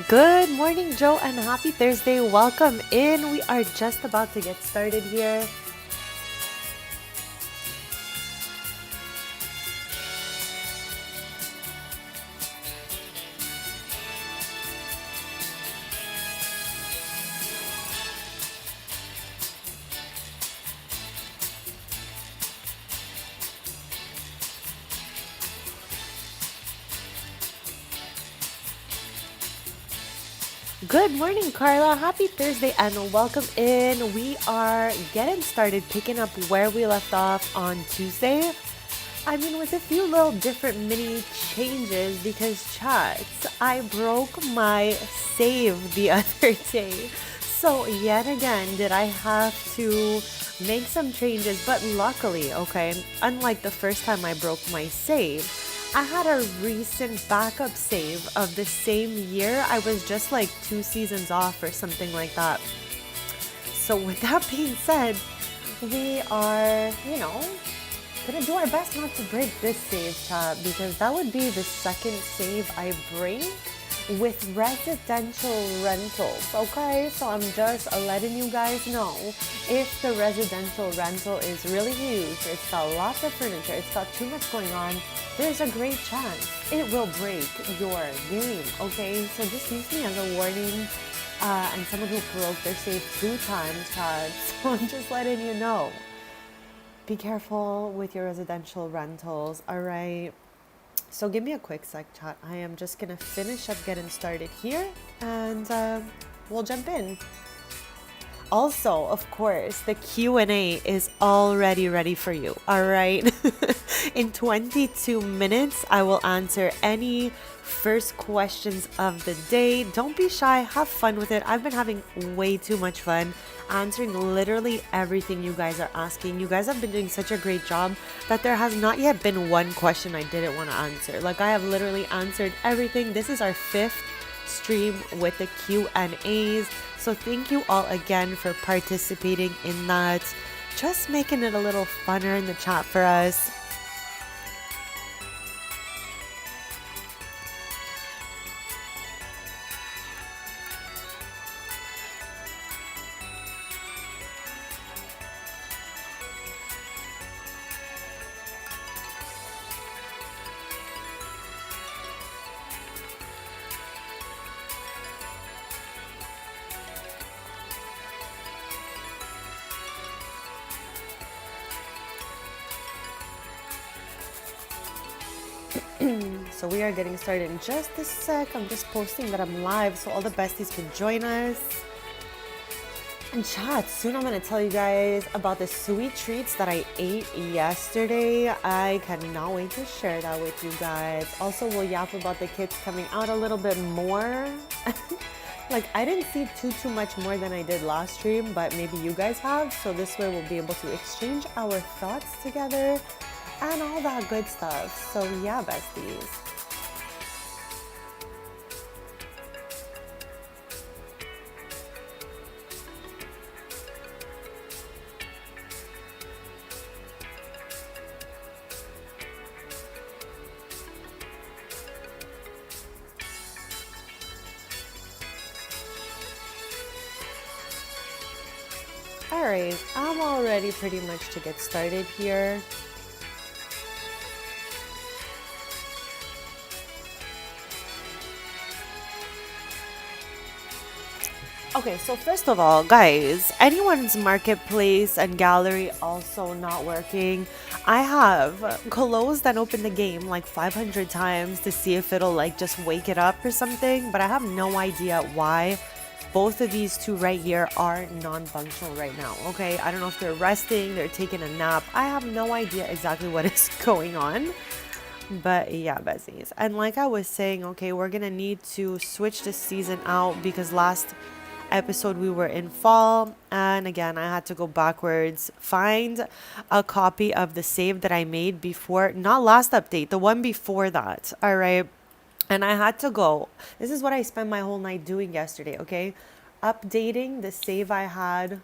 Good morning, Joe, and happy Thursday. Welcome in. We are just about to get started here. Good morning, Carla. Happy Thursday and welcome in. We are getting started picking up where we left off on Tuesday. I mean, with a few little different mini changes because chats, I broke my save the other day. So yet again, did I have to make some changes, but luckily, okay, unlike the first time I broke my save, I had a recent backup save of the same year. I was just like 2 seasons off or something like that. So with that being said, we are, gonna do our best not to break this save, chat, because that would be the second save I break with residential rentals. Okay, so I'm just letting you guys know, if the residential rental is really huge, it's got lots of furniture, it's got too much going on, there's a great chance it will break your game. Okay, so just use me as a warning, and someone who broke their save 2 times, chat. So I'm just letting you know, be careful with your residential rentals. All right, so give me a quick sec, chat. I am just gonna finish up getting started here, and we'll jump in. Also, of course, the Q&A is already ready for you. All right. In 22 minutes, I will answer any first questions of the day. Don't be shy. Have fun with it. I've been having way too much fun answering literally everything you guys are asking. You guys have been doing such a great job that there has not yet been one question I didn't want to answer. Like, I have literally answered everything. This is our 5th stream with the Q&As. So thank you all again for participating in that. Just making it a little funner in the chat for us. So we are getting started in just a sec. I'm just posting that I'm live so all the besties can join us. And chat, soon I'm going to tell you guys about the sweet treats that I ate yesterday. I cannot wait to share that with you guys. Also, we'll yap about the kids coming out a little bit more. Like, I didn't see too much more than I did last stream, but maybe you guys have. So this way we'll be able to exchange our thoughts together and all that good stuff. So yeah, besties. Alright, I'm all ready pretty much to get started here. Okay, so first of all, guys, anyone's marketplace and gallery also not working, I have closed and opened the game like 500 times to see if it'll like just wake it up or something, but I have no idea why both of these two right here are non-functional right now. Okay, I don't know if they're resting, they're taking a nap. I have no idea exactly what is going on. But yeah, besties. And like I was saying, okay, we're gonna need to switch this season out because last episode, we were in fall. And again, I had to go backwards, find a copy of the save that I made before, not last update, the one before that. All right. And I had to go. This is what I spent my whole night doing yesterday, okay? Updating the save I had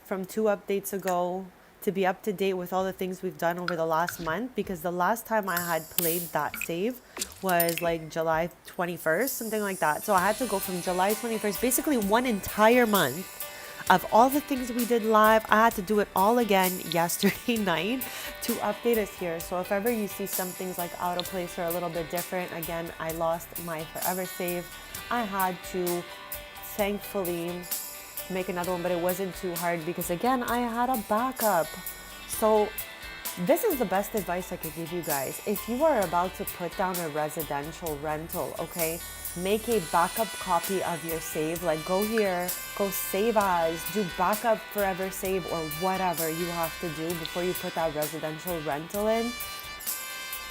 from 2 updates ago to be up to date with all the things we've done over the last month, because the last time I had played that save was like July 21st, something like that. So I had to go from July 21st, basically one entire month of all the things we did live. I had to do it all again yesterday night to update us here. So if ever you see some things like out of place or a little bit different, again, I lost my forever save. I had to thankfully make another one, but it wasn't too hard because again, I had a backup. So this is the best advice I could give you guys. If you are about to put down a residential rental, okay, make a backup copy of your save. Like go here, go save as, do backup forever save or whatever you have to do before you put that residential rental in.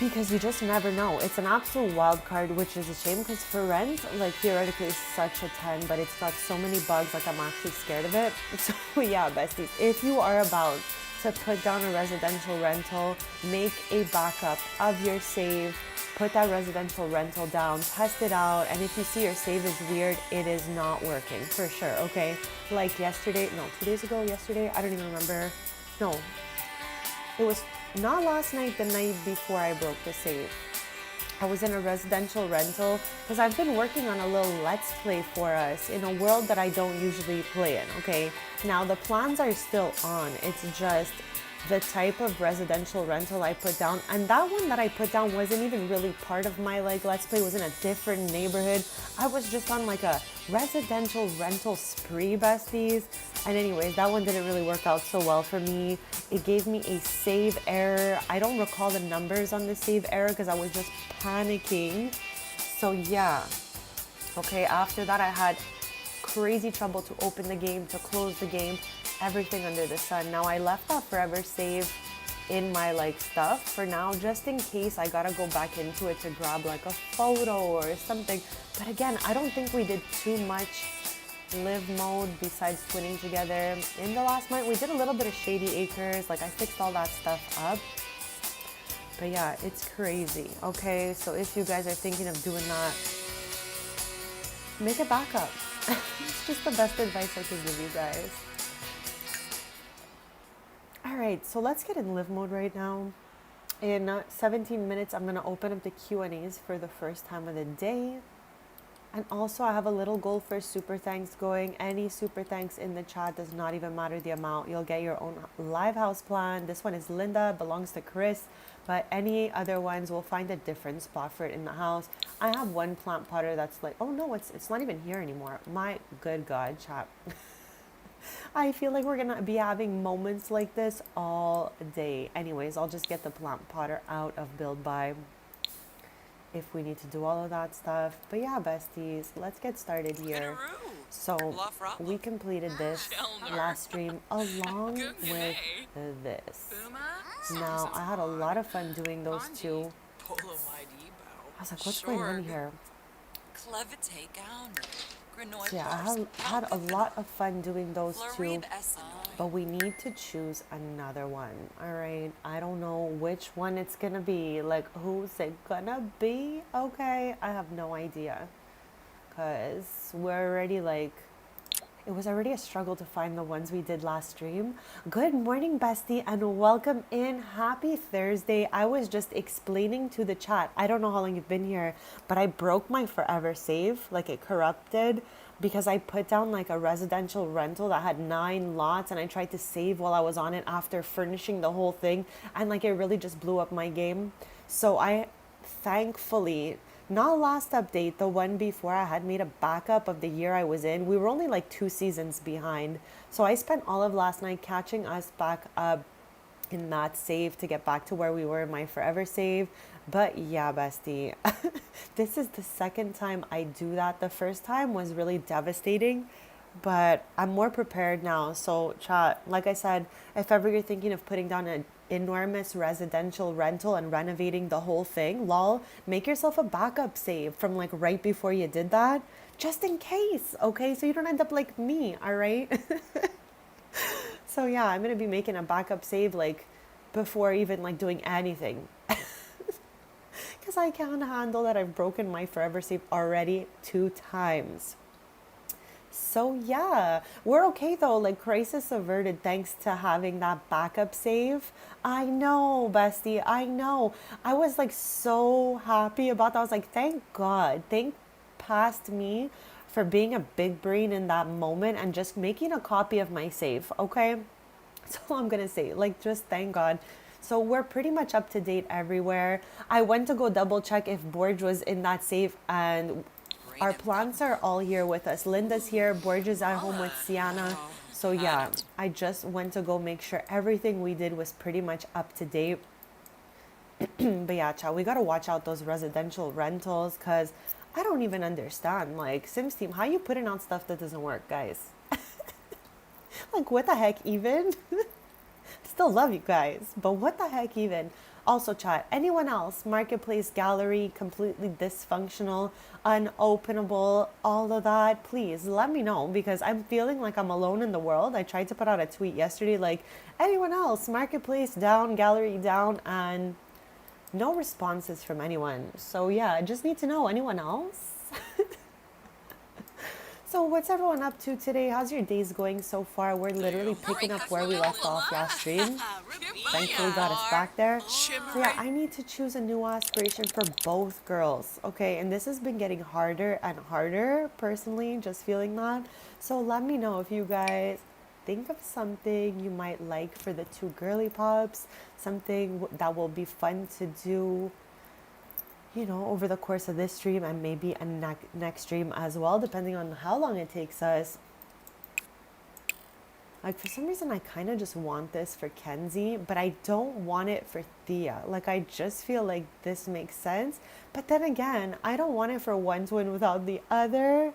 Because you just never know. It's an absolute wild card, which is a shame because for rent, like theoretically it's such a 10, but it's got so many bugs, like I'm actually scared of it. So yeah, besties, if you are about to put down a residential rental, make a backup of your save, put that residential rental down, test it out, and if you see your save is weird, it is not working for sure, okay? Like yesterday, no, 2 days ago, yesterday, I don't even remember. No, it was not last night, the night before I broke the save. I was in a residential rental because I've been working on a little let's play for us in a world that I don't usually play in, okay? Now the plans are still on. It's just the type of residential rental I put down, and that one that I put down wasn't even really part of my like let's play. It was in a different neighborhood. I was just on like a residential rental spree, besties. And anyways, that one didn't really work out so well for me. It gave me a save error. I don't recall the numbers on the save error because I was just panicking. So yeah, okay, after that I had crazy trouble to open the game, to close the game, everything under the sun. Now I left that forever save in my like stuff for now, just in case I gotta go back into it to grab like a photo or something. But again, I don't think we did too much live mode besides twinning together. In the last month, we did a little bit of Shady Acres, like I fixed all that stuff up. But yeah, it's crazy, okay? So if you guys are thinking of doing that, make a backup. It's just the best advice I could give you guys. All right, so let's get in live mode right now. In 17 minutes, I'm gonna open up the Q&As for the first time of the day. And also I have a little goal for super thanks going. Any super thanks in the chat, does not even matter the amount. You'll get your own live house plan. This one is Linda, belongs to Chris, but any other ones will find a different spot for it in the house. I have one plant potter that's like, oh no, it's not even here anymore. My good God, chat. I feel like we're gonna be having moments like this all day. Anyways, I'll just get the plant potter out of build by if we need to do all of that stuff. But yeah, besties, let's get started here. So we completed this last stream along with this. Now I had a lot of fun doing those two. I was like, what's going on here? So yeah, I had a lot of fun doing those two, but we need to choose another one. All right, I don't know which one it's gonna be. Like, who's it gonna be? Okay, I have no idea, because we're already like, it was already a struggle to find the ones we did last stream. Good morning, bestie, and welcome in. Happy Thursday. I was just explaining to the chat, I don't know how long you've been here, but I broke my forever save, like it corrupted, because I put down like a residential rental that had 9 lots, and I tried to save while I was on it after furnishing the whole thing, and like it really just blew up my game. So I thankfully, not last update, the one before, I had made a backup of the year I was in. We were only like 2 seasons behind. So I spent all of last night catching us back up in that save to get back to where we were in my forever save. But yeah, bestie, this is the second time I do that. The first time was really devastating, but I'm more prepared now. So chat, like I said, if ever you're thinking of putting down an enormous residential rental and renovating the whole thing, lol, make yourself a backup save from like right before you did that, just in case, okay? So you don't end up like me, all right? So yeah, I'm gonna be making a backup save like before even like doing anything. Because I can't handle that I've broken my forever save already 2 times. So yeah, we're okay though. Like crisis averted thanks to having that backup save. I know, bestie. I know. I was like so happy about that. I was like, thank God. Thank past me for being a big brain in that moment and just making a copy of my save. Okay. That's all I'm gonna say. Like, just thank God. So we're pretty much up to date everywhere. I went to go double check if Borge was in that safe, and our plants are all here with us. Linda's here. Borge is at home with Sienna. So yeah, I just went to go make sure everything we did was pretty much up to date. But yeah, child, we gotta watch out those residential rentals because I don't even understand. Like, Sims team, how you putting out stuff that doesn't work, guys? Like, what the heck, even? Still love you guys, but what the heck even? Also, chat, anyone else, marketplace gallery, completely dysfunctional, unopenable, all of that, please let me know because I'm feeling like I'm alone in the world. I tried to put out a tweet yesterday like, anyone else, marketplace down, gallery down, and no responses from anyone. So yeah, I just need to know, anyone else? So what's everyone up to today? How's your days going so far? We're literally picking up where we left off last stream. Thankfully got us back there. So yeah, I need to choose a new aspiration for both girls. Okay, and this has been getting harder and harder, personally, just feeling that. So let me know if you guys think of something you might like for the two girly pops, something that will be fun to do, you know, over the course of this stream and maybe a next stream as well, depending on how long it takes us. Like, for some reason, I kind of just want this for Kenzie, but I don't want it for Thea. Like, I just feel like this makes sense. But then again, I don't want it for one twin without the other.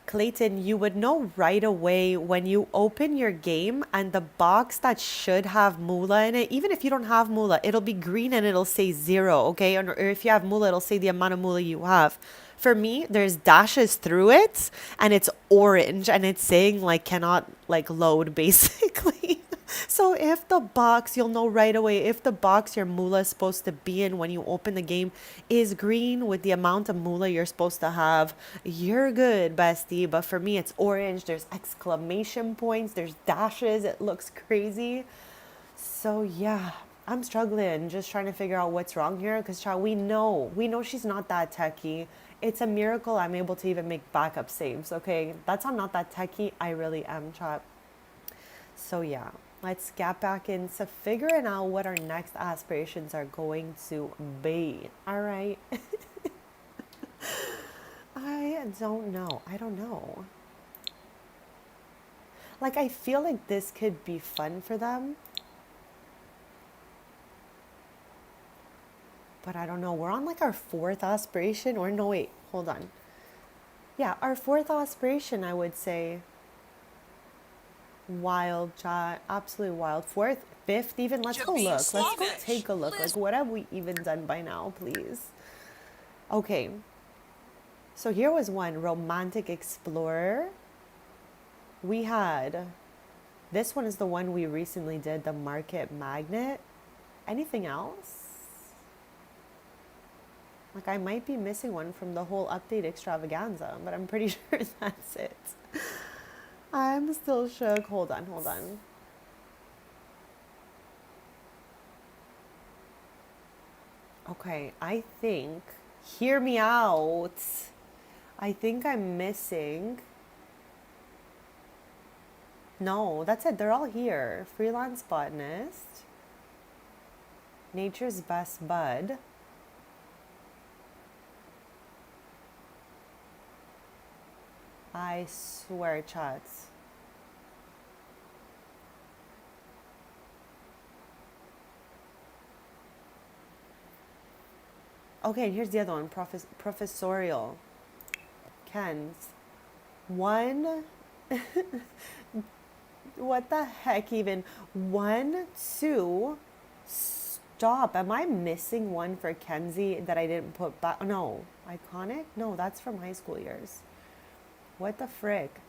Clayton, you would know right away when you open your game and the box that should have moolah in it, even if you don't have moolah, it'll be green and it'll say 0, okay? Or if you have moolah, it'll say the amount of moolah you have. For me, there's dashes through it and it's orange and it's saying like cannot like load basically. So if the box, you'll know right away if the box your moolah is supposed to be in when you open the game is green with the amount of moolah you're supposed to have, you're good, bestie. But for me, it's orange. There's exclamation points. There's dashes. It looks crazy. So yeah, I'm struggling, just trying to figure out what's wrong here. Because child, we know she's not that techie. It's a miracle I'm able to even make backup saves. Okay, that's how I'm not that techie. I really am, chat. So yeah, let's get back into figuring out what our next aspirations are going to be. All right. I don't know. I don't know. Like, I feel like this could be fun for them. But I don't know. We're on like our 4th aspiration. Or no, wait. Hold on. Yeah, our 4th aspiration, I would say. Wild, chat. Absolutely wild. 4th, 5th even. Let's go look. Let's go take a look. Like, what have we even done by now, please? Okay. So here was one. Romantic Explorer. We had... This one is the one we recently did. The Market Magnet. Anything else? Like, I might be missing one from the whole update extravaganza, but I'm pretty sure that's it. I'm still shook. Hold on, hold on. Okay, I think, hear me out. I think I'm missing. No, that's it. They're all here. Freelance botanist. Nature's best bud. I swear, chats. Okay, here's the other one. Professorial. Ken's. One. What the heck even? 1, 2. Stop. Am I missing one for Kenzie that I didn't put back? No. Iconic? No, that's from high school years. What the frick?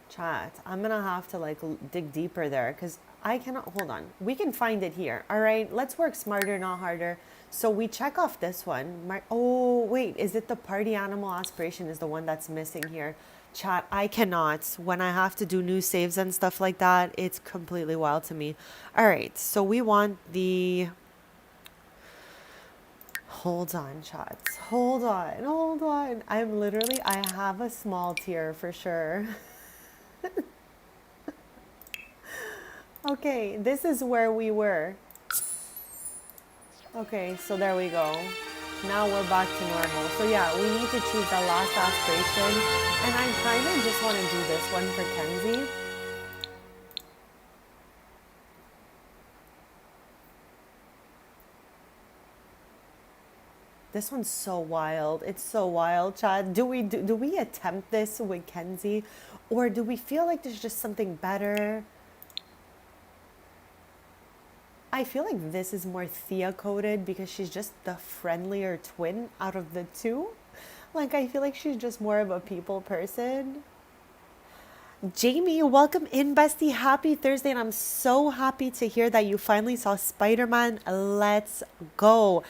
Chat. I'm gonna have to like dig deeper there because I cannot. Hold on. We can find it here. All right. Let's work smarter, not harder. So we check off this one. Oh, wait. Is it the party animal aspiration is the one that's missing here? Chat. I cannot. When I have to do new saves and stuff like that, it's completely wild to me. All right. So we want the. Hold on, chats. Hold on. Hold on. I have a small tear for sure. Okay, this is where we were. Okay, so there we go. Now we're back to normal. So yeah, we need to choose the last aspiration. And I kind of just want to do this one for Kenzie. This one's so wild. It's so wild, Chad. Do we attempt this with Kenzie? Or do we feel like there's just something better? I feel like this is more Thea coded because she's just the friendlier twin out of the two. Like, I feel like she's just more of a people person. Jamie, welcome in, bestie. Happy Thursday, and I'm so happy to hear that you finally saw Spider-Man. Let's go.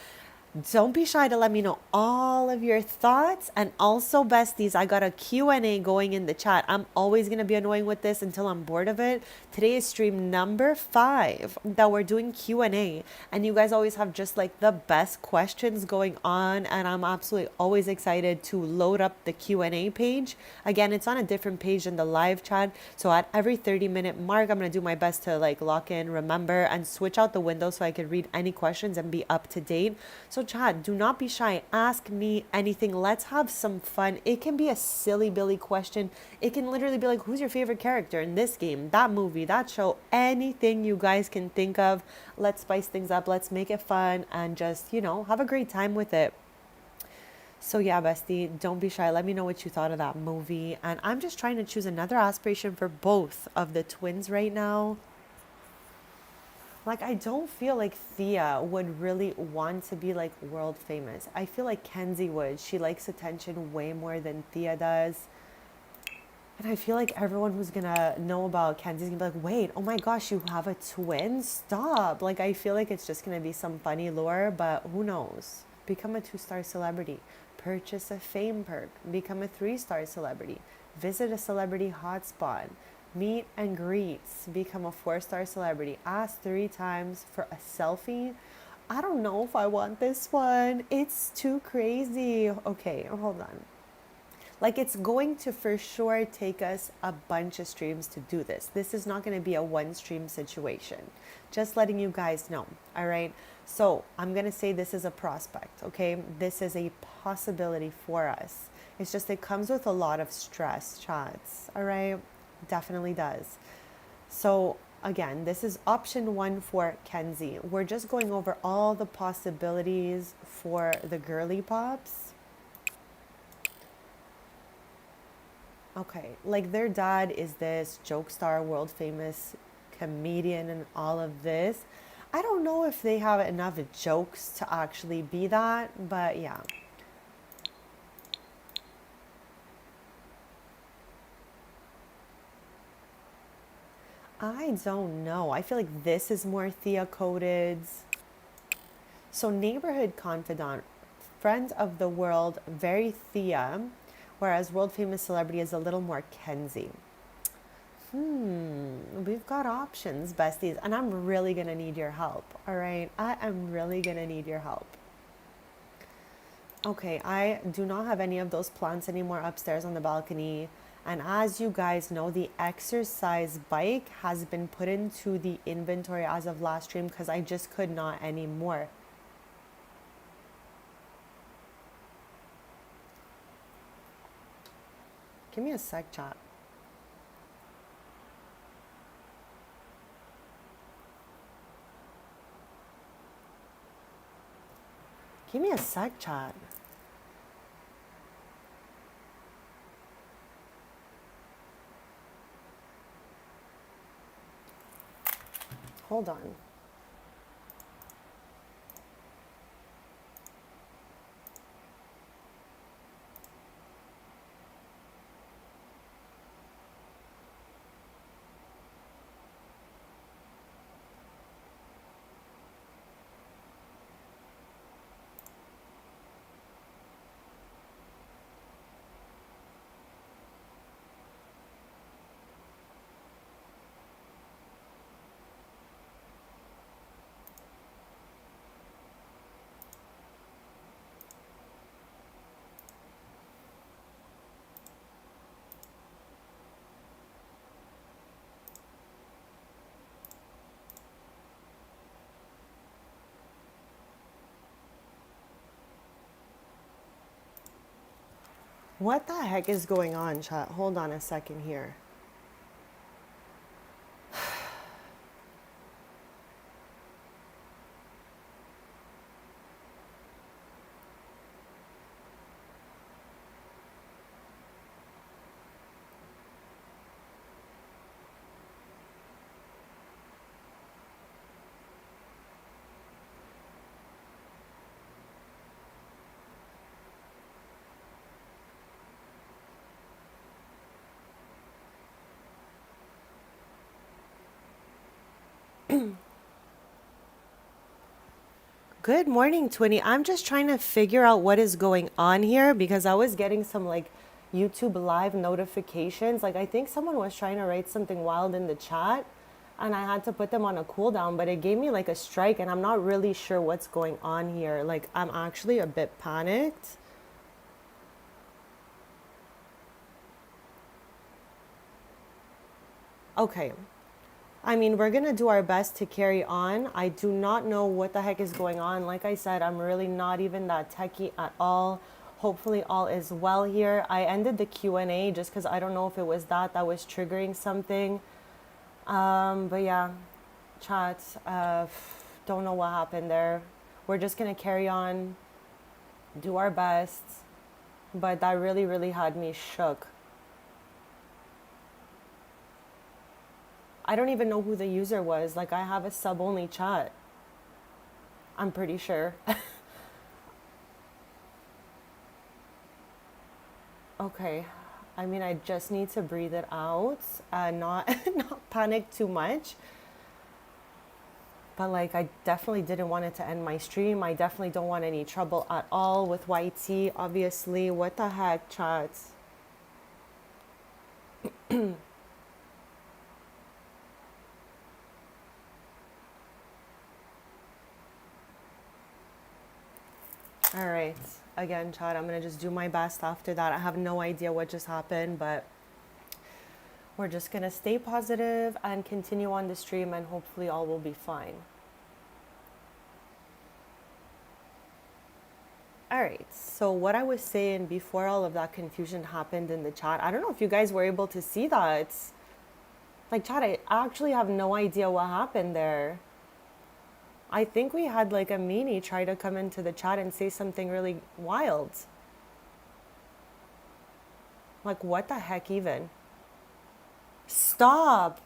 Don't be shy to let me know all of your thoughts. And also, besties, I got a Q&A going in the chat. I'm always going to be annoying with this until I'm bored of it. Today is stream number 5 that we're doing Q&A. And you guys always have just like the best questions going on. And I'm absolutely always excited to load up the Q&A page. Again, it's on a different page than the live chat. So at every 30-minute mark, I'm going to do my best to like lock in, remember, and switch out the window so I could read any questions and be up to date. So Chad, do not be shy. Ask me anything. Let's have some fun. It can be a silly Billy question. It can literally be like, who's your favorite character in this game, that movie, that show, anything you guys can think of. Let's spice things up. Let's make it fun and just, have a great time with it. So yeah, bestie, don't be shy. Let me know what you thought of that movie. And I'm just trying to choose another aspiration for both of the twins right now. Like, I don't feel like Thea would really want to be like world famous. I feel like Kenzie would. She likes attention way more than Thea does. And I feel like everyone who's gonna know about Kenzie's gonna be like, wait, oh my gosh, you have a twin? Stop. Like, I feel like it's just gonna be some funny lore, but who knows? Become a 2-star celebrity. Purchase a fame perk. Become a 3-star celebrity. Visit a celebrity hotspot. Meet and greets, become a 4-star celebrity, ask 3 times for a selfie. I don't know if I want this one. It's too crazy. Okay, hold on. Like, it's going to for sure take us a bunch of streams to do this. This is not going to be a one stream situation. Just letting you guys know. All right. So I'm going to say this is a prospect. Okay. This is a possibility for us. It's just, it comes with a lot of stress, chats. All right. Definitely does. So again, this is option 1 for Kenzie. We're just going over all the possibilities for the girly pops. Okay, like their dad is this joke star, world famous comedian and all of this. I don't know if they have enough jokes to actually be that, but yeah. I don't know. I feel like this is more Thea coded. So neighborhood confidant, friend of the world, very Thea, whereas world famous celebrity is a little more Kenzie. We've got options, besties, and I'm really gonna need your help. All right, I am really gonna need your help. Okay, I do not have any of those plants anymore upstairs on the balcony. And as you guys know, the exercise bike has been put into the inventory as of last stream because I just could not anymore. Give me a sec, chat. Give me a sec, chat. Hold on. What the heck is going on, chat? Hold on a second here. Good morning, Twinny. I'm just trying to figure out what is going on here because I was getting some like YouTube live notifications. Like I think someone was trying to write something wild in the chat and I had to put them on a cooldown, but it gave me like a strike and I'm not really sure what's going on here. Like I'm actually a bit panicked. Okay. I mean, we're going to do our best to carry on. I do not know what the heck is going on. Like I said, I'm really not even that techie at all. Hopefully all is well here. I ended the Q&A just because I don't know if it was that was triggering something. But yeah, chat, don't know what happened there. We're just going to carry on, do our best. But that really, really had me shook. I don't even know who the user was. Like, I have a sub-only chat. I'm pretty sure. Okay. I mean, I just need to breathe it out, not not panic too much. But like, I definitely didn't want it to end my stream. I definitely don't want any trouble at all with YT. Obviously, what the heck, chats? All right. Again, chat, I'm going to just do my best after that. I have no idea what just happened, but we're just going to stay positive and continue on the stream, and hopefully all will be fine. All right. So what I was saying before all of that confusion happened in the chat, I don't know if you guys were able to see that. Like, chat, I actually have no idea what happened there. I think we had like a meanie try to come into the chat and say something really wild. Like, what the heck even? Stop.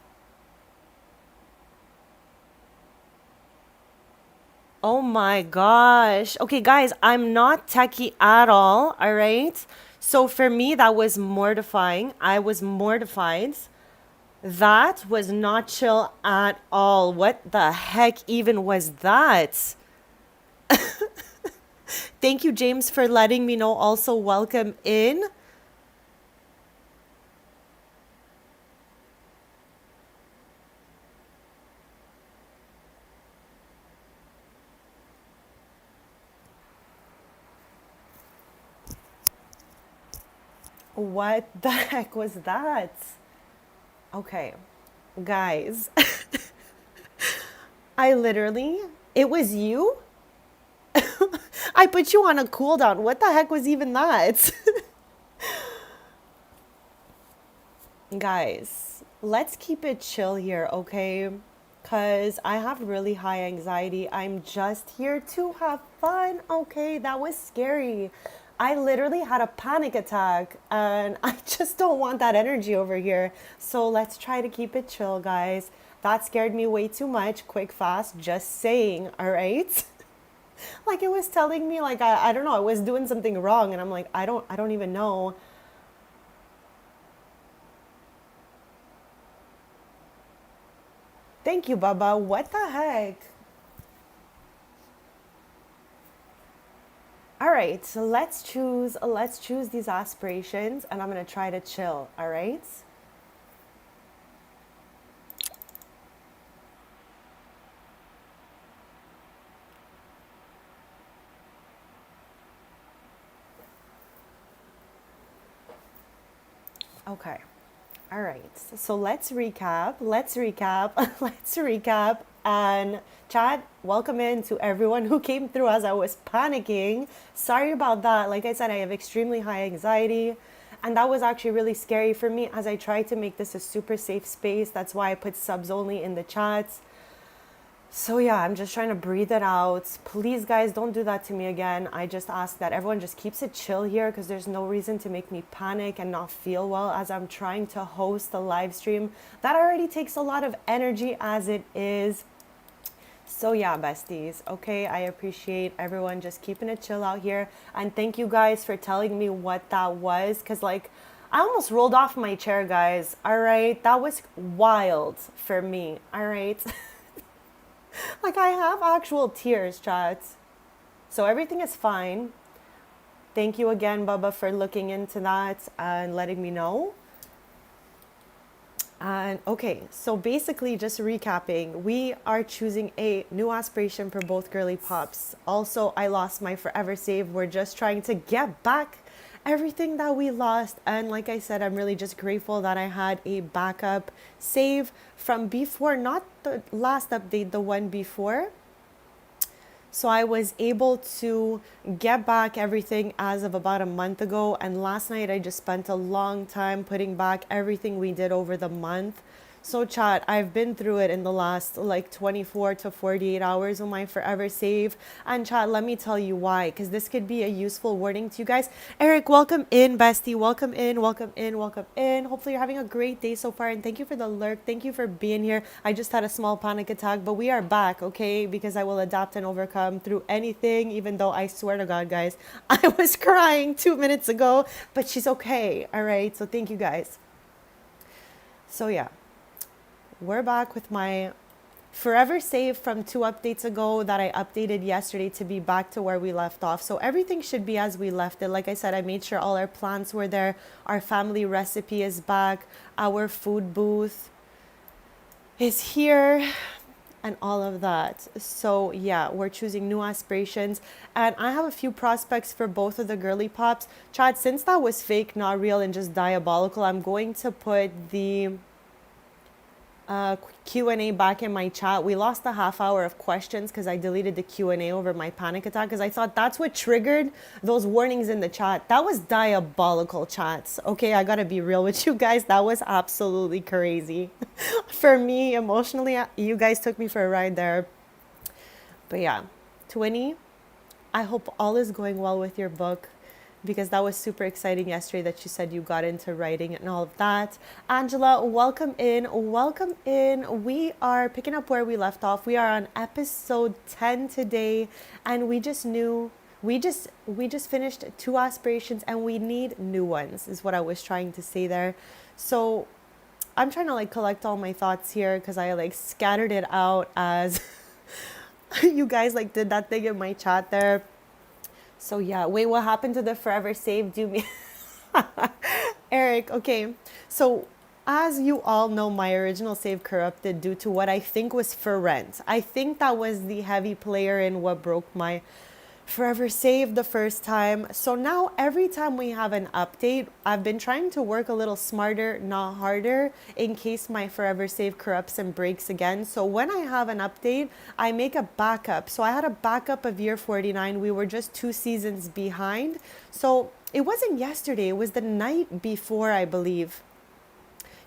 Oh my gosh. Okay, guys, I'm not techie at all right? So for me, that was mortifying. I was mortified. That was not chill at all. What the heck even was that? Thank you, James, for letting me know. Also, welcome in. What the heck was that? Okay, guys, I literally, it was you? I put you on a cooldown. What the heck was even that? Guys, let's keep it chill here, okay? Because I have really high anxiety. I'm just here to have fun, okay? That was scary. I literally had a panic attack and I just don't want that energy over here. So let's try to keep it chill, guys. That scared me way too much. Quick, fast, just saying, all right? Like it was telling me like I don't know, I was doing something wrong and I'm like, I don't even know. Thank you, Baba. What the heck? All right, so let's choose these aspirations and I'm going to try to chill, all right? Okay. All right. So let's recap. Let's recap. Let's recap. And Chad, welcome in to everyone who came through as I was panicking. Sorry about that. Like I said, I have extremely high anxiety. And that was actually really scary for me as I tried to make this a super safe space. That's why I put subs only in the chats. So yeah, I'm just trying to breathe it out. Please, guys, don't do that to me again. I just ask that everyone just keeps it chill here because there's no reason to make me panic and not feel well as I'm trying to host a live stream. That already takes a lot of energy as it is. So yeah, besties, okay, I appreciate everyone just keeping it chill out here. And thank you guys for telling me what that was because like I almost rolled off my chair, guys. All right, that was wild for me. All right. Like I have actual tears, chats. So everything is fine. Thank you again, Bubba, for looking into that and letting me know. And okay, so basically just recapping, we are choosing a new aspiration for both girly pops. Also, I lost my forever save. We're just trying to get back everything that we lost. And like I said, I'm really just grateful that I had a backup save from before, not the last update, the one before. So I was able to get back everything as of about a month ago. And last night I just spent a long time putting back everything we did over the month. So chat, I've been through it in the last like 24 to 48 hours on my forever save. And chat, let me tell you why, because this could be a useful warning to you guys. Eric, welcome in, bestie. Welcome in, welcome in, welcome in. Hopefully you're having a great day so far. And thank you for the lurk. Thank you for being here. I just had a small panic attack, but we are back, okay? Because I will adapt and overcome through anything, even though I swear to God, guys, I was crying 2 minutes ago, but she's okay, all right? So thank you guys. So yeah. We're back with my forever save from 2 updates ago that I updated yesterday to be back to where we left off. So everything should be as we left it. Like I said, I made sure all our plants were there. Our family recipe is back. Our food booth is here and all of that. So yeah, we're choosing new aspirations. And I have a few prospects for both of the girly pops. Chad, since that was fake, not real, and just diabolical, I'm going to put the Q&A back in my chat. We lost a half hour of questions because I deleted the Q&A over my panic attack because I thought that's what triggered those warnings in the chat. That was diabolical, chats. Okay, I gotta be real with you guys. That was absolutely crazy. For me, emotionally, you guys took me for a ride there. But yeah, 20, I hope all is going well with your book because that was super exciting yesterday that you said you got into writing and all of that. Angela, welcome in. Welcome in. We are picking up where we left off. We are on episode 10 today, and we just finished 2 aspirations and we need new ones, is what I was trying to say there. So I'm trying to like collect all my thoughts here because I like scattered it out as you guys like did that thing in my chat there. So yeah, wait, what happened to the forever save? Do me, Eric. Okay, so as you all know, my original save corrupted due to what I think was for rent. I think that was the heavy player in what broke my forever save the first time. So now every time we have an update, I've been trying to work a little smarter, not harder, in case my forever save corrupts and breaks again. So when I have an update, I make a backup. So I had a backup of year 49. We were just 2 seasons behind. So it wasn't yesterday, it was the night before, I believe.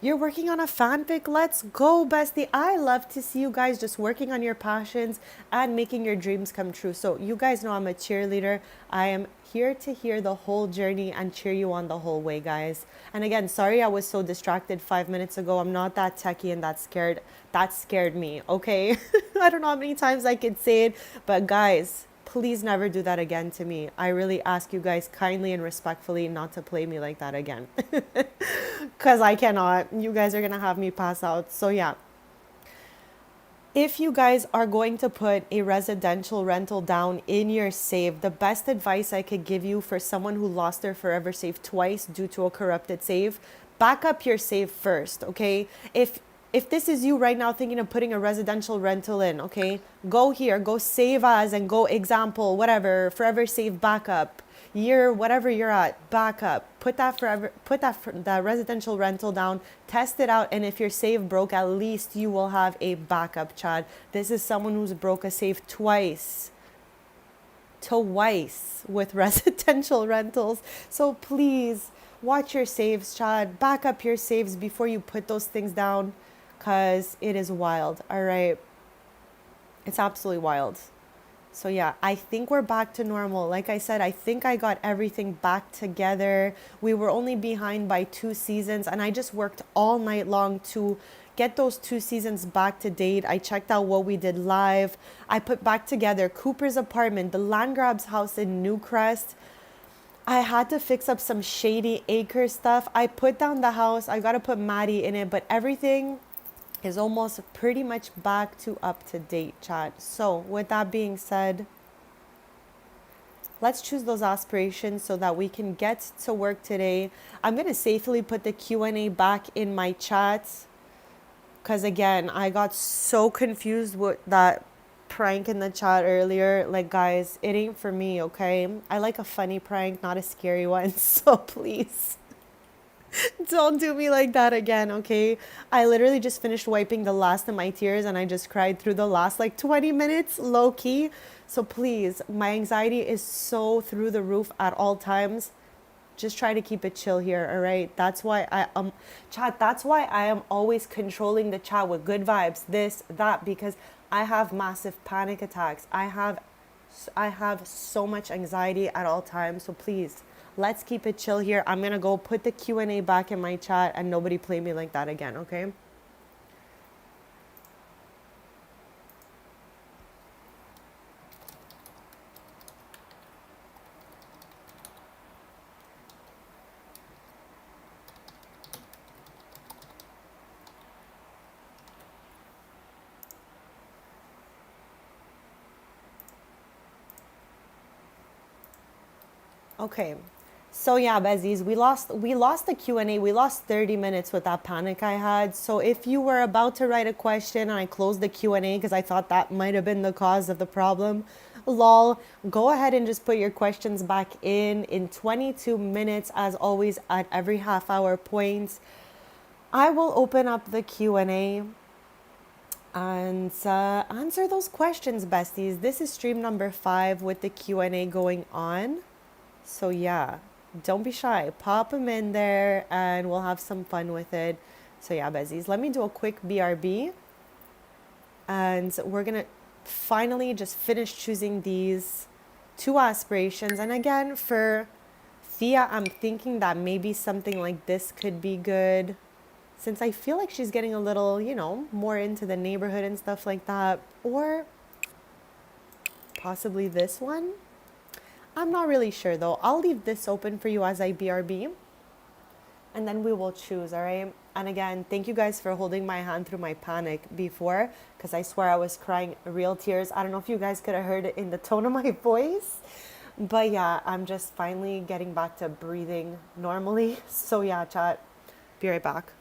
You're working on a fanfic? Let's go, bestie. I love to see you guys just working on your passions and making your dreams come true. So, you guys know I'm a cheerleader. I am here to hear the whole journey and cheer you on the whole way, guys. And again, sorry I was so distracted 5 minutes ago. I'm not that techie and that scared. That scared me, okay? I don't know how many times I could say it, but guys, please never do that again to me. I really ask you guys kindly and respectfully not to play me like that again. Because I cannot. You guys are going to have me pass out. So, yeah. If you guys are going to put a residential rental down in your save, the best advice I could give you for someone who lost their forever save twice due to a corrupted save, back up your save first, okay? If this is you right now thinking of putting a residential rental in, okay? Go here, go save as and go example, whatever, forever save backup. Year whatever you're at, backup. Put that residential rental down, test it out, and if your save broke, at least you will have a backup, Chad. This is someone who's broke a save twice with residential rentals. So please watch your saves, Chad. Back up your saves before you put those things down, because it is wild. All right, it's absolutely wild. So yeah, I think we're back to normal. Like I said, I think I got everything back together. We were only behind by 2 seasons, and I just worked all night long to get those 2 seasons back to date. I checked out what we did live. I put back together Cooper's apartment, the Landgrab's house in Newcrest. I had to fix up some shady acre stuff. I put down the house. I got to put Maddie in it, but everything is almost pretty much back to up to date, chat. So with that being said, let's choose those aspirations so that we can get to work today. I'm going to safely put the Q&A back in my chat, because again, I got so confused with that prank in the chat earlier. Like, guys, it ain't for me, okay? I like a funny prank, not a scary one. So please don't do me like that again, okay? I literally just finished wiping the last of my tears and I just cried through the last like 20 minutes, low key. So please, my anxiety is so through the roof at all times. Just try to keep it chill here, all right? That's why chat, that's why I am always controlling the chat with good vibes, this, that, because I have massive panic attacks. I have so much anxiety at all times. So please, let's keep it chill here. I'm going to go put the Q&A back in my chat and nobody play me like that again, okay? Okay. So yeah, Bezies, we lost the Q&A. We lost 30 minutes with that panic I had. So if you were about to write a question and I closed the Q&A because I thought that might have been the cause of the problem, lol, go ahead and just put your questions back in 22 minutes as always at every half hour point. I will open up the Q&A and answer those questions, besties. This is stream number 5 with the Q&A going on. So yeah, don't be shy. Pop them in there and we'll have some fun with it. So yeah, Bezies, let me do a quick BRB. And we're going to finally just finish choosing these 2 aspirations. And again, for Thea, I'm thinking that maybe something like this could be good, since I feel like she's getting a little, more into the neighborhood and stuff like that. Or possibly this one. I'm not really sure though. I'll leave this open for you as I BRB. And then we will choose, all right? And again, thank you guys for holding my hand through my panic before, because I swear I was crying real tears. I don't know if you guys could have heard it in the tone of my voice. But yeah, I'm just finally getting back to breathing normally. So yeah, chat. Be right back.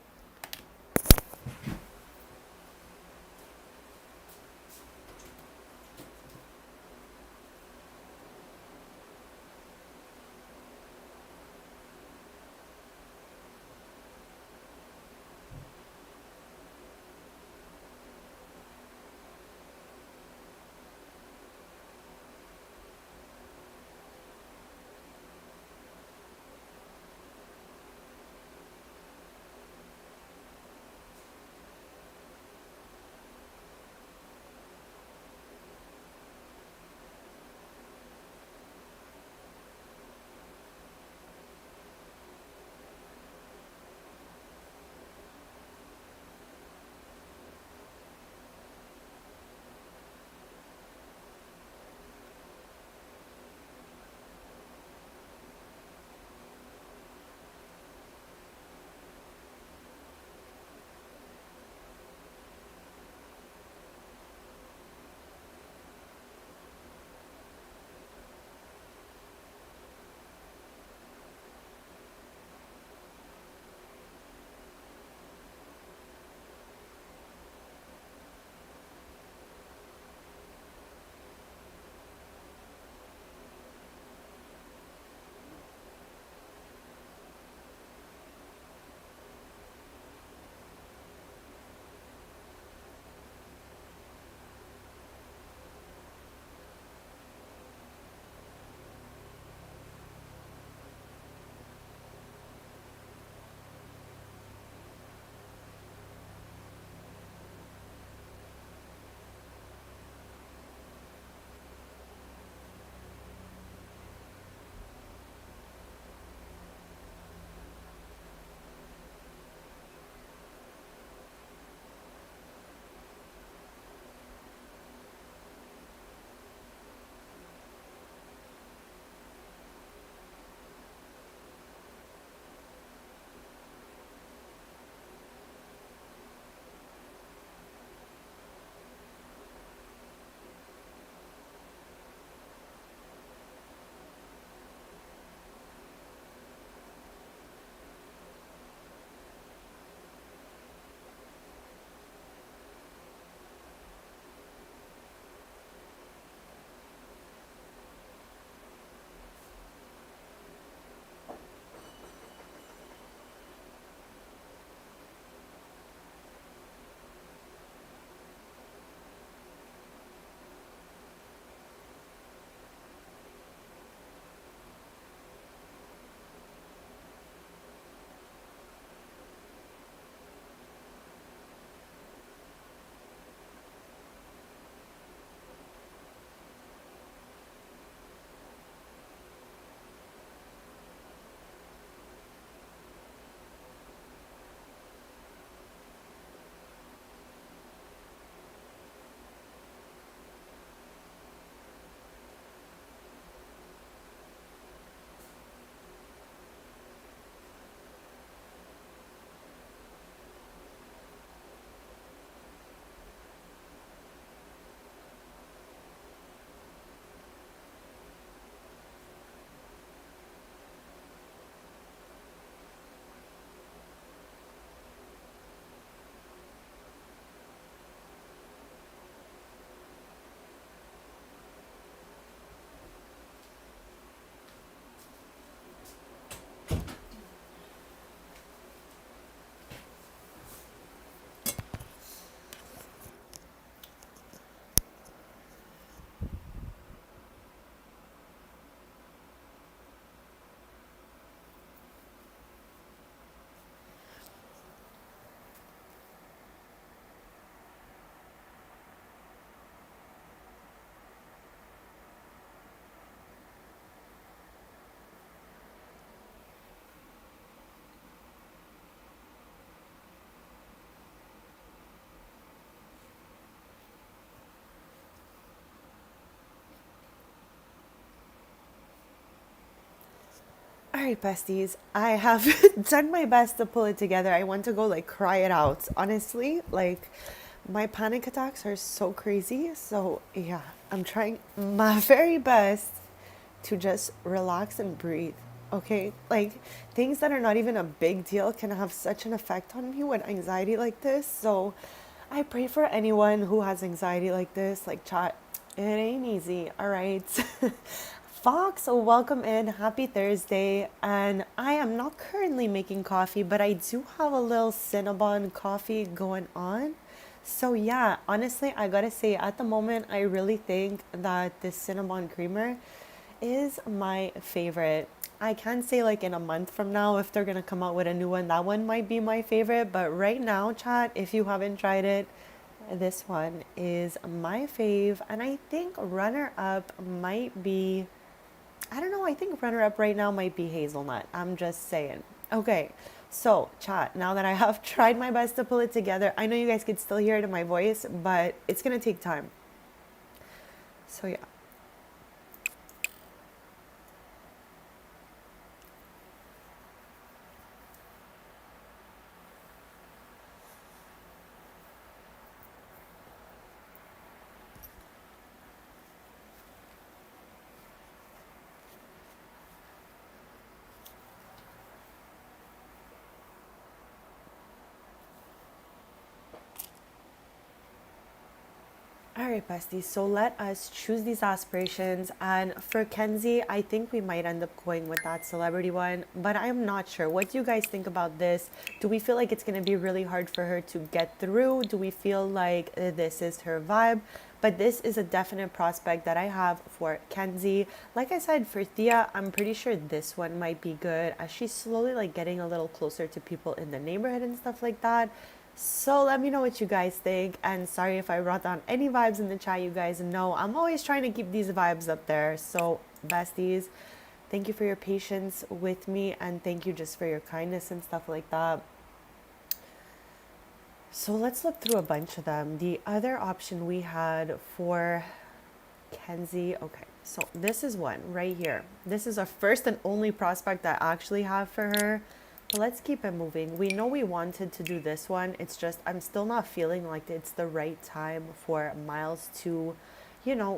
right, besties. I have done my best to pull it together. I want to go like cry it out. Honestly, like my panic attacks are so crazy. So, yeah, I'm trying my very best to just relax and breathe. Okay? Like things that are not even a big deal can have such an effect on me with anxiety like this. So, I pray for anyone who has anxiety like this. Like, chat, it ain't easy. All right. Fox, welcome in. Happy Thursday. And I am not currently making coffee, but I do have a little Cinnabon coffee going on. So, yeah, honestly, I gotta say, at the moment, I really think that this Cinnabon creamer is my favorite. I can't say like in a month from now if they're gonna come out with a new one, that one might be my favorite. But right now, chat, if you haven't tried it, this one is my fave. And I think runner up might be, I don't know, I think runner up right now might be hazelnut. I'm just saying. Okay, so chat, now that I have tried my best to pull it together, I know you guys could still hear it in my voice, but it's gonna take time. So yeah. All right, besties. So let us choose these aspirations. And for Kenzie, I think we might end up going with that celebrity one, but I'm not sure. What do you guys think about this? Do we feel like it's going to be really hard for her to get through? Do we feel like this is her vibe? But this is a definite prospect that I have for Kenzie. Like I said, for Thea, I'm pretty sure this one might be good as she's slowly like getting a little closer to people in the neighborhood and stuff like that. So let me know what you guys think. And sorry if I brought down any vibes in the chat. You guys know I'm always trying to keep these vibes up there. So, besties, thank you for your patience with me. And thank you just for your kindness and stuff like that. So let's look through a bunch of them. The other option we had for Kenzie. Okay, so this is one right here. This is our first and only prospect I actually have for her. But let's keep it moving. We know we wanted to do this one. It's just I'm still not feeling like it's the right time for Miles to,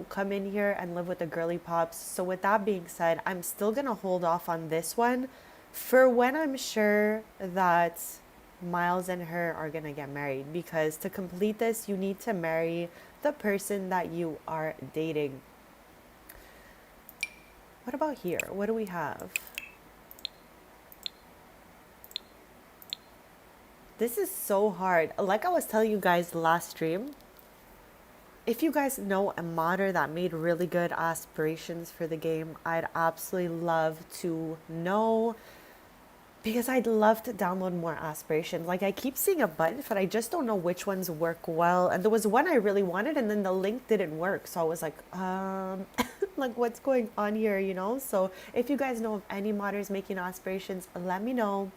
come in here and live with the girly pops. So with that being said, I'm still going to hold off on this one for when I'm sure that Miles and her are going to get married, because to complete this, you need to marry the person that you are dating. What about here? What do we have? This is so hard. Like I was telling you guys last stream, if you guys know a modder that made really good aspirations for the game, I'd absolutely love to know, because I'd love to download more aspirations. Like I keep seeing a button, but I just don't know which ones work well. And there was one I really wanted and then the link didn't work. So I was like, like what's going on here, So if you guys know of any modders making aspirations, let me know.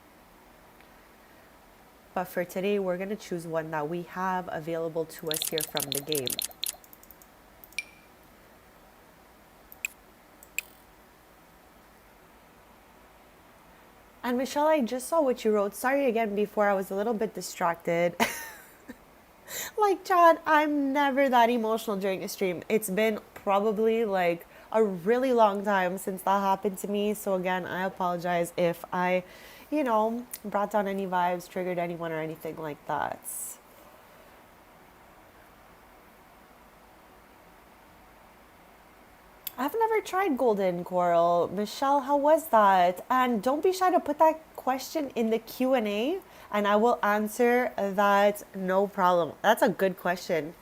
But for today, we're going to choose one that we have available to us here from the game. And Michelle, I just saw what you wrote. Sorry again before, I was a little bit distracted. Like, Chad, I'm never that emotional during a stream. It's been probably like a really long time since that happened to me. So again, I apologize if I, brought down any vibes, triggered anyone or anything like that. I've never tried golden coral. Michelle, how was that? And don't be shy to put that question in the Q&A and I will answer that, no problem. That's a good question.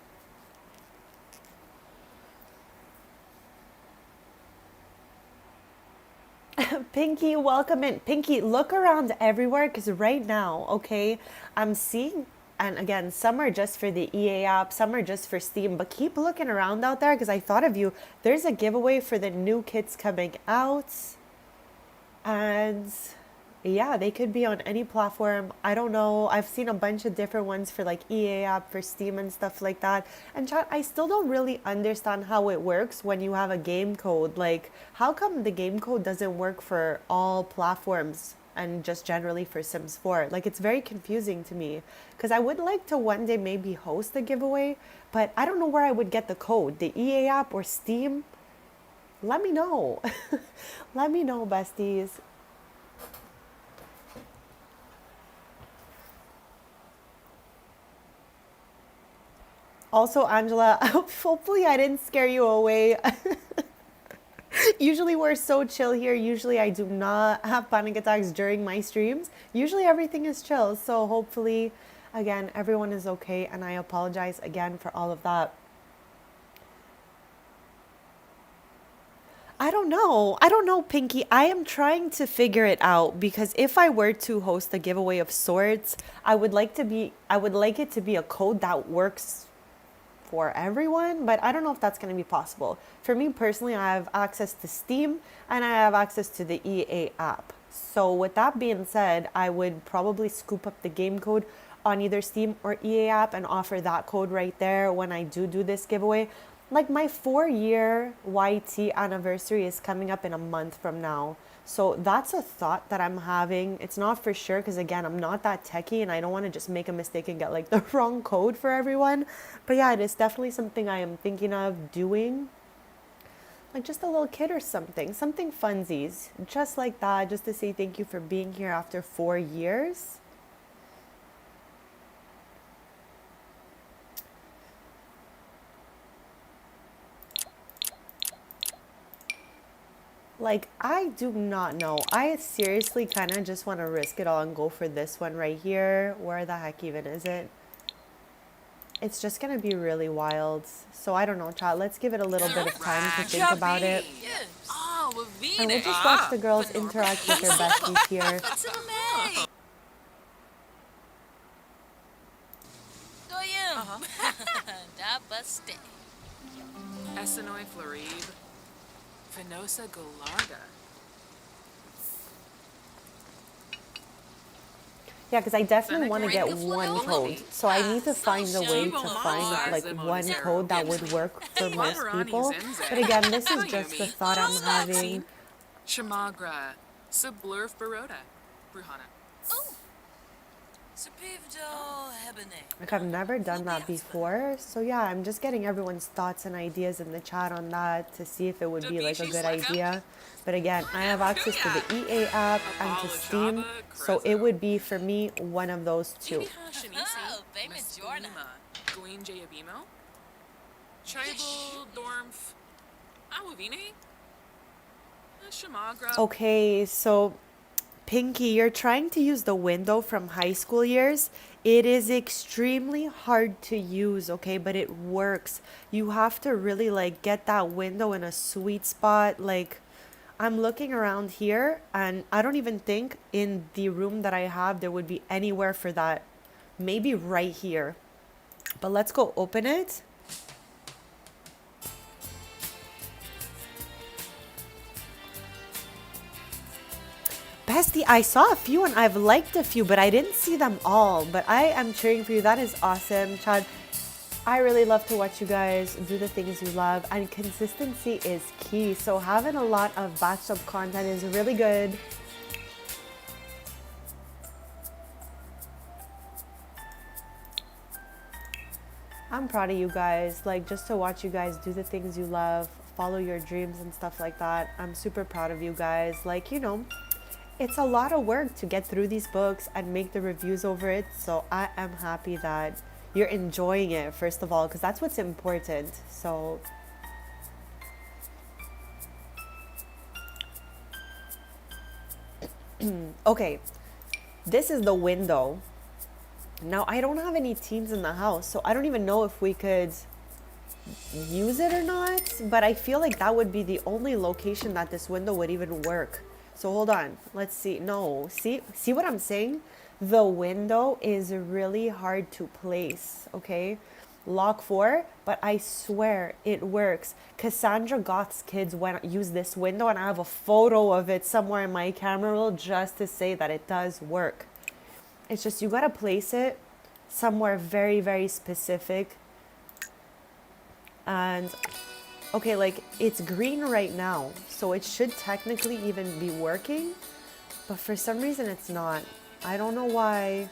Pinky, welcome in. Pinky, look around everywhere because right now, okay, I'm seeing, and again, some are just for the EA app, some are just for Steam, but keep looking around out there because I thought of you. There's a giveaway for the new kits coming out. And Yeah, they could be on any platform. I don't know. I've seen a bunch of different ones for like EA app, for Steam and stuff like that. And chat, I still don't really understand how it works when you have a game code. Like, how come the game code doesn't work for all platforms and just generally for Sims 4? Like, it's very confusing to me because I would like to one day maybe host a giveaway, but I don't know where I would get the code. The EA app or Steam? Let me know. Let me know, besties. Also, Angela, hopefully I didn't scare you away. Usually we're so chill here. Usually I do not have panic attacks during my streams. Usually everything is chill. So hopefully, again, everyone is okay. And I apologize again for all of that. I don't know. I don't know, Pinky. I am trying to figure it out because if I were to host a giveaway of sorts, I would like it to be a code that works for everyone, but I don't know if that's going to be possible. For me personally, I have access to Steam and I have access to the EA app. So with that being said, I would probably scoop up the game code on either Steam or EA app and offer that code right there when I do this giveaway. Like my 4-year YT anniversary is coming up in a month from now. So that's a thought that I'm having. It's not for sure because again, I'm not that techie and I don't want to just make a mistake and get like the wrong code for everyone. But yeah, it is definitely something I am thinking of doing. Like just a little kit or something funsies, just like that, just to say thank you for being here after 4 years. Like, I do not know. I seriously kind of just want to risk it all and go for this one right here. Where the heck even is it? It's just going to be really wild. So I don't know, chat. Let's give it a little bit of time to think about it. And we'll just watch the girls interact with their besties here. Essenoi Florib, Venosa Golarga. Yeah, because I definitely want to get one code. So I need to find a way to find like one code that would work for most people. But again, this is just the thought I'm having. Shamagra, Sublurf Baroda, Bruhana. Like I've never done that before. So yeah, I'm just getting everyone's thoughts and ideas in the chat on that to see if it would be like a good idea. But again, I have access to the EA app and to Steam. So it would be for me one of those two. Okay, so Pinky, you're trying to use the window from high school years. It is extremely hard to use, okay, but it works. You have to really like get that window in a sweet spot. Like I'm looking around here and I don't even think in the room that I have there would be anywhere for that. Maybe right here. But let's go open it. Bestie, I saw a few and I've liked a few, but I didn't see them all. But I am cheering for you. That is awesome, Chad. I really love to watch you guys do the things you love, and consistency is key. So having a lot of bathtub content is really good. I'm proud of you guys. Like just to watch you guys do the things you love, follow your dreams and stuff like that. I'm super proud of you guys. Like, you know, it's a lot of work to get through these books and make the reviews over it. So I am happy that you're enjoying it, first of all, because that's what's important. So okay, this is the window. Now I don't have any teens in the house, so I don't even know if we could use it or not, but I feel like that would be the only location that this window would even work. So hold on, let's see. No, see what I'm saying? The window is really hard to place, okay? lock 4, but I swear it works. Cassandra Goth's kids use this window, and I have a photo of it somewhere in my camera roll just to say that it does work. It's just you gotta place it somewhere very, very specific. And okay, like it's green right now, so it should technically even be working, but for some reason it's not. I don't know why.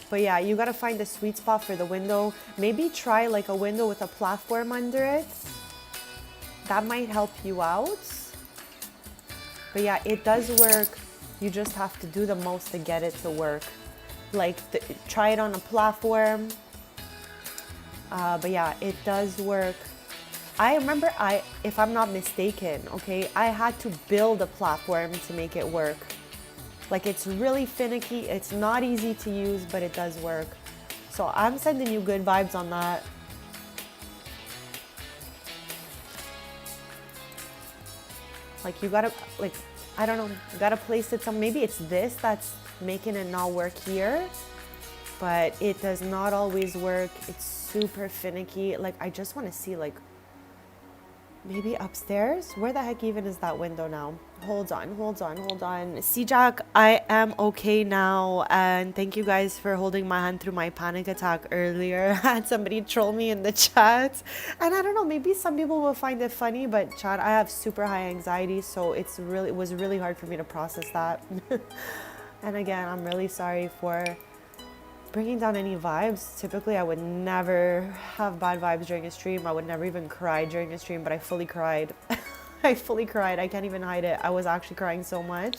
But yeah, you gotta find the sweet spot for the window. Maybe try like a window with a platform under it. That might help you out. But yeah, it does work. You just have to do the most to get it to work. Like try it on a platform. But yeah, it does work. I remember if I'm not mistaken, okay, I had to build a platform to make it work. Like it's really finicky, it's not easy to use, but it does work. So I'm sending you good vibes on that. Like you gotta, like, I don't know, you gotta place it some, maybe it's this that's making it not work here, but it does not always work. It's super finicky. Like I just wanna see like, maybe upstairs? Where the heck even is that window now? Hold on. See, Jack, I am okay now. And thank you guys for holding my hand through my panic attack earlier. I had somebody troll me in the chat. And I don't know, maybe some people will find it funny, but chat, I have super high anxiety. So it was really hard for me to process that. And again, I'm really sorry for bringing down any vibes. Typically, I would never have bad vibes during a stream. I would never even cry during a stream, but I fully cried. I fully cried. I can't even hide it. I was actually crying so much.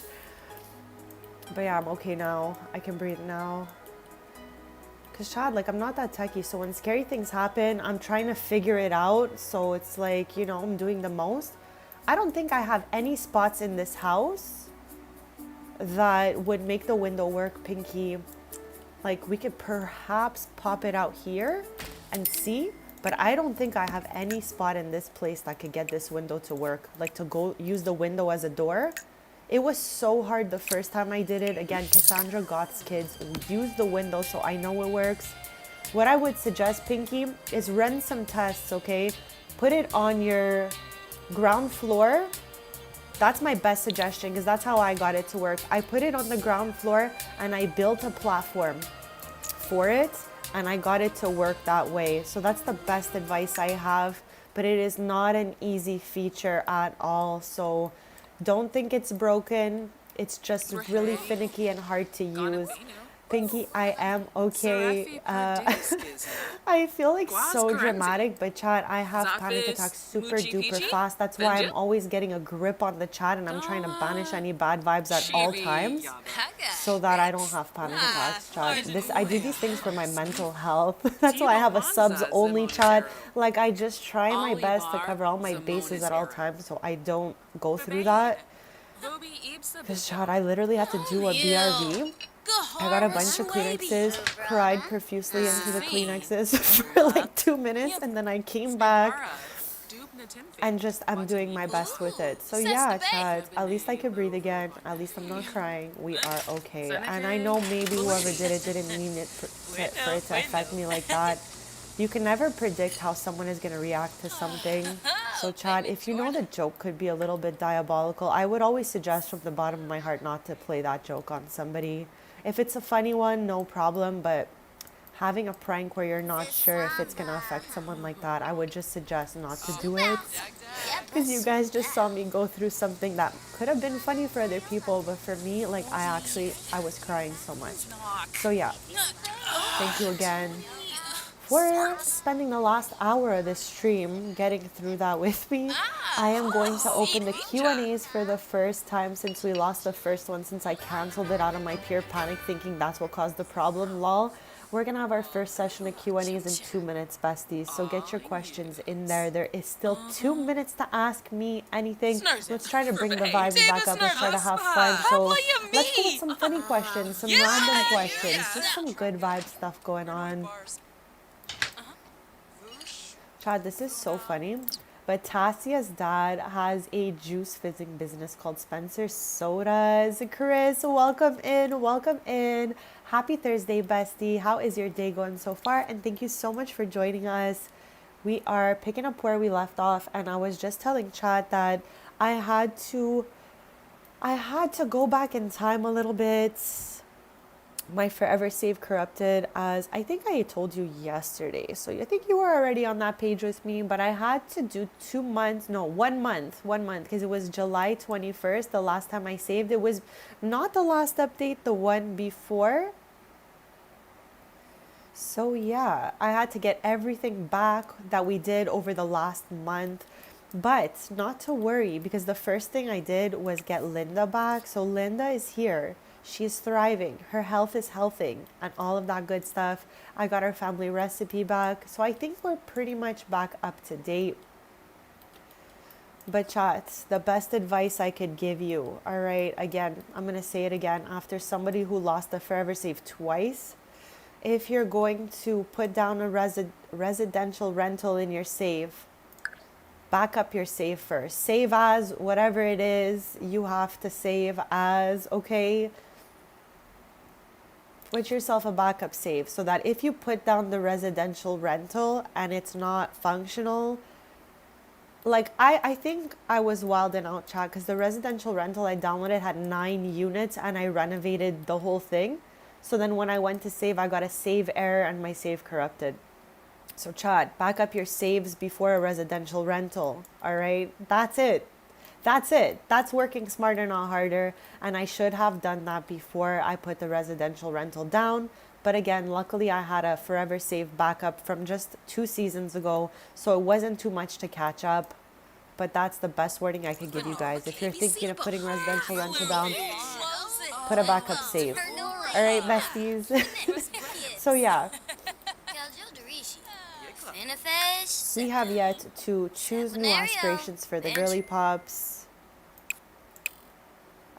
But yeah, I'm okay now. I can breathe now. Because Chad, like, I'm not that techie. So when scary things happen, I'm trying to figure it out. So it's like, you know, I'm doing the most. I don't think I have any spots in this house that would make the window work, Pinky. Like we could perhaps pop it out here and see, but I don't think I have any spot in this place that could get this window to work. Like to go use the window as a door. It was so hard the first time I did it. Again, Cassandra Goth's kids use the window, so I know it works. What I would suggest, Pinky, is run some tests, okay? Put it on your ground floor. That's my best suggestion because that's how I got it to work. I put it on the ground floor and I built a platform for it and I got it to work that way. So that's the best advice I have, but it is not an easy feature at all. So don't think it's broken. It's just really finicky and hard to use. Pinky, I am okay. I feel like so dramatic, but chat, I have panic attacks super duper fast. That's why I'm always getting a grip on the chat and I'm trying to banish any bad vibes at all times so that I don't have panic attacks, chat. I do these things for my mental health. That's why I have a subs only chat. Like I just try my best to cover all my bases at all times so I don't go through that. Because chat, I literally have to do a BRV. I got a bunch of Kleenexes, cried profusely into the Kleenexes for like 2 minutes, and then I came back and just I'm doing my best with it. So yeah, chat, at least I can breathe again. At least I'm not crying. We are okay. And I know maybe whoever did it didn't mean it for it to affect me like that. You can never predict how someone is going to react to something. So chat, if you know the joke could be a little bit diabolical, I would always suggest from the bottom of my heart not to play that joke on somebody. If it's a funny one, no problem, but having a prank where you're not sure if it's going to affect someone like that, I would just suggest not to do it. Because you guys just saw me go through something that could have been funny for other people, but for me, like I was crying so much. So yeah, thank you again for spending the last hour of this stream getting through that with me. I am going to open the Q&As for the first time since we lost the first one, since I canceled it out of my pure panic thinking that's what caused the problem, lol. We're going to have our first session of Q&As in 2 minutes, besties. So get your questions in there. There is still 2 minutes to ask me anything. Let's try to bring the vibes back up. Let's try to have fun. So let's go with some funny questions, some random questions, just some good vibe stuff going on. Chad, this is so funny. But Tassia's dad has a juice fizzing business called Spencer Sodas. Chris, welcome in. Welcome in. Happy Thursday, bestie. How is your day going so far? And thank you so much for joining us. We are picking up where we left off, and I was just telling Chad that I had to I had to go back in time a little bit. My forever save corrupted, as I think I told you yesterday. So I think you were already on that page with me, but I had to do 2 months, no, 1 month, because it was July 21st, the last time I saved. It was not the last update, the one before. So yeah, I had to get everything back that we did over the last month. But not to worry, because the first thing I did was get Linda back. So Linda is here. She's thriving. Her health is healthing and all of that good stuff. I got our family recipe back. So I think we're pretty much back up to date. But chats, the best advice I could give you, all right, again, I'm going to say it again, after somebody who lost the forever save twice, if you're going to put down a residential rental in your save, back up your save first. Save as whatever it is you have to save as, okay? Put yourself a backup save so that if you put down the residential rental and it's not functional, like I think I was wilding out, chat, because the residential rental I downloaded had 9 units and I renovated the whole thing. So then when I went to save, I got a save error and my save corrupted. So Chad, back up your saves before a residential rental. All right, that's it. That's it. That's working smarter, not harder. And I should have done that before I put the residential rental down. But again, luckily I had a forever save backup from just 2 seasons ago, so it wasn't too much to catch up. But that's the best wording I could give you guys. If you're thinking of putting residential rental down, put a backup save. All right, besties. So yeah, we have yet to choose new aspirations for the girly pops.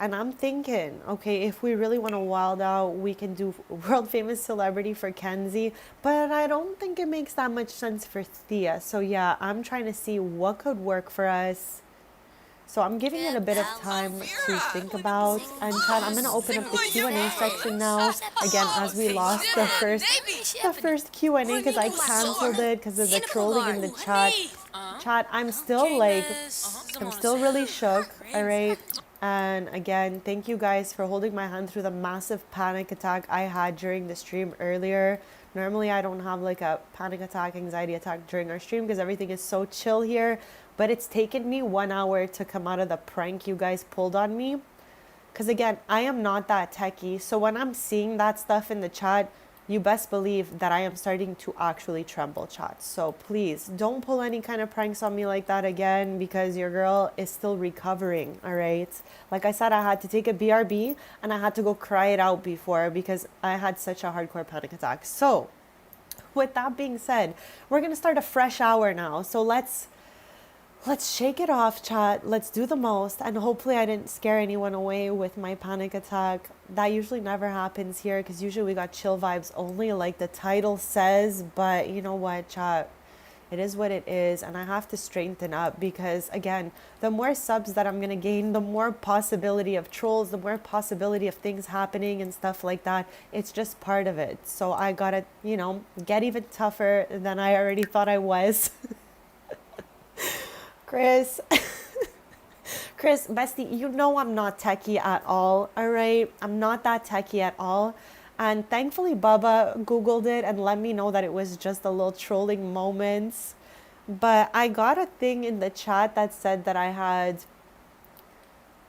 And I'm thinking, okay, if we really want to wild out, we can do world famous celebrity for Kenzie. But I don't think it makes that much sense for Thea. So yeah, I'm trying to see what could work for us. So I'm giving it a bit of time to think about. And Chad, I'm going to open up the Q&A section now. Again, as we lost the first Q&A because I canceled it because of the trolling in the chat. Chat, I'm still really shook, all right? And again, thank you guys for holding my hand through the massive panic attack I had during the stream earlier. Normally, I don't have like a panic attack, anxiety attack during our stream because everything is so chill here. But it's taken me 1 hour to come out of the prank you guys pulled on me. Because again, I am not that techie. So when I'm seeing that stuff in the chat, you best believe that I am starting to actually tremble, chat. So please don't pull any kind of pranks on me like that again, because your girl is still recovering, all right? Like I said, I had to take a BRB and I had to go cry it out before because I had such a hardcore panic attack. So with that being said, we're going to start a fresh hour now. So let's shake it off, chat. Let's do the most. And hopefully I didn't scare anyone away with my panic attack. That usually never happens here because usually we got chill vibes only, like the title says. But you know what, chat? It is what it is. And I have to strengthen up because, again, the more subs that I'm going to gain, the more possibility of trolls, the more possibility of things happening and stuff like that. It's just part of it. So I got to, get even tougher than I already thought I was. Chris, bestie, you know I'm not techie at all right? I'm not that techie at all. And thankfully, Bubba Googled it and let me know that it was just a little trolling moments. But I got a thing in the chat that said that I had,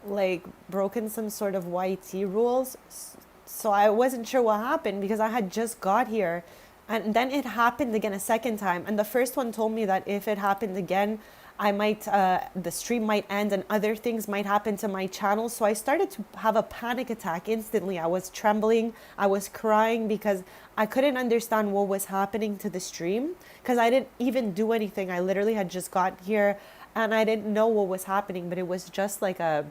like, broken some sort of YT rules. So I wasn't sure what happened because I had just got here. And then it happened again a second time. And the first one told me that if it happened again, I might, the stream might end and other things might happen to my channel. So I started to have a panic attack instantly. I was trembling. I was crying because I couldn't understand what was happening to the stream because I didn't even do anything. I literally had just got here and I didn't know what was happening, but it was just like it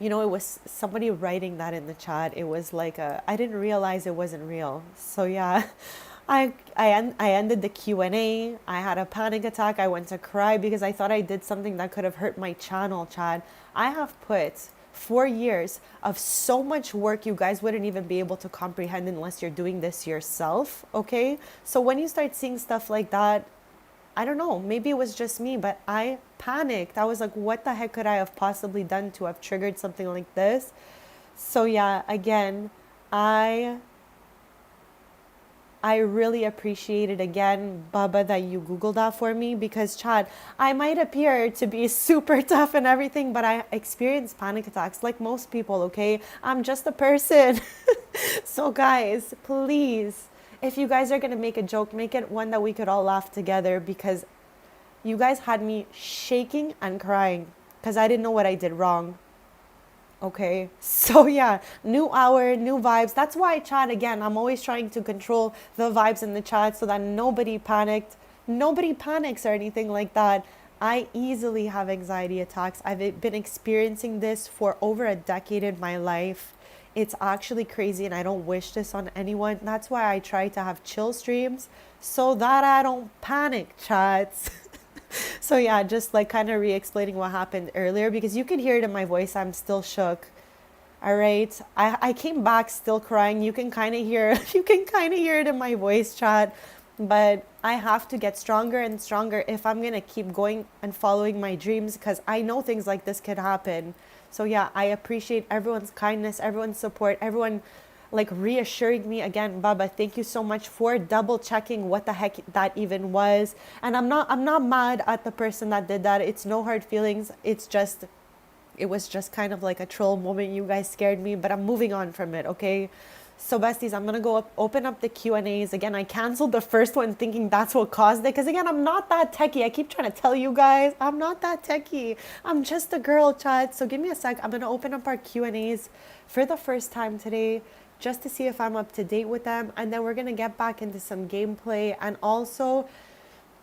was somebody writing that in the chat. It was like I didn't realize it wasn't real. So yeah. I ended the Q&A. I had a panic attack. I went to cry because I thought I did something that could have hurt my channel, Chad. I have put 4 years of so much work you guys wouldn't even be able to comprehend unless you're doing this yourself, okay? So when you start seeing stuff like that, I don't know, maybe it was just me, but I panicked. I was like, what the heck could I have possibly done to have triggered something like this? So yeah, again, I I really appreciate it again, Baba, that you Googled that for me because, Chad, I might appear to be super tough and everything, but I experience panic attacks like most people, okay? I'm just a person. So, guys, please, if you guys are going to make a joke, make it one that we could all laugh together because you guys had me shaking and crying because I didn't know what I did wrong. Okay. So yeah, new hour, new vibes. That's why I chat again. I'm always trying to control the vibes in the chat so that nobody panicked. Nobody panics or anything like that. I easily have anxiety attacks. I've been experiencing this for over a decade in my life. It's actually crazy and I don't wish this on anyone. That's why I try to have chill streams so that I don't panic, chats. So yeah, just like kind of re-explaining what happened earlier because you could hear it in my voice. I'm still shook. All right. I came back still crying. You can kind of hear you can kind of hear it in my voice, chat. But I have to get stronger and stronger if I'm going to keep going and following my dreams because I know things like this could happen. So yeah, I appreciate everyone's kindness, everyone's support, everyone like reassuring me again. Baba, thank you so much for double checking what the heck that even was. And I'm not mad at the person that did that. It's no hard feelings. It was just kind of like a troll moment. You guys scared me, but I'm moving on from it, okay? So besties, I'm gonna go open up the Q&As again. I canceled the first one thinking that's what caused it because again, I'm not that techie. I keep trying to tell you guys I'm not that techie. I'm just a girl, chat. So give me a sec. I'm gonna open up our Q&As for the first time today just to see if I'm up to date with them, and then we're gonna get back into some gameplay and also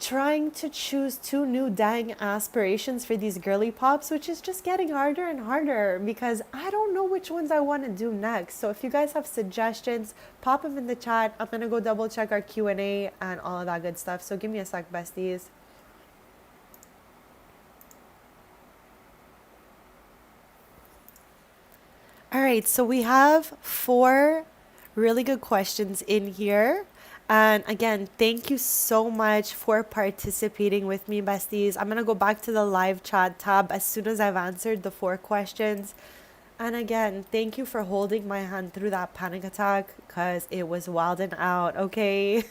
trying to choose two new dang aspirations for these girly pops, which is just getting harder and harder because I don't know which ones I want to do next. So if you guys have suggestions, pop them in the chat. I'm gonna go double check our Q&A and all of that good stuff. So give me a sec, besties. All right, so we have 4 really good questions in here. And again, thank you so much for participating with me, besties. I'm going to go back to the live chat tab as soon as I've answered the 4 questions. And again, thank you for holding my hand through that panic attack because it was wild and out, okay?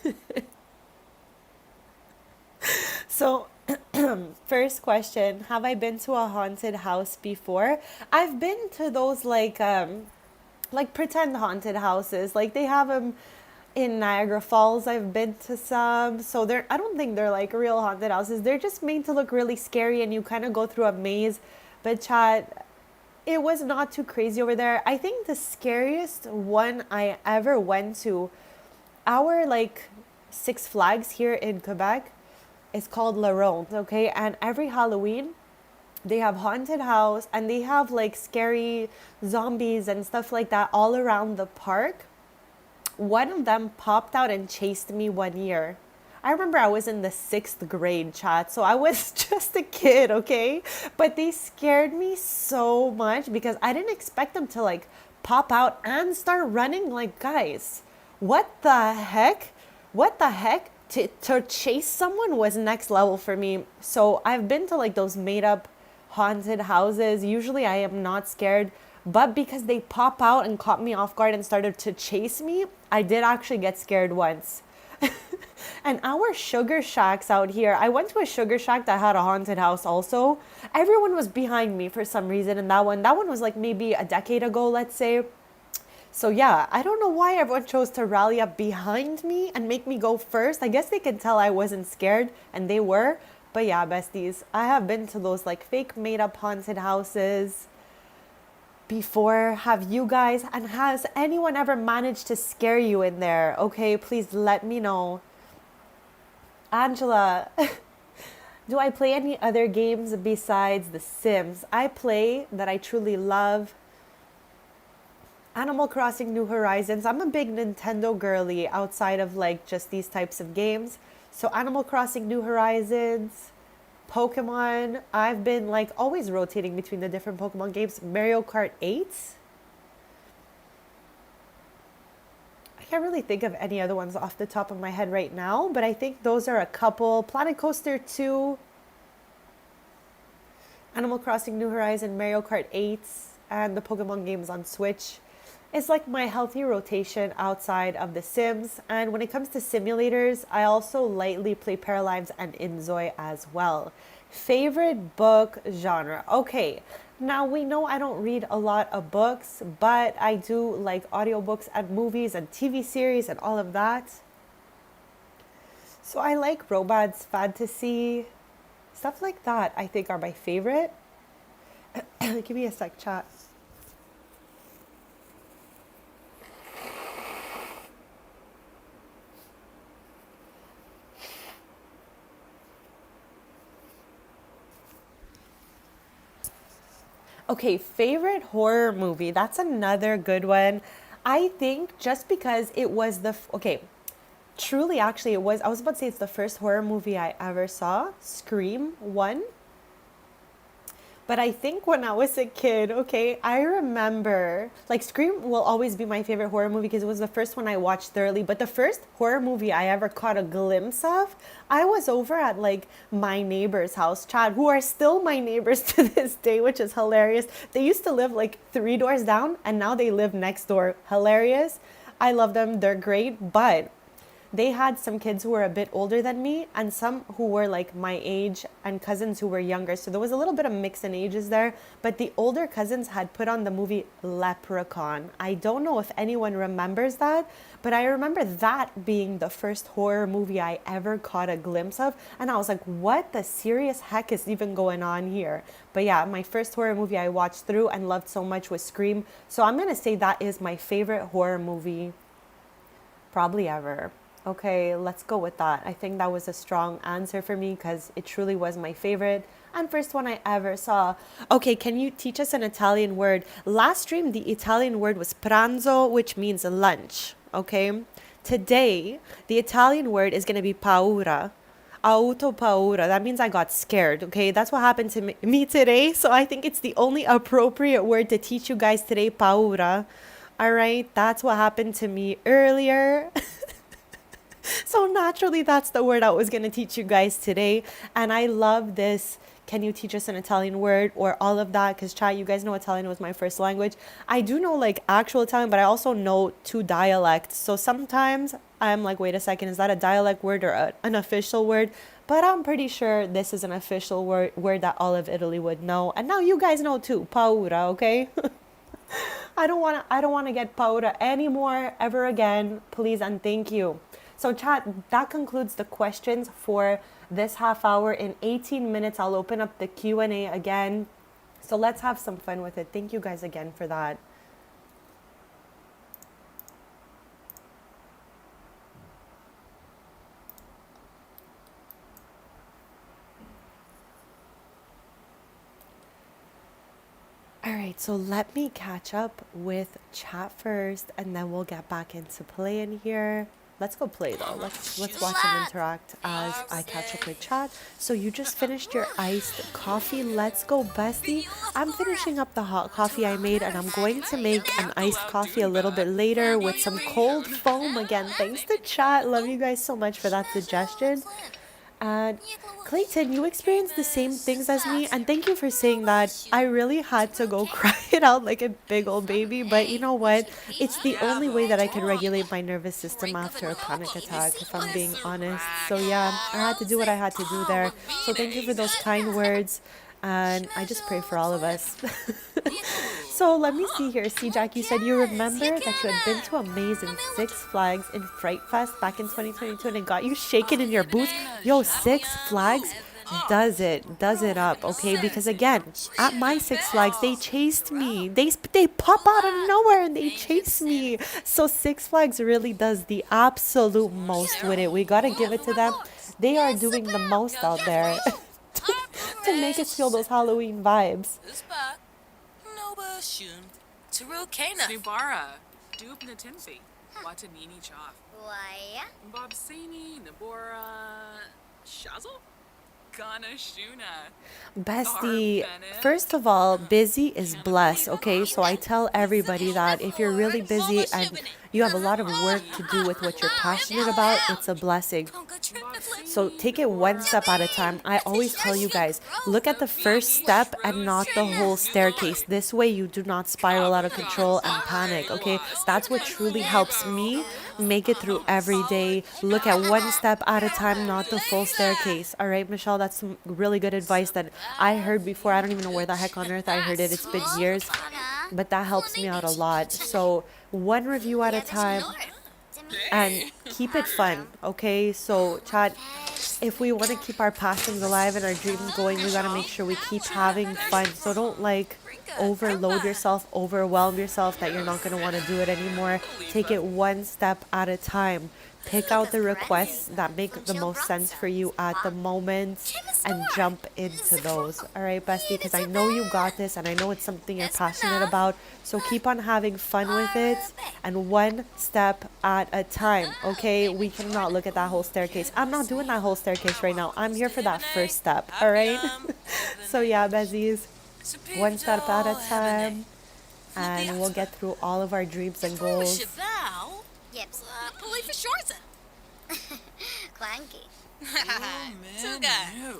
So, first question, have I been to a haunted house before? I've been to those like pretend haunted houses. Like they have them in Niagara Falls. I've been to some. So they're I don't think they're like real haunted houses. They're just made to look really scary and you kind of go through a maze. But chat, it was not too crazy over there. I think the scariest one I ever went to, our like Six Flags here in Quebec, is called La Ronde, okay? And every Halloween, they have haunted house and they have like scary zombies and stuff like that all around the park. One of them popped out and chased me one year. I remember I was in the 6th grade, chat, so I was just a kid, okay? But they scared me so much because I didn't expect them to like pop out and start running. Like, guys, what the heck? What the heck? To chase someone was next level for me. So I've been to like those made up haunted houses. Usually I am not scared, but because they pop out and caught me off guard and started to chase me, I did actually get scared once. And our sugar shacks out here, I went to a sugar shack that had a haunted house also. Everyone was behind me for some reason in that one. That one was like maybe a decade ago, let's say. So yeah, I don't know why everyone chose to rally up behind me and make me go first. I guess they could tell I wasn't scared and they were. But yeah, besties, I have been to those like fake made up haunted houses before. Have you guys? And has anyone ever managed to scare you in there? Okay, please let me know. Angela, do I play any other games besides The Sims? I play that I truly love Animal Crossing New Horizons. I'm a big Nintendo girly outside of like just these types of games. So Animal Crossing New Horizons, Pokemon. I've been like always rotating between the different Pokemon games. Mario Kart 8. I can't really think of any other ones off the top of my head right now, but I think those are a couple. Planet Coaster 2, Animal Crossing New Horizon, Mario Kart 8, and the Pokemon games on Switch. It's like my healthy rotation outside of The Sims. And when it comes to simulators, I also lightly play Paralives and Inzoi as well. Favorite book genre? Okay, now we know I don't read a lot of books, but I do like audiobooks and movies and TV series and all of that. So I like romance, fantasy, stuff like that, I think are my favorite. Give me a sec, chat. Okay, favorite horror movie. That's another good one. I think just because it was okay, truly actually it was I was about to say it's the first horror movie I ever saw, Scream 1. But I think when I was a kid, okay, I remember like Scream will always be my favorite horror movie because it was the first one I watched thoroughly. But the first horror movie I ever caught a glimpse of, I was over at like my neighbor's house, Chad, who are still my neighbors to this day, which is hilarious. They used to live like 3 doors down and now they live next door. Hilarious. I love them. They're great. But they had some kids who were a bit older than me and some who were like my age and cousins who were younger. So there was a little bit of mix in ages there. But the older cousins had put on the movie Leprechaun. I don't know if anyone remembers that, but I remember that being the first horror movie I ever caught a glimpse of. And I was like, what the serious heck is even going on here? But yeah, my first horror movie I watched through and loved so much was Scream. So I'm going to say that is my favorite horror movie probably ever. Okay, let's go with that. I think that was a strong answer for me because it truly was my favorite and first one I ever saw. Okay, can you teach us an Italian word? Last stream, the Italian word was pranzo, which means lunch. Okay, today, the Italian word is going to be paura. Auto paura. That means I got scared. Okay, that's what happened to me today. So I think it's the only appropriate word to teach you guys today, paura. All right, that's what happened to me earlier. So naturally, that's the word I was going to teach you guys today. And I love this. Can you teach us an Italian word or all of that? Because, chat, you guys know Italian was my first language. I do know like actual Italian, but I also know 2 dialects. So sometimes I'm like, wait a second, is that a dialect word or an official word? But I'm pretty sure this is an official word that all of Italy would know. And now you guys know too, paura, okay? I don't want to get paura anymore ever again. Please and thank you. So chat, that concludes the questions for this half hour. In 18 minutes, I'll open up the Q&A again. So let's have some fun with it. Thank you guys again for that. All right, so let me catch up with chat first and then we'll get back into play in here. Let's go play though. Let's watch them interact as I catch up with chat. So you just finished your iced coffee. Let's go, bestie. I'm finishing up the hot coffee I made and I'm going to make an iced coffee a little bit later with some cold foam again. Thanks to chat. Love you guys so much for that suggestion. And Clayton, you experienced the same things as me, and thank you for saying that. I really had to go cry it out like a big old baby, but you know what? It's the only way that I can regulate my nervous system after a panic attack, if I'm being honest. So yeah, I had to do what I had to do there. So thank you for those kind words, and I just pray for all of us. So let me see here. See, Jack, you said you remember that you had been to Amazing Six Flags in Fright Fest back in 2022 and it got you shaking in your boots. Yo, Six Flags does it up, okay? Because again, at my Six Flags, they chased me. They pop out of nowhere and they chase me. So Six Flags really does the absolute most with it. We gotta give it to them. They are doing the most out there to make us feel those Halloween vibes. Snubara, Doob Natinfi, Watanini Choff, Why? Bobsini, Nabora, Shazzle, Ghana Shuna, Bestie, first of all, busy is blessed, okay? So I tell everybody that if you're really busy and you have a lot of work to do with what you're passionate about, it's a blessing. So take it one step at a time. I always tell you guys, look at the first step and not the whole staircase. This way you do not spiral out of control and panic, okay? That's what truly helps me make it through every day. Look at one step at a time, not the full staircase. All right, Michelle, that's some really good advice that I heard before. I don't even know where the heck on earth I heard it. It's been years, but that helps me out a lot. So one review at a time and keep it fun, okay? So chat, if we want to keep our passions alive and our dreams going, we got to make sure we keep having fun. So don't like overload yourself, overwhelm yourself that you're not going to want to do it anymore. Take it one step at a time. Pick out the requests that make the most sense for you at the moment and jump into those. All right, bestie, because I know you got this and I know it's something you're passionate about. So keep on having fun with it and one step at a time, okay? We cannot look at that whole staircase. I'm not doing that whole staircase right now. I'm here for that first step, all right? So yeah, besties, one step at a time and we'll get through all of our dreams and goals. Yips. Clanky. No.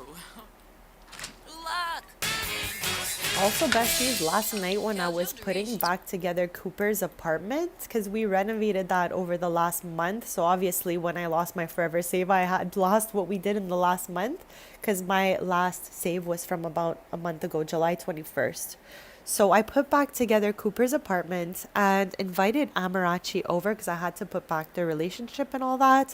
Also, besties, last night when I was putting back together Cooper's apartment, because we renovated that over the last month. So obviously when I lost my forever save, I had lost what we did in the last month, because my last save was from about a month ago, July 21st. So I put back together Cooper's apartment and invited Amarachi over because I had to put back their relationship and all that.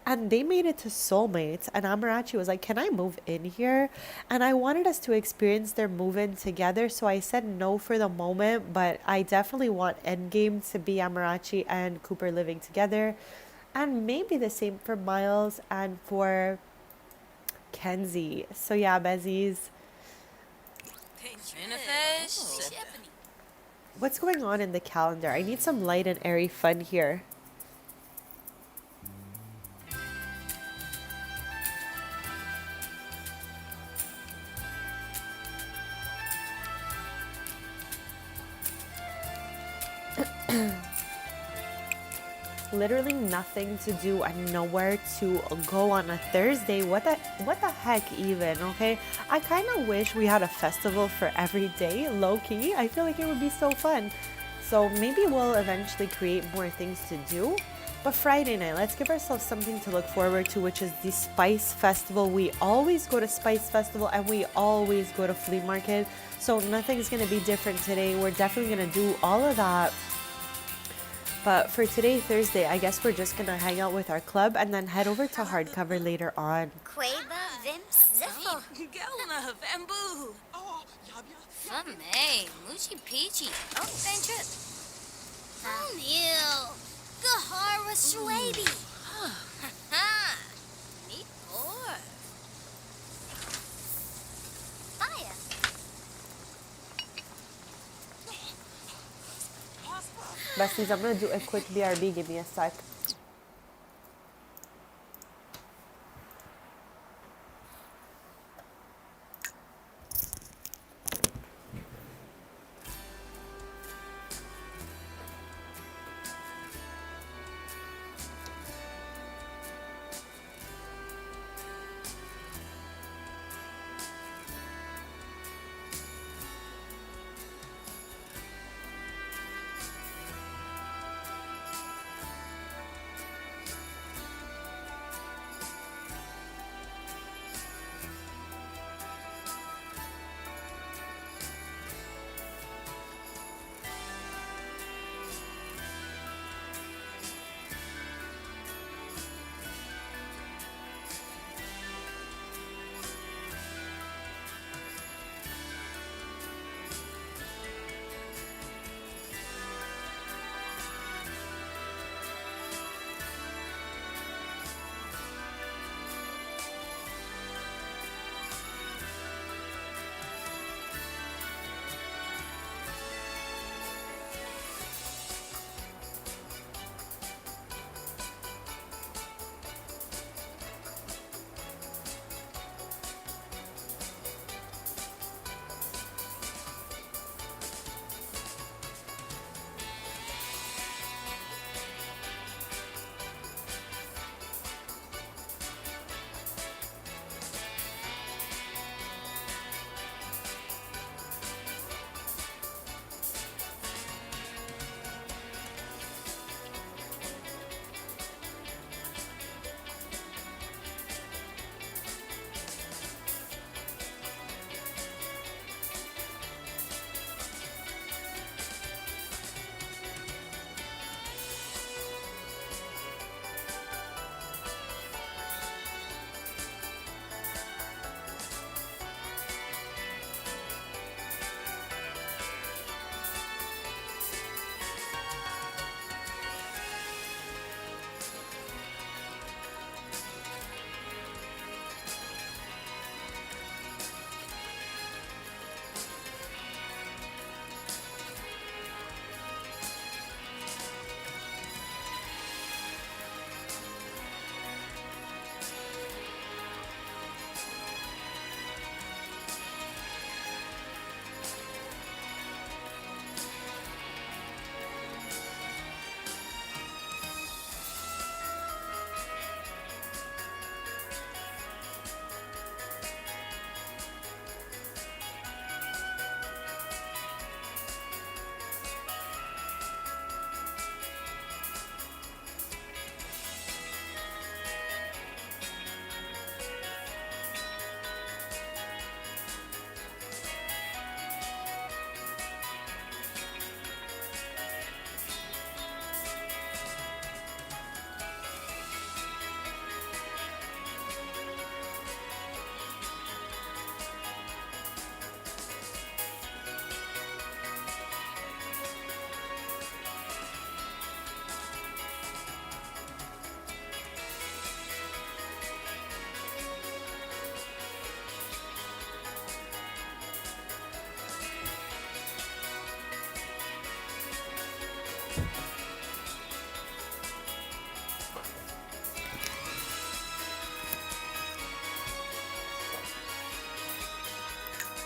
And they made it to soulmates. And Amarachi was like, can I move in here? And I wanted us to experience their move in together. So I said no for the moment, but I definitely want Endgame to be Amarachi and Cooper living together. And maybe the same for Miles and for Kenzie. So yeah, Bezies. What's going on in the calendar? I need some light and airy fun here. Literally nothing to do and nowhere to go on a Thursday. What the heck even, okay? I kind of wish we had a festival for every day, low key. I feel like it would be so fun. So maybe we'll eventually create more things to do. But Friday night, let's give ourselves something to look forward to, which is the Spice Festival. We always go to Spice Festival and we always go to Flea Market. So nothing's going to be different today. We're definitely going to do all of that. But for today, Thursday, I guess we're just going to hang out with our club and then head over to Hardcover later on. Quaba Vimps Ziffle. Gelna Vambu. Fame, Moochie Peachy. Oh, same trip. Neil. Gahara Shwabi. Ha. Neat boy. Fire. Besties, I'm going to do a quick BRB. Give me a sec.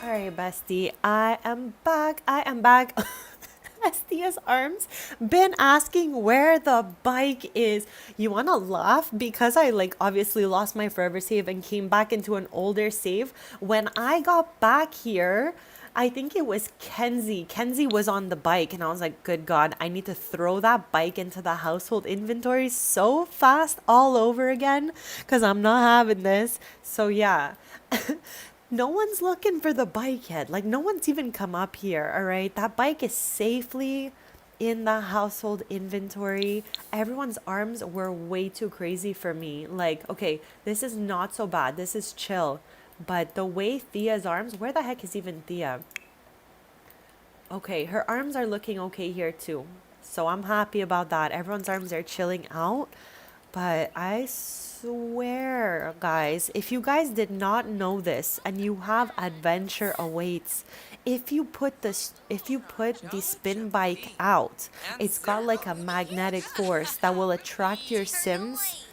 All right, bestie, I am back. I am back. Estia's arms been asking where the bike is. You want to laugh because I like obviously lost my forever save and came back into an older save. When I got back here, I think it was Kenzie. Kenzie was on the bike and I was like, good God, I need to throw that bike into the household inventory so fast all over again because I'm not having this. So yeah. No one's looking for the bike yet. Like, no one's even come up here, all right? That bike is safely in the household inventory. Everyone's arms were way too crazy for me. Like, okay, this is not so bad. This is chill. But the way Thea's arms, where the heck is even Thea? Okay, her arms are looking okay here too. So I'm happy about that. Everyone's arms are chilling out. But I swear, guys, if you guys did not know this and you have adventure awaits, if you put the spin bike out, it's got like a magnetic force that will attract your Sims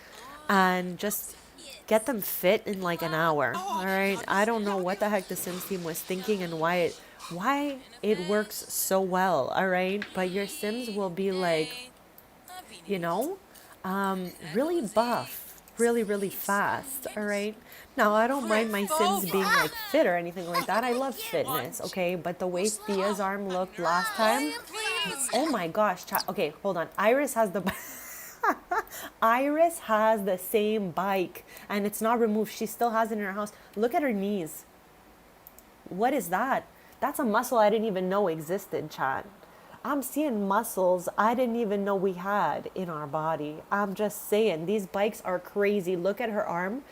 and just get them fit in like an hour. All right. I don't know what the heck the Sims team was thinking and why it works so well. All right. But your Sims will be like, you know, really buff, really fast. All right. Now, I don't mind my Sims being like fit or anything like that. I love fitness. Okay. But the way Thea's arm looked last time, oh my gosh. Okay. Hold on. Iris has the Iris has the same bike and it's not removed. She still has it in her house. Look at her knees. What is that? That's a muscle I didn't even know existed, chat. I'm seeing muscles I didn't even know we had in our body. I'm just saying, these bikes are crazy. Look at her arm.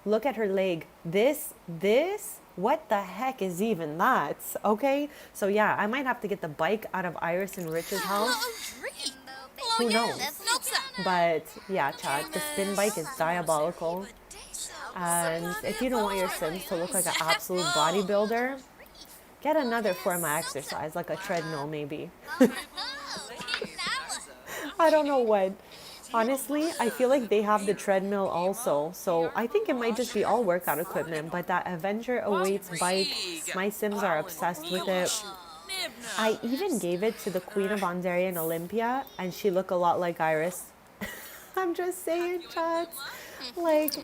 Look at her leg. This, what the heck is even that? Okay? So yeah, I might have to get the bike out of Iris and Rich's house. Who knows? But yeah, chat, the spin bike is diabolical. And if you don't want your Sims to look like an absolute bodybuilder, get another form of exercise, like a treadmill maybe. I don't know what. Honestly, I feel like they have the treadmill also. So I think it might just be all workout equipment. But that Avenger Awaits bike, my Sims are obsessed with it. I even gave it to the Queen of Ondaria and Olympia, and she looked a lot like Iris. I'm just saying, chat. Like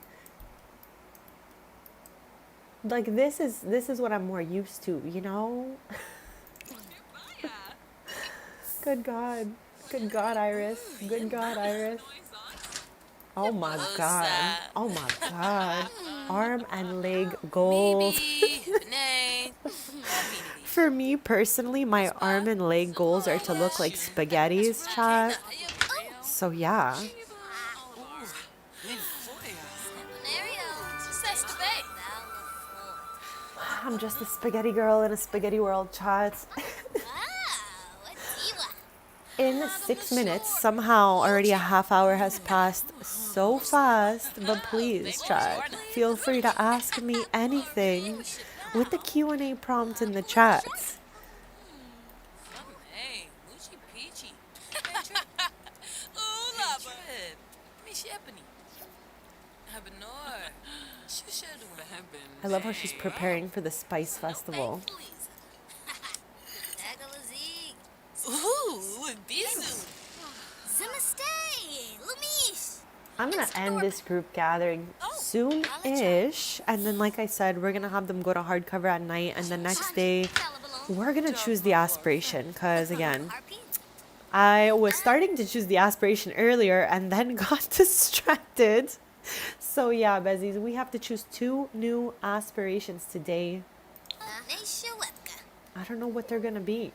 this is what I'm more used to, you know? Good God, Iris. Good God, Iris. Oh my God. Arm and leg goals. For me personally, my arm and leg goals are to look like spaghettis, chat. So yeah. I'm just a spaghetti girl in a spaghetti world, chat. In 6 minutes, somehow already a half hour has passed so fast. But please, chat, feel free to ask me anything with the Q&A prompt in the chats. I love how she's preparing for the Spice Festival. I'm going to end this group gathering soon-ish. And then, like I said, we're going to have them go to hardcover at night. And the next day, we're going to choose the aspiration. Because, again, I was starting to choose the aspiration earlier and then got distracted. So, yeah, Besties, we have to choose 2 new aspirations today. I don't know what they're going to be.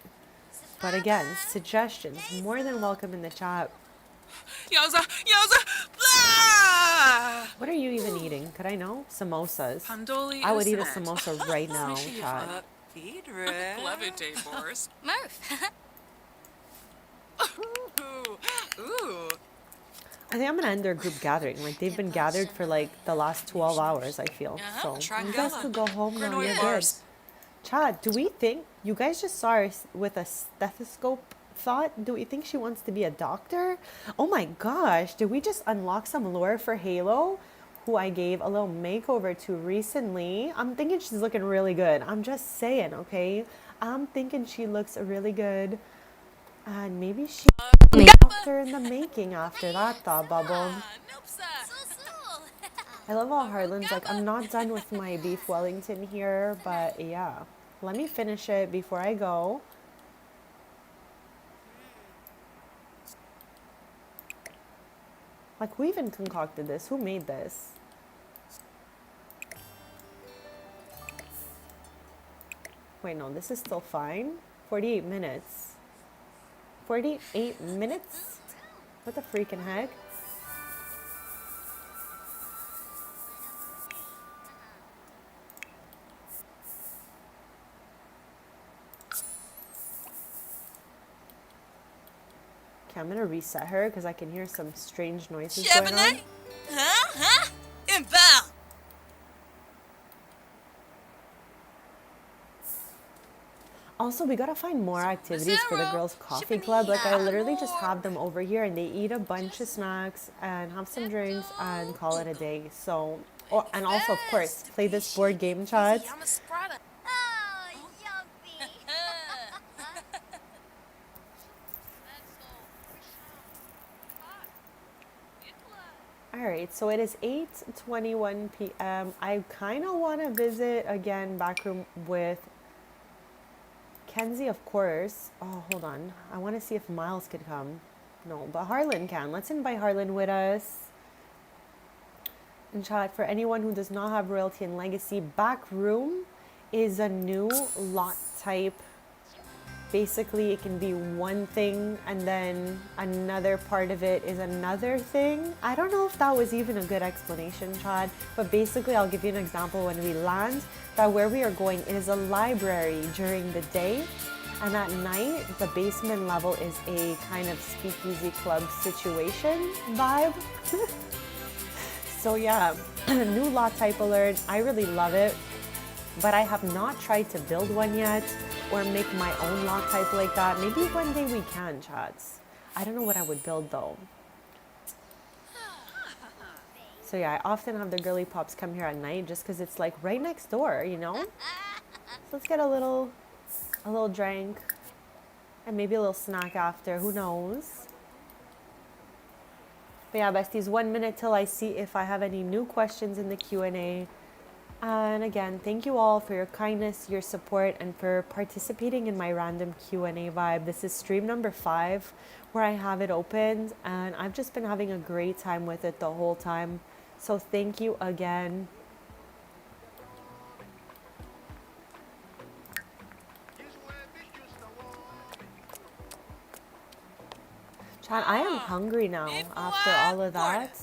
But again, suggestions, more than welcome in the chat. Yowza! Blah! What are you even eating? Could I know? Samosas. Pandoli I would eat a Isnat. samosa right now, chat. Levitate, Forrest. Murph. Ooh. I think I'm going to end their group gathering. Like, they've been gathered for, like, the last 12 hours, I feel. So, you guys could go home now. You're good. Chad, do we think... You guys just saw her with a stethoscope thought? Do we think she wants to be a doctor? Oh my gosh. Did we just unlock some lore for Halo? who I gave a little makeover to recently. I'm thinking she's looking really good. I'm just saying, okay? I'm thinking she looks really good. And maybe she helped her in the making after that thought bubble. Nope, sir. I love how Harlan's like, I'm not done with my beef Wellington here, but yeah. Let me finish it before I go. Like, who even concocted this? Who made this? Wait, no, this is still fine. 48 minutes. 48 minutes? What the freaking heck? Okay, I'm gonna reset her because I can hear some strange noises going on. Huh? Inbound. Also, we gotta find more activities for the girls' coffee club. Like, I literally just have them over here and they eat a bunch of snacks and have some drinks and call it a day. So, and also, of course, play this board game chat. I'm a sprada. Oh, yuppie. Alright, so it is 8:21 p.m. I kind of want to visit again backroom with Kenzie, of course. Oh, hold on. I want to see if Miles could come. No, but Harlan can. Let's invite Harlan with us. In chat, for anyone who does not have Royalty and Legacy, backroom is a new lot type. Basically, it can be one thing and then another part of it is another thing. I don't know if that was even a good explanation, Chad, but basically I'll give you an example when we land, that where we are going is a library during the day, and at night, the basement level is a kind of speakeasy club situation vibe. So yeah, new lot type alert. I really love it, but I have not tried to build one yet or make my own lot type like that. Maybe one day we can, chats. I don't know what I would build though. So yeah, I often have the girly pops come here at night just because it's like right next door, you know? So let's get a little drink and maybe a little snack after, who knows? But yeah, besties, 1 minute till I see if I have any new questions in the Q&A. And again, thank you all for your kindness, your support, and for participating in my random Q&A vibe. This is stream number 5 where I have it opened, and I've just been having a great time with it the whole time. So thank you again. Chad, I am hungry now after all of that.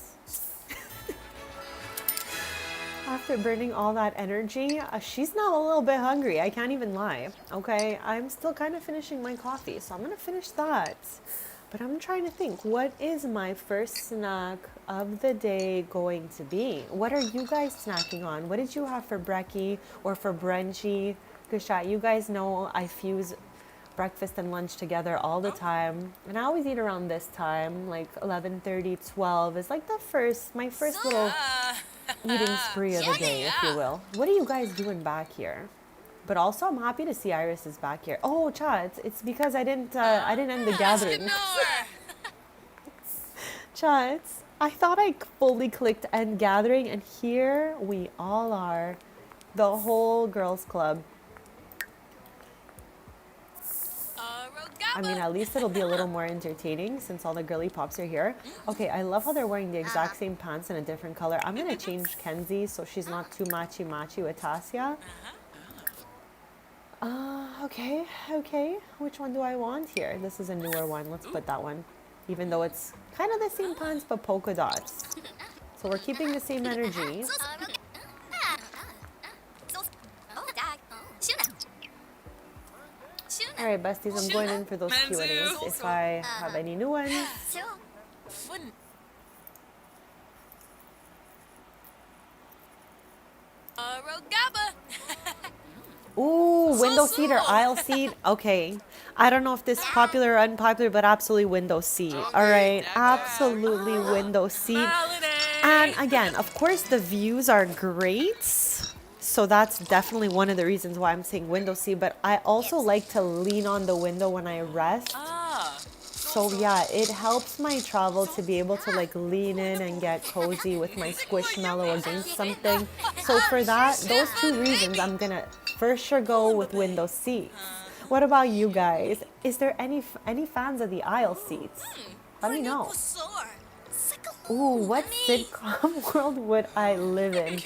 After burning all that energy, she's now a little bit hungry. I can't even lie. Okay, I'm still kind of finishing my coffee, so I'm gonna finish that. But I'm trying to think, what is my first snack of the day going to be? What are you guys snacking on? What did you have for brekkie or for brunchy? Because chat, you guys know I fuse breakfast and lunch together all the time, and I always eat around this time, like 11:30, 12 is like my first little eating spree of the day, if you will. What are you guys doing back here? But also, I'm happy to see Iris is back here. Oh, chat, it's because I didn't end the gathering. Chat, I thought I fully clicked end gathering, and here we all are, the whole girls club. I mean, at least it'll be a little more entertaining since all the girly pops are here. Okay, I love how they're wearing the exact same pants in a different color. I'm gonna change Kenzie so she's not too matchy-matchy with Tassia. Okay. Which one do I want here? This is a newer one. Let's put that one. Even though it's kind of the same pants, but polka dots. So we're keeping the same energy. All right, besties, I'm going in for those Q&As if I have any new ones. Ooh, window seat or aisle seat? Okay. I don't know if this is popular or unpopular, but absolutely window seat. All right, absolutely window seat. And again, of course, the views are great. So that's definitely one of the reasons why I'm saying window seat. But I also like to lean on the window when I rest. Ah. So yeah, it helps my travel to be able to like lean in and get cozy with my squishmallow against something. So for that, those two reasons, I'm gonna for sure go with window seats. What about you guys? Is there any fans of the aisle seats? Let me know. Ooh, what sitcom world would I live in?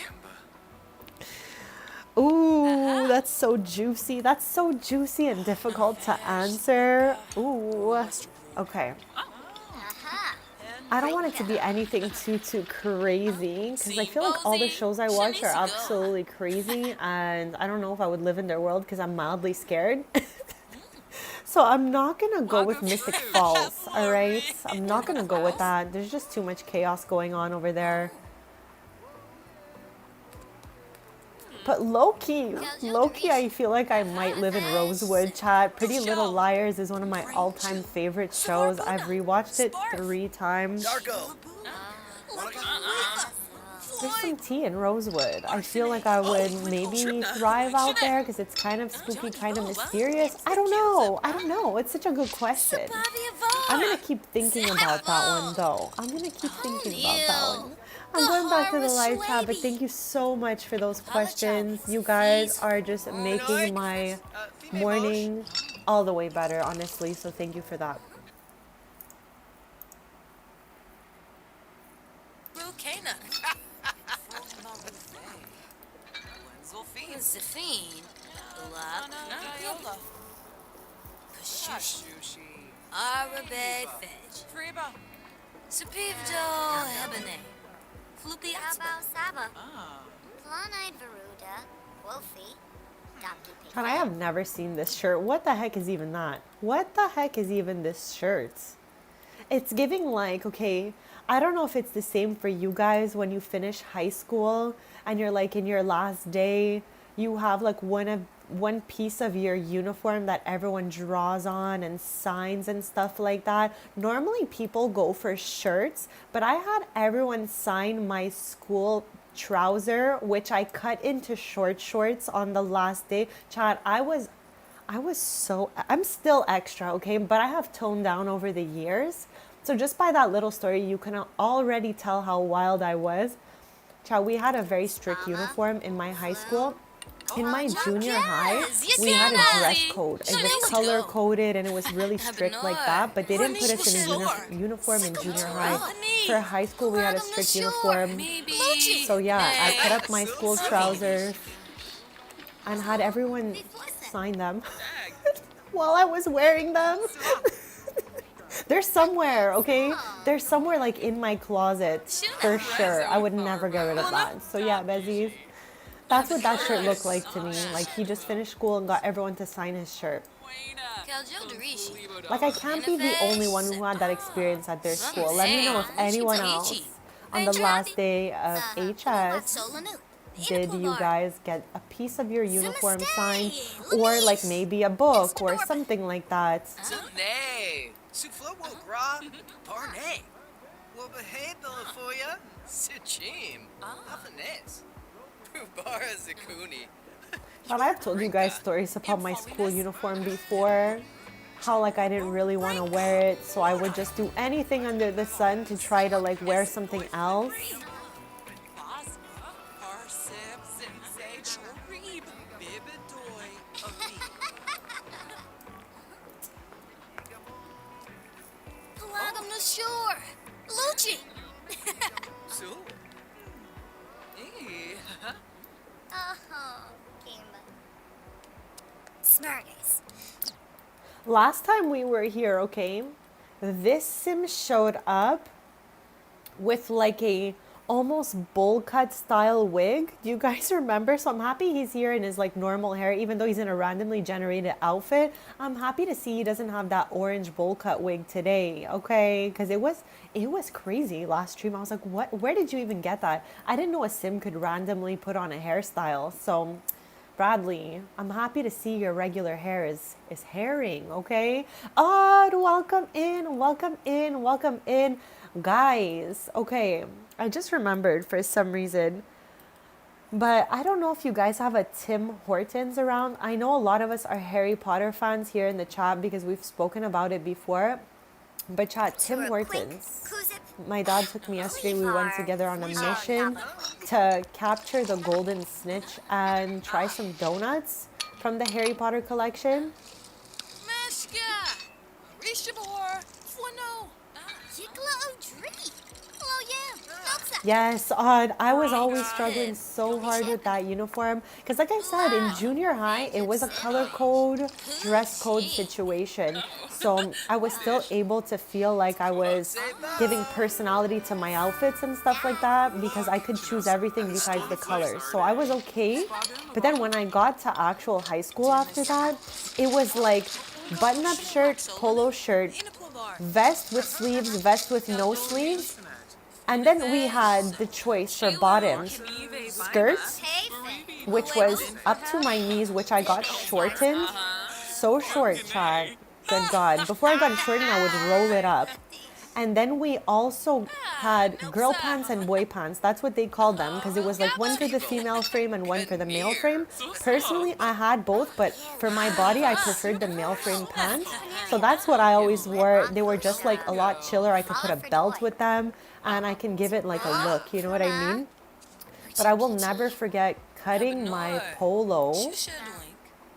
Ooh, that's so juicy. That's so juicy and difficult to answer. Ooh. Okay. I don't want it to be anything too crazy because I feel like all the shows I watch are absolutely crazy and I don't know if I would live in their world because I'm mildly scared. So I'm not gonna go with Mystic Falls, all right? I'm not gonna go with that. There's just too much chaos going on over there. But low-key, I feel like I might live in Rosewood, chat. Pretty Little Liars is one of my all-time favorite shows. I've rewatched it 3 times. There's some tea in Rosewood. I feel like I would maybe thrive out there because it's kind of spooky, kind of mysterious. I don't know. I don't know. It's such a good question. I'm going to keep thinking about that one, though. I'm going to keep thinking about that one. I'm going back to the live chat, but thank you so much for those questions. You guys are just making my morning all the way better, honestly. So thank you for that. Zafine. Sushi. Arabe Fetch. Friba. Supivdo Ebene. Flupi Sabo Saba. Ah. Planide Veruda. Wolfie. Donkey Pig. And I have never seen this shirt. What the heck is even that? What the heck is even this shirt? It's giving like, okay, I don't know if it's the same for you guys when you finish high school and you're like in your last day, you have like one piece of your uniform that everyone draws on and signs and stuff like that. Normally people go for shirts, but I had everyone sign my school trouser, which I cut into short shorts on the last day. Chad, I'm still extra, okay? But I have toned down over the years. So just by that little story, you can already tell how wild I was. Chad, we had a very strict uniform in my high school. In my junior high, we had a dress code. It was color coded and it was really strict like that, but they didn't put us in a uniform in junior high. For high school, we had a strict uniform. So yeah, I put up my school trousers and had everyone sign them while I was wearing them. They're somewhere, okay? They're somewhere like in my closet for sure. I would never get rid of that. So yeah, Besties. That's what that shirt looked like to me. Like he just finished school and got everyone to sign his shirt. Like I can't be the only one who had that experience at their school. Let me know if anyone else on the last day of HS did you guys get a piece of your uniform signed or like maybe a book or something like that. Sufla will gra Barney. Will behave for ya. Sichim. Hafanes. Rubara Zakuni. But I've told you guys stories about my school uniform before. How like I didn't really want to wear it, so I would just do anything under the sun to try to like wear something else. Sure. Lucci. So? Hey. Oh, Kimba. Smarties. Last time we were here, okay, this sim showed up with like a almost bowl cut style wig. Do you guys remember? So I'm happy he's here in his like normal hair, even though he's in a randomly generated outfit. I'm happy to see he doesn't have that orange bowl cut wig today, okay? Because it was crazy last stream. I was like, what? Where did you even get that? I didn't know a sim could randomly put on a hairstyle. So Bradley, I'm happy to see your regular hair is hairing, okay? Odd, welcome in, welcome in, welcome in. Guys, okay, I just remembered for some reason, but I don't know if you guys have a Tim Hortons around. I know a lot of us are Harry Potter fans here in the chat because we've spoken about it before. But chat, Tim Hortons. My dad took me yesterday. We went together on a mission to capture the golden snitch and try some donuts from the Harry Potter collection. Meshka! Rishabor! Fuano! Yigla O'Dree. Hello, yeah. Nopsa. Yes, I was always struggling so hard with that uniform because, like I said, in junior high, it was a color code, dress code situation. So I was still able to feel like I was giving personality to my outfits and stuff like that because I could choose everything besides the colors. So I was okay. But then when I got to actual high school after that, it was like button-up shirt, polo shirt, vest with sleeves, vest with no sleeves. And then we had the choice for bottoms, skirts, Hey, Finn. which was up to my knees, which I got shortened. So short, chat. Good God. Before I got shortened, I would roll it up. And then we also had girl pants and boy pants. That's what they called them because it was like one for the female frame and one for the male frame. Personally, I had both, but for my body, I preferred the male frame pants. So that's what I always wore. They were just like a lot chiller. I could put a belt with them and I can give it like a look. You know what I mean? But I will never forget cutting my polo,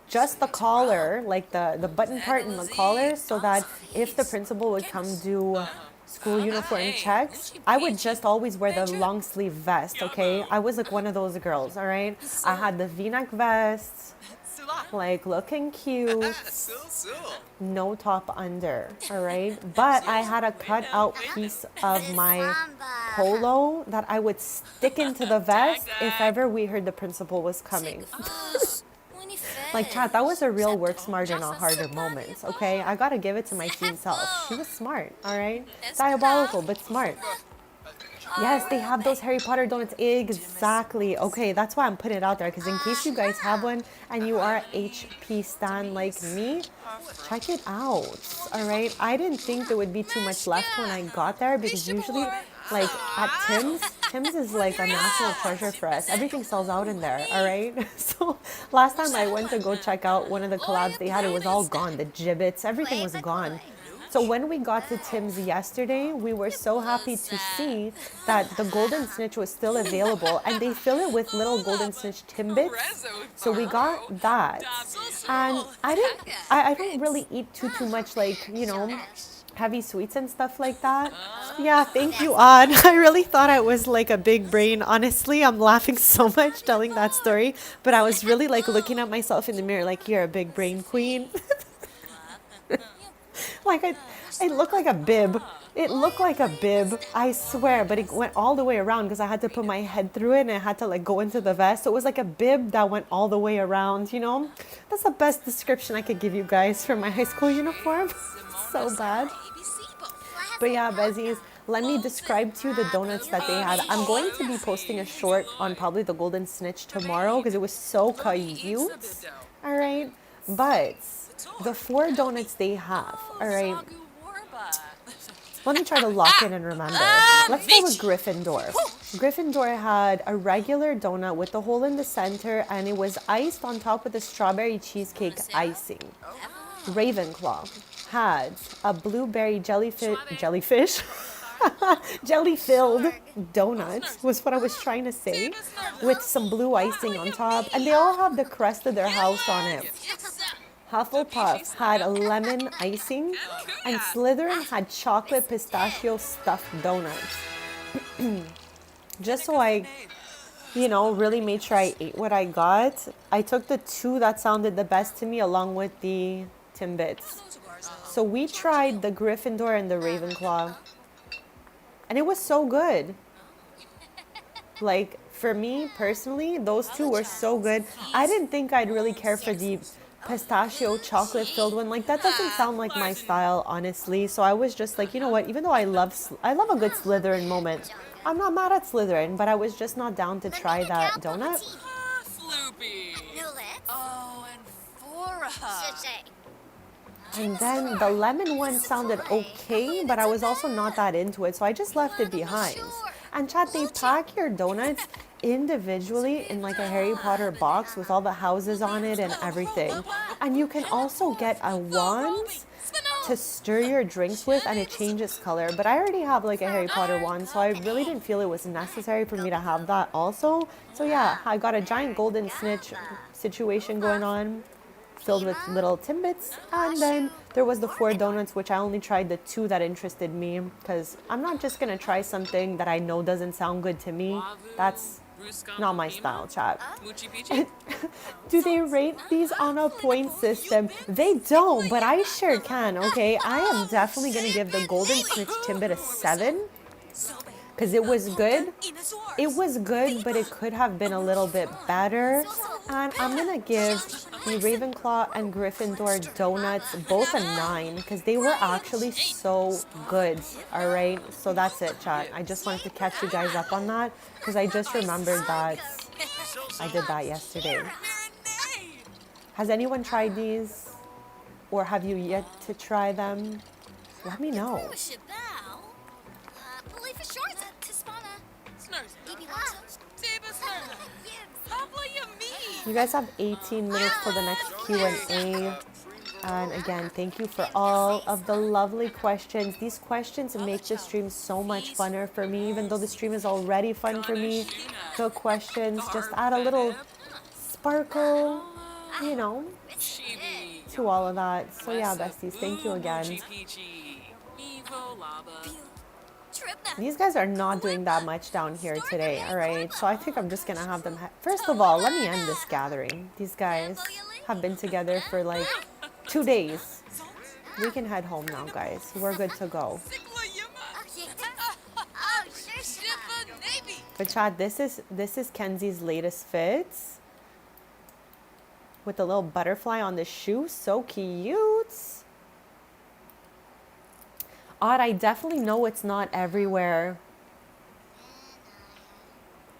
just the collar, like the button part and the collar, so that if the principal would come do school uniform checks, I would just always wear the long sleeve vest, okay? I was like one of those girls, all right? I had the v-neck vests, like looking cute, no top under, all right? But I had a cut out piece of my polo that I would stick into the vest if ever we heard the principal was coming. Like, chat, that was a real work smarter, not harder moment, okay? I gotta give it to my teen self. She was smart, all right? Diabolical, but smart. Yes, they have those Harry Potter donuts. Exactly. Okay, that's why I'm putting it out there, because in case you guys have one and you are HP stan like me, check it out, all right? I didn't think there would be too much left when I got there, because usually, like, at Tim's is like a national treasure for us. Everything sells out in there, all right? So last time I went to go check out one of the collabs they had, it was all gone. The gibbets, everything was gone. So when we got to Tim's yesterday, we were so happy to see that the golden snitch was still available, and they fill it with little golden snitch Timbits. So we got that, and I don't really eat too much, like, you know, heavy sweets and stuff like that. Yeah, thank you, Odd. I really thought I was like a big brain. Honestly, I'm laughing so much telling that story, but I was really like looking at myself in the mirror like, you're a big brain queen. Like I look like a bib. It looked like a bib, I swear, but it went all the way around because I had to put my head through it and I had to like go into the vest. So it was like a bib that went all the way around, you know? That's the best description I could give you guys for my high school uniform. So bad. But yeah, Besties, let me describe to you the donuts that they had. I'm going to be posting a short on probably the golden snitch tomorrow because it was so cute. All right, but the 4 donuts they have, all right, let me try to lock in and remember. Let's go with Gryffindor. Gryffindor had a regular donut with the hole in the center, and it was iced on top with the strawberry cheesecake icing. Ravenclaw had a blueberry jellyfish jelly-filled donut, was what I was trying to say, with some blue icing on top, and they all have the crest of their house on it. Hufflepuff had a lemon icing, and Slytherin had chocolate pistachio stuffed donuts. Just so I, you know, really made sure I ate what I got, I took the 2 that sounded the best to me along with the Timbits. So we tried the Gryffindor and the Ravenclaw, and it was so good. Like, for me personally, those 2 were so good. I didn't think I'd really care for the pistachio chocolate filled one. Like, that doesn't sound like my style, honestly. So I was just like, you know what, even though I love a good Slytherin moment, I'm not mad at Slytherin, but I was just not down to try that donut. Floopy. Newlets. Oh, and Fora. And then the lemon one sounded okay, but I was also not that into it, so I just left it behind. And chat, they pack your donuts individually in like a Harry Potter box with all the houses on it and everything. And you can also get a wand to stir your drinks with, and it changes color. But I already have like a Harry Potter wand, so I really didn't feel it was necessary for me to have that also. So yeah, I got a giant golden snitch situation going on, filled with little Timbits, and then there was the 4 donuts, which I only tried the 2 that interested me, because I'm not just gonna try something that I know doesn't sound good to me. That's not my style, chat. Do they rate these on a point system? They don't, but I sure can, okay? I am definitely gonna give the golden snitch Timbit a 7, because it was good. It was good, but it could have been a little bit better. And I'm gonna give the Ravenclaw and Gryffindor donuts both a 9, because they were actually so good. All right, so that's it, chat. I just wanted to catch you guys up on that, because I just remembered that I did that yesterday. Has anyone tried these, or have you yet to try them? Let me know. You guys have 18 minutes for the next Q&A. And again, thank you for all of the lovely questions. These questions make the stream so much funner for me, even though the stream is already fun for me. The questions just add a little sparkle, you know, to all of that. So yeah, besties, thank you again. These guys are not doing that much down here today, all right? So I think I'm just gonna have them... First of all, let me end this gathering. These guys have been together for like 2 days. We can head home now, guys. We're good to go. But chat, this is Kenzie's latest fits. With the little butterfly on the shoe. So cute. Odd, I definitely know it's not everywhere.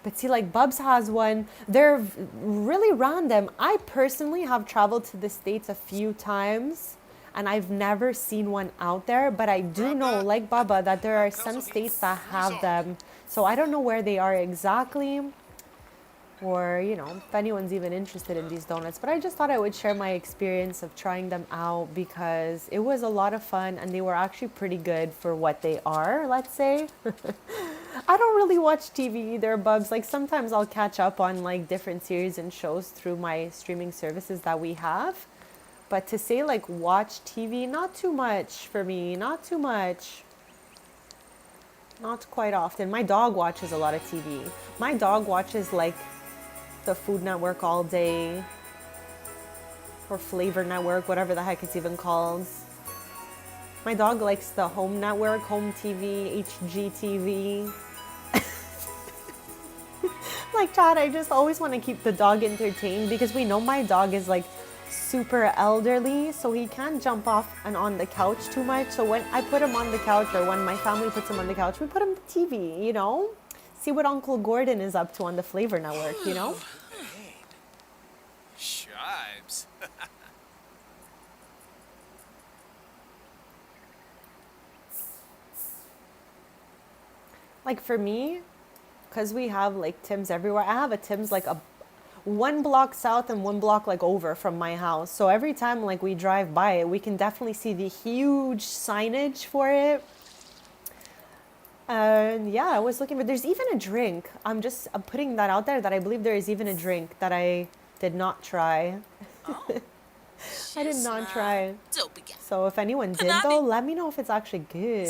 But see, like Bubs has one. They're really random. I personally have traveled to the States a few times, and I've never seen one out there. But I do know, like Bubba, that there are some states that have them. So I don't know where they are exactly, or, you know, if anyone's even interested in these donuts. But I just thought I would share my experience of trying them out, because it was a lot of fun and they were actually pretty good for what they are, let's say. I don't really watch TV either, Bubs. Like sometimes I'll catch up on like different series and shows through my streaming services that we have. But to say like watch TV, not too much for me, not too much. Not quite often. My dog watches a lot of TV. My dog watches like the Food Network all day, or Flavor Network, whatever the heck it's even called. My dog likes the Home Network, Home TV, HGTV. Like Chad, I just always want to keep the dog entertained, because we know my dog is like super elderly, so he can't jump off and on the couch too much. So when I put him on the couch, or when my family puts him on the couch, we put him to TV, you know? See what Uncle Gordon is up to on the Flavor Network, you know? Shibes. Like for me, because we have like Tim's everywhere, I have a Tim's like a 1 block south and 1 block like over from my house. So every time like we drive by it, we can definitely see the huge signage for it. And yeah, I was looking, but there's even a drink. I'm putting that out there, that I believe there is even a drink that I did not try. I did not try. So if anyone did though, let me know if it's actually good.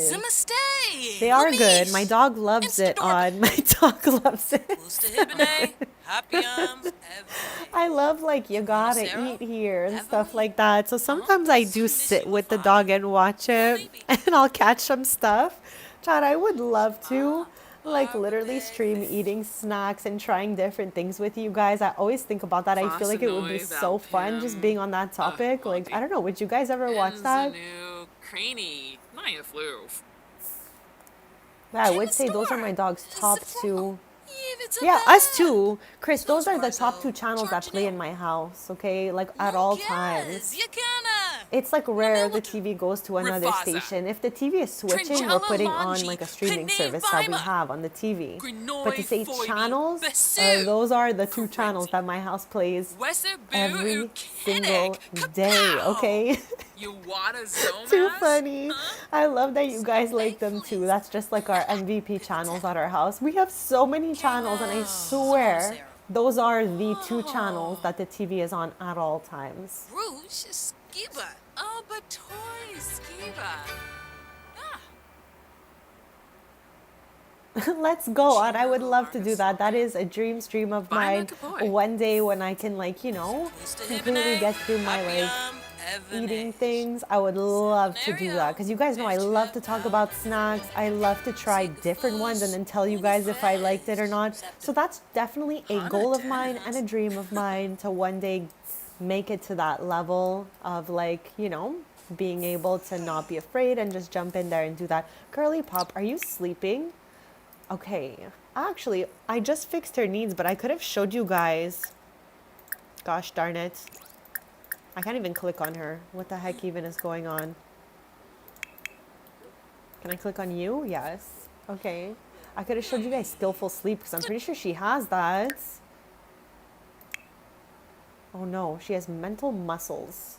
They are good. My dog loves it, Odd. My dog loves it. I love like you gotta eat here and stuff like that. So sometimes I do sit with the dog and watch it, and I'll catch some stuff. Chad, I would love to like literally stream eating snacks and trying different things with you guys. I always think about that. I feel like it would be so fun just being on that topic. Like, I don't know, would you guys ever watch that? Yeah, I would say those are my dog's top 2. Yeah, us too. Chris, those are the top 2 channels that play in my house, okay? Like at all times. It's like rare the Manila- TV goes to another Rafaza. station. If the TV is switching, we're Trinjala putting on Lanji, like a streaming Panay service that we Vima. have on the TV. But to Grinoi say Foibi, channels, Basu. those are the two Crazy. channels that my house plays Wesa Boo every single Ukinik. day, Kapow. okay? You wanna Zomas? Too funny. I love that you guys like them Thankfully, too. That's just like our MVP channels at our house. We have so many channels, and I swear those are the two channels that the TV is on at all times. Rouge Skiba. Oh, but toy Skiba. Ah. Let's go. And I would love to do that. That is a dream stream of Bye, mine. Macaboy. One day when I can, like, you know, completely get through my like eating things, I would love to do that, because you guys know I love to talk about snacks. I love to try different ones and then tell you guys if I liked it or not. So that's definitely a goal of mine and a dream of mine, to one day make it to that level of, like, you know, being able to not be afraid and just jump in there and do that. Girly Pop, are you sleeping? Okay, actually, I just fixed her needs, but I could have showed you guys. Gosh darn it. I can't even click on her. What the heck even is going on? Can I click on you? Yes. Okay. I could have showed you guys skillful sleep, because I'm pretty sure she has that. Oh no, she has mental muscles.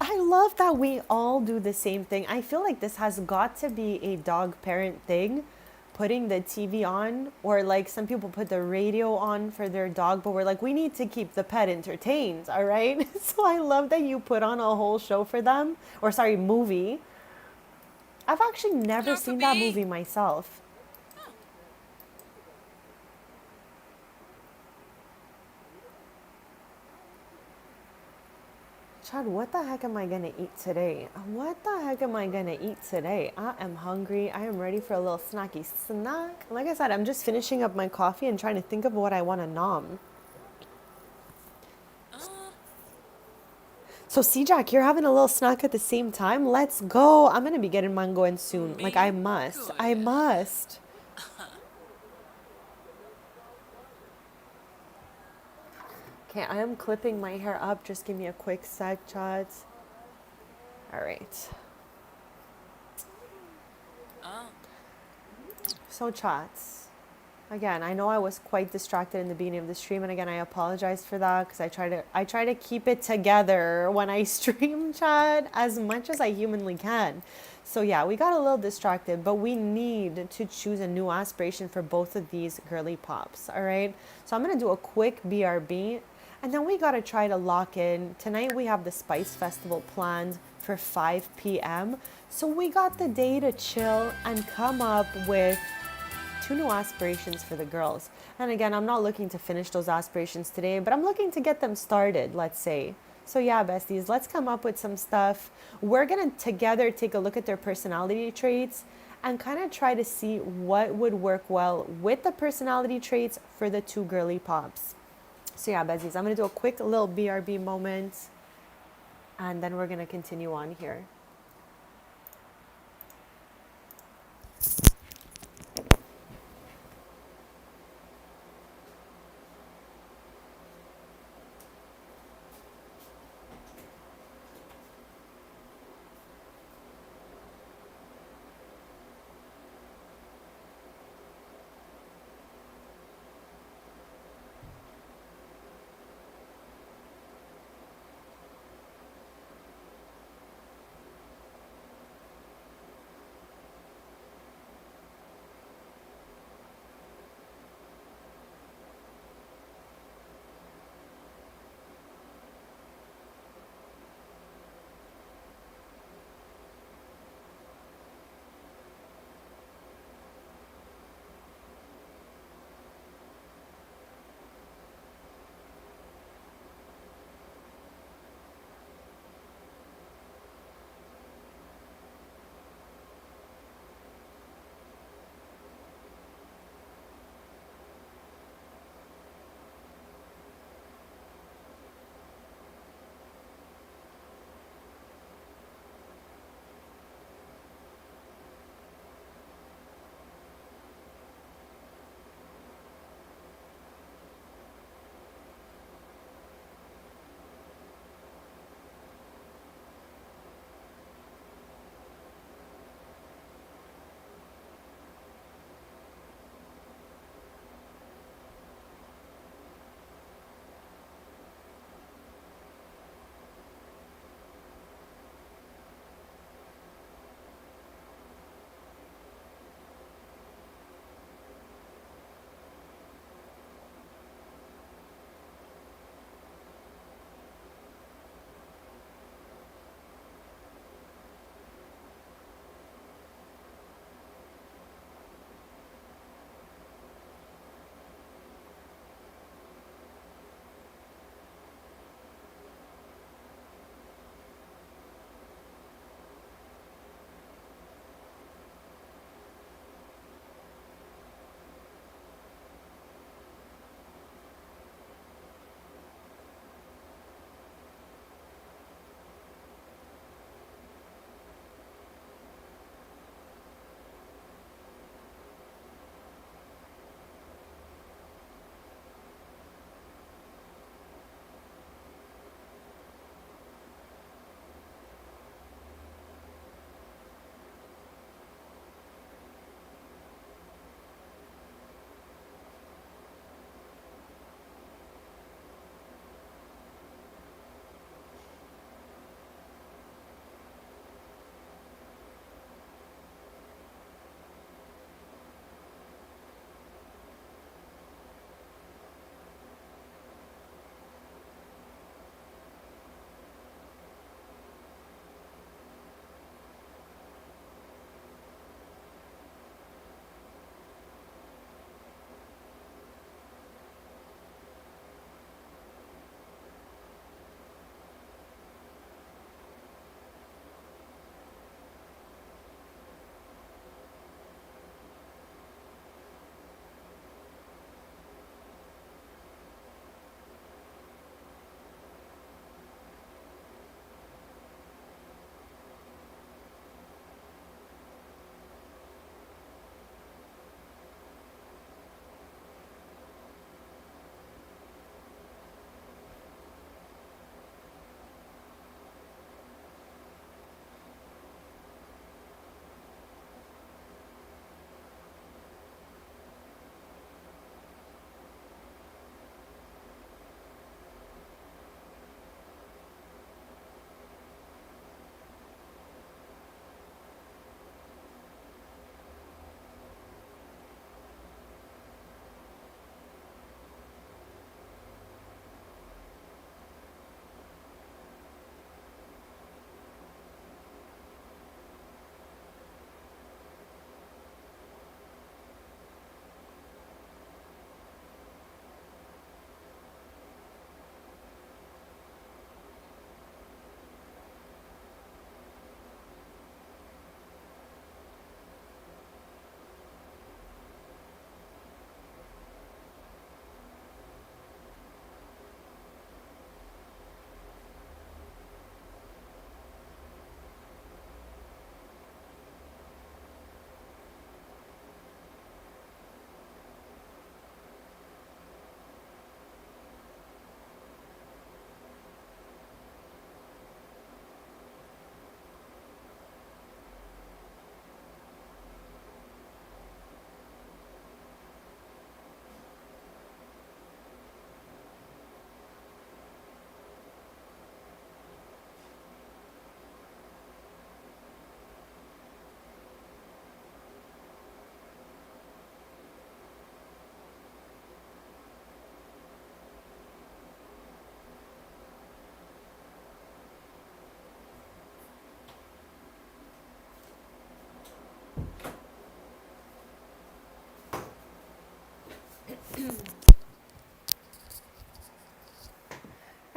I love that we all do the same thing. I feel like this has got to be a dog parent thing, putting the TV on, or like some people put the radio on for their dog, but we're like, we need to keep the pet entertained, all right? So I love that you put on a whole show for them, or sorry, movie. I've actually never seen that movie myself. Chad, what the heck am I gonna eat today? What the heck am I gonna eat today? I am hungry. I am ready for a little snacky snack. Like I said, I'm just finishing up my coffee and trying to think of what I want to nom. So, C-Jack, you're having a little snack at the same time? Let's go. I'm gonna be getting mine going soon. Like, I must. I must. Okay, I am clipping my hair up. Just give me a quick sec, Chad. All right. So, chats. Again, I know I was quite distracted in the beginning of the stream, and again, I apologize for that, because I try to keep it together when I stream, chat, as much as I humanly can. So yeah, we got a little distracted, but we need to choose a new aspiration for both of these girly pops. All right. So I'm gonna do a quick BRB. And then we got to try to lock in. Tonight we have the Spice Festival planned for 5 p.m. So we got the day to chill and come up with 2 new aspirations for the girls. And again, I'm not looking to finish those aspirations today, but I'm looking to get them started, let's say. So yeah, besties, let's come up with some stuff. We're going to together take a look at their personality traits and kind of try to see what would work well with the personality traits for the 2 girly pops. So yeah, besties, I'm going to do a quick little BRB moment, and then we're going to continue on here.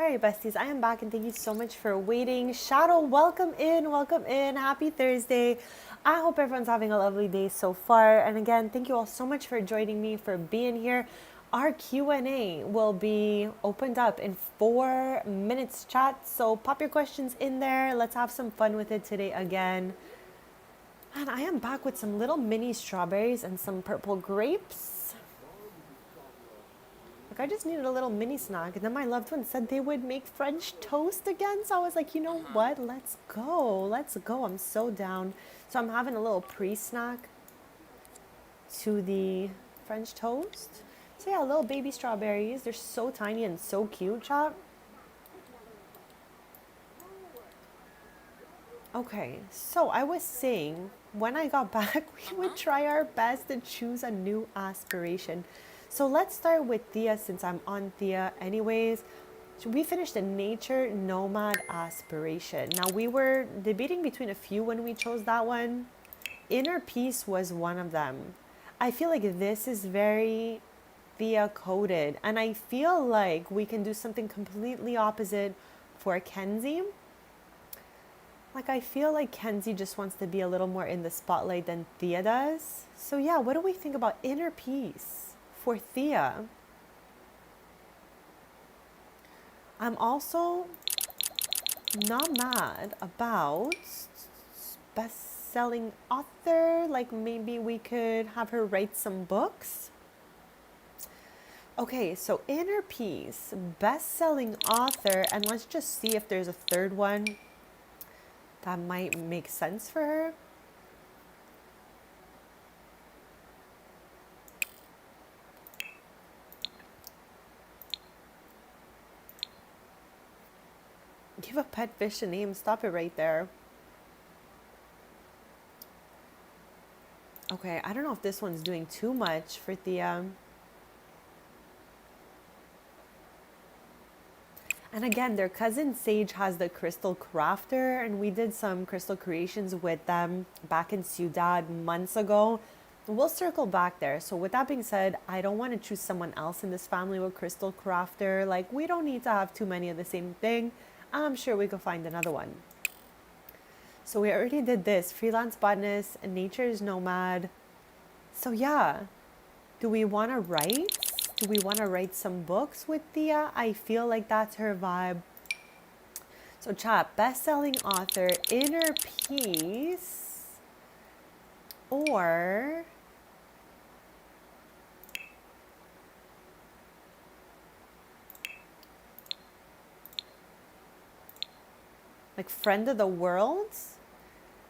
All right, besties, I am back and thank you so much for waiting. Shadow, welcome in, welcome in. Happy Thursday. I hope everyone's having a lovely day so far. And again, thank you all so much for joining me, for being here. Our Q&A will be opened up in 4 minutes chat. So pop your questions in there. Let's have some fun with it today again. And I am back with some little mini strawberries and some purple grapes. Like, I just needed a little mini snack. And then my loved one said they would make French toast again. So I was like, you know what? Let's go. Let's go. I'm so down. So I'm having a little pre-snack to the French toast. So yeah, little baby strawberries. They're so tiny and so cute, chop. Okay, so I was saying when I got back, we would try our best to choose a new aspiration. So let's start with Thea since I'm on Thea anyways. So we finished the nature nomad aspiration. Now we were debating between a few when we chose that one. Inner peace was one of them. I feel like this is very Thea coded, and I feel like we can do something completely opposite for Kenzie. Like, I feel like Kenzie just wants to be a little more in the spotlight than Thea does. So yeah, what do we think about inner peace for Thea? I'm also not mad about best-selling author. Like, maybe we could have her write some books. Okay, so inner peace, best-selling author, and let's just see if there's a third one that might make sense for her. Give a pet fish a name. Stop it right there. Okay, I don't know if this one's doing too much for Thea. And again, their cousin Sage has the crystal crafter, and we did some crystal creations with them back in Ciudad months ago. We'll circle back there. So with that being said, I don't want to choose someone else in this family with crystal crafter. Like, we don't need to have too many of the same thing. I'm sure we could find another one. So we already did this. Freelance botanist, nature's nomad. So yeah, do we want to write? Do we want to write some books with Thea? I feel like that's her vibe. So chat, best-selling author, inner peace, or like friend of the world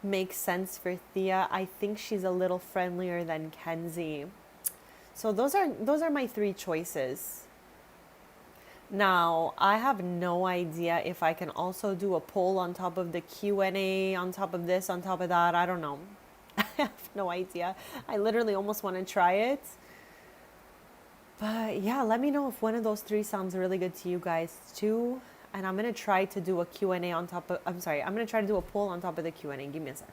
makes sense for Thea. I think she's a little friendlier than Kenzie. So those are my 3 choices. Now, I have no idea if I can also do a poll on top of the Q&A, on top of this, on top of that. I don't know. I have no idea. I literally almost want to try it. But yeah, let me know if one of those 3 sounds really good to you guys too. And I'm going to try to do a Q&A on top of, I'm going to try to do a poll on top of the Q&A. Give me a sec.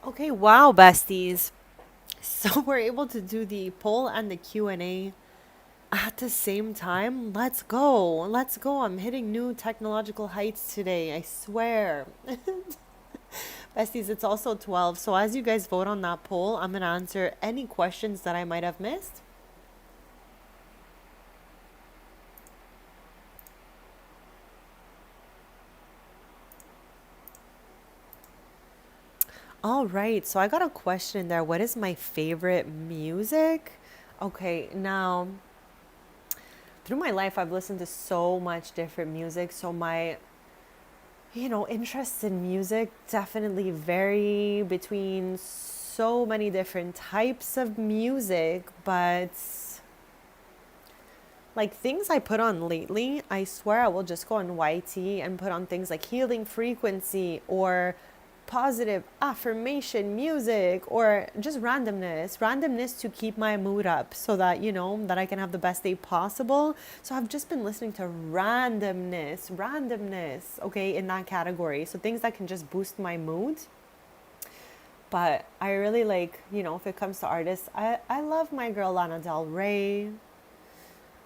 Okay, wow, besties. So we're able to do the poll and the Q&A at the same time. Let's go. Let's go. I'm hitting new technological heights today. I swear. Besties, it's also 12. So as you guys vote on that poll, I'm going to answer any questions that I might have missed. All right, so I got a question there. What is my favorite music? Okay, now through my life, I've listened to so much different music. So my, interests in music definitely vary between so many different types of music, but like things I put on lately, I swear I will just go on YT and put on things like healing frequency or positive affirmation music or just randomness to keep my mood up so that that I can have the best day possible. So I've just been listening to randomness, okay, in that category, so things that can just boost my mood. But I really like, if it comes to artists, I love my girl Lana Del Rey.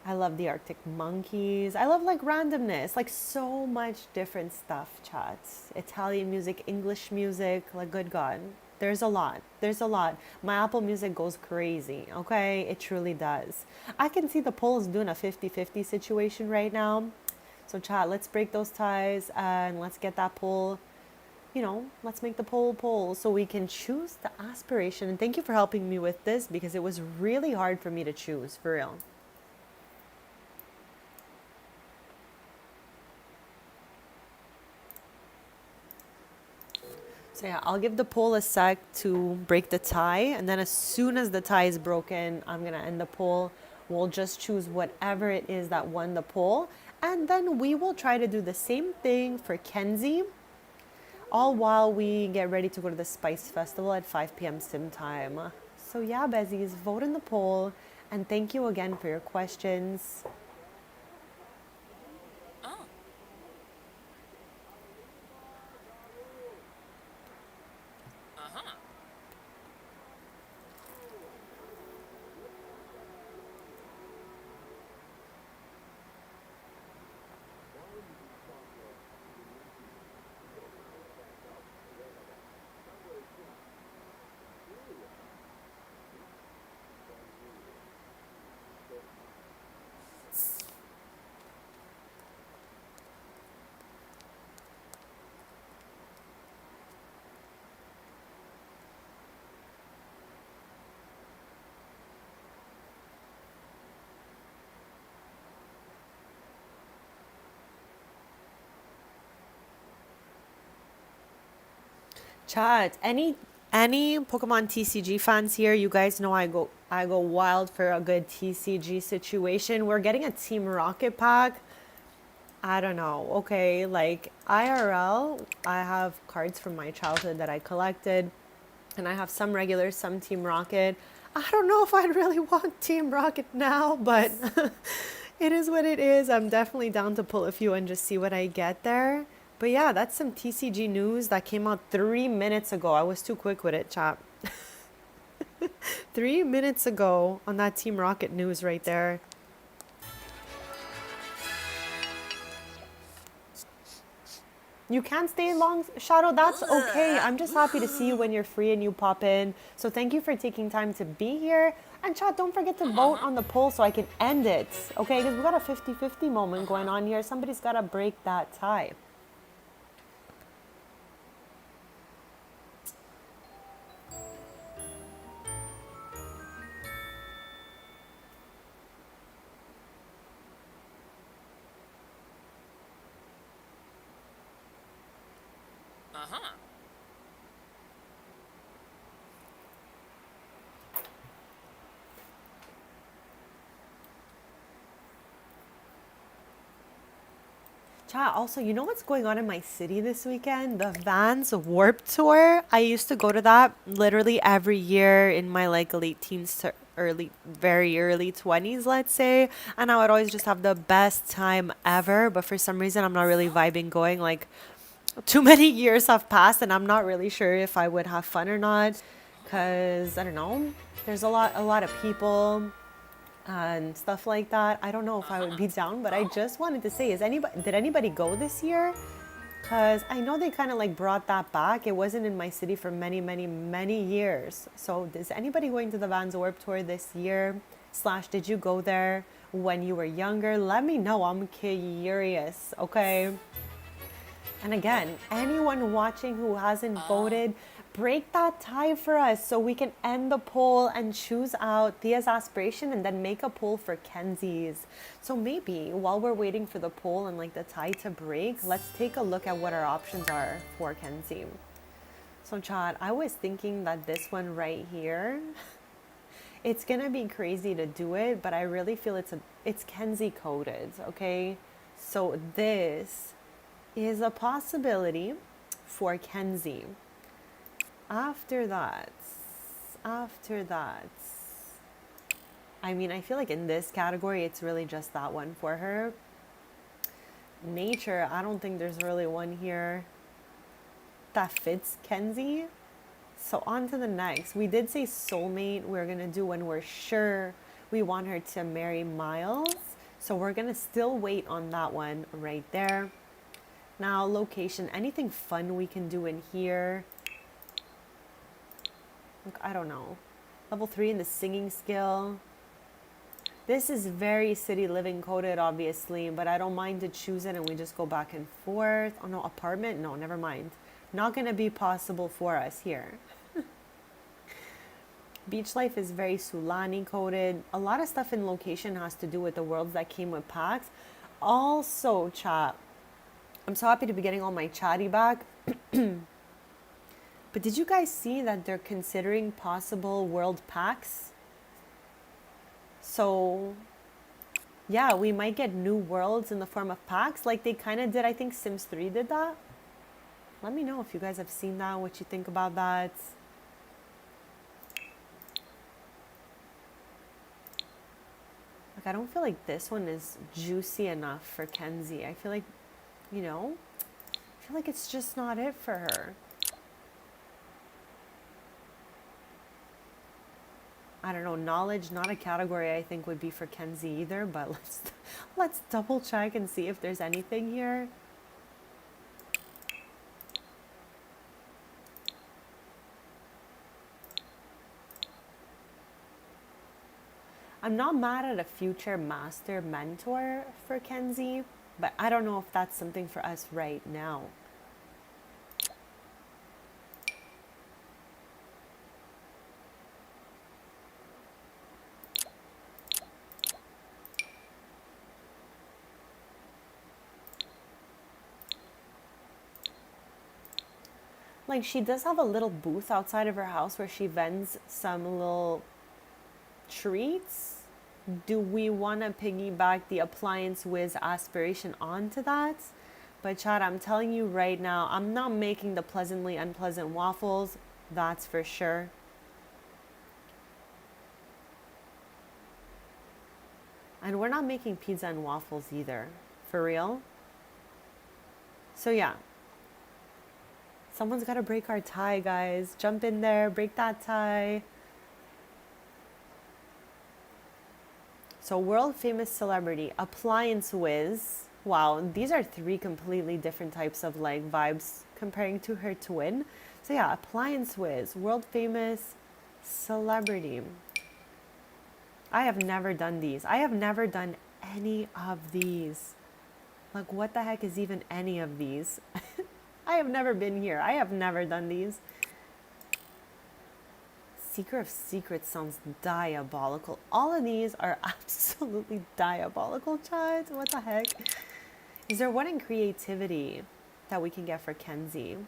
I love the Arctic Monkeys. I love like randomness, like so much different stuff, chats. Italian music, English music, like good God. There's a lot. There's a lot. My Apple Music goes crazy, okay? It truly does. I can see the polls doing a 50-50 situation right now. So chat, let's break those ties and let's get that poll, let's make the poll so we can choose the aspiration. And thank you for helping me with this because it was really hard for me to choose, for real. So yeah, I'll give the poll a sec to break the tie. And then as soon as the tie is broken, I'm going to end the poll. We'll just choose whatever it is that won the poll. And then we will try to do the same thing for Kenzie, all while we get ready to go to the Spice Festival at 5 p.m. Sim time. So yeah, Bezies, vote in the poll. And thank you again for your questions. Oh. Uh-huh. Chat, any Pokemon TCG fans here? You guys know I go wild for a good TCG situation. We're getting a Team Rocket pack. I don't know. Okay, like IRL, I have cards from my childhood that I collected, and I have some regular, some Team Rocket. I don't know if I'd really want Team Rocket now, but it is what it is. I'm definitely down to pull a few and just see what I get there. But yeah, that's some TCG news that came out 3 minutes ago. I was too quick with it, chap. 3 minutes ago on that Team Rocket news right there. You can't stay long, Shadow. That's okay. I'm just happy to see you when you're free and you pop in. So thank you for taking time to be here. And chat, don't forget to vote on the poll so I can end it. Okay, because we got a 50-50 moment going on here. Somebody's got to break that tie. Uh-huh. Chat, also, you know what's going on in my city this weekend? The Vans Warp Tour. I used to go to that literally every year in my like late teens to very early 20s, let's say. And I would always just have the best time ever. But for some reason, I'm not really vibing going. Like, too many years have passed and I'm not really sure if I would have fun or not. Because, I don't know, there's a lot of people and stuff like that. I don't know if I would be down, but I just wanted to say, did anybody go this year? Because I know they kind of like brought that back. It wasn't in my city for many, many, many years. So is anybody going to the Vans Warped Tour this year? Slash, did you go there when you were younger? Let me know. I'm curious, okay? And again, anyone watching who hasn't voted, break that tie for us so we can end the poll and choose out Thea's aspiration and then make a poll for Kenzie's. So maybe while we're waiting for the poll and like the tie to break, let's take a look at what our options are for Kenzie. So Chad, I was thinking that this one right here, it's gonna be crazy to do it, but I really feel it's Kenzie coded, okay? So this is a possibility for Kenzie. After that, I mean, I feel like in this category, it's really just that one for her. Nature, I don't think there's really one here that fits Kenzie. So on to the next. We did say soulmate. We're going to do when we're sure we want her to marry Miles. So we're going to still wait on that one right there. Now, location, anything fun we can do in here? Look, I don't know. Level 3 in the singing skill. This is very city living coded, obviously, but I don't mind to choose it and we just go back and forth. Oh no, apartment? No, never mind. Not going to be possible for us here. Beach life is very Sulani coded. A lot of stuff in location has to do with the worlds that came with packs. Also, chat, I'm so happy to be getting all my chatty back. But did you guys see that they're considering possible world packs? So, yeah, we might get new worlds in the form of packs like they kind of did. I think Sims 3 did that. Let me know if you guys have seen that, what you think about that. Like, I don't feel like this one is juicy enough for Kenzie. I feel like, you know, I feel like it's just not it for her. I don't know, knowledge, not a category I think would be for Kenzie either, but let's double check and see if there's anything here. I'm not mad at a future master mentor for Kenzie, but I don't know if that's something for us right now. Like, she does have a little booth outside of her house where she vends some little treats. Do we want to piggyback the Appliance Whiz aspiration onto that? But Chad, I'm telling you right now, I'm not making the pleasantly unpleasant waffles. That's for sure. And we're not making pizza and waffles either. For real. So yeah. Someone's got to break our tie, guys. Jump in there, break that tie. So world famous celebrity, Appliance Whiz. Wow, these are 3 completely different types of like vibes comparing to her twin. So yeah, Appliance Whiz, world famous celebrity. I have never done these. I have never done any of these. Like, what the heck is even any of these? I have never been here. I have never done these. Seeker of Secrets sounds diabolical. All of these are absolutely diabolical, Chad. What the heck? Is there one in creativity that we can get for Kenzie?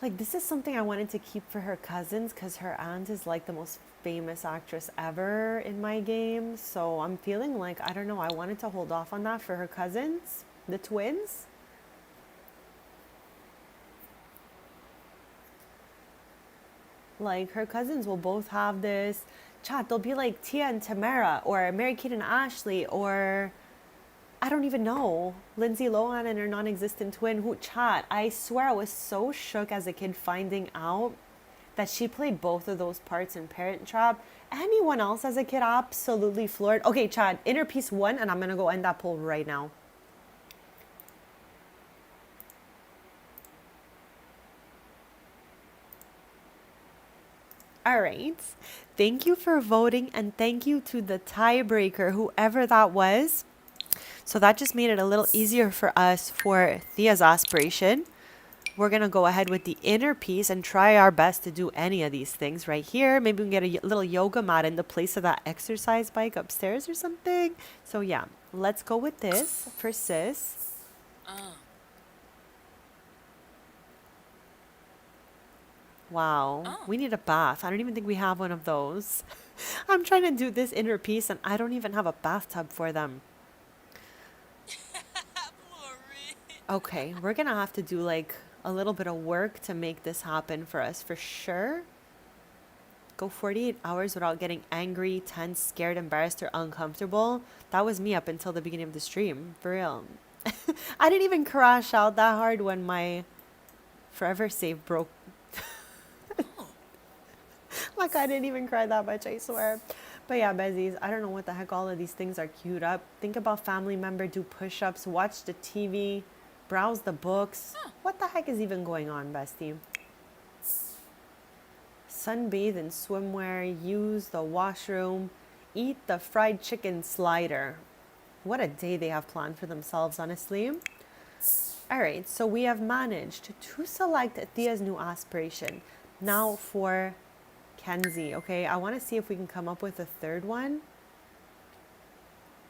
Like, this is something I wanted to keep for her cousins because her aunt is like the most famous actress ever in my game. So I'm feeling like, I don't know, I wanted to hold off on that for her cousins, the twins. Like, her cousins will both have this. Chat, they'll be like Tia and Tamara, or Mary Kate and Ashley, or I don't even know. Lindsay Lohan and her non-existent twin, who chat. I swear I was so shook as a kid finding out that she played both of those parts in Parent Trap. Anyone else as a kid absolutely floored. Okay, Chad, inner piece 1, and I'm gonna go end that poll right now. All right. Thank you for voting, and thank you to the tiebreaker, whoever that was. So that just made it a little easier for us for Thea's aspiration. We're going to go ahead with the inner piece and try our best to do any of these things right here. Maybe we can get a little yoga mat in the place of that exercise bike upstairs or something. So yeah, let's go with this for sis. Wow, we need a bath. I don't even think we have one of those. I'm trying to do this inner piece and I don't even have a bathtub for them. Okay, we're gonna have to do like a little bit of work to make this happen for us for sure. Go 48 hours without getting angry, tense, scared, embarrassed, or uncomfortable. That was me up until the beginning of the stream, for real. I didn't even crash out that hard when my forever save broke. Like I didn't even cry that much, I swear. But yeah, Bezies, I don't know what the heck all of these things are queued up. Think about family member, do push-ups, watch the TV, browse the books. What the heck is even going on, bestie? Sunbathe in swimwear, use the washroom, eat the fried chicken slider. What a day they have planned for themselves, honestly. All right, so we have managed to select Thea's new aspiration. Now for Kenzie, okay? I want to see if we can come up with a third one.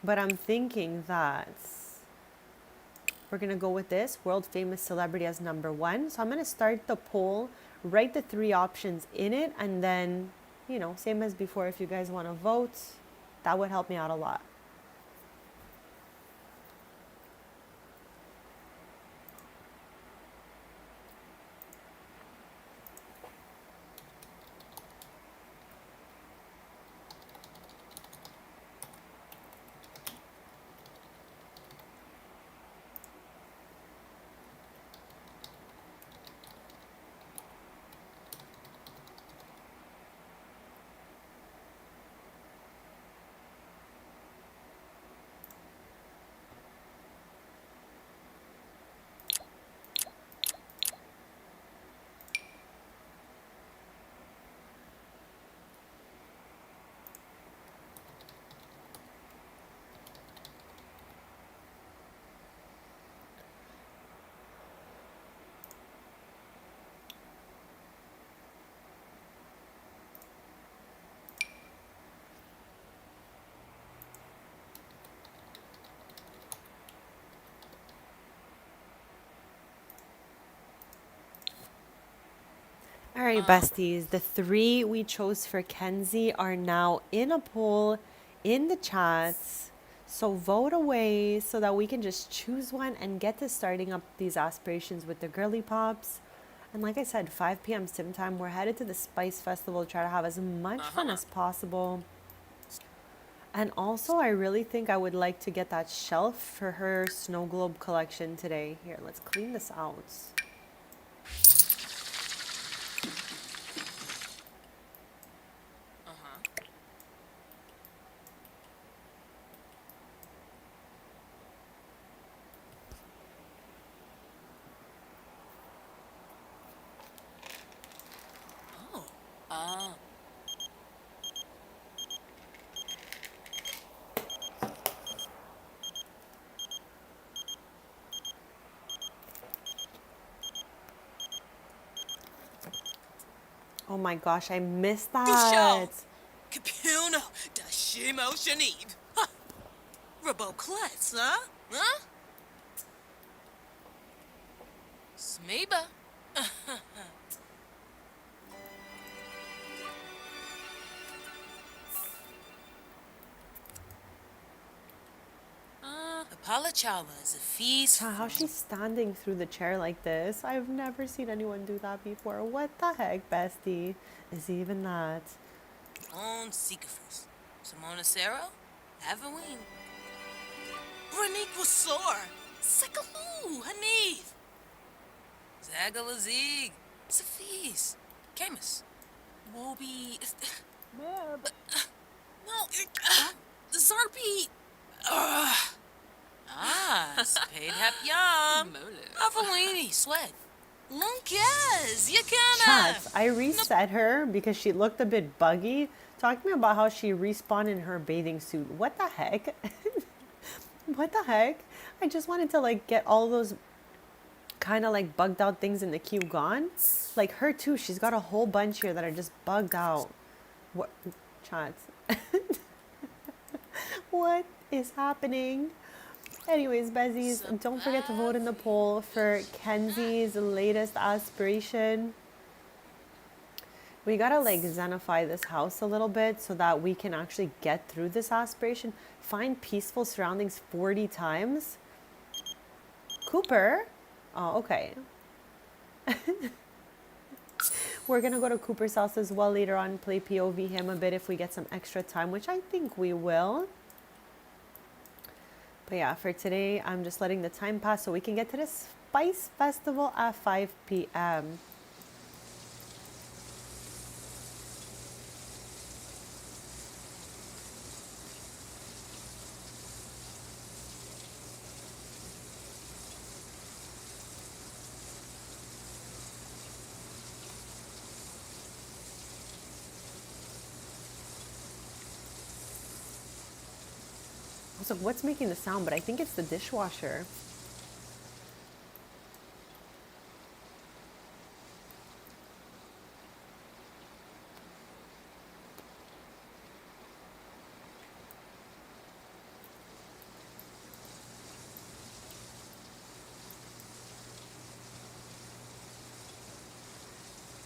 But I'm thinking that we're going to go with this, world famous celebrity as number 1. So I'm going to start the poll, write the 3 options in it, and then, you know, same as before, if you guys want to vote, that would help me out a lot. All right, besties, the 3 we chose for Kenzie are now in a poll in the chats. So vote away so that we can just choose one and get to starting up these aspirations with the girly pops. And like I said, 5 p.m. sim time, we're headed to the Spice Festival to try to have as much fun as possible. And also, I really think I would like to get that shelf for her snow globe collection today. Here, let's clean this out. Oh my gosh, I missed that. Capuna, da shimo shanib. Rabo klets, huh? Huh? Smeeba. Apalachawa is a feast. How's she standing through the chair like this? I've never seen anyone do that before. What the heck, bestie? Is even that? On Seekafers. Simona Sero? Haven't we? Hanik was sore. Sakalu, Hanif. Zagalazig. Safis. Camus. Wobi. No, Zarpi. Spade hap yum. Avalini, sweat. Lunkez, Yakana. Chats, I reset her because she looked a bit buggy, talking about how she respawned in her bathing suit. What the heck? What the heck? I just wanted to like get all those kind of like bugged out things in the queue gone. Like her too, she's got a whole bunch here that are just bugged out. What? Chats. What is happening? Anyways, Besties, don't forget to vote in the poll for Kenzie's latest aspiration. We gotta like zenify this house a little bit so that we can actually get through this aspiration. Find peaceful surroundings 40 times. Cooper? Oh, okay. We're gonna go to Cooper's house as well later on, play POV him a bit if we get some extra time, which I think we will. But yeah, for today, I'm just letting the time pass so we can get to the Spice Festival at 5 p.m. I was like, what's making the sound? But I think it's the dishwasher.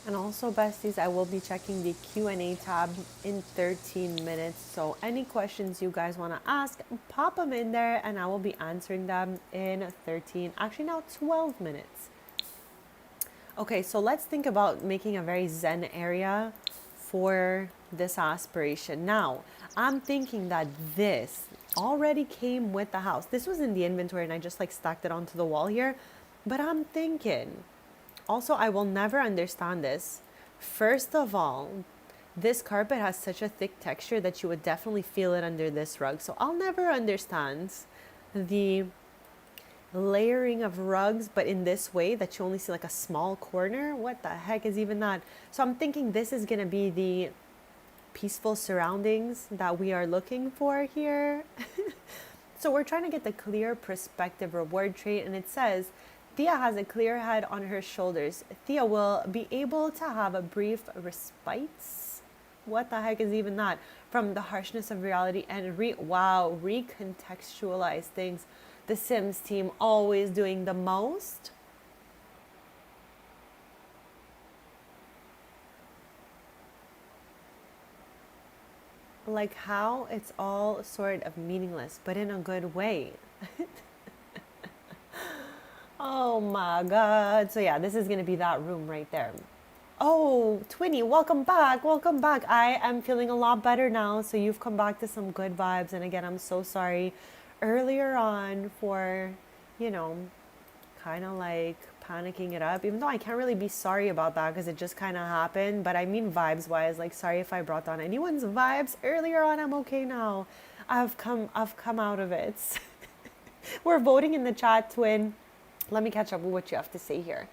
And also, besties, I will be checking the Q&A tab in 13 minutes. So any questions you guys want to ask, pop them in there and I will be answering them in 13, actually now 12 minutes. Okay, so let's think about making a very zen area for this aspiration. Now, I'm thinking that this already came with the house. This was in the inventory and I just like stacked it onto the wall here. But I'm thinking... Also, I will never understand this. First of all, this carpet has such a thick texture that you would definitely feel it under this rug. So I'll never understand the layering of rugs, but in this way that you only see like a small corner. What the heck is even that? So I'm thinking this is going to be the peaceful surroundings that we are looking for here. So we're trying to get the clear perspective reward trait, and it says... Thea has a clear head on her shoulders. Thea will be able to have a brief respite. What the heck is even that? From the harshness of reality and recontextualize things. The Sims team always doing the most. Like how it's all sort of meaningless, but in a good way. Oh my God. So yeah, this is going to be that room right there. Oh, Twinny, welcome back. Welcome back. I am feeling a lot better now. So you've come back to some good vibes. And again, I'm so sorry earlier on for, you know, kind of like panicking it up, even though I can't really be sorry about that because it just kind of happened. But I mean, vibes wise, like, sorry if I brought down anyone's vibes earlier on. I'm okay now. I've come out of it. We're voting in the chat, Twin. Let me catch up with what you have to say here.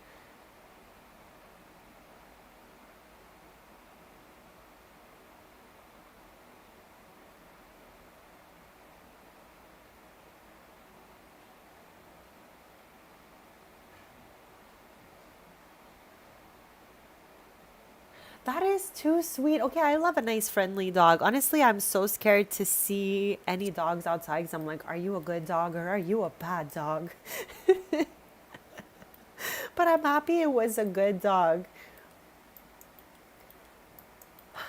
That is too sweet. Okay, I love a nice friendly dog. Honestly, I'm so scared to see any dogs outside because I'm like, are you a good dog or are you a bad dog? But I'm happy it was a good dog.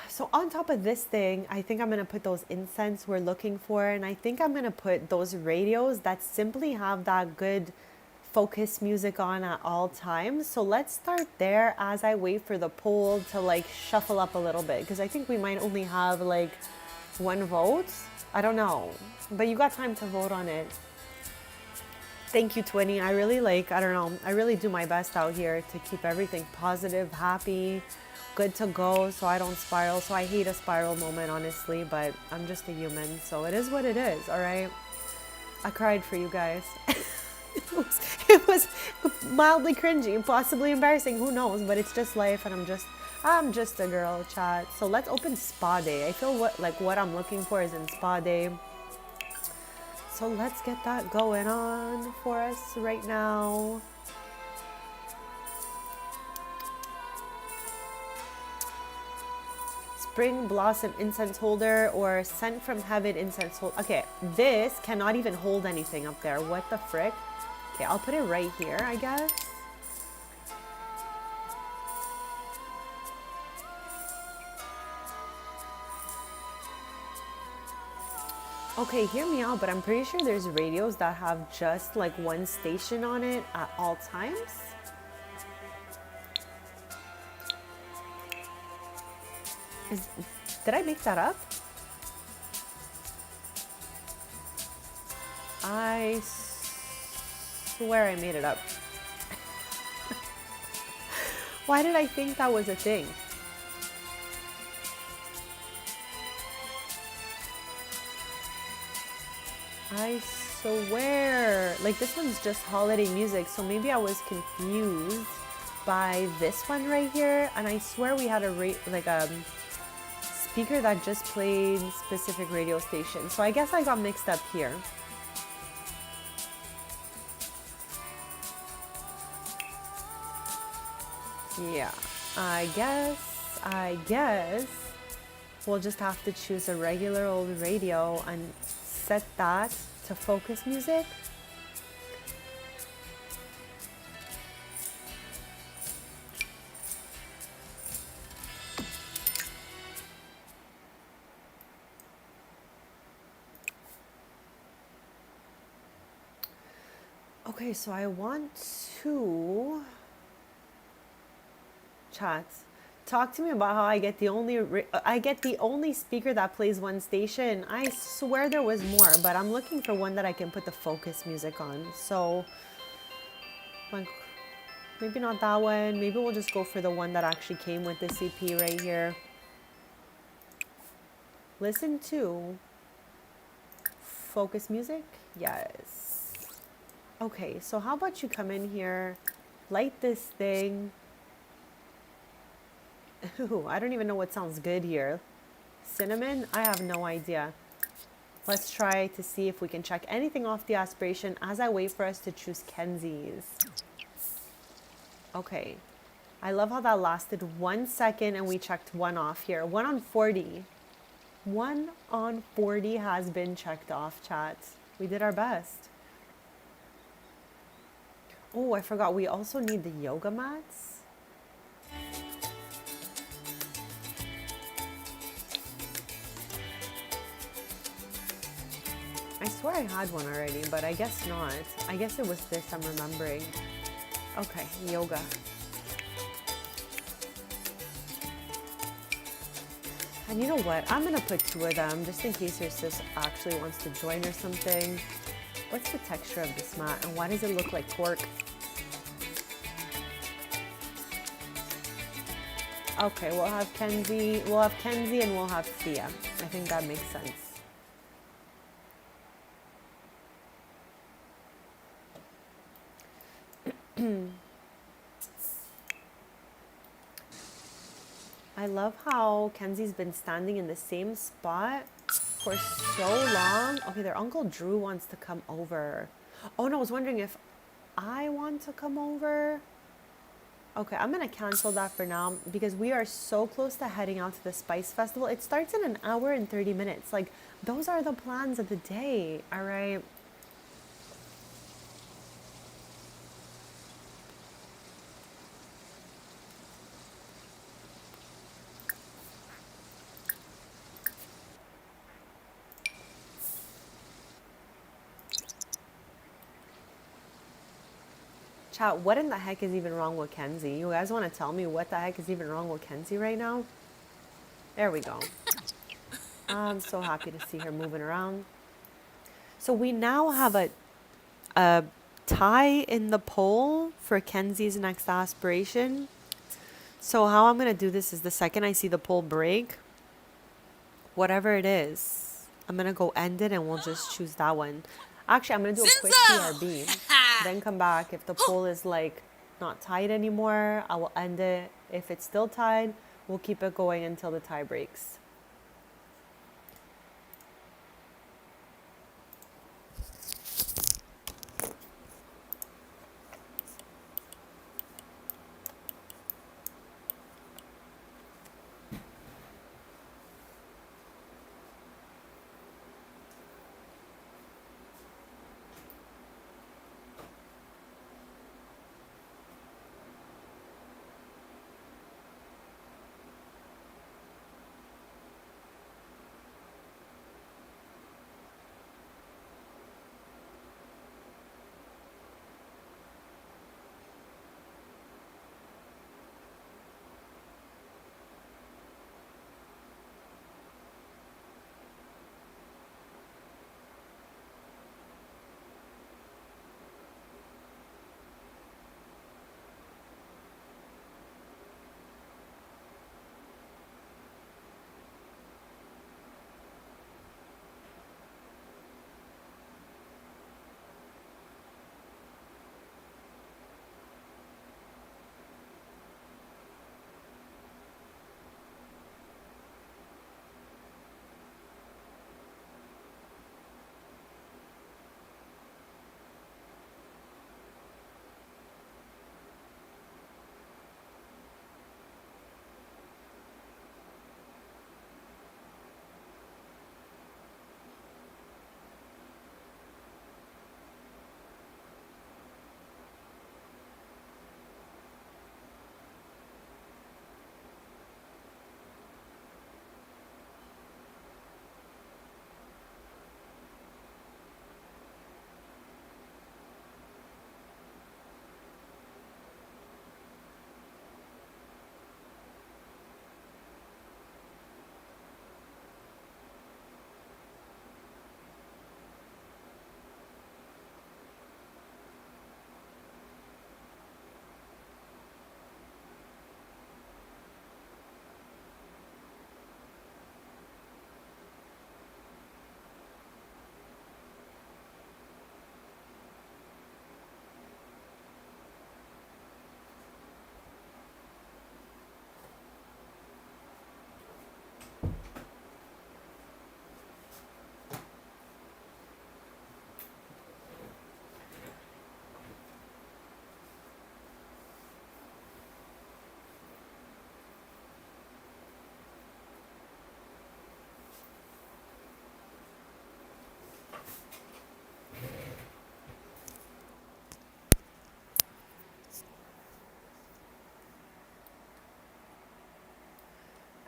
So on top of this thing, I think I'm going to put those incense we're looking for. And I think I'm going to put those radios that simply have that good focus music on at all times. So let's start there as I wait for the poll to like shuffle up a little bit. Because I think we might only have like one vote. I don't know. But you got time to vote on it. Thank you, Twinny. I really I don't know, I really do my best out here to keep everything positive, happy, good to go so I don't spiral. So I hate a spiral moment, honestly, but I'm just a human. So it is what it is, all right? I cried for you guys. it was mildly cringy, possibly embarrassing, who knows, but it's just life and I'm just a girl, chat. So let's open spa day. I feel what I'm looking for is in spa day. So let's get that going on for us right now. Spring Blossom incense holder or Scent from Heaven incense holder. Okay, this cannot even hold anything up there. What the frick? Okay, I'll put it right here, I guess. Okay, hear me out, but I'm pretty sure there's radios that have just like one station on it at all times. Did I make that up? I swear I made it up. Why did I think that was a thing? I swear. Like this one's just holiday music, so maybe I was confused by this one right here. And I swear we had a speaker that just played specific radio stations. So I guess I got mixed up here. Yeah, I guess we'll just have to choose a regular old radio and set that to focus music. Okay, so I want to chat. Talk to me about how I get the only speaker that plays one station. I swear there was more, but I'm looking for one that I can put the focus music on. So, like, maybe not that one. Maybe we'll just go for the one that actually came with the CP right here. Listen to focus music. Yes. Okay, so how about you come in here, light this thing. Ooh, I don't even know what sounds good here. Cinnamon? I have no idea. Let's try to see if we can check anything off the aspiration as I wait for us to choose Kenzie's. Okay. I love how that lasted 1 second and we checked one off here. 1 on 40. 1 on 40 has been checked off, chat. We did our best. Oh, I forgot. We also need the yoga mats. I swear I had one already, but I guess not. I guess it was this I'm remembering. Okay, yoga. And you know what? I'm gonna put 2 of them just in case your sis actually wants to join or something. What's the texture of this mat and why does it look like cork? Okay, we'll have Kenzie and we'll have Thea. I think that makes sense. I love how Kenzie's been standing in the same spot for so long. Okay, their Uncle Drew wants to come over. Oh no, I was wondering if I want to come over. Okay, I'm gonna cancel that for now because we are so close to heading out to the Spice Festival. It starts in 1 hour and 30 minutes. Like, those are the plans of the day, all right? Chat, what in the heck is even wrong with Kenzie? You guys want to tell me what the heck is even wrong with Kenzie right now? There we go. I'm so happy to see her moving around. So we now have a tie in the poll for Kenzie's next aspiration. So how I'm going to do this is the second I see the poll break, whatever it is, I'm going to go end it and we'll just choose that one. Actually, I'm going to do a quick BRB, then come back. If the poll is like not tied anymore, I will end it. If it's still tied, we'll keep it going until the tie breaks.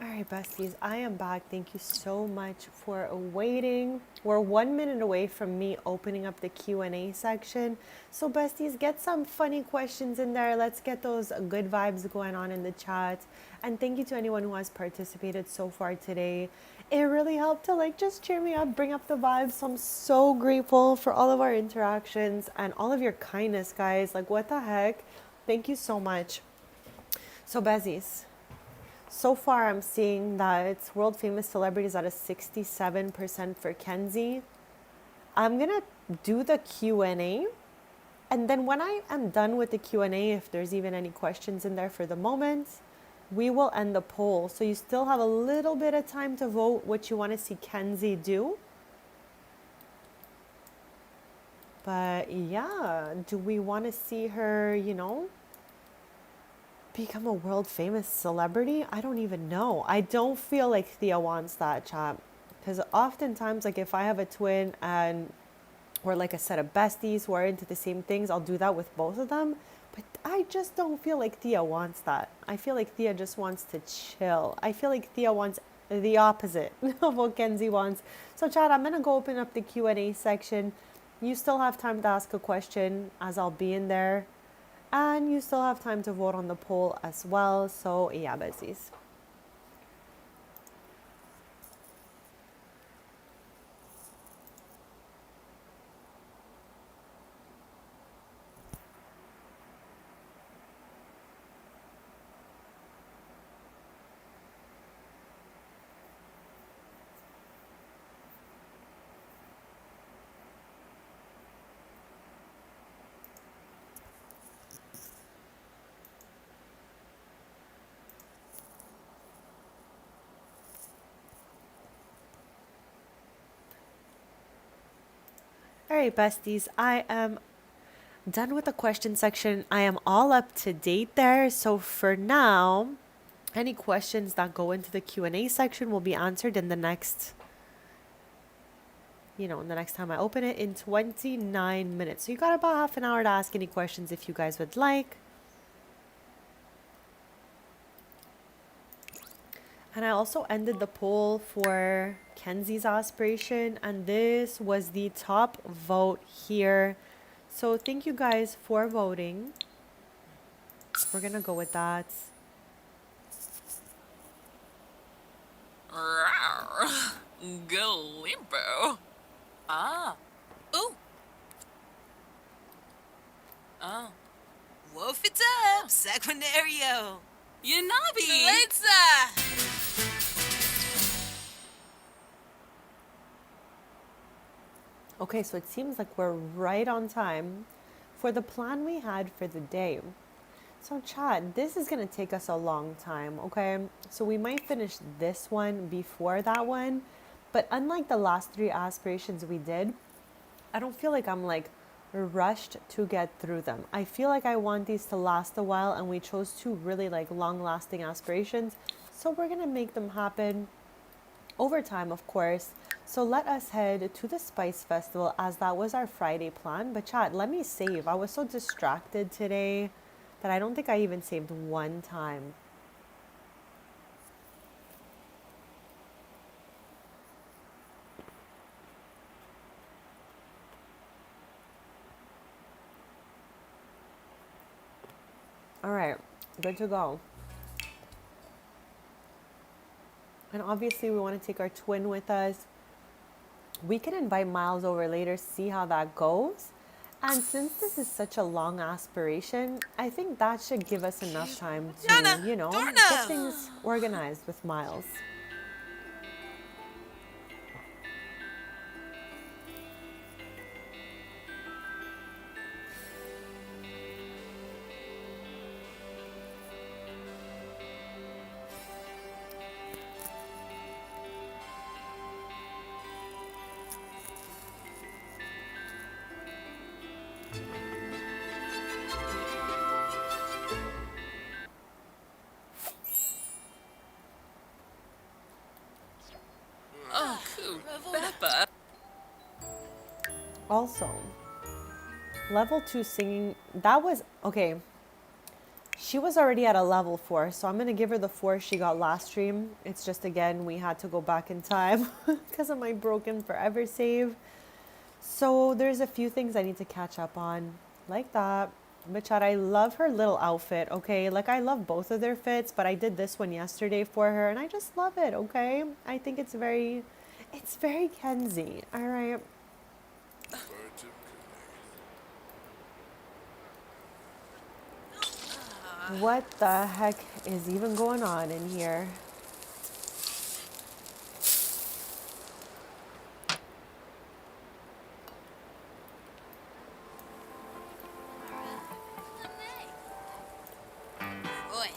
All right, besties, I am back. Thank you so much for waiting. We're 1 minute away from me opening up the Q&A section. So besties, get some funny questions in there. Let's get those good vibes going on in the chat. And thank you to anyone who has participated so far today. It really helped to like just cheer me up, bring up the vibes. So I'm so grateful for all of our interactions and all of your kindness, guys. Like, what the heck? Thank you so much. So besties, so far, I'm seeing that it's world famous celebrities at a 67% for Kenzie. I'm gonna do the Q&A, and then when I am done with the Q&A, if there's even any questions in there for the moment, we will end the poll. So you still have a little bit of time to vote what you want to see Kenzie do. But yeah, do we want to see her, become a world famous celebrity? I don't even know. I don't feel like Thea wants that, chat. Because oftentimes, like if I have a twin and or like a set of besties who are into the same things, I'll do that with both of them. But I just don't feel like Thea wants that. I feel like Thea just wants to chill. I feel like Thea wants the opposite of what Kenzie wants. So chat, I'm going to go open up the Q&A section. You still have time to ask a question as I'll be in there. And you still have time to vote on the poll as well. So yeah, besties. All right, besties, I am done with the question section. I am all up to date there. So for now, any questions that go into the Q&A section will be answered in the next, in the next time I open it in 29 minutes. So you got about half an hour to ask any questions if you guys would like. And I also ended the poll for Kenzie's aspiration, and this was the top vote here. So thank you guys for voting. We're gonna go with that. Rawr. Galimbo. Ah. Ooh. Oh. Wolf it up, Sanguinario. Yanabi. Okay, so it seems like we're right on time for the plan we had for the day. So Chad, this is gonna take us a long time, okay? So we might finish this one before that one, but unlike the last 3 aspirations we did, I don't feel like I'm like rushed to get through them. I feel like I want these to last a while, and we chose 2 really like long-lasting aspirations, so we're gonna make them happen over time, of course. So let us head to the Spice Festival, as that was our Friday plan. But chat, let me save. I was so distracted today that I don't think I even saved one time. All right, good to go. And obviously we want to take our twin with us. We can invite Miles over later, see how that goes. And since this is such a long aspiration, I think that should give us enough time to, get things organized with Miles. Oh, cool. Beppa. Also, level 2 singing, that was, okay, she was already at a level 4, so I'm going to give her the 4 she got last stream. It's just, again, we had to go back in time because of my broken forever save. So there's a few things I need to catch up on, like that. But chat, I love her little outfit, okay? Like, I love both of their fits, but I did this one yesterday for her, and I just love it, okay? I think it's very Kenzie, all right? What the heck is even going on in here? Oi.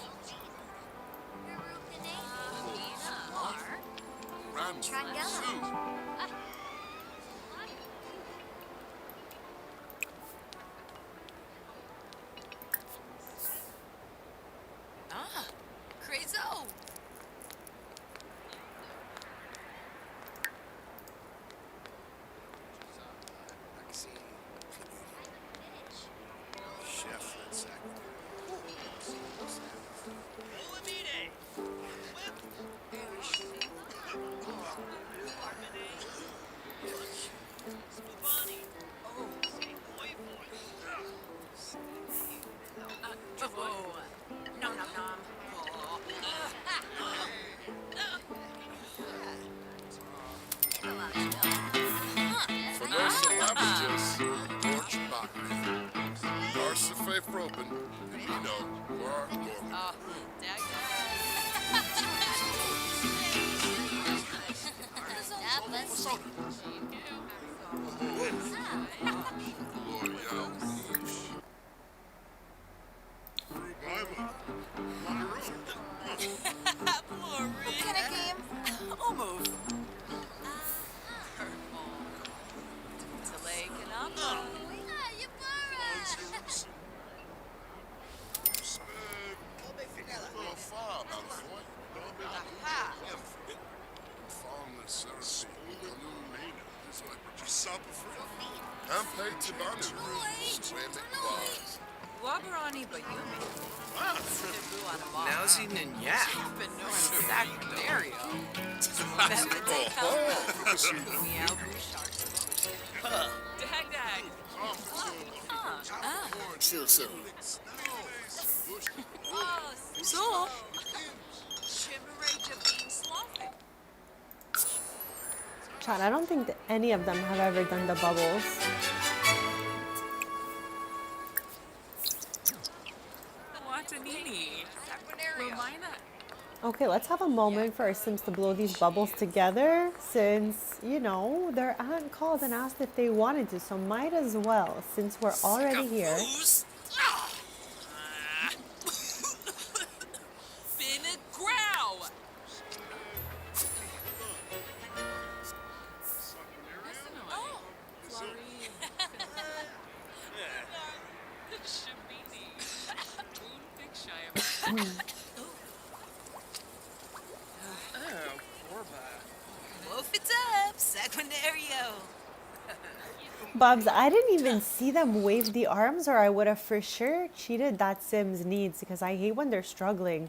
Ah. Crazo. Wabarani Bayumi. Nowsy Ninya. Sacranario. Dag dag. So. Shimmeray Jabin Slough. Chad, I don't think that any of them have ever done the bubbles. Watanini. Romina. Okay, let's have a moment for our Sims to blow these bubbles together since, you know, their aunt called and asked if they wanted to, so might as well since we're already here. Finna growl. Oh. Florine. Shabini. Boon Big Shia. Wolf it up, Sanguinario. Bubs, I didn't even see them wave the arms or I would have for sure cheated that Sim's needs because I hate when they're struggling.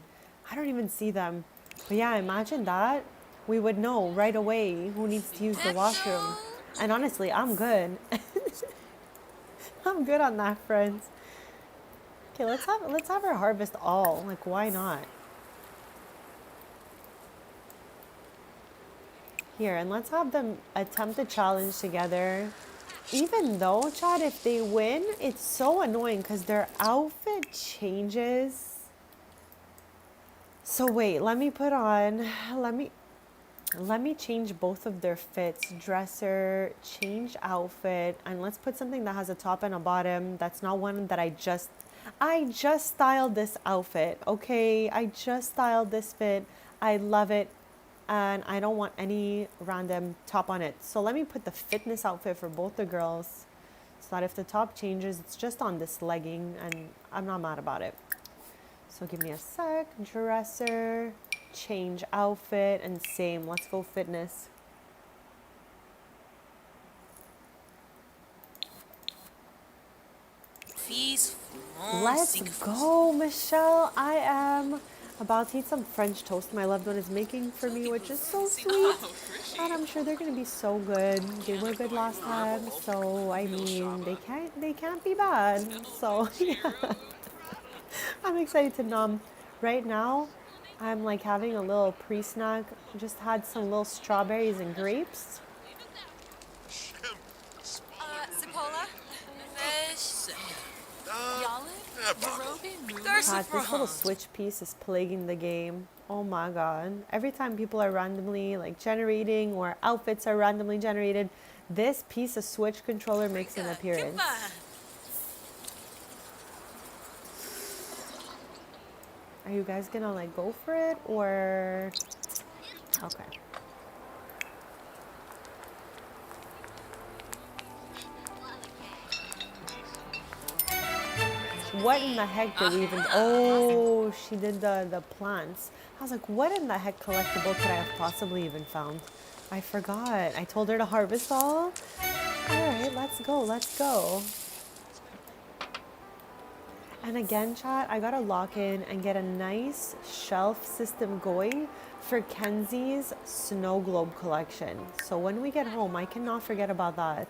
I don't even see them. But yeah, imagine that. We would know right away who needs to use the washroom. And honestly, I'm good. I'm good on that, friends. Okay, let's have her harvest all. Like, why not? Here, and let's have them attempt the challenge together. Even though, Chad, if they win, it's so annoying because their outfit changes. So wait, let me change both of their fits. Dresser, change outfit, and let's put something that has a top and a bottom. That's not one that I just styled this outfit, okay? I just styled this fit. I love it. And I don't want any random top on it. So let me put the fitness outfit for both the girls so that if the top changes, it's just on this legging and I'm not mad about it. So give me a sec, dresser, change outfit, and same, let's go fitness. Let's go, Michelle. I am about to eat some French toast my loved one is making for me, which is so sweet. And I'm sure they're gonna be so good. They were good last time, so I mean they can't be bad. So yeah. I'm excited to nom. Right now, I'm like having a little pre-snack. Just had some little strawberries and grapes. Zipola. Fish. God, this little switch piece is plaguing the game. Oh my god. Every time people are randomly like generating or outfits are randomly generated, this piece of switch controller makes an appearance. Are you guys gonna like go for it or... Okay. What in the heck did we even... Oh, she did the plants. I was like, what in the heck collectible could I have possibly even found? I forgot. I told her to harvest all. Alright, let's go, let's go. And again, chat, I gotta lock in and get a nice shelf system going for Kenzie's snow globe collection. So when we get home, I cannot forget about that.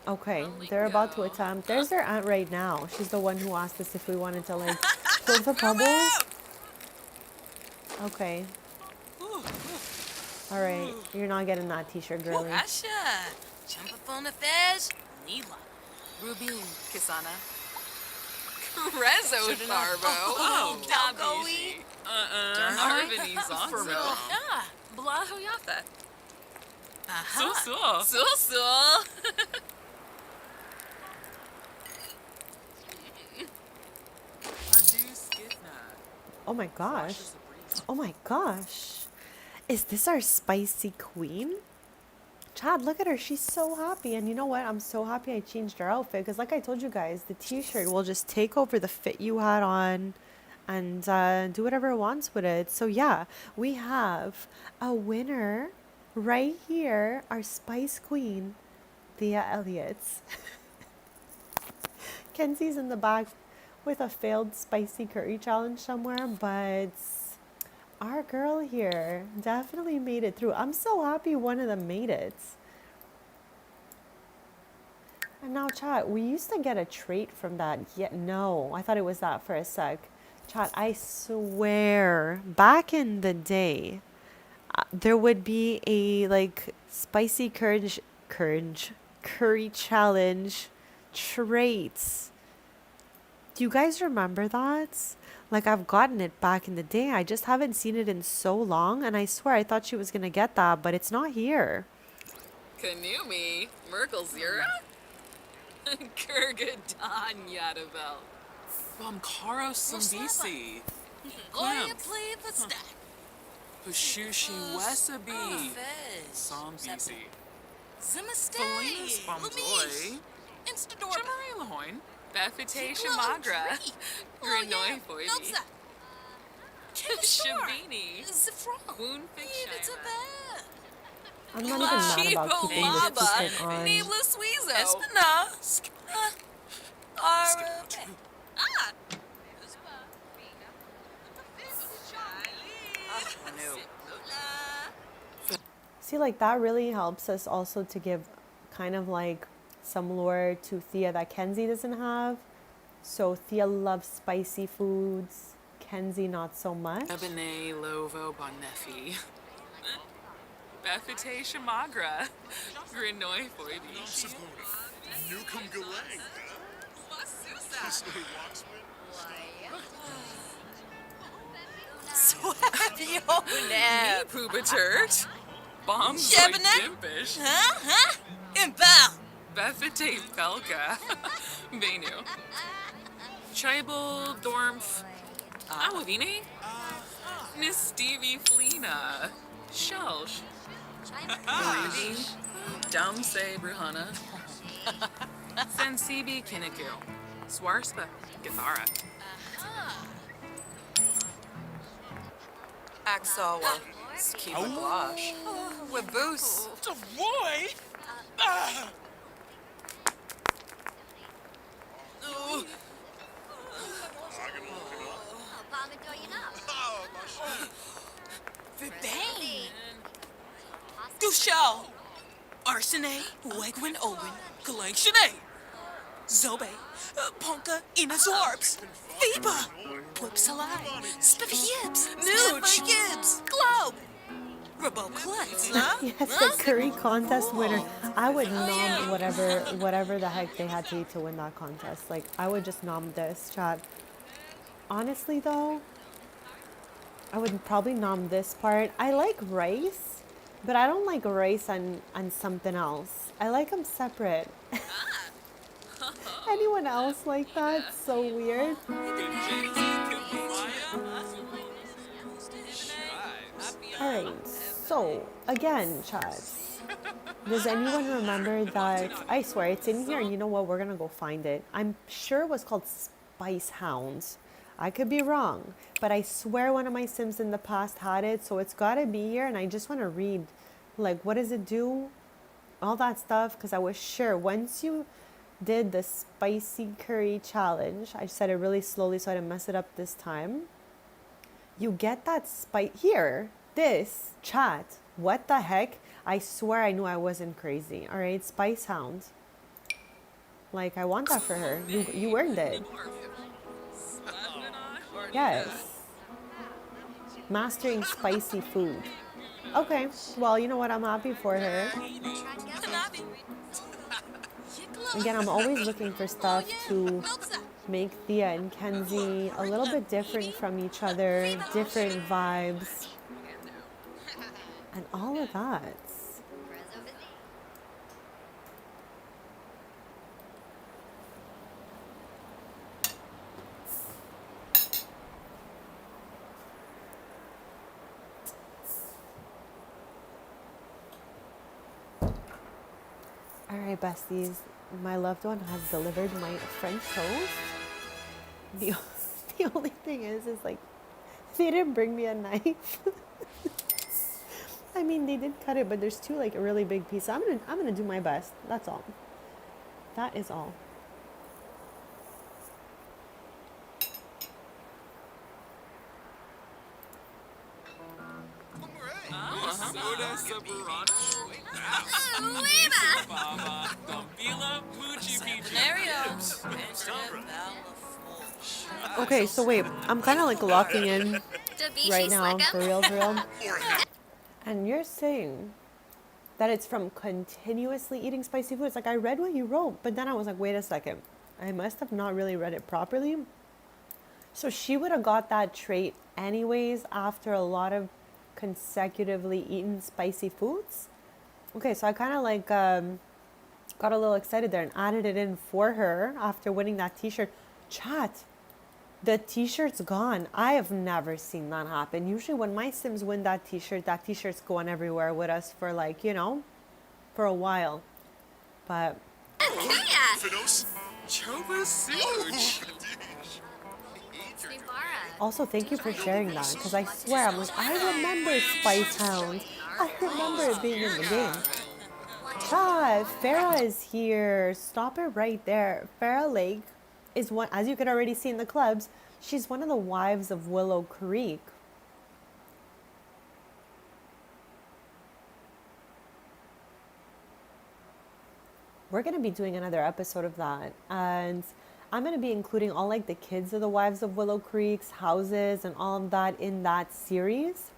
Okay, they're about to attempt. There's their aunt right now. She's the one who asked us if we wanted to like pull the bubbles. Okay. All right, you're not getting that t-shirt, girlie. Asha. Champafona Fez. Nila. Rubin. Kisana. Rezo Farbo. Oh, Dalgoe. Arvinese also. Ah, Blahoyatha. Aha. So. Oh my gosh. Oh my gosh. Is this our spicy queen? Chad, look at her. She's so happy. And you know what? I'm so happy I changed her outfit because, like I told you guys, the t shirt will just take over the fit you had on and do whatever it wants with it. So, yeah, we have a winner right here, our Spice Queen, Thea Elliott's. Kenzie's in the back with a failed spicy curry challenge somewhere, but our girl here definitely made it through. I'm so happy one of them made it. And now, chat, we used to get a trait from that. Yet, no, I thought it was that for a sec. Chat, I swear, back in the day, there would be a like spicy curry challenge traits. Do you guys remember that? Like, I've gotten it back in the day. I just haven't seen it in so long, and I swear I thought she was gonna get that, but it's not here. Kanumi, Merkel Zira? Kurgadan Yadavel. Bamkaro Sambisi. Goya play the stack. Pushushi Wesabi. Fez. Sambisi. Zimastay. Felinas Bamzoy. Instador. Jamari Lahoin. Befite Shamagra. Grenoi Foibi. Shabini. Zafron. Woundfig It's a Shima. bad. I'm not even mad about keeping this t-shirt on. Needless Weezo. Espina. Ah. See, like, that really helps us also to give kind of like some lore to Thea that Kenzie doesn't have. So Thea loves spicy foods, Kenzie not so much. Ebene Lovo Bonefi. Befite Shamagra. Grenoi Foibi. Newcomb Galang. Swabio now. Pubaturt. Bombs Shebna? Dimpish. Huh? Imbal. Befite Felka. Benu. Tribal Dormf. Awavine. Nis Stevie Flina. Shelsh. Dumse Bruhana. Sensibi Kiniku. Swarspa Githara. Axawa. Skiba Glosh. Waboose. Devoid? Verbane. Dushal. Arsene. Wegwin Owen. Galang Shanae. Zobe. Ponka Inazorps. Fiba. Whipsalai. Spiffy Yips. Nooch. Gibbs. Globe. Rabo Klutz, huh? Yes, the curry contest winner. I would nom whatever the heck they had to eat to win that contest. Like, I would just nom this, chat. Honestly, though, I would probably nom this part. I like rice, but I don't like rice and something else. I like them separate. Anyone else like that? So weird. Alright, so again, chats. Does anyone remember that? I swear it's in here, and you know what? We're gonna go find it. I'm sure it was called Spice Hounds. I could be wrong, but I swear one of my Sims in the past had it, so it's gotta be here. And I just want to read, like, what does it do? All that stuff, because I was sure once you did the spicy curry challenge, I said it really slowly so I didn't mess it up this time. You get that spice here. This chat. What the heck? I swear I knew I wasn't crazy. All right, Spice Hound. Like, I want that for her. You earned it. Yes. Mastering spicy food. Okay. Well, you know what? I'm happy for her. Again, I'm always looking for stuff to make Thea and Kenzie a little bit different from each other, different vibes, and all of that. All right, besties. My loved one has delivered my French toast. The, the only thing is like, they didn't bring me a knife. I mean, they did cut it, but there's two like really big pieces. I'm gonna do my best. That's all. That is all. Soda Saburano? Weeba! Baba, Gambila, Poochie Peachy. Scenarios. Okay, so wait, I'm kind of like locking in right now, for real, for real. And you're saying that it's from continuously eating spicy foods. Like, I read what you wrote, but then I was like, wait a second. I must have not really read it properly. So she would have got that trait anyways after a lot of consecutively eaten spicy foods. Okay, so I kind of like got a little excited there and added it in for her after winning that t-shirt. Chat, the t-shirt's gone. I have never seen that happen. Usually when my Sims win that t-shirt's going everywhere with us for like, you know, for a while. But Finos? Choba Such. also, thank you for sharing that, because I swear, I'm like, I remember Spice Hound. I remember it being in the game. Chat, Farah is here. Stop it right there. Farah Lake is one, as you can already see in the clubs, she's one of the wives of Willow Creek. We're going to be doing another episode of that, and I'm going to be including all like the kids of the wives of Willow Creek's houses and all of that in that series.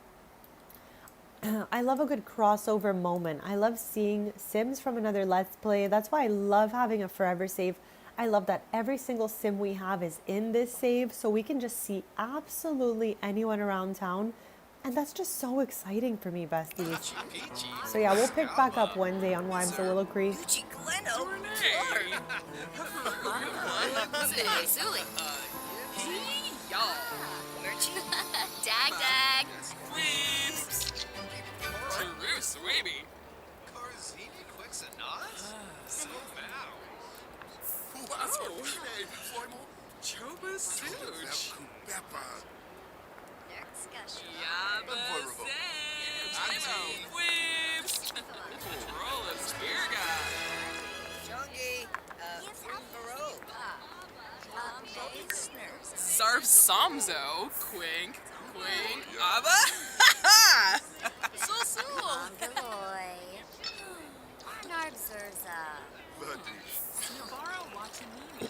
I love a good crossover moment. I love seeing Sims from another Let's Play. That's why I love having a forever save. I love that every single Sim we have is in this save, so we can just see absolutely anyone around town. And that's just so exciting for me, besties. So yeah, we'll pick back up one day on Wives of Willow Creek. Gucci Gleno. Zuli. Y'all. Dag dag. Please. Taru Swaby. Carzini Quixanot? So now. Whoa. Choba Such. Yabba Sage. Whips. Roll of Spear Guy. Chungy. Sarv Samzo. Quink. Quink. Abba. So. Boy. Narbzurza. Navara Watanini.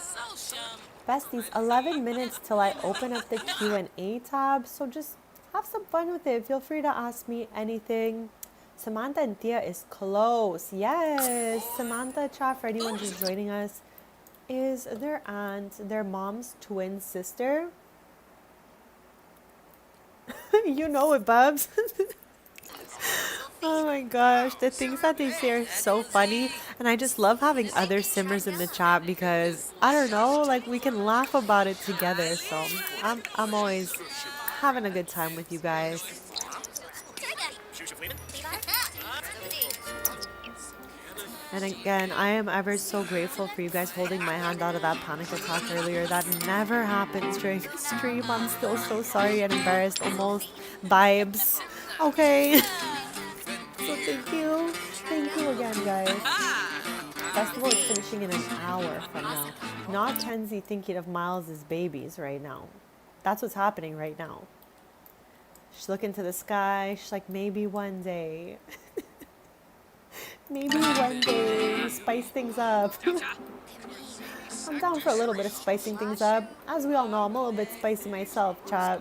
So shum. Besties, 11 minutes till I open up the Q&A tab, so just have some fun with it. Feel free to ask me anything. Samantha and Thea is close. Yes, Samantha, chat, for anyone just joining us, is their aunt, their mom's twin sister. You know it, Bubs. Oh my gosh, the things that they say are so funny, and I just love having other Simmers in the chat because I don't know, like we can laugh about it together. So I'm always having a good time with you guys. And again, I am ever so grateful for you guys holding my hand out of that panic attack earlier. That never happens during a stream. I'm still so sorry and embarrassed. Almost vibes. Okay. So thank you. Thank you again, guys. Festival is finishing in an hour from now. Not Kenzie thinking of Miles' babies right now. That's what's happening right now. She's looking to the sky. She's like, maybe one day. Maybe one day. Spice things up. I'm down for a little bit of spicing things up. As we all know, I'm a little bit spicy myself, chat.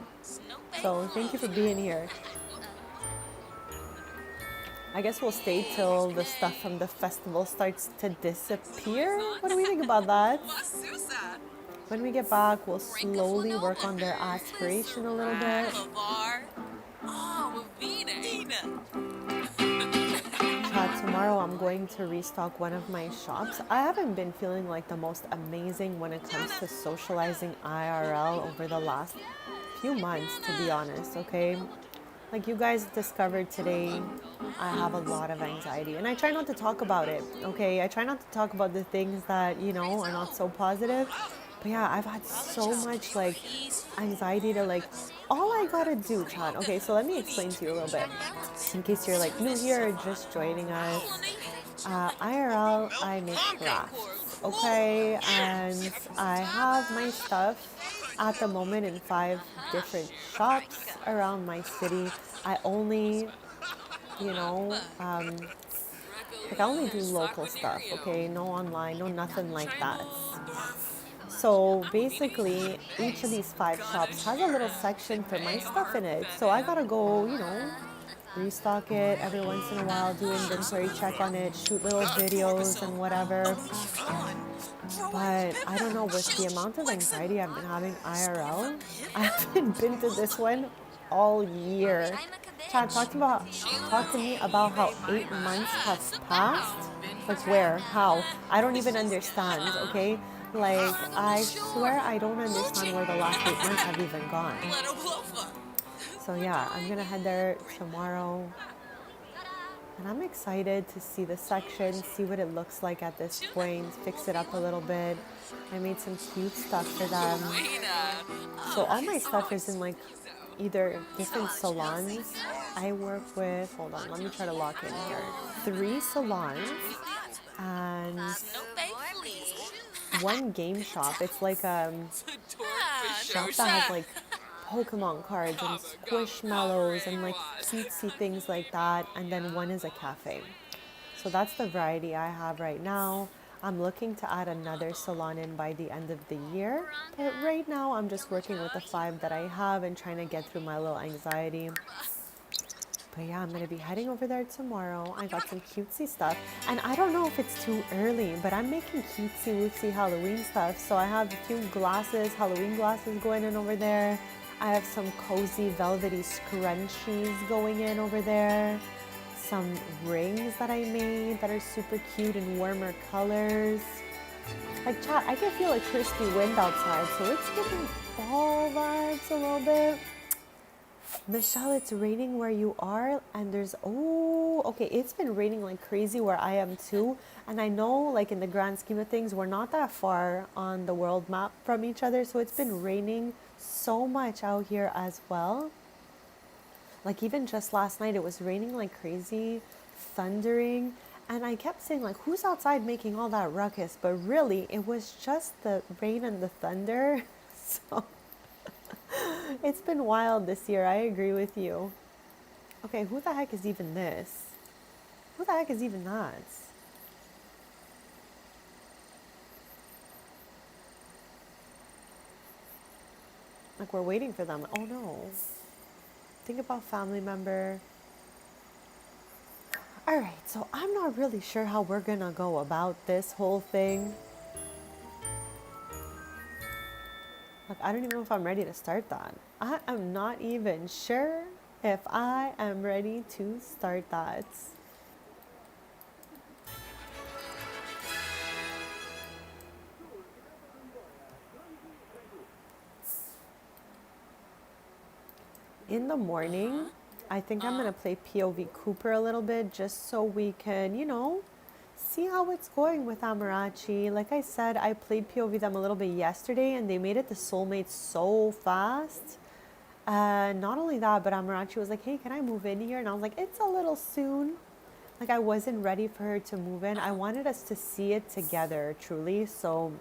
So thank you for being here. I guess we'll stay till the stuff from the festival starts to disappear. What do we think about that? When we get back, we'll slowly work on their aspiration a little bit. Oh, Vina. Tomorrow I'm going to restock one of my shops. I haven't been feeling like the most amazing when it comes to socializing IRL over the last few months, to be honest, okay? Like you guys discovered today, I have a lot of anxiety. And I try not to talk about it, okay? I try not to talk about the things that, are not so positive. But yeah, I've had so much like anxiety to like, all I gotta do, Chad. Okay, so let me explain to you a little bit. In case you're like new here or just joining us. IRL, I make crafts, okay? And I have my stuff at the moment in 5 different shops around my city. I only, you know, like I only do local stuff, okay? No online, no nothing like that. So basically, each of these 5 shops has a little section for my stuff in it. So I gotta go, restock it every once in a while, do inventory check on it, shoot little videos and whatever. But I don't know, with the amount of anxiety I've been having IRL, I haven't been to this one all year. Chad, talk to me about how 8 months have passed. Like where? How? I don't even understand, okay? Like, I swear I don't understand where the last 8 months have even gone. So yeah, I'm gonna head there tomorrow. And I'm excited to see the section, see what it looks like at this point, fix it up a little bit. I made some cute stuff for them. So all my stuff is in like either different salons. I work with, hold on, let me try to lock in here. 3 salons and one game shop. It's like a shop that has like Pokemon cards and squishmallows and like cutesy things like that. And then one is a cafe. So that's the variety I have right now. I'm looking to add another salon in by the end of the year. But right now I'm just working with the 5 that I have and trying to get through my little anxiety. But yeah, I'm going to be heading over there tomorrow. I got some cutesy stuff. And I don't know if it's too early, but I'm making cutesy wootsy Halloween stuff. So I have a few glasses, Halloween glasses going in over there. I have some cozy velvety scrunchies going in over there. Some rings that I made that are super cute in warmer colors. Like chat, I can feel a crispy wind outside, so it's giving fall vibes a little bit. Michelle, it's raining where you are, and okay, it's been raining like crazy where I am too. And I know, like, in the grand scheme of things, we're not that far on the world map from each other, so it's been raining so much out here as well. Like, even just last night, it was raining like crazy, thundering, and I kept saying, like, who's outside making all that ruckus? But really, it was just the rain and the thunder. So it's been wild this year. I agree with you. Okay, who the heck is even this? Who the heck is even that? Like, we're waiting for them. Oh no. Think about family member. All right, so I'm not really sure how we're gonna go about this whole thing. Like, I don't even know if I'm ready to start that. I am not even sure if I am ready to start that. In the morning, I think I'm gonna play POV Cooper a little bit just so we can, see how it's going with Amarachi. Like I said, I played POV them a little bit yesterday and they made it the soulmates so fast. Not only that, but Amarachi was like, hey, can I move in here? And I was like, it's a little soon. Like, I wasn't ready for her to move in. I wanted us to see it together, truly. So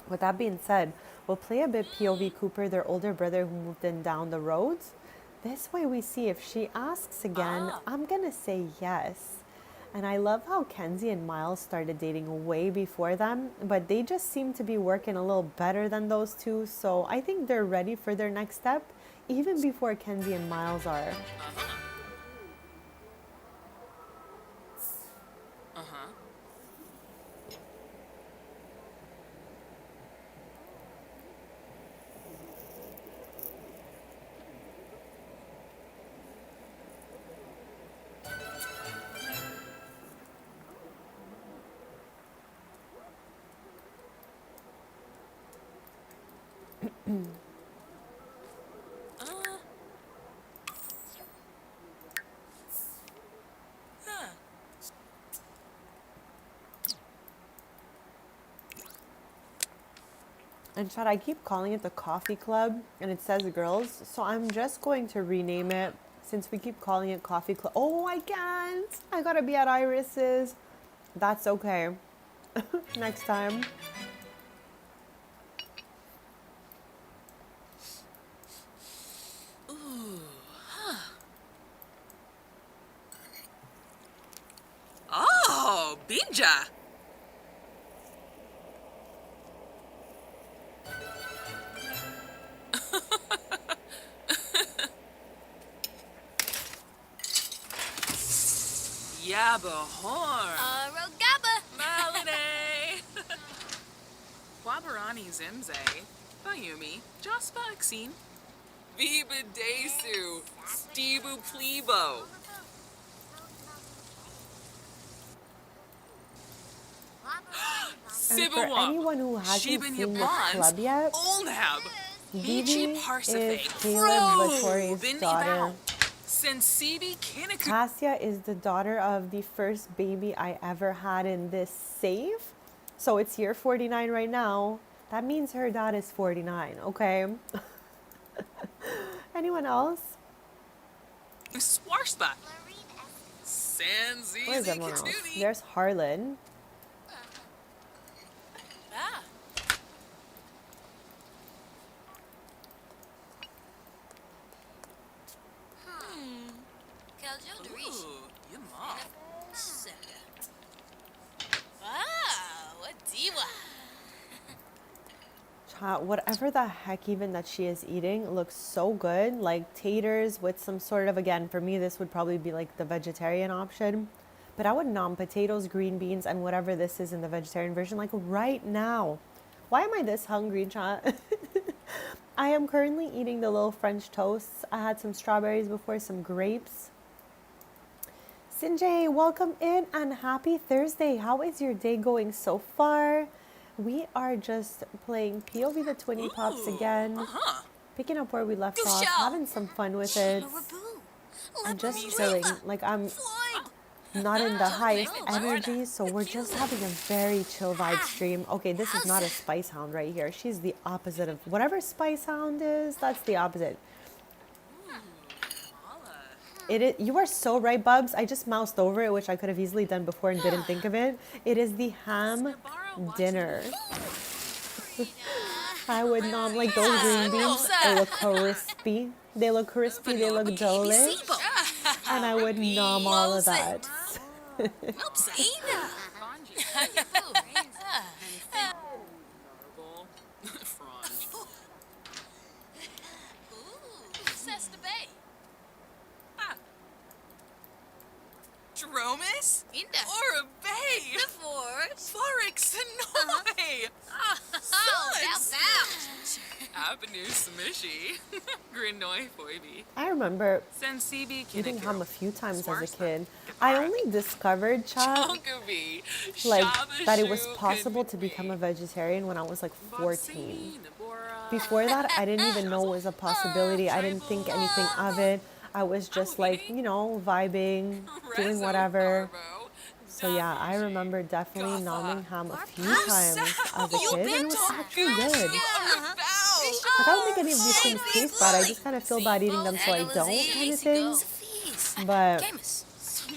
with that being said, we'll play a bit POV Cooper, their older brother who moved in down the road. This way we see if she asks again, I'm going to say yes. And I love how Kenzie and Miles started dating way before them, but they just seem to be working a little better than those two. So I think they're ready for their next step, even before Kenzie and Miles are. And Chad, I keep calling it the coffee club and it says girls. So I'm just going to rename it since we keep calling it coffee club. Oh, I can't. I gotta be at Iris's. That's okay. Next time. Oh, Binja. Yabahorn. Rogaba. Malade. Wabarani Zimze. Bayumi. Jospa Aksin. Viva Desu. Stebu Plebo. And for anyone who hasn't seen this club yet, Olnab. Vivi is Caleb Vittori's daughter. Cassia is the daughter of the first baby I ever had in this save. So it's year 49 right now. That means her dad is 49, okay? Anyone else? Swarspa. Where's everyone else? There's Harlan. Ah. Ooh, your mom. Wow, what diva. Whatever the heck even that she is eating looks so good. Like taters with some sort of, again, for me, this would probably be like the vegetarian option. But I would nom potatoes, green beans, and whatever this is in the vegetarian version, like right now. Why am I this hungry, chat? I am currently eating the little French toasts. I had some strawberries before, some grapes. Sinjay, welcome in and happy Thursday. How is your day going so far? We are just playing POV the 20 Pops again. Picking up where we left off, having some fun with it. I'm just chilling. Like, I'm not in the highest energy, so we're just having a very chill vibe stream. Okay, this is not a Spice Hound right here. She's the opposite of whatever Spice Hound is. That's the opposite. You are so right, Bubs. I just moused over it, which I could have easily done before and didn't think of it. It is the ham dinner. I would nom like those green beans. They look crispy. They look crispy. They look delish. And I would nom all of that. Dromus? Inda. Or a bay? The force. Forex Sonoy! Avenue Smishi. Grinoy Foibi. I remember Sensibi eating ham a few times as a kid. I only discovered, chat, like, that it was possible to become a vegetarian when I was like 14. Before that, I didn't even know it was a possibility. I didn't think anything of it. I was just like, you know, vibing, doing whatever. So yeah, I remember definitely nomming ham a few times as a kid, and it was actually good. Like, I don't think any of these things taste bad. I just kind of feel bad eating them, so I don't, kind of thing. But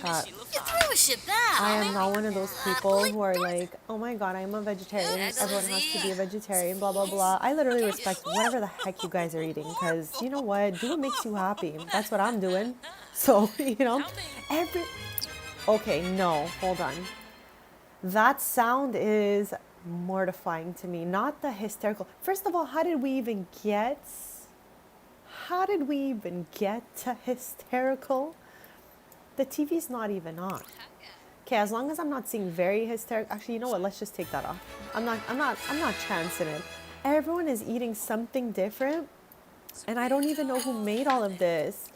I am not one of those people who are like, oh my god, I'm a vegetarian. Everyone has to be a vegetarian, blah, blah, blah. I literally respect whatever the heck you guys are eating, because you know what? Do what makes you happy. That's what I'm doing. So, you know, okay, no, hold on. That sound is mortifying to me. Not the hysterical. First of all, how did we even get to hysterical? The TV's not even on. Okay, as long as I'm not seeing very hysterical. Actually, you know what? Let's just take that off. I'm not chancing it. Everyone is eating something different, and I don't even know who made all of this.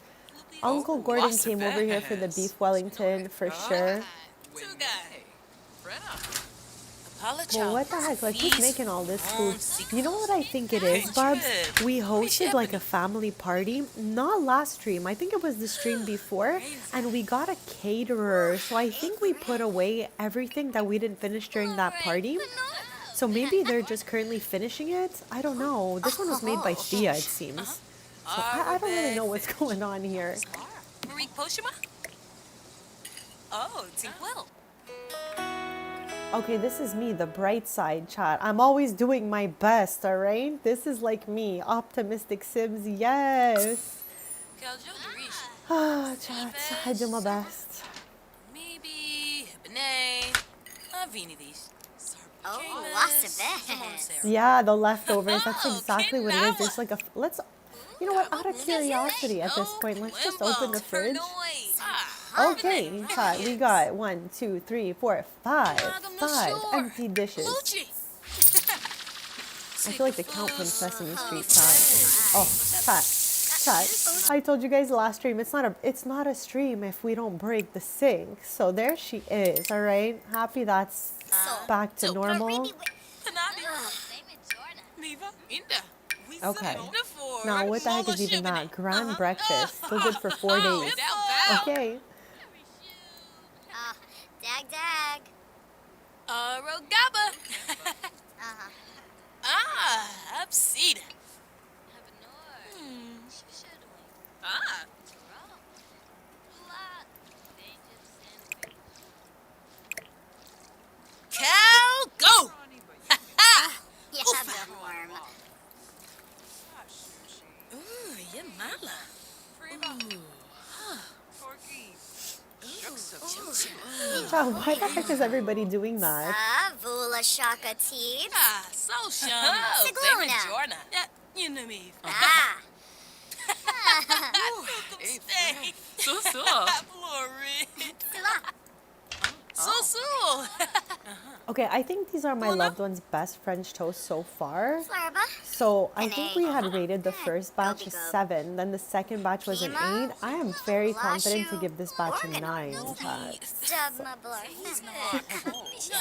Uncle Gordon came over here for the beef Wellington for sure. Well, what the heck? Like, who's making all this food? You know what I think it is, Bubs? We hosted like a family party, not last stream. I think it was the stream before, and we got a caterer. So I think we put away everything that we didn't finish during that party. So maybe they're just currently finishing it? I don't know. This one was made by Thea, it seems. So I don't really know what's going on here. Marie Poshima? Oh, Tinkwell. Okay, this is me, the bright side, chat. I'm always doing my best, all right? This is like me, optimistic Sims, yes. Ah, chat, I do my best. Maybe Benet. Vini these. Oh, what's it? Yeah, the leftovers, that's Oh, exactly what it is. Kinawa. There's like a, let's, you know what, out of curiosity at this point, let's just open the fridge. Okay, chat, we got 1, 2, 3, 4, 5 empty dishes. I feel like the Count from Sesame Street, chat. Oh, chat. I told you guys last stream, it's not a stream if we don't break the sink. So there she is, all right? Happy that's back to normal. Okay. Now, what the heck is even that? Grand breakfast. Still good for 4 days. Okay. Dag. Rogaba. Upseed. Cal, go! Yeah, the worm. Ooh, yeah, mala. Chat, why the heck is everybody doing that? Vula shaka teeth. So shun. Siglona. Jorna. You know me. Ah. So. So. Okay, I think these are my loved ones' best French toast so far. Flurba. So I think we had rated the first batch a 7, then the second batch was an 8. I am very confident to give this batch a 9. Chat. Dubma blur.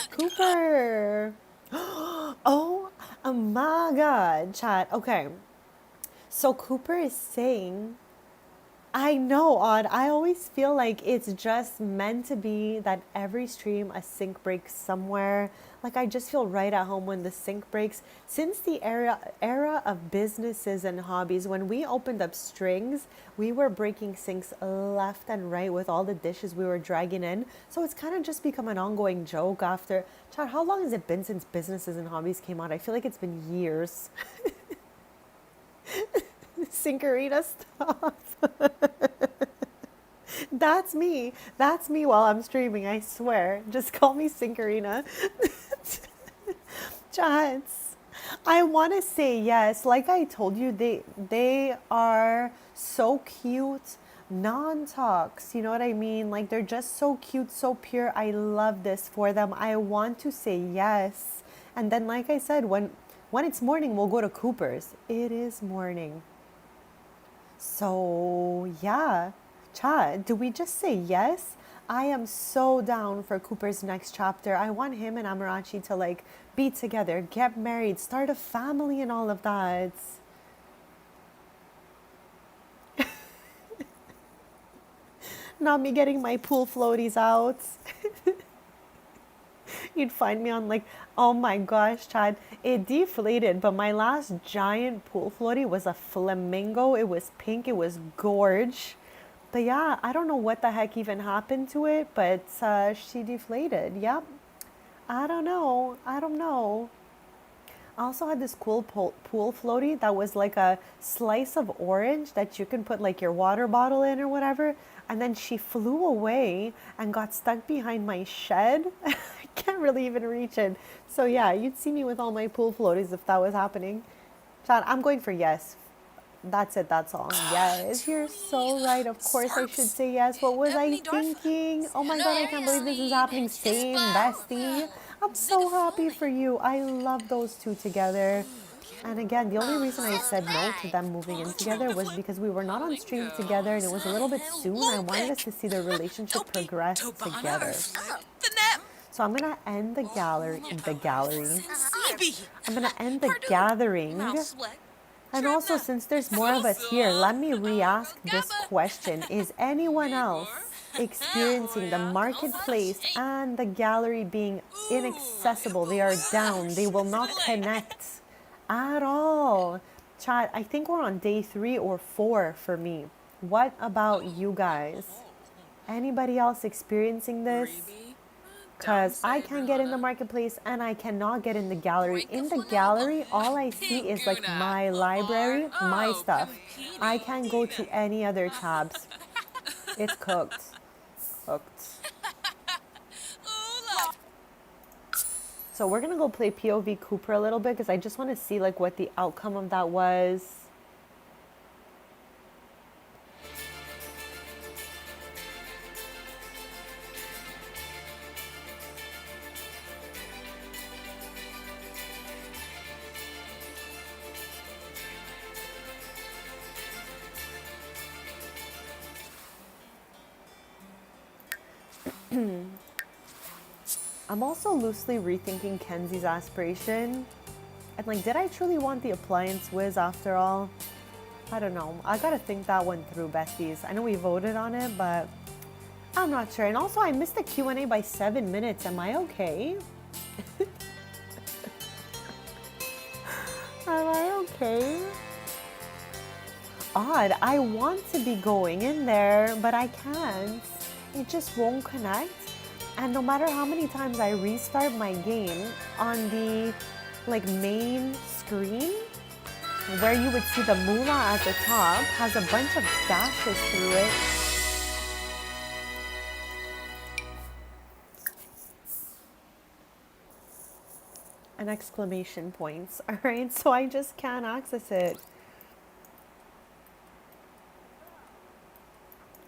Cooper! Oh my god, chat. Okay. So Cooper is saying, I know, Odd. I always feel like it's just meant to be that every stream a sink breaks somewhere. Like I just feel right at home when the sink breaks. Since the era of businesses and hobbies, when we opened up strings, we were breaking sinks left and right with all the dishes we were dragging in. So it's kind of just become an ongoing joke after. Chad, how long has it been since businesses and hobbies came out? I feel like it's been years. Sinkerita, stop. That's me. That's me while I'm streaming, I swear. Just call me Sinkerina. Chats. I want to say yes. Like I told you, they are so cute. Non-tox, you know what I mean? Like they're just so cute, so pure. I love this for them. I want to say yes. And then like I said, when it's morning, we'll go to Cooper's. It is morning. So, yeah. Chad, do we just say yes? I am so down for Cooper's next chapter. I want him and Amarachi to like be together, get married, start a family and all of that. Not me getting my pool floaties out. You'd find me on like, oh my gosh, Chad, it deflated, but my last giant pool floaty was a flamingo. It was pink, it was gorge. But yeah, I don't know what the heck even happened to it, but she deflated. Yep. I don't know. I also had this cool pool floaty that was like a slice of orange that you can put like your water bottle in or whatever. And then she flew away and got stuck behind my shed. I can't really even reach it. So yeah, you'd see me with all my pool floaties if that was happening. Chad, I'm going for yes. That's it, that's all. Yes, you're so right. Of course I should say yes. What was I thinking? Oh my god, I can't believe this is happening. Same, bestie. I'm so happy for you. I love those two together. And again, the only reason I said no to them moving in together was because we were not on stream together and it was a little bit soon. I wanted us to see their relationship progress together. So I'm gonna end the gallery. I'm gonna end the gathering. And also, since there's more of us here, let me re-ask this question. Is anyone else experiencing the marketplace and the gallery being inaccessible. They are down. They will not connect at all. Chat, I think we're on day 3 or 4 for me. What about you guys? Anybody else experiencing this? Because I can't get in the marketplace and I cannot get in the gallery. In the gallery, all I see is like my library, my stuff. I can't go to any other tabs. It's cooked. Cooked. So we're gonna go play POV Cooper a little bit because I just want to see like what the outcome of that was. I'm also loosely rethinking Kenzie's aspiration. And like, did I truly want the appliance whiz after all? I don't know. I gotta think that one through, besties. I know we voted on it, but I'm not sure. And also, I missed the Q&A by 7 minutes. Am I okay? Am I okay? Odd. I want to be going in there, but I can't. It just won't connect. And no matter how many times I restart my game on the like main screen, where you would see the moolah at the top, has a bunch of dashes through it. And exclamation points, all right? So I just can't access it.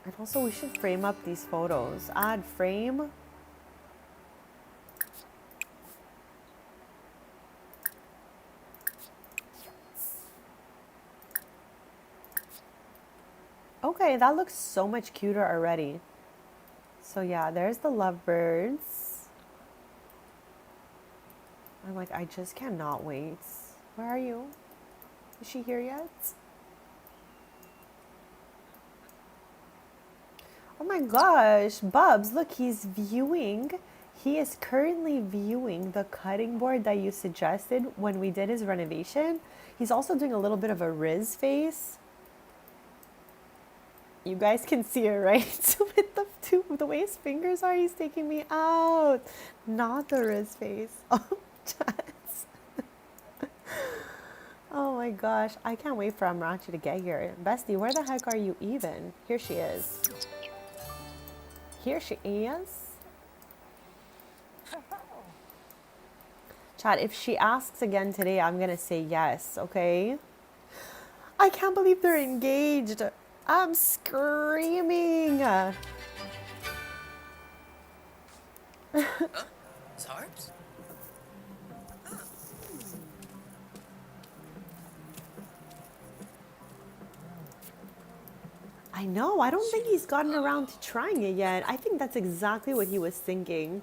And also we should frame up these photos. Add frame. Okay, that looks so much cuter already. So yeah, there's the lovebirds. I'm like, I just cannot wait. Where are you? Is she here yet? Oh my gosh, Bubs, look, he's viewing. He is currently viewing the cutting board that you suggested when we did his renovation. He's also doing a little bit of a Riz face. You guys can see it, right? With the way his fingers are, he's taking me out. Not the Riz face. Oh, Jess. Oh my gosh. I can't wait for Amrachi to get here. Bestie, where the heck are you even? Here she is. Here she is. Chat, if she asks again today, I'm going to say yes, okay? I can't believe they're engaged. I'm screaming. Tarps? I know. I don't think he's gotten around to trying it yet. I think that's exactly what he was thinking.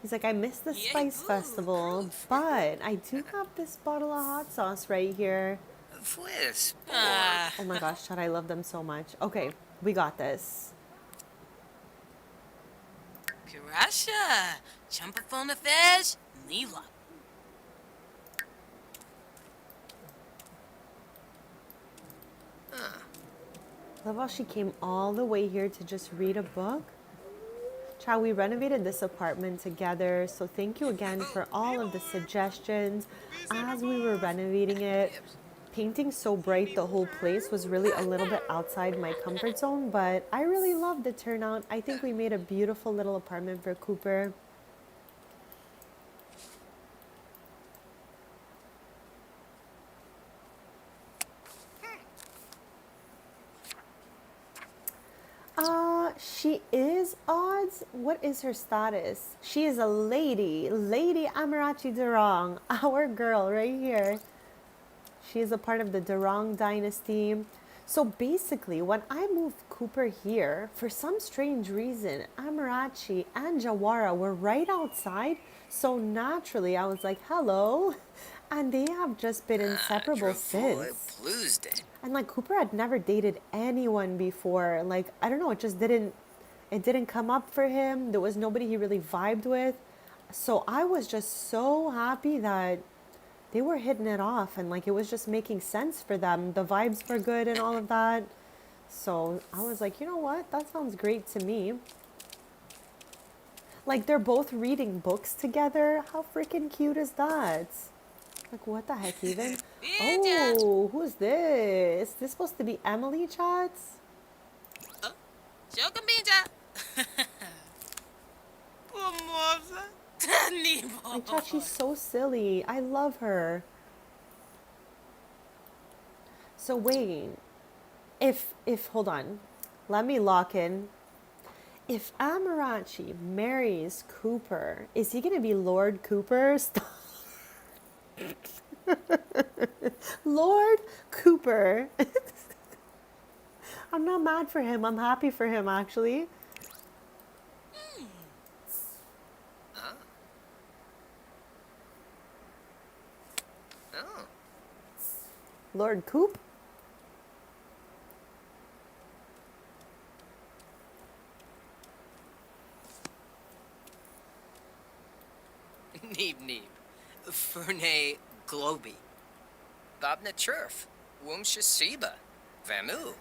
He's like, I missed the Spice Festival, but I do have this bottle of hot sauce right here. Oh my gosh, Chad, I love them so much. Okay, we got this. Kirasha, Chumpafona Fej, Lila. Love how she came all the way here to just read a book. Chad, we renovated this apartment together, so thank you again for all of the suggestions as we were renovating it. Painting so bright the whole place was really a little bit outside my comfort zone, but I really loved the turnout. I think we made a beautiful little apartment for Cooper. She is odds. What is her status? She is a lady. Lady Amarachi Durong, our girl right here. She is a part of the Durong dynasty. So basically, when I moved Cooper here, for some strange reason, Amarachi and Jawara were right outside. So naturally, I was like, hello. And they have just been inseparable since. And like Cooper had never dated anyone before. Like, I don't know, it just didn't It didn't come up for him. There was nobody he really vibed with. So I was just so happy that they were hitting it off and like it was just making sense for them. The vibes were good and all of that. So I was like, you know what? That sounds great to me. Like they're both reading books together. How freaking cute is that? Like what the heck even? Binja. Oh, who's this? This supposed to be Emily, chats? Joke Binja. Pomoza. Like chat, she's so silly. I love her. So wait. If hold on. Let me lock in. If Amarachi marries Cooper, is he gonna be Lord Cooper? Lord Cooper. I'm not mad for him. I'm happy for him, actually. Oh. Lord Coop? Neeb Neeb. Fernay Globy. Babna Churf. Wumshasiba. Vamu.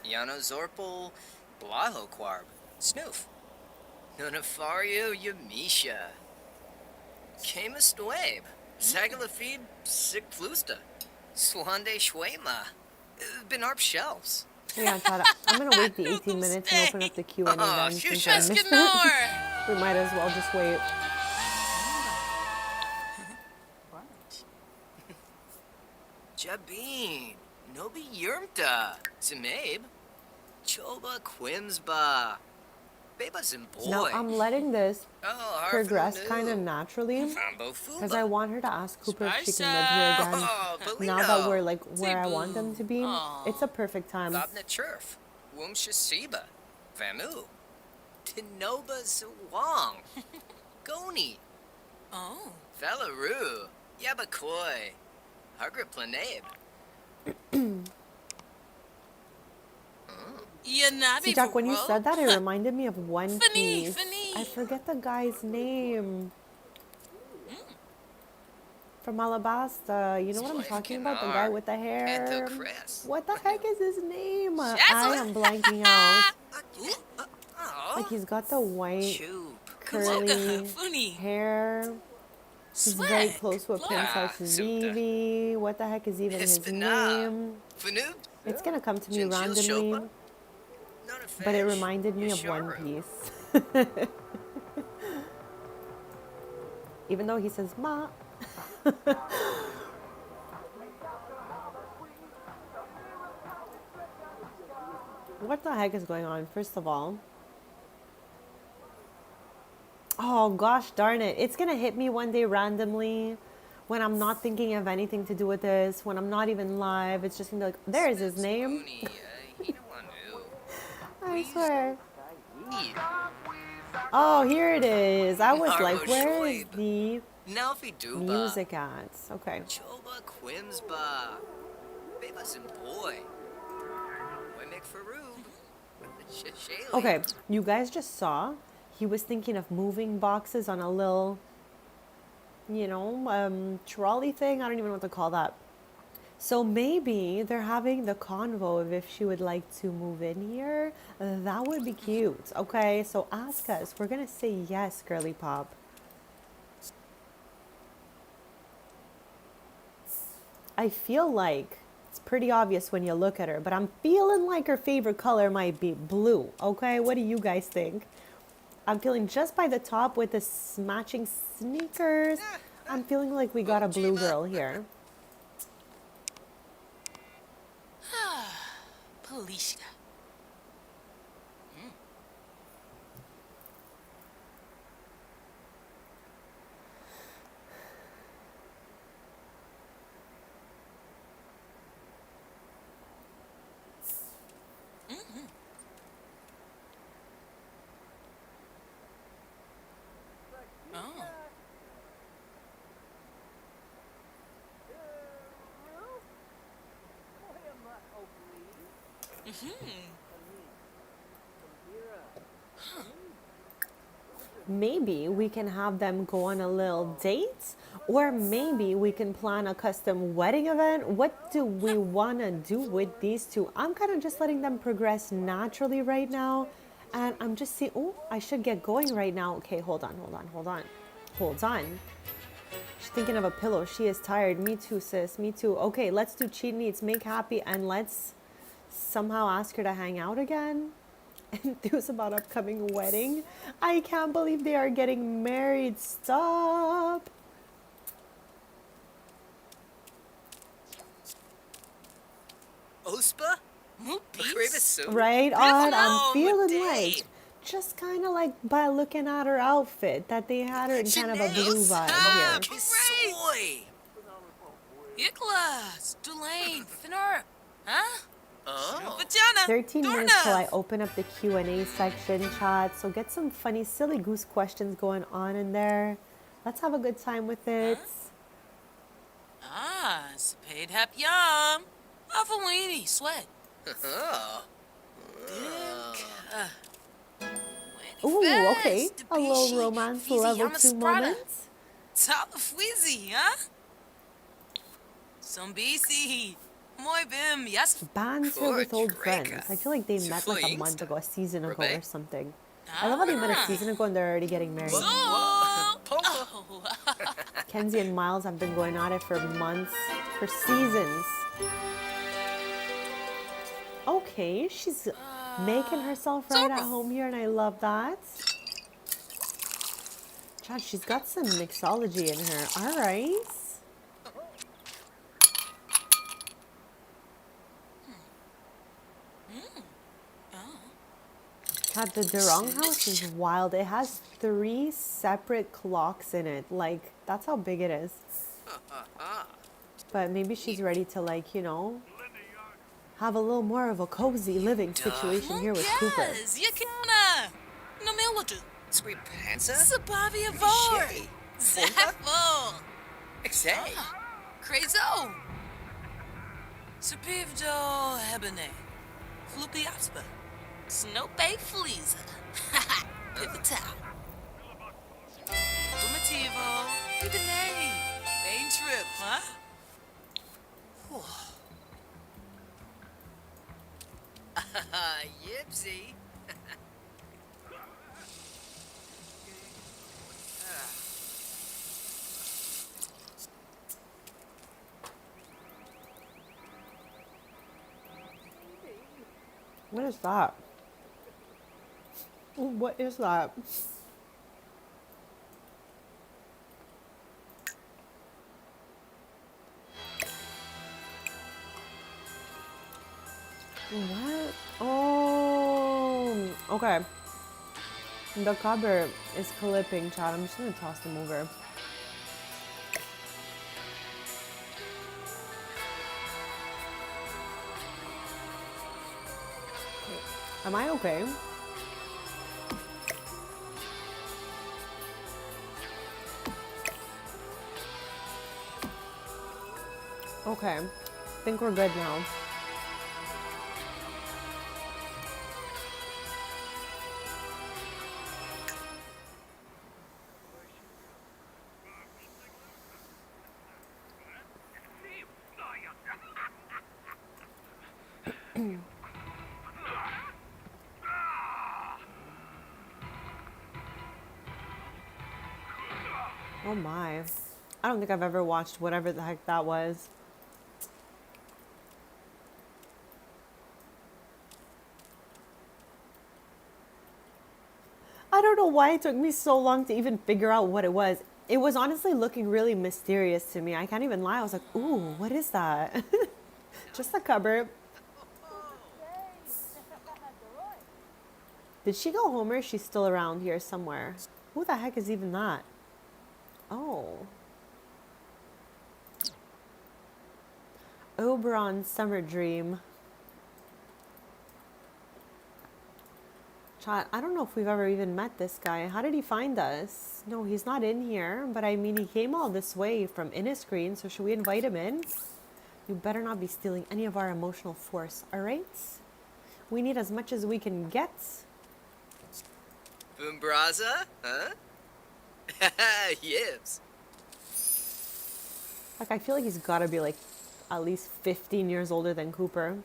Yano Zorpal. Blaho Quarb. Snoof. Nunafario Yamisha. Kamus Dwabe. Zagalafib Sikflusta. Swande Shwema. Benarp Shelves. Yeah, Chad, I'm gonna wait the 18 minutes and open up the Q&A then since I missed it. Escanor. We might as well just wait. Jabin. Nobi Yurmta. Zimabe. Choba Quimsba. Beba Zimboy. Now I'm letting this Oh, progress kind of naturally Fambo because I want her to ask Cooper if she can live Spicer. here again. Oh, Now that we're like where I want Tibu. them to be, Aw. it's a perfect time. Babna Churf. Wumshasiba. Vamu. Tinoba Zawang. Goni. Oh. Falaroo. Yabakoi. Hugger Planabe. Yanabi. See, Jack, when you said that, it reminded me of One Funny, Piece. funny. I forget the guy's name. From Alabasta. You know what I'm talking about? The guy with the hair. Chris. What the heck is his name? I Shazzle. am blanking out. Oh. Like he's got the white Choop. curly Funny. hair. He's very Swag. close to a Lord. Princess Sutta. Vivi. What the heck is even his Hispana. name? Fanu. It's gonna come to me Jinjil randomly, Shopa? but it reminded me of One Yasharu. Piece. Even though he says ma. What the heck is going on, first of all? Oh gosh darn it. It's gonna hit me one day randomly when I'm not thinking of anything to do with this, when I'm not even live. It's just gonna be like, there's his name. I swear. Oh, here it is. I was like, where is the Nalfi Duba. music at? Okay. Choba Quimsba. Beba Zimboy. Wimek Faroob. Shashayli. Okay, you guys just saw he was thinking of moving boxes on a little, you know, trolley thing. I don't even know what to call that. So maybe they're having the convo of if she would like to move in here. That would be cute. Okay, so ask us. We're gonna say yes, girly pop. I feel like it's pretty obvious when you look at her, but I'm feeling like her favorite color might be blue. Okay, what do you guys think? I'm feeling just by the top with the matching sneakers. I'm feeling like we got a blue girl here. Polishka. Oh. maybe we can have them go on a little date, or maybe we can plan a custom wedding event. What do we want to do with these two? I'm kind of just letting them progress naturally right now. And I'm just seeing, oh, I should get going right now. Okay, hold on, hold on, hold on. Hold on. She's thinking of a pillow. She is tired. Me too, sis. Me too. Okay, let's do cheat needs, make happy, and let's somehow ask her to hang out again. Enthuse about upcoming wedding. I can't believe they are getting married. Stop. Ospa? Mupis? Right on. I'm Oh, feeling Maday. like just kind of like by looking at her outfit that they had her in kind of a blue vibe Ah, here. Soy. Iklas, Dulaine, Finner. Huh? Oh. Vagina. 13 minutes till I open up the Q&A section, chat. So get some funny, silly goose questions going on in there. Let's have a good time with it. Ah, paid hap yum. Avawini, sweat. Oh. Ooh, okay. A little romance level 2 moment. Talafwizi, huh? Some BC. Moy bim, yes. Banter with old Portugal. friends. I feel like they met like a month ago, a season ago or Rebecca. something. I love how they met a season ago and they're already getting married. Oh, Kenzie and Miles have been going at it for months, for seasons. Okay, she's making herself right at home here, and I love that. Chad, she's got some mixology in her. All right. Chad, the Durong house is wild. It has 3 separate clocks in it. Like, that's how big it is. But maybe she's ready to, like, you know, have a little more of a cozy living situation here with Cooper. yes, you can. No miladu. Sweet Panza? Sabavia vor. Shay. Zafo. Exay. Crazo. Supivdo hebene. Floopy aspa. Snope fleas. Pivota. Umativo. Ibene. Main trip, huh? Yipsy. What is that? What is that? What? Oh, okay. The cover is clipping, Chad. I'm just gonna toss them over. Am I okay? Okay. I think we're good now. Oh my. I don't think I've ever watched whatever the heck that was. I don't know why it took me so long to even figure out what it was. It was honestly looking really mysterious to me. I can't even lie. I was like, ooh, what is that? Just a cupboard. Did she go home or is she still around here somewhere? Who the heck is even that? Oh. Oberon Summer Dream. Chat, I don't know if we've ever even met this guy. How did he find us? No, he's not in here. But I mean, he came all this way from Inniscreen. So should we invite him in? You better not be stealing any of our emotional force, all right? We need as much as we can get. Boombraza? Huh? Yibs. Like, I feel like he's gotta be like at least 15 years older than Cooper.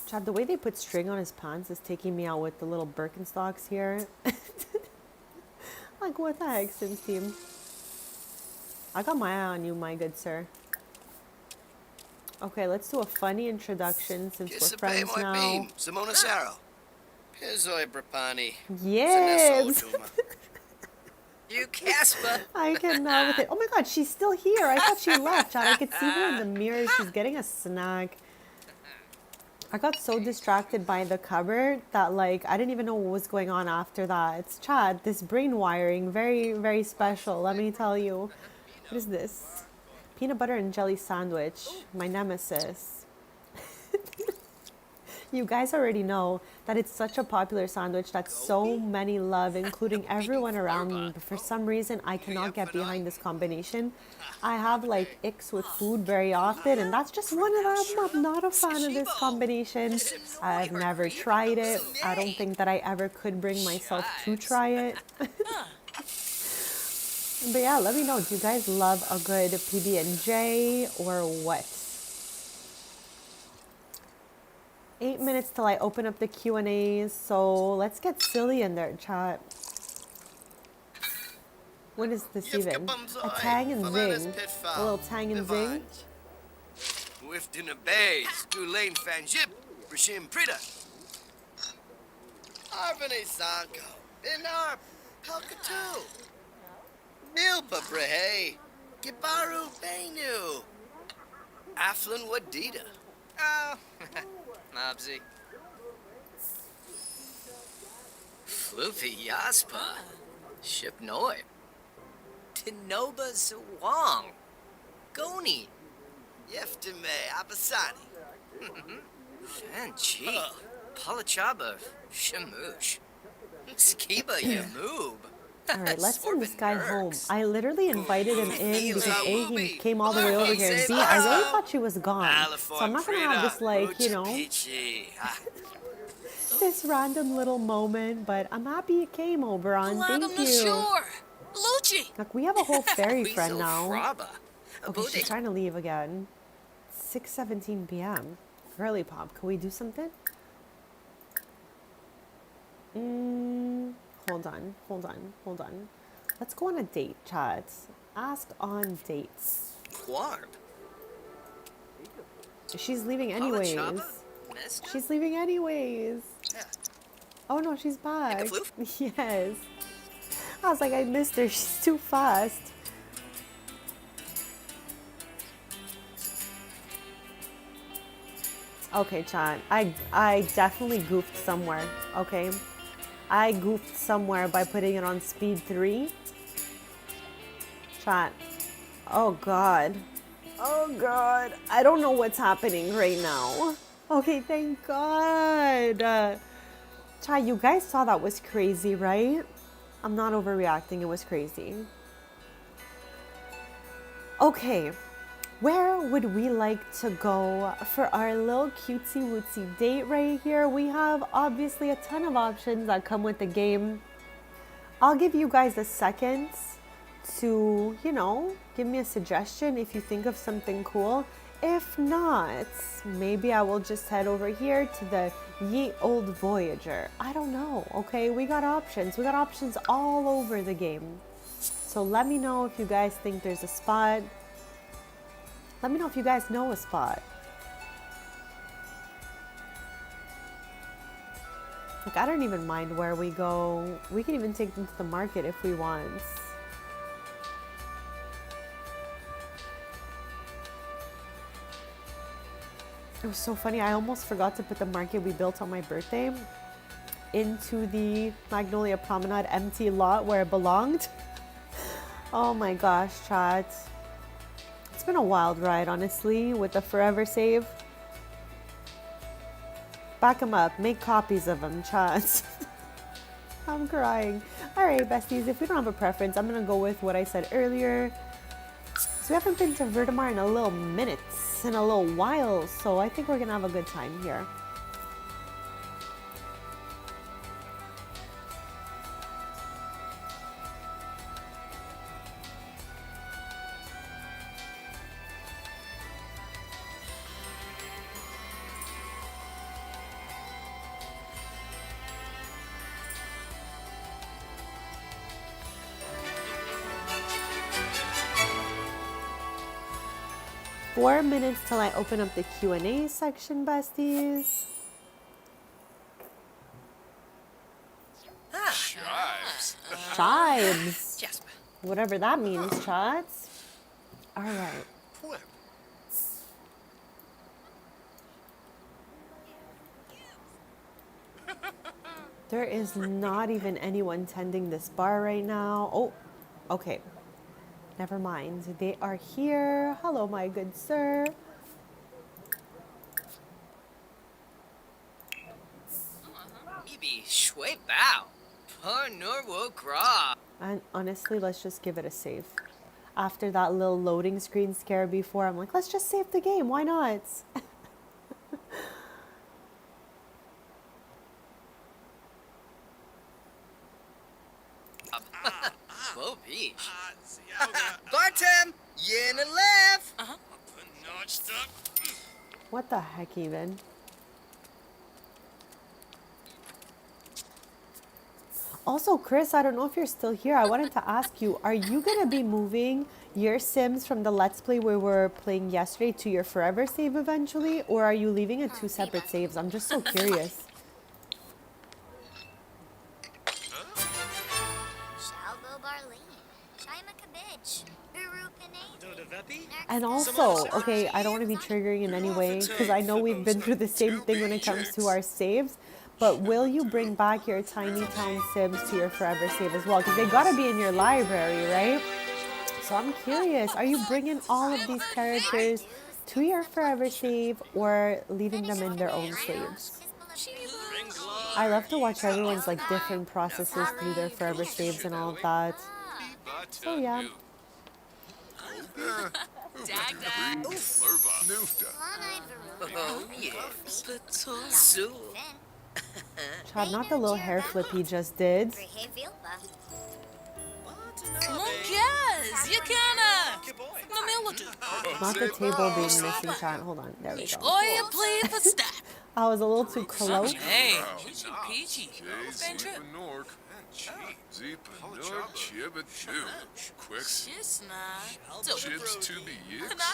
Chad, the way they put string on his pants is taking me out with the little Birkenstocks here. Like, what the heck, Sims team? I got my eye on you, my good sir. Okay, let's do a funny introduction since we're friends now. Simona Saro. Pizoi Brapani. Yes! You Casper. I cannot with it. Oh my god, she's still here. I thought she left, Chad. I could see her in the mirror. She's getting a snack. I got so distracted by the cupboard that, like, I didn't even know what was going on after that. It's Chad, this brain wiring, very, very special, let me tell you. What is this? Peanut butter and jelly sandwich, my nemesis. You guys already know that it's such a popular sandwich that so many love, including everyone around me. But for some reason, I cannot get behind this combination. I have like icks with food very often, and that's just one of them. I'm not a fan of this combination. I've never tried it. I don't think that I ever could bring myself to try it. But yeah, let me know. Do you guys love a good PB&J or what? 8 minutes till I open up the Q&As, so let's get silly in there, chat. What is this even? A tang and zing. A little tang and zing. Wiftin a bays, Gulain Fanjip, Rishim Prida. Arvane Sanko, Binar, Palkatu. Milpa Brehe, Gibaru Bainu. Aflin Wadida. Oh, Mobsy. Floofy Yaspa. Shipnoi. Tinoba Zawang. Goni. Yeftime Abasani. Fanchi. Palachaba. Shamush. Skiba Yamoob. All right, let's send this guy home. I literally invited him in because A, he came all the way over here, and B, I really thought she was gone. So I'm not going to have this, like, you know, this random little moment, but I'm happy it came, Oberon. Thank you. Like, we have a whole fairy friend now. Okay, she's trying to leave again. 6:17 p.m. Girly pop, can we do something? Hold on. Let's go on a date, chat. Ask on dates. Quarb. She's leaving anyways. She's leaving anyways. Oh no, she's back. Yes. I was like, I missed her. She's too fast. Okay, chat. I definitely goofed somewhere. Okay. I goofed somewhere by putting it on speed 3. Chat. Oh god. Oh god. I don't know what's happening right now. Okay, thank god. Chat, you guys saw that was crazy, right? I'm not overreacting. It was crazy. Okay. Where would we like to go for our little cutesy wootsy date right here? We have obviously a ton of options that come with the game. I'll give you guys a second to, you know, give me a suggestion if you think of something cool. If not, maybe I will just head over here to the Ye Old Voyager. I don't know, okay? We got options. We got options all over the game. So let me know if you guys think there's a spot. Let me know if you guys know a spot. Like, I don't even mind where we go. We can even take them to the market if we want. It was so funny. I almost forgot to put the market we built on my birthday into the Magnolia Promenade empty lot where it belonged. Oh my gosh, chat. It's been a wild ride, honestly, with the forever save. Back them up. Make copies of them, chat. I'm crying. All right, besties, if we don't have a preference, I'm going to go with what I said earlier. So we haven't been to Vertimar in a little minutes, in a little while, so I think we're gonna have a good time here. Four minutes till I open up the Q&A section, besties. Chives. Jasper. Whatever that means, chats. All right. There is not even anyone tending this bar right now. Oh, okay. Never mind. They are here. Hello, my good sir. Maybe shui bao. Par nor wo gra. And honestly, let's just give it a save. After that little loading screen scare before, I'm like, let's just save the game. Why not? Whoa, beach. Bartem, yin and left. What the heck even? Also, Chris, I don't know if you're still here. I wanted to ask you, are you going to be moving your Sims from the Let's Play we were playing yesterday to your Forever save eventually? Or are you leaving it two separate saves? I'm just so curious. Shalbo Barleen. Shima Cabbage. Uru Pinay. And also, okay, I don't want to be triggering in any way because I know we've been through the same thing when it comes to our saves. But will you bring back your Tiny Town Sims to your Forever save as well? Because they gotta be in your library, right? So I'm curious, are you bringing all of these characters to your Forever save or leaving them in their own saves? I love to watch everyone's like different processes through their Forever saves and all of that. So yeah. Oh, yeah. So. Chad, not the little hair flip he just did. Monjas, you canna. No military. Not the table being missing, Chad. Hold on, there we go. Oh, you play for stack. I was a little too close. Hey, peachy. Chips to be yips.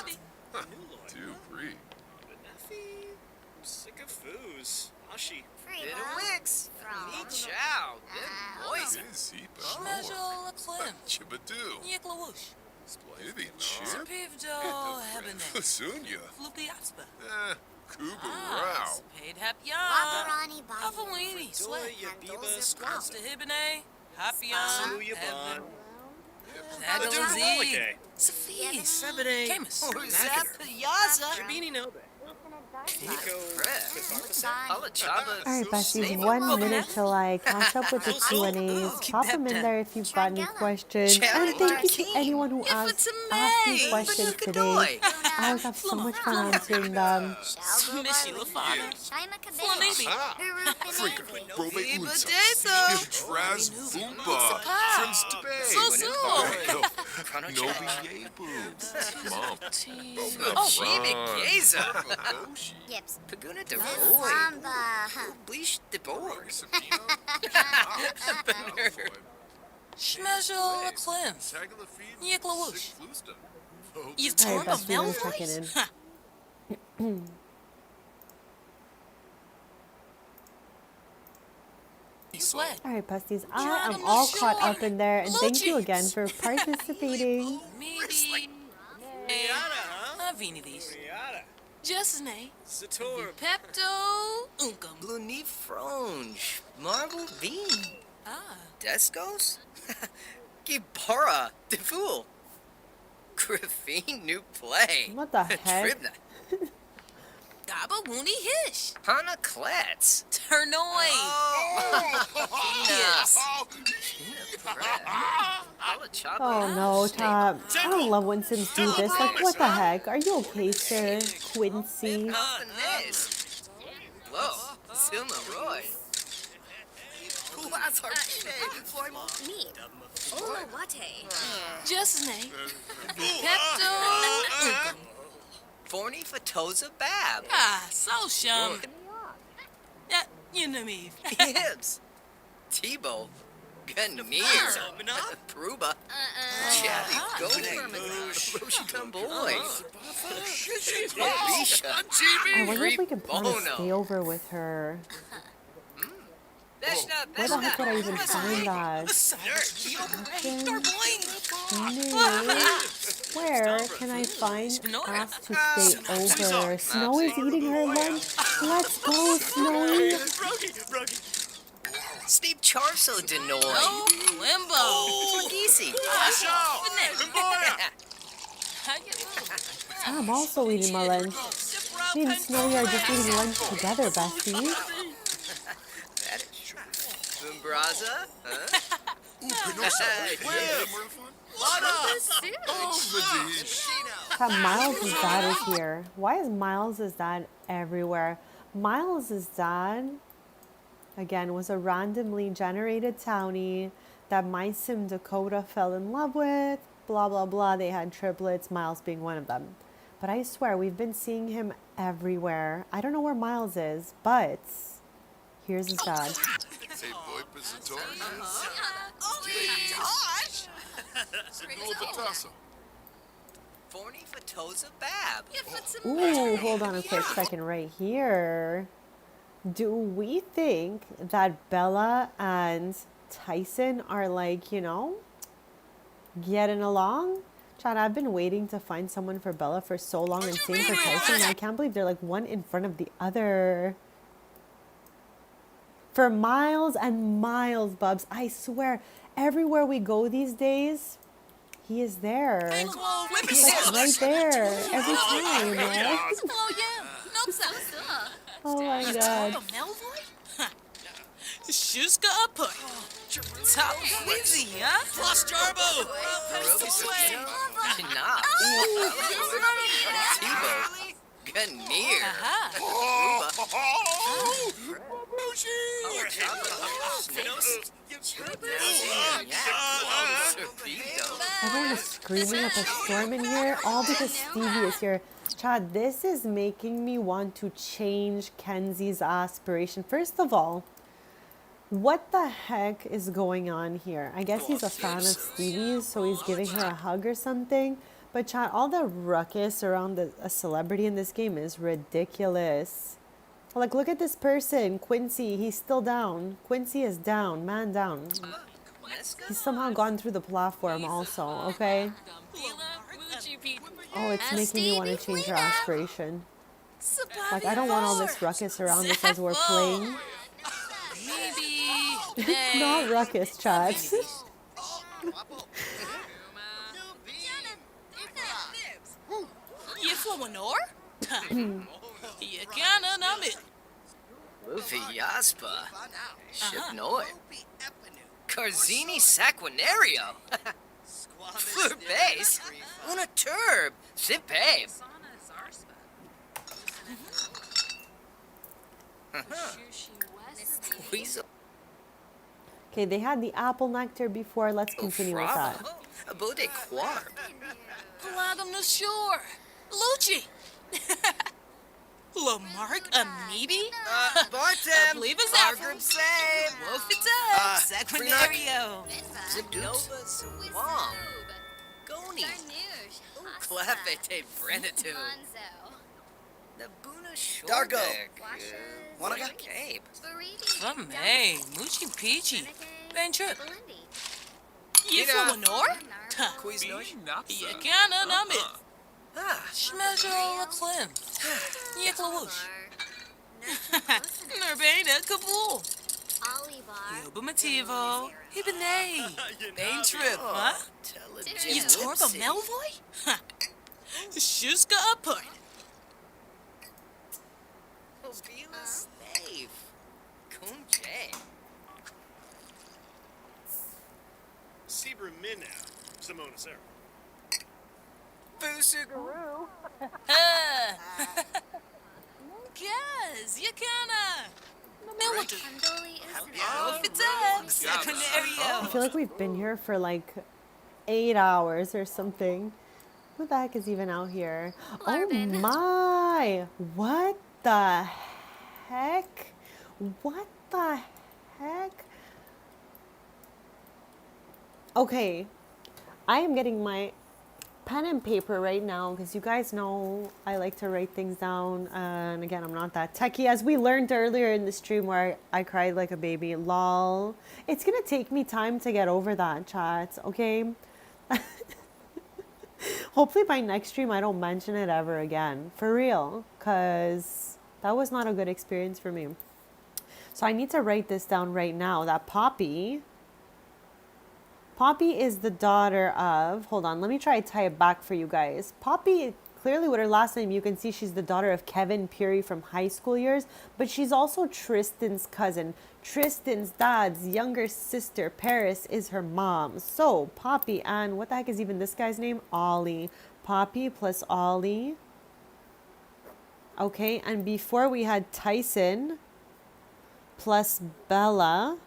Sick of foos. Ashi. Bit of wicks. Me chow. Good boys. Measure Clem. Chibadoo. Yiklawush. Maybe chip. Pivdo Hebene. Sunya. Floopy Aspa. Kuba Rao. Paid hap yam. Wabarani Avawini. Sweat. Yabiba Scraps to Hibine. Happy Salu yam. Yaban. Zagalzi. Sophies. Sebede. Camus. Zap Yaza. Jabini Nobe. Nico. All right, besties, 1 minute till I catch up with the Q&As. Pop them in there if you've got any questions. And thank you to anyone who asked me questions today. I always have so much fun answering them. Smishy Lafana. Shima Cabbage. Uru Pinay. Robe Unsa. Traz Boomba. Friends Debate. Nobi Yebu. Mom. Oh, Baby Gaza. Yips. Paguna de This Roy. Samba. Bleach de Borg. Schmeasure Clem. Yiklawush. You All torn right, the besties, I'm milk? checking in. Sweat. All right, besties, I am all caught up in there. And thank you again for participating. Maybe. Vini these. Just nay. Sator. Pepto. Uncum. Bluni Fronge. Marble Bean. Ah. Descos? Gibara. De Fool. Griffin New Play. What the heck? Tribna. Gaba Woony Hish. Hana Klets. Turnoy. Yes. Oh no, Top. I don't love when Sims do this. Like, what the heck? Are you okay, sir? Quincy. Whoa, Silma Roy. Me. Oh, Wate. Just name. Pepto. Forney Fatoza Bab. Ah, so shum. You know me. Gibbs. Tebow. Ganir. Pruba. Chatty Goldie. Roshan Boy. I wonder if we can plan to stay over with her. Where the heck would I even find that? Where can I find ask to stay over? Snow is eating her lunch. Let's go, Snowy. Steve Charso Denoy. Oh, Limbo. Porgisi. I'm also eating my lunch. Me and Snowy are just eating lunch together, besties. That is true. Bumbraza? Huh? Miles' dad is here. Why is Miles' dad everywhere? Miles' dad, again, was a randomly generated townie that my sim Dakota fell in love with. Blah, blah, blah. They had triplets, Miles being one of them. But I swear, we've been seeing him everywhere. I don't know where Miles is, but here's his dad. Hey, boy, Forney Fatoza Bab. Ooh, hold on a quick second right here. Do we think that Bella and Tyson are like, you know, getting along? Chad, I've been waiting to find someone for Bella for so long and same for Tyson. I can't believe they're like one in front of the other. For miles and miles, Bubs. I swear, everywhere we go these days, he is there. He's like right there every time, right? Oh my god. Shuska Upper. Top Quincy, huh? Plus Jarbo. Tebow. Ganir. Everyone is screaming up a storm in here, all because Stevie is here. Chad, this is making me want to change Kenzie's aspiration. First of all, what the heck is going on here? I guess he's a fan of Stevie's, so he's giving her a hug or something. But Chad, all the ruckus around a celebrity in this game is ridiculous. Like, look at this person, Quincy. He's still down. Quincy is down, man down. He's somehow gone through the platform also, okay? Oh, it's making me want to change her aspiration. Like, I don't want all this ruckus around us as we're playing. Not ruckus, Chad. You from Lenore? You can't numb it. Luffy Yaspa. Shipnoy. Carzini Saquinario. Fleur base. Una turb. Zip babe. Okay, they had the apple nectar before. Let's continue with that. Bode Quarb. Platinum the shore. Lucci. Lamarck Amibi? Bartem. Believe it's Margaret Same. Wolf it up. Saquinario. Nova Swamp. Goni. Clefete Brenatu. The Buna Shore. Dargo. Wanna go? Cape. Fame. Moochie Peachy. Ben Trip. You from Lenore? Quiz Nosh. You can't numb it. Ah. Schmeasure la Clem. Yiklawoosh. Nurbeda Kabul. Yobamativo. Hibine. Bain Trip, huh? You tore the Melvoy? Shuska Upper. Obila Stave. Kunje. Stibra Minna. Simona Sarah. Fusugaru. Gaz, Yakana. Milwaukee. Handoli Oh, is Fitzek. I Secondario. feel like we've been here for like 8 hours or something. Who the heck is even out here? Oh Marvin. my! What the heck? What the heck? Okay, I am getting my pen and paper right now because you guys know I like to write things down. And again, I'm not that techie, as we learned earlier in the stream where I cried like a baby. Lol. It's gonna take me time to get over that, chat. Okay. Hopefully by next stream I don't mention it ever again. For real. Because that was not a good experience for me. So I need to write this down right now. That Poppy is the daughter of, hold on, let me try to tie it back for you guys. Poppy, clearly with her last name, you can see she's the daughter of Kevin Peary from high school years, but she's also Tristan's cousin. Tristan's dad's younger sister, Paris, is her mom. So Poppy and what the heck is even this guy's name? Ollie. Poppy plus Ollie. Okay, and before we had Tyson plus Bella.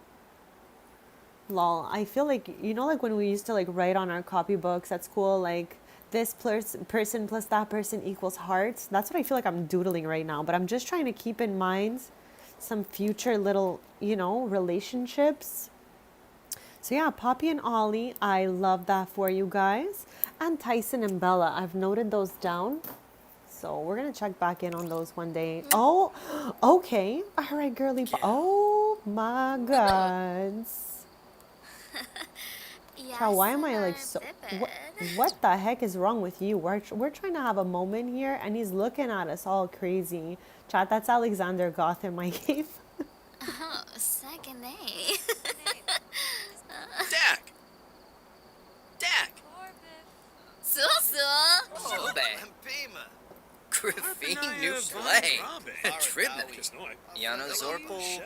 Lol, I feel like, you know, like when we used to like write on our copybooks at school, like this person plus that person equals hearts. That's what I feel like I'm doodling right now. But I'm just trying to keep in mind some future little, you know, relationships. So yeah, Poppy and Ollie, I love that for you guys. And Tyson and Bella, I've noted those down. So we're going to check back in on those one day. Oh, okay. All right, girly. Oh my God. Cow, why am I like so... What the heck is wrong with you? We're trying to have a moment here and he's looking at us all crazy. Chat, that's Alexander Gotham, my cave. Oh, second A. Dak. Dak. So. Sobe. Pima. Griffin New Play. Tribna. Yano Zorpal.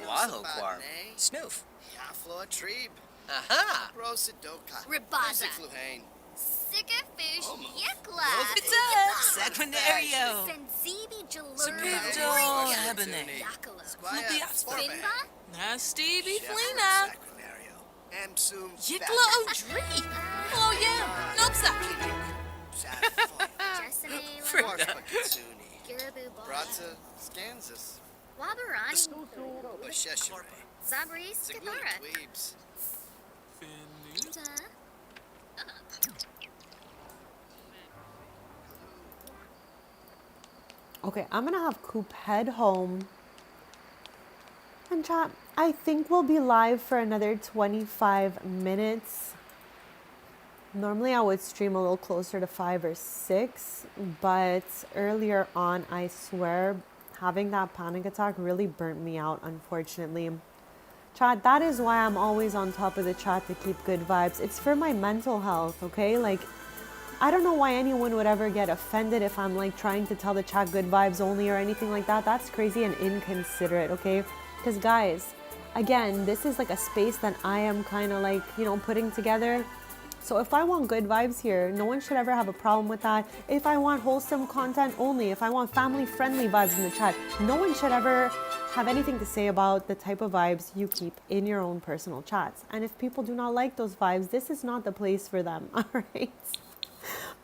Wahokwarm. Snoof. Yaflo Trebe. Aha. Rosidoka. Ribaza. Fluhane. Sigafish Yekla. Fitzek. Secondario. Senzibi Jalurba. Sapito Habane. Yakala. Finba. Nasty Beeflina. Sacranario. Amsum. Yikla O'Dree. Oh yeah. Nopsa. Jessamine. Katsuni. Girabu Bosch. Brata. Skansis. Wabarani. Osheshere. Zabri Skithara. Dweebs. Okay, I'm gonna have Coop head home. And chat, I think we'll be live for another 25 minutes. Normally I would stream a little closer to 5 or 6, but earlier on, I swear, having that panic attack really burnt me out, unfortunately. Chat, that is why I'm always on top of the chat to keep good vibes. It's for my mental health, okay? Like, I don't know why anyone would ever get offended if I'm like trying to tell the chat good vibes only or anything like that. That's crazy and inconsiderate, okay? Because guys, again, this is like a space that I am kind of like, you know, putting together. So if I want good vibes here, no one should ever have a problem with that. If I want wholesome content only, if I want family-friendly vibes in the chat, no one should ever have anything to say about the type of vibes you keep in your own personal chats. And if people do not like those vibes, this is not the place for them, all right?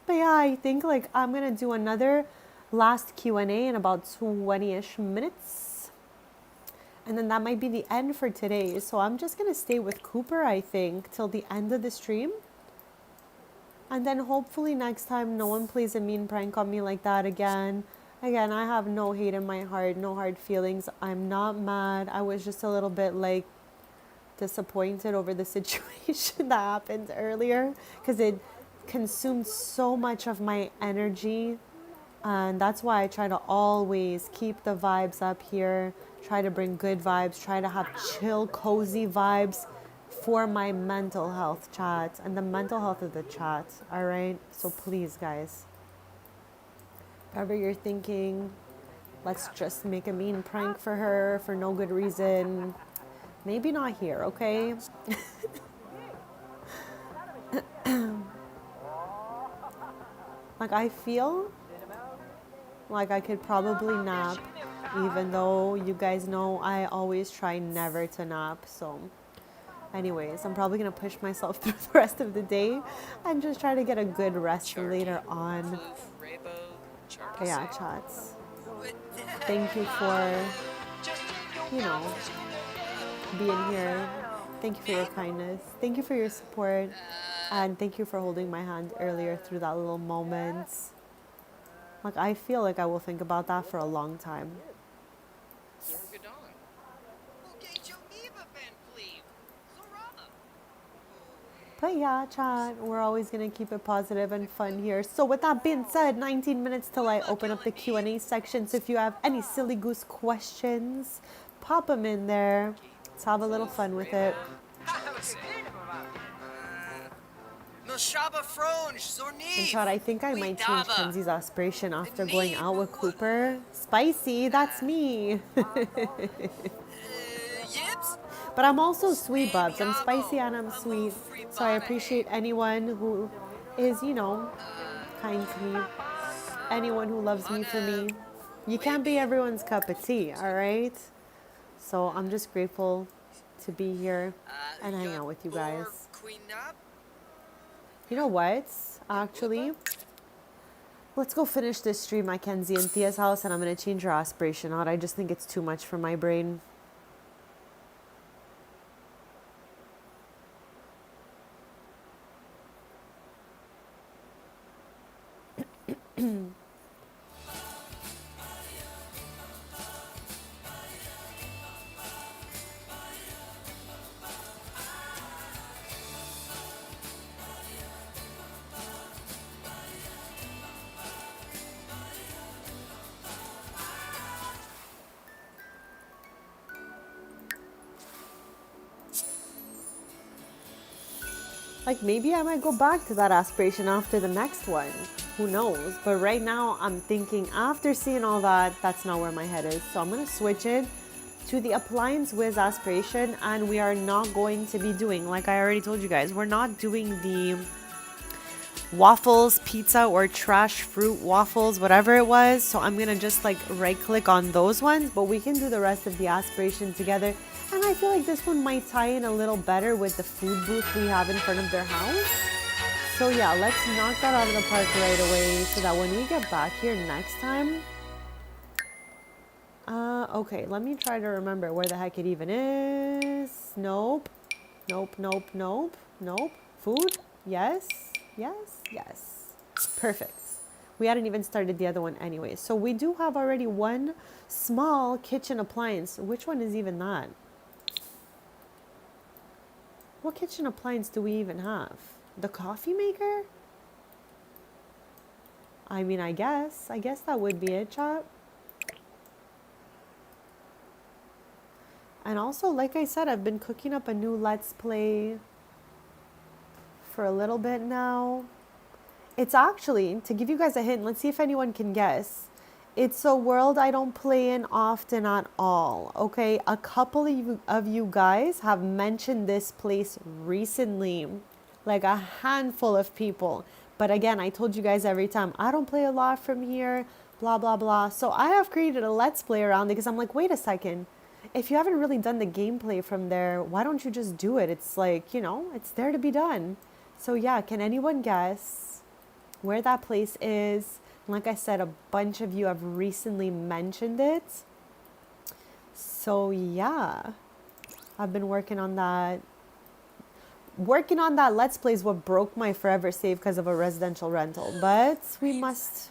But yeah, I think like I'm gonna do another last Q&A in about 20-ish minutes. And then that might be the end for today. So I'm just gonna stay with Cooper, I think, till the end of the stream. And then hopefully next time no one plays a mean prank on me like that again. Again, I have no hate in my heart, no hard feelings. I'm not mad. I was just a little bit like disappointed over the situation that happened earlier because it consumed so much of my energy. And that's why I try to always keep the vibes up here, try to bring good vibes, try to have chill, cozy vibes for my mental health, chat, and the mental health of the chat, all right? So please, guys, whatever you're thinking, let's just make a mean prank for her for no good reason. Maybe not here, okay? Like, I feel like I could probably nap, even though you guys know I always try never to nap. So anyways, I'm probably going to push myself through the rest of the day and just try to get a good rest later on. But yeah, chats. Thank you for, you know, being here. Thank you for your kindness. Thank you for your support. And thank you for holding my hand earlier through that little moment. Like, I feel like I will think about that for a long time. But yeah, chat, we're always going to keep it positive and fun here. So with that being said, 19 minutes till I open up the Q&A section. So if you have any silly goose questions, pop them in there. Let's have a little fun with it. And chat, I think I might change Kenzie's aspiration after going out with Cooper. Spicy, that's me. But I'm also sweet, Bubs. I'm spicy and I'm sweet. So I appreciate anyone who is, you know, kind to me. Anyone who loves me for me. You can't be everyone's cup of tea, all right? So I'm just grateful to be here and hang out with you guys. You know what? Actually, let's go finish this stream at Kenzie and Thea's house, and I'm going to change her aspiration out. I just think it's too much for my brain. Like, maybe I might go back to that aspiration after the next one. Who knows? But right now, I'm thinking after seeing all that, that's not where my head is. So I'm going to switch it to the Appliance Whiz aspiration. And we are not going to be doing, like I already told you guys, we're not doing the waffles, pizza, or trash fruit waffles, whatever it was. So I'm going to just like right click on those ones. But we can do the rest of the aspiration together. And I feel like this one might tie in a little better with the food booth we have in front of their house. So yeah, let's knock that out of the park right away so that when we get back here next time... okay, let me try to remember where the heck it even is. Nope. Nope, nope, nope, nope. Food? Yes, yes, yes. Perfect. We hadn't even started the other one anyway. So we do have already one small kitchen appliance. Which one is even that? What kitchen appliance do we even have? The coffee maker? I mean, I guess that would be it, chat. And also, like I said, I've been cooking up a new Let's Play for a little bit now. It's actually, to give you guys a hint, let's see if anyone can guess. It's a world I don't play in often at all, okay? A couple of you guys have mentioned this place recently, like a handful of people. But again, I told you guys every time, I don't play a lot from here, blah, blah, blah. So I have created a Let's Play around it because I'm like, wait a second. If you haven't really done the gameplay from there, why don't you just do it? It's like, you know, it's there to be done. So yeah, can anyone guess where that place is? Like I said, a bunch of you have recently mentioned it. So yeah, I've been working on that. Working on that Let's Play is what broke my forever save because of a residential rental. But we must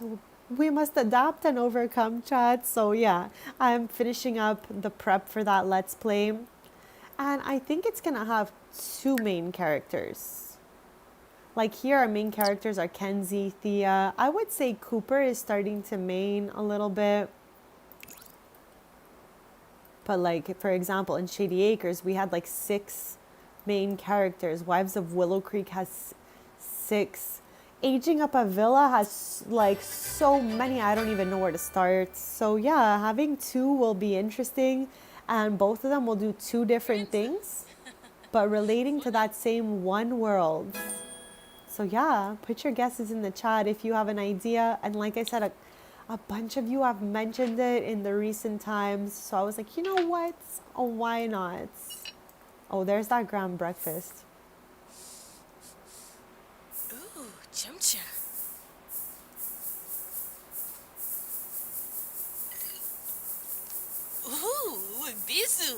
adapt and overcome, chat. So yeah, I'm finishing up the prep for that Let's Play. And I think it's going to have two main characters. Like here, our main characters are Kenzie, Thea. I would say Cooper is starting to main a little bit. But like, for example, in Shady Acres, we had like 6 main characters. Wives of Willow Creek has 6. Aging Up a Villa has like so many, I don't even know where to start. So yeah, having 2 will be interesting. And both of them will do 2 different things, but relating to that same one world. So yeah, put your guesses in the chat if you have an idea. And like I said, a bunch of you have mentioned it in the recent times. So I was like, you know what? Oh, why not? Oh, there's that grand breakfast. Ooh, chumcha. Ooh, bisu.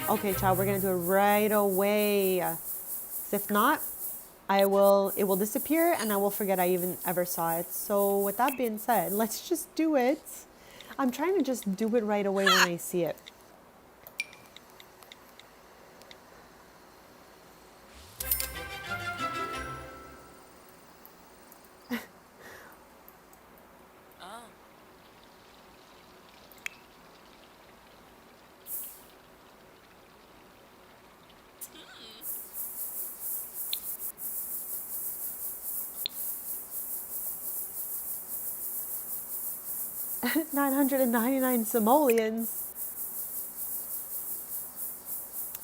Okay, child, we're gonna do it right away. 'Cause if not, it will disappear and I will forget I even ever saw it. So with that being said, let's just do it. I'm trying to just do it right away when I see it. Oh. 999 simoleons.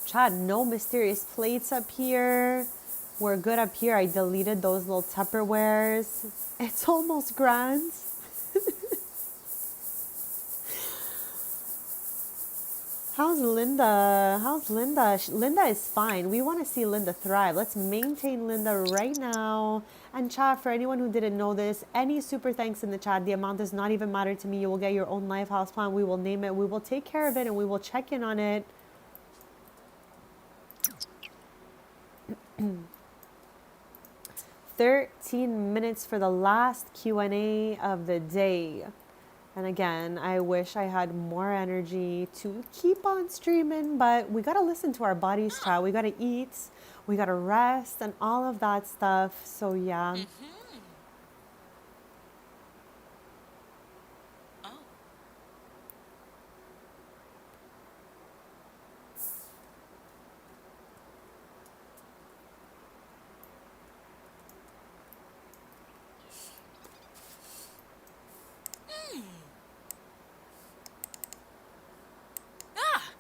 Chad, no mysterious plates up here. We're good up here. I deleted those little Tupperwares. It's almost grand. How's Linda? How's Linda? Linda is fine. We want to see Linda thrive. Let's maintain Linda right now. And chat, for anyone who didn't know this, any super thanks in the chat. The amount does not even matter to me. You will get your own life house plan. We will name it. We will take care of it and we will check in on it. 13 minutes for the last Q&A of the day. And again, I wish I had more energy to keep on streaming, but we gotta listen to our bodies, child. We gotta eat, we gotta rest, and all of that stuff. So yeah. Oh. Ah.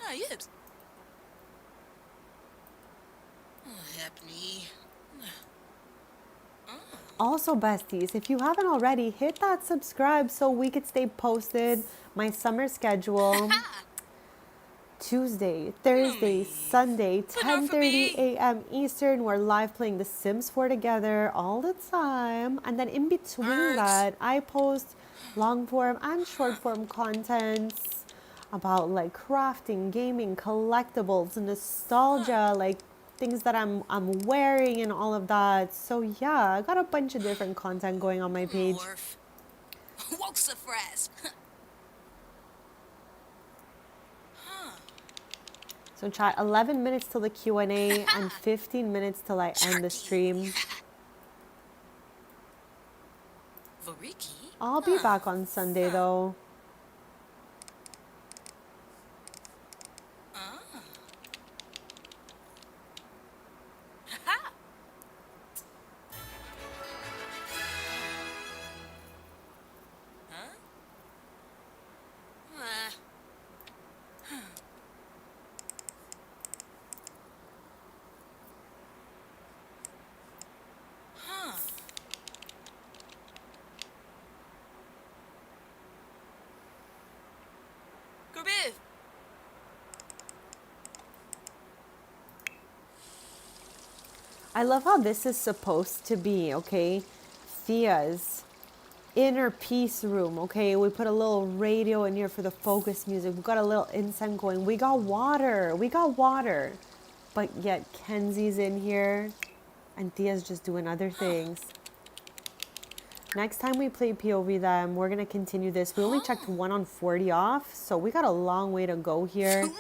Ah, yes. Happy. Also, besties, if you haven't already, hit that subscribe so we could stay posted. My summer schedule. Tuesday, Thursday, Sunday, 10:30 a.m. Eastern. We're live playing The Sims 4 together all the time. And then in between that, I post long form and short form contents about like crafting, gaming, collectibles, nostalgia, like things that I'm wearing and all of that. So yeah, I got a bunch of different content going on my page. Morph. Walks a frass. So chat, 11 minutes till the Q&A and 15 minutes till I end the stream. Variki? I'll be back on Sunday though. Grabiv. I love how this is supposed to be, okay? Thea's inner peace room, okay? We put a little radio in here for the focus music. We got a little incense going. We got water. We got water. But yet Kenzie's in here and Thea's just doing other things. Next time we play POV then, we're going to continue this. We only checked 1 on 40 off, so we got a long way to go here.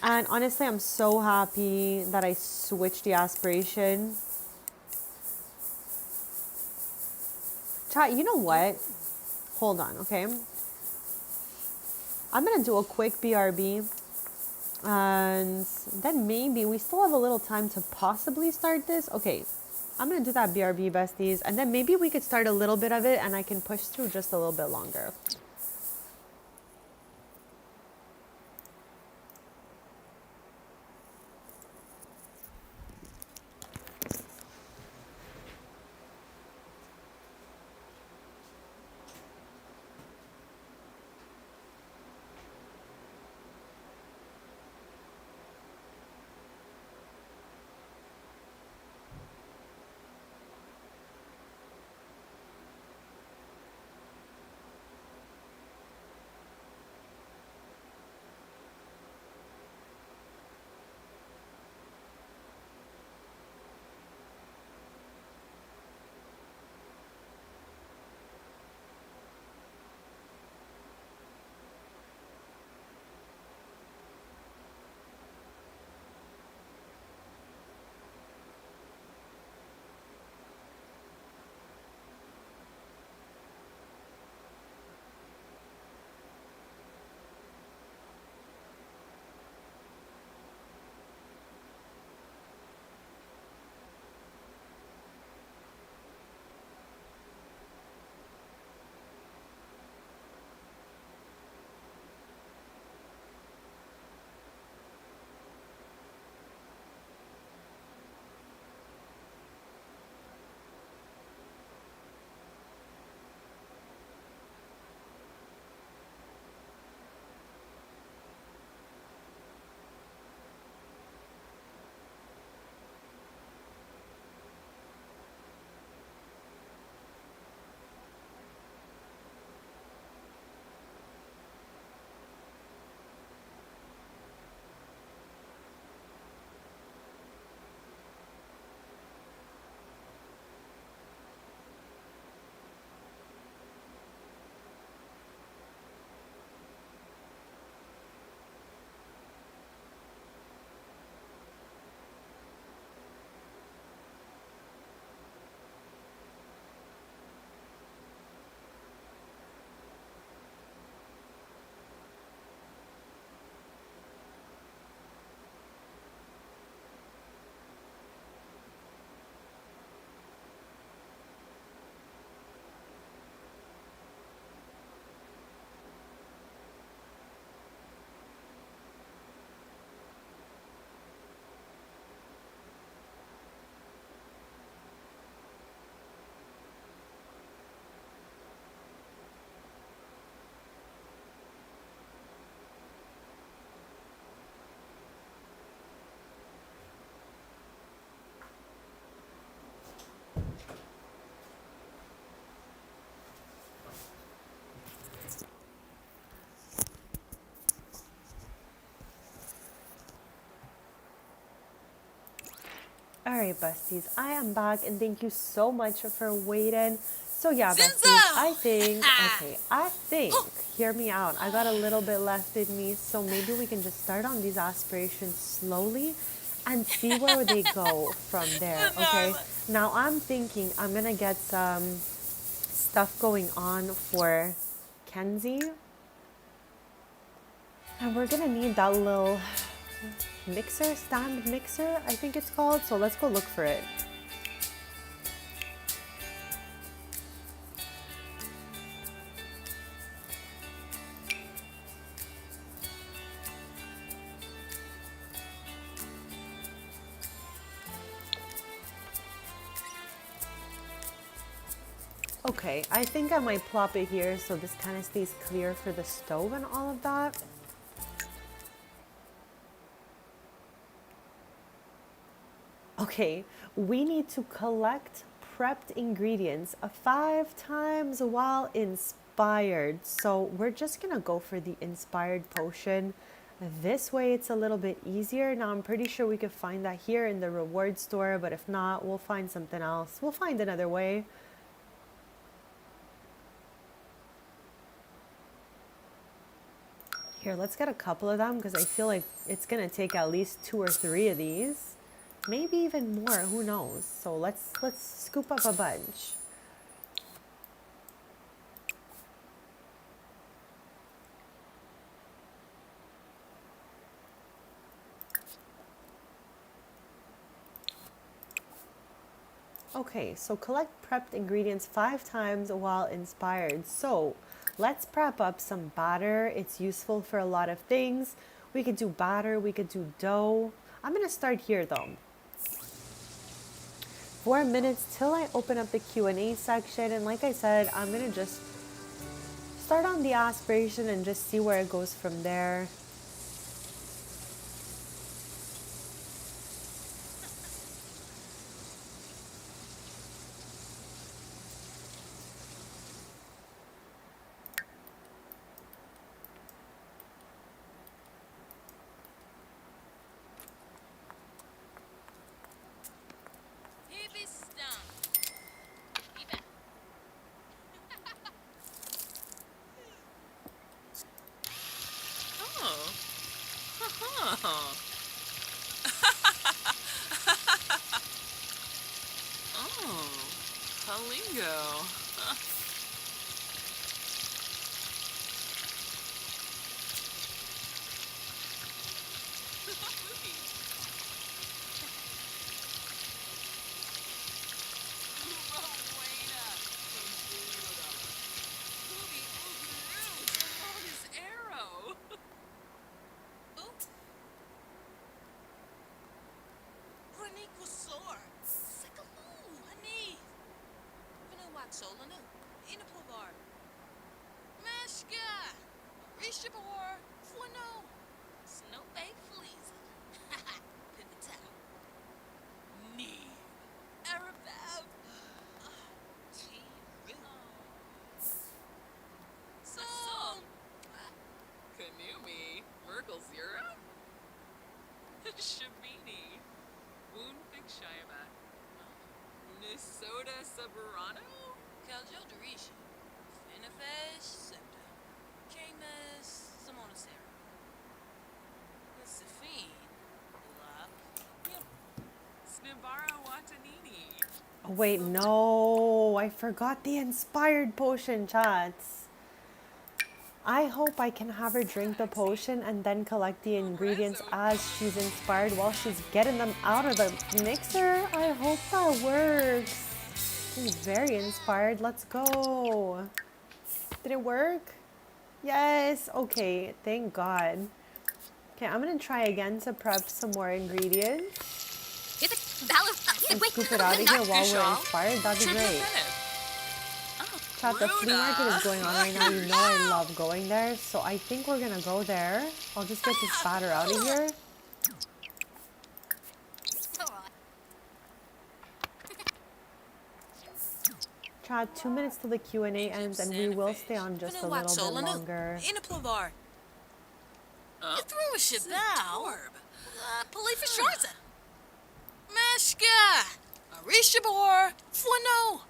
And honestly, I'm so happy that I switched the aspiration. Chat, you know what? Hold on, okay? I'm going to do a quick BRB. And then maybe we still have a little time to possibly start this. Okay, I'm going to do that BRB, besties. And then maybe we could start a little bit of it and I can push through just a little bit longer. Alright, besties, I am back and thank you so much for waiting. So yeah, Zinzo! besties, I think, hear me out. I got a little bit left in me, so maybe we can just start on these aspirations slowly and see where they go from there, okay? Now I'm thinking I'm gonna get some stuff going on for Kenzie. And we're gonna need that little mixer, stand mixer, I think it's called. So let's go look for it. Okay, I think I might plop it here so this kind of stays clear for the stove and all of that. Okay, we need to collect prepped ingredients 5 times while inspired. So we're just gonna go for the inspired potion. This way it's a little bit easier. Now I'm pretty sure we could find that here in the reward store, but if not, we'll find something else. We'll find another way. Here, let's get a couple of them because I feel like it's gonna take at least 2 or 3 of these. Maybe even more, who knows? So let's scoop up a bunch. Okay, so collect prepped ingredients 5 times while inspired. So let's prep up some batter. It's useful for a lot of things. We could do batter, we could do dough. I'm gonna start here though. 4 minutes till I open up the Q&A section, and like I said, I'm gonna just start on the aspiration and just see where it goes from there. Palingo. Kanumi. Merkel Zero. Shabini. Woonfik Shiamat. Nisoda Saburano. Kaljo Darishi. Finifesh Septa. Kamus Samonacera. Safine. Love. Snibara Watanini. Oh wait, no, I forgot the inspired potion, chats. I hope I can have her drink the potion and then collect the ingredients as she's inspired while she's getting them out of the mixer. I hope that works. She's very inspired. Let's go. Did it work? Yes. Okay. Thank God. Okay, I'm going to try again to prep some more ingredients. And scoop it out of here while we're inspired. That'd be great. Chat, the flea market is going on right now. You know I love going there. So I think we're going to go there. I'll just get this batter out of here. Chat, 2 minutes till the Q&A ends, and we will stay on just a little bit longer. In a plavar. You threw a shit now. Police for shorts. Mesh Shka, Arishabor, Flano,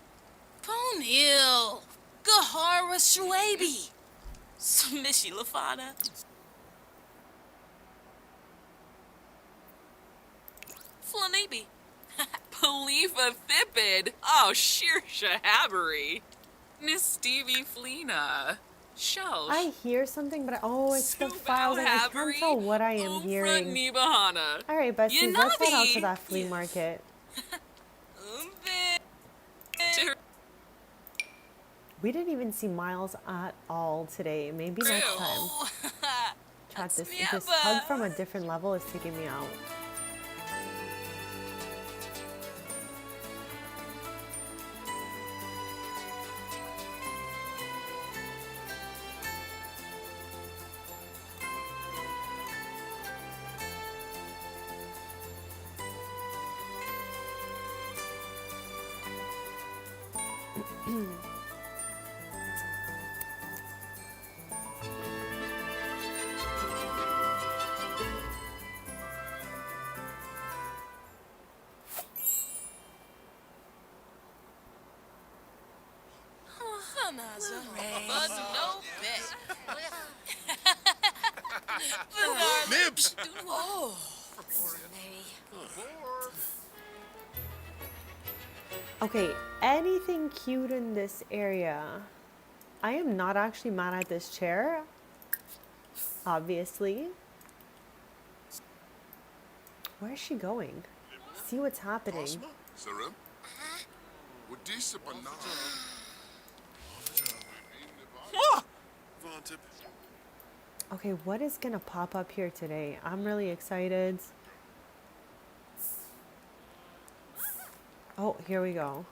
Ponil, Gahara Shwabi, Smishi Lafana. Flanabi. Palifa Thipid. Oh, sheer shahabbery. Miss Stevie Fleena. Shelsh. I hear something, but it's the files. I can't tell what I am hearing. Nibahana. All right, besties, let's head out to Yanabi. that flea market. We didn't even see Miles at all today. Maybe next time. Chat, this hug from a different level is taking me out. But no bet. Nibs! Oh. Okay, anything cute in this area? I am not actually mad at this chair. Obviously. Where is she going? See what's happening. Sarim? Wadisa banana. Vauntip. Okay, what is gonna pop up here today? I'm really excited. Oh, here we go.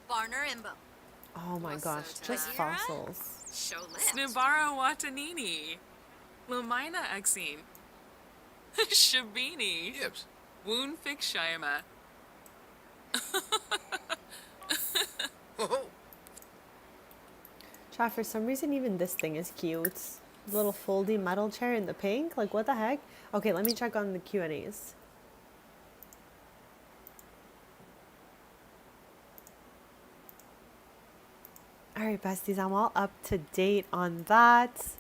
Barner Imbo. Oh my gosh, just fossils. Show Snibara Watanini. Lamina Exine. Shabini. Yibs. Woon Fix Shayama. Oh, Chat, for some reason even this thing is cute. The little foldy metal chair in the pink. Like, what the heck? Okay, let me check on the Q&As. Alright, besties, I'm all up to date on that.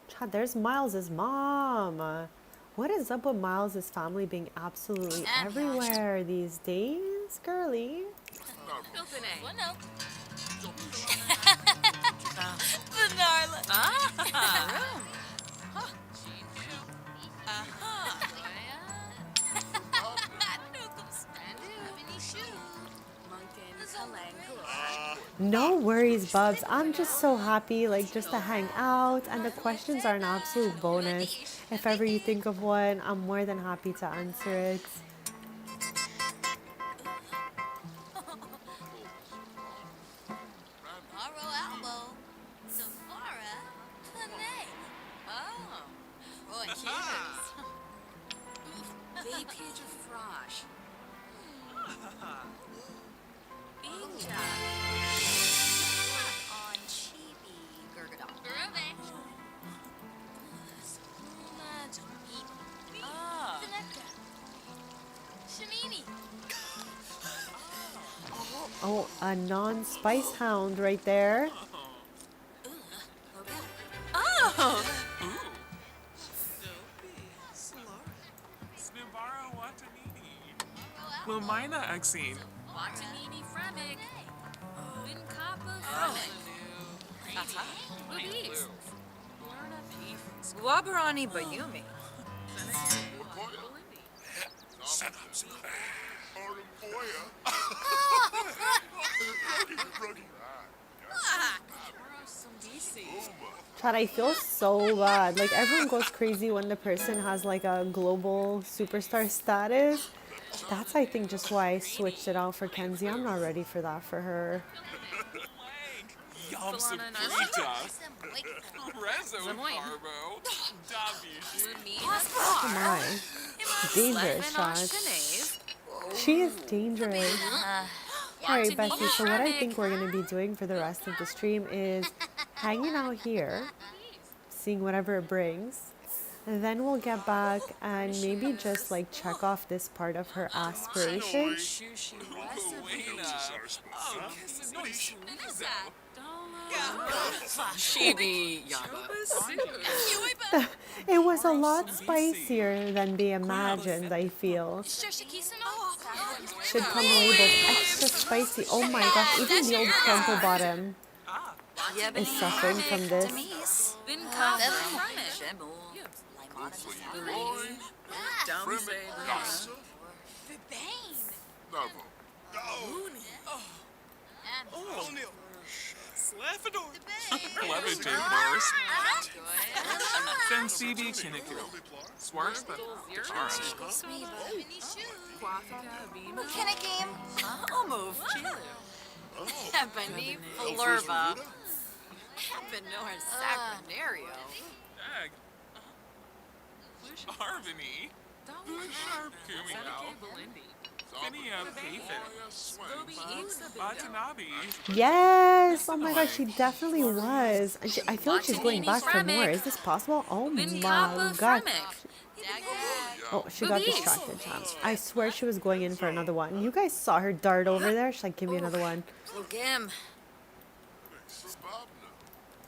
Chad, there's Miles's mom. What is up with Miles's family being absolutely everywhere these days, girly? No worries, bubs. I'm just so happy, like, just to hang out, and the questions are an absolute bonus. If ever you think of one, I'm more than happy to answer it. Oh, a non-spice hound right there. Snibara Watanini. Lamina Exine. Watanini Fremic. Winkapa Fremic. Guabarani Bayumi. Chad, I feel so bad. Like, everyone goes crazy when the person has like a global superstar status. That's, I think, just why I switched it out for Kenzie. I'm not ready for that for her. Yum Sabrita. Rezo Carbo. Davish. Oh my. Dangerous shots. She is dangerous. All right, Bessie, so what I think we're going to be doing for the rest of the stream is hanging out here, seeing whatever it brings. And then we'll get back and maybe just like check off this part of her aspiration. Chibi Yaba. It was a lot spicier than they imagined, I feel. Should come labeled extra spicy. Oh my gosh, even the old crumple bottom is suffering from this. Levitate burst. Then CB Kinniku. Swarsh the Can a game? I'll move. Ebony Flurba. Ebenor Sacranario. Harmony. Sharp Kumio. Finia Payfit. Watanabe. Yes! Oh my gosh, she definitely was. And I feel like she's going back for more. Is this possible? Oh my god. Oh, she got distracted, Tom. I swear she was going in for another one. You guys saw her dart over there. She's like, give me another one. Gim.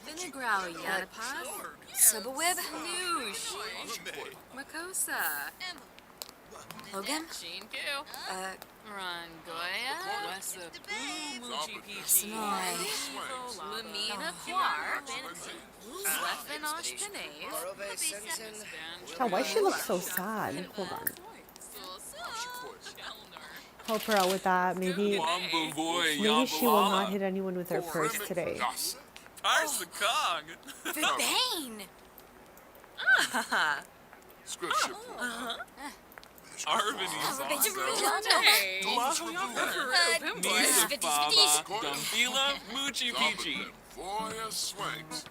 Vinegrau Yadapad. Subawib. Noosh. Makosa. Logan? Rangoya? Sonoy. Lamina Quark. Slefinosh Pinave. Oh, why she look so sad? Hold on. Help her out with that. Maybe she will not hit anyone with her purse today. Parse the Kong. Bane. Scripture. Arvany's Nisa Baba. Dumbila. Moochie Peachy. Voya Swanks.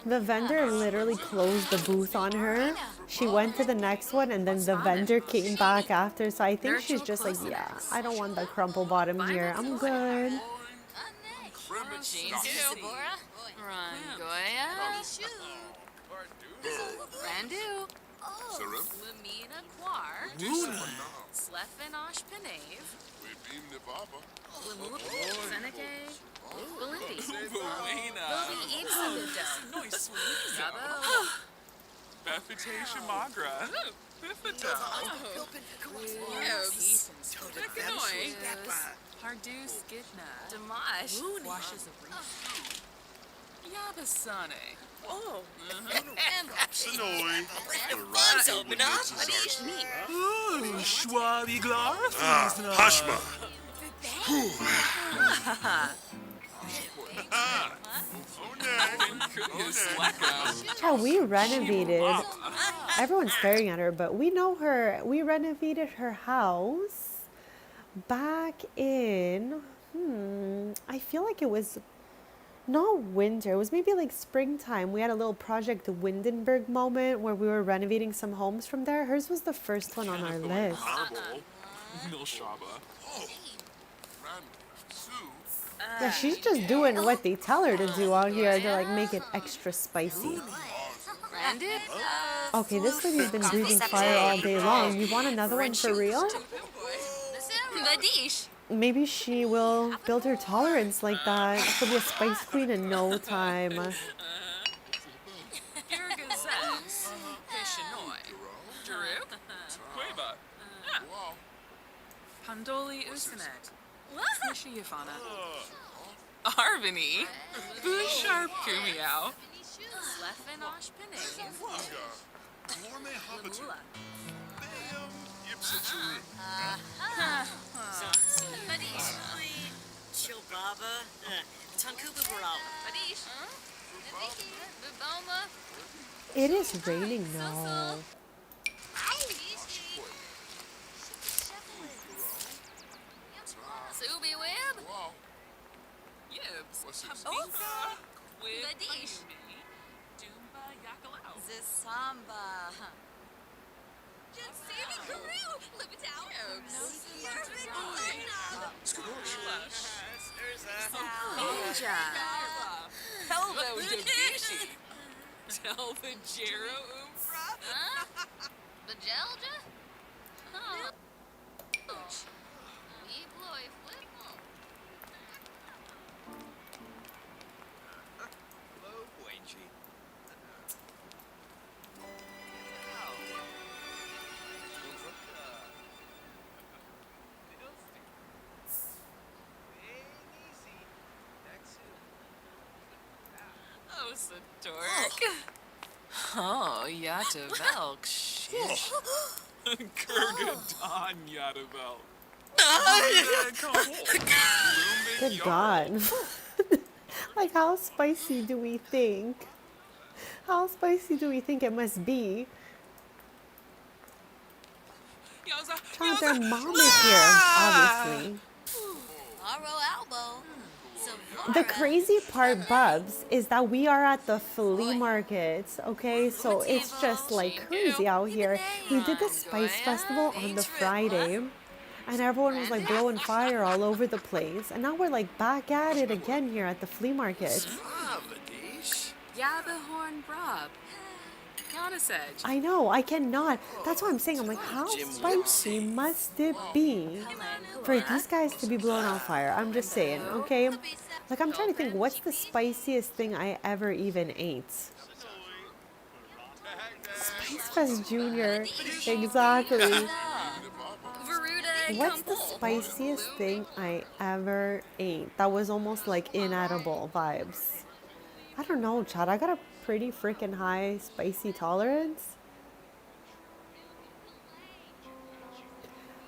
The vendor literally closed the booth on her. She went to the next one and then the vendor came back after. So I think she's just like, yeah, I don't want the crumple bottom here. I'm good. Rangoya. Randu. Serum. Lamina Quark. Slefinosh Pinave. We beam the Baba. Seneke. Belindy. Buena. Bobby Ipsabudo. Gabo. Befitation Magra. Bifito. Pikanoi. Hardus Gitna. Damash. Washes of Reef. Yabasane. Oh. Sonoy. Schwabi Glarf. Hashma. Yeah, we renovated. Everyone's staring at her, but we know her. We renovated her house back in, I feel like it was not winter. It was maybe like springtime. We had a little Project Windenburg moment where we were renovating some homes from there. Hers was the first one on our list. Milshaba. Yeah, she's just doing what they tell her to do out here to like make it extra spicy. Okay, this lady's been breathing fire all day long. You want another one for real? Maybe she will build her tolerance like that. She'll be a spice queen in no time. Pandoli Usanet. Smishy Yafana. Arvany. Busharp Kumiao. Slefinosh Pinave. Chilbaba. Tunkubu Baral. Buboma. It is raining now. Subi Web. Yibs. Oh. Quid. Badish. Doomba Yakalao. Zisamba. Ninja. Hello, Dabishi. Telvajero Umbra? Huh? Bajelja? Huh. Ebloy Flipmo. Hello, Wenji. Oh, Sadork. Oh, Yata Velk. Shit. Kurgadon Yadavel. Good God. Like, how spicy do we think? How spicy do we think it must be? Child, their mom is here, obviously. The crazy part, Bubs, is that we are at the flea markets, okay? So it's just like crazy out here. We did the Spice Festival on the Friday, and everyone was like blowing fire all over the place. And now we're like back at it again here at the flea market. Yabahorn Brob. Yanasedge. I know, I cannot. That's what I'm saying. I'm like, how spicy must it be for these guys to be blown on fire? I'm just saying, okay? Like, I'm trying to think, what's the spiciest thing I ever even ate? Spice Fest Junior. Exactly. What's the spiciest thing I ever ate that was almost like inedible vibes? I don't know, Chad. I got a pretty freaking high spicy tolerance.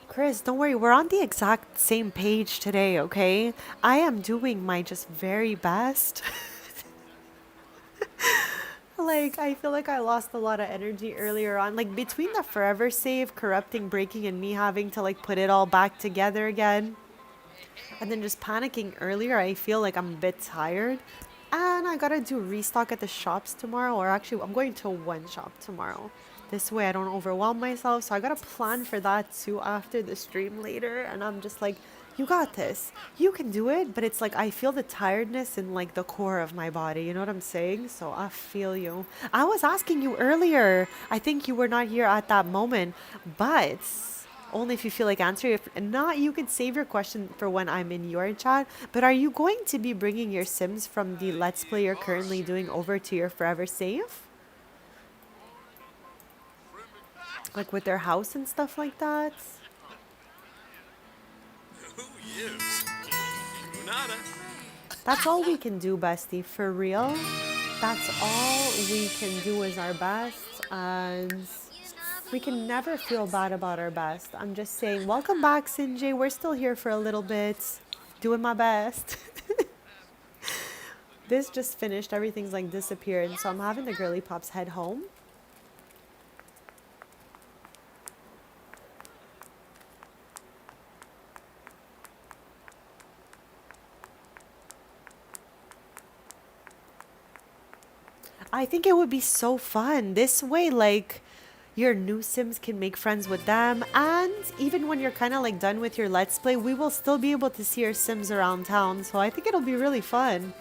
Chris, don't worry. We're on the exact same page today, okay? I am doing my just very best. Like, I feel like I lost a lot of energy earlier on. Like, between the forever save, corrupting, breaking, and me having to, like, put it all back together again. And then just panicking earlier, I feel like I'm a bit tired. And I gotta do restock at the shops tomorrow. Or actually, I'm going to one shop tomorrow. This way I don't overwhelm myself. So I gotta plan for that too after the stream later. And I'm just like, you got this. You can do it. But it's like I feel the tiredness in like the core of my body. You know what I'm saying? So I feel you. I was asking you earlier. I think you were not here at that moment. But only if you feel like answering. If not, you could save your question for when I'm in your chat. But are you going to be bringing your Sims from the Let's Play you're currently doing over to your Forever Save? Like with their house and stuff like that? That's all we can do, bestie. For real. That's all we can do is our best. And we can never feel bad about our best. I'm just saying, welcome back, Sinjay. We're still here for a little bit. Doing my best. This just finished. Everything's like disappeared. So I'm having the girly pops head home. I think it would be so fun. This way, like, your new Sims can make friends with them. And even when you're kind of like done with your Let's Play, we will still be able to see your Sims around town. So I think it'll be really fun.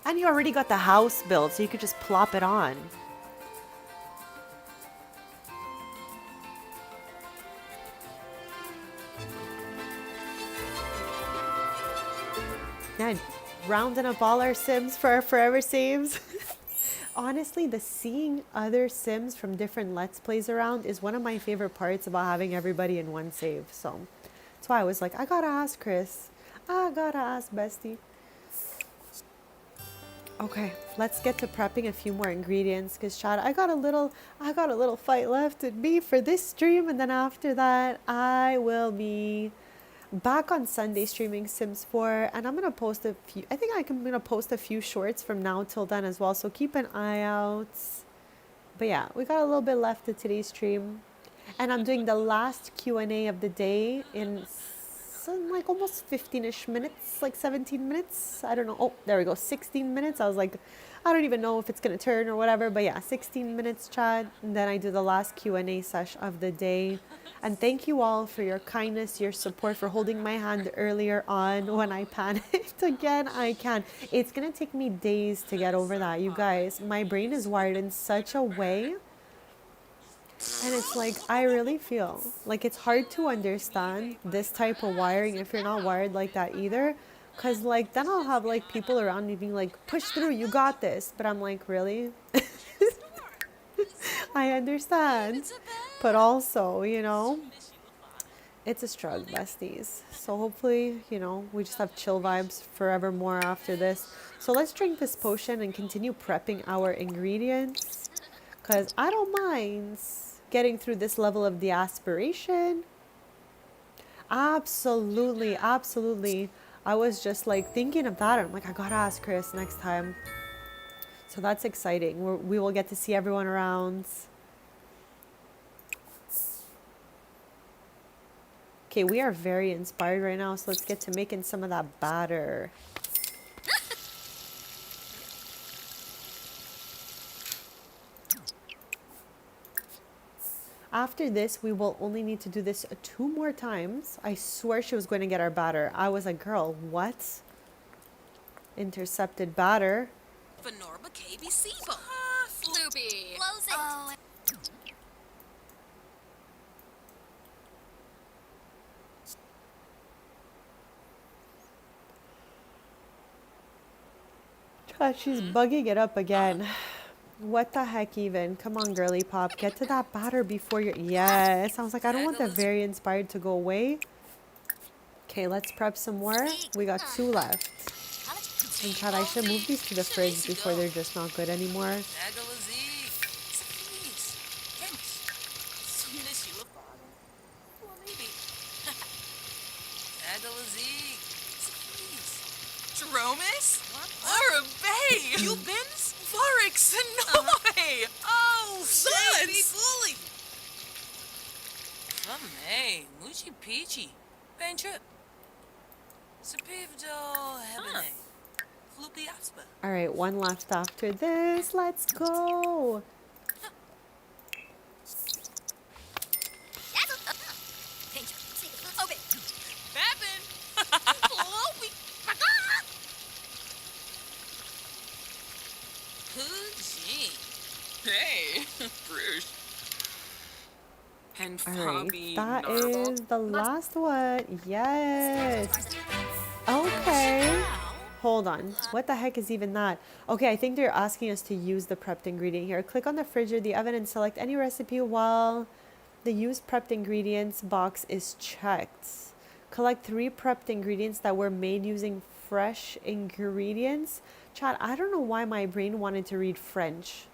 And you already got the house built, so you could just plop it on. Yeah, rounding up all our Sims for our Forever Saves. Honestly, the seeing other Sims from different Let's Plays around is one of my favorite parts about having everybody in one save. So that's why I was like, I gotta ask Chris. I gotta ask Bestie. Okay, let's get to prepping a few more ingredients because Chad, I got a little fight left in me for this stream, and then after that I will be back on Sunday streaming Sims 4, and I'm gonna post a few. I think I'm gonna post a few shorts from now till then as well, so keep an eye out. But yeah, we got a little bit left of today's stream, and I'm doing the last Q&A of the day in minutes, like almost 15-ish minutes, like 17 minutes. I don't know. Oh, there we go, 16 minutes. I was like, I don't even know if it's gonna turn or whatever, but yeah, 16 minutes chat. And then I do the last Q&A sesh of the day. And thank you all for your kindness, your support, for holding my hand earlier on when I panicked. Again, I can. It's gonna take me days to get over that, you guys. My brain is wired in such a way. And it's like, I really feel like it's hard to understand this type of wiring if you're not wired like that either. Because, like, then I'll have, like, people around me being like, push through, you got this. But I'm like, really? I understand. But also, you know, it's a struggle, besties. So hopefully, you know, we just have chill vibes forevermore after this. So let's drink this potion and continue prepping our ingredients. Because I don't mind getting through this level of the aspiration. Absolutely, absolutely. I was just like thinking of that. I'm like, I gotta ask Chris next time. So that's exciting. We will get to see everyone around. Okay, we are very inspired right now. So let's get to making some of that batter. After this, we will only need to do this 2 more times. I swear she was going to get our batter. I was like, girl, what? Intercepted batter. Venorba KB Sibo. Floopy. Close it. Oh. God, she's bugging it up again. What the heck even? Come on, girly pop. Get to that batter before you're... Yes. I was like, I don't want the very inspired to go away. Okay, let's prep some more. We got 2 left. And Chad, I should move these to the fridge before they're just not good anymore. Jeromus? Arabay! You bins? Forex Sonoy! Oh, baby bully! Hey, Muchi Peachy. Pain trip. Supivdo Hebene. Floopy Aspa. All right, 1 left after this. Let's go. Hey, Bruce. And All right, Fabi that Narble. is the last one. Yes. Okay. Hold on. What the heck is even that? Okay, I think they're asking us to use the prepped ingredient here. Click on the fridge or the oven and select any recipe while the use prepped ingredients box is checked. Collect 3 prepped ingredients that were made using fresh ingredients. Chat, I don't know why my brain wanted to read French.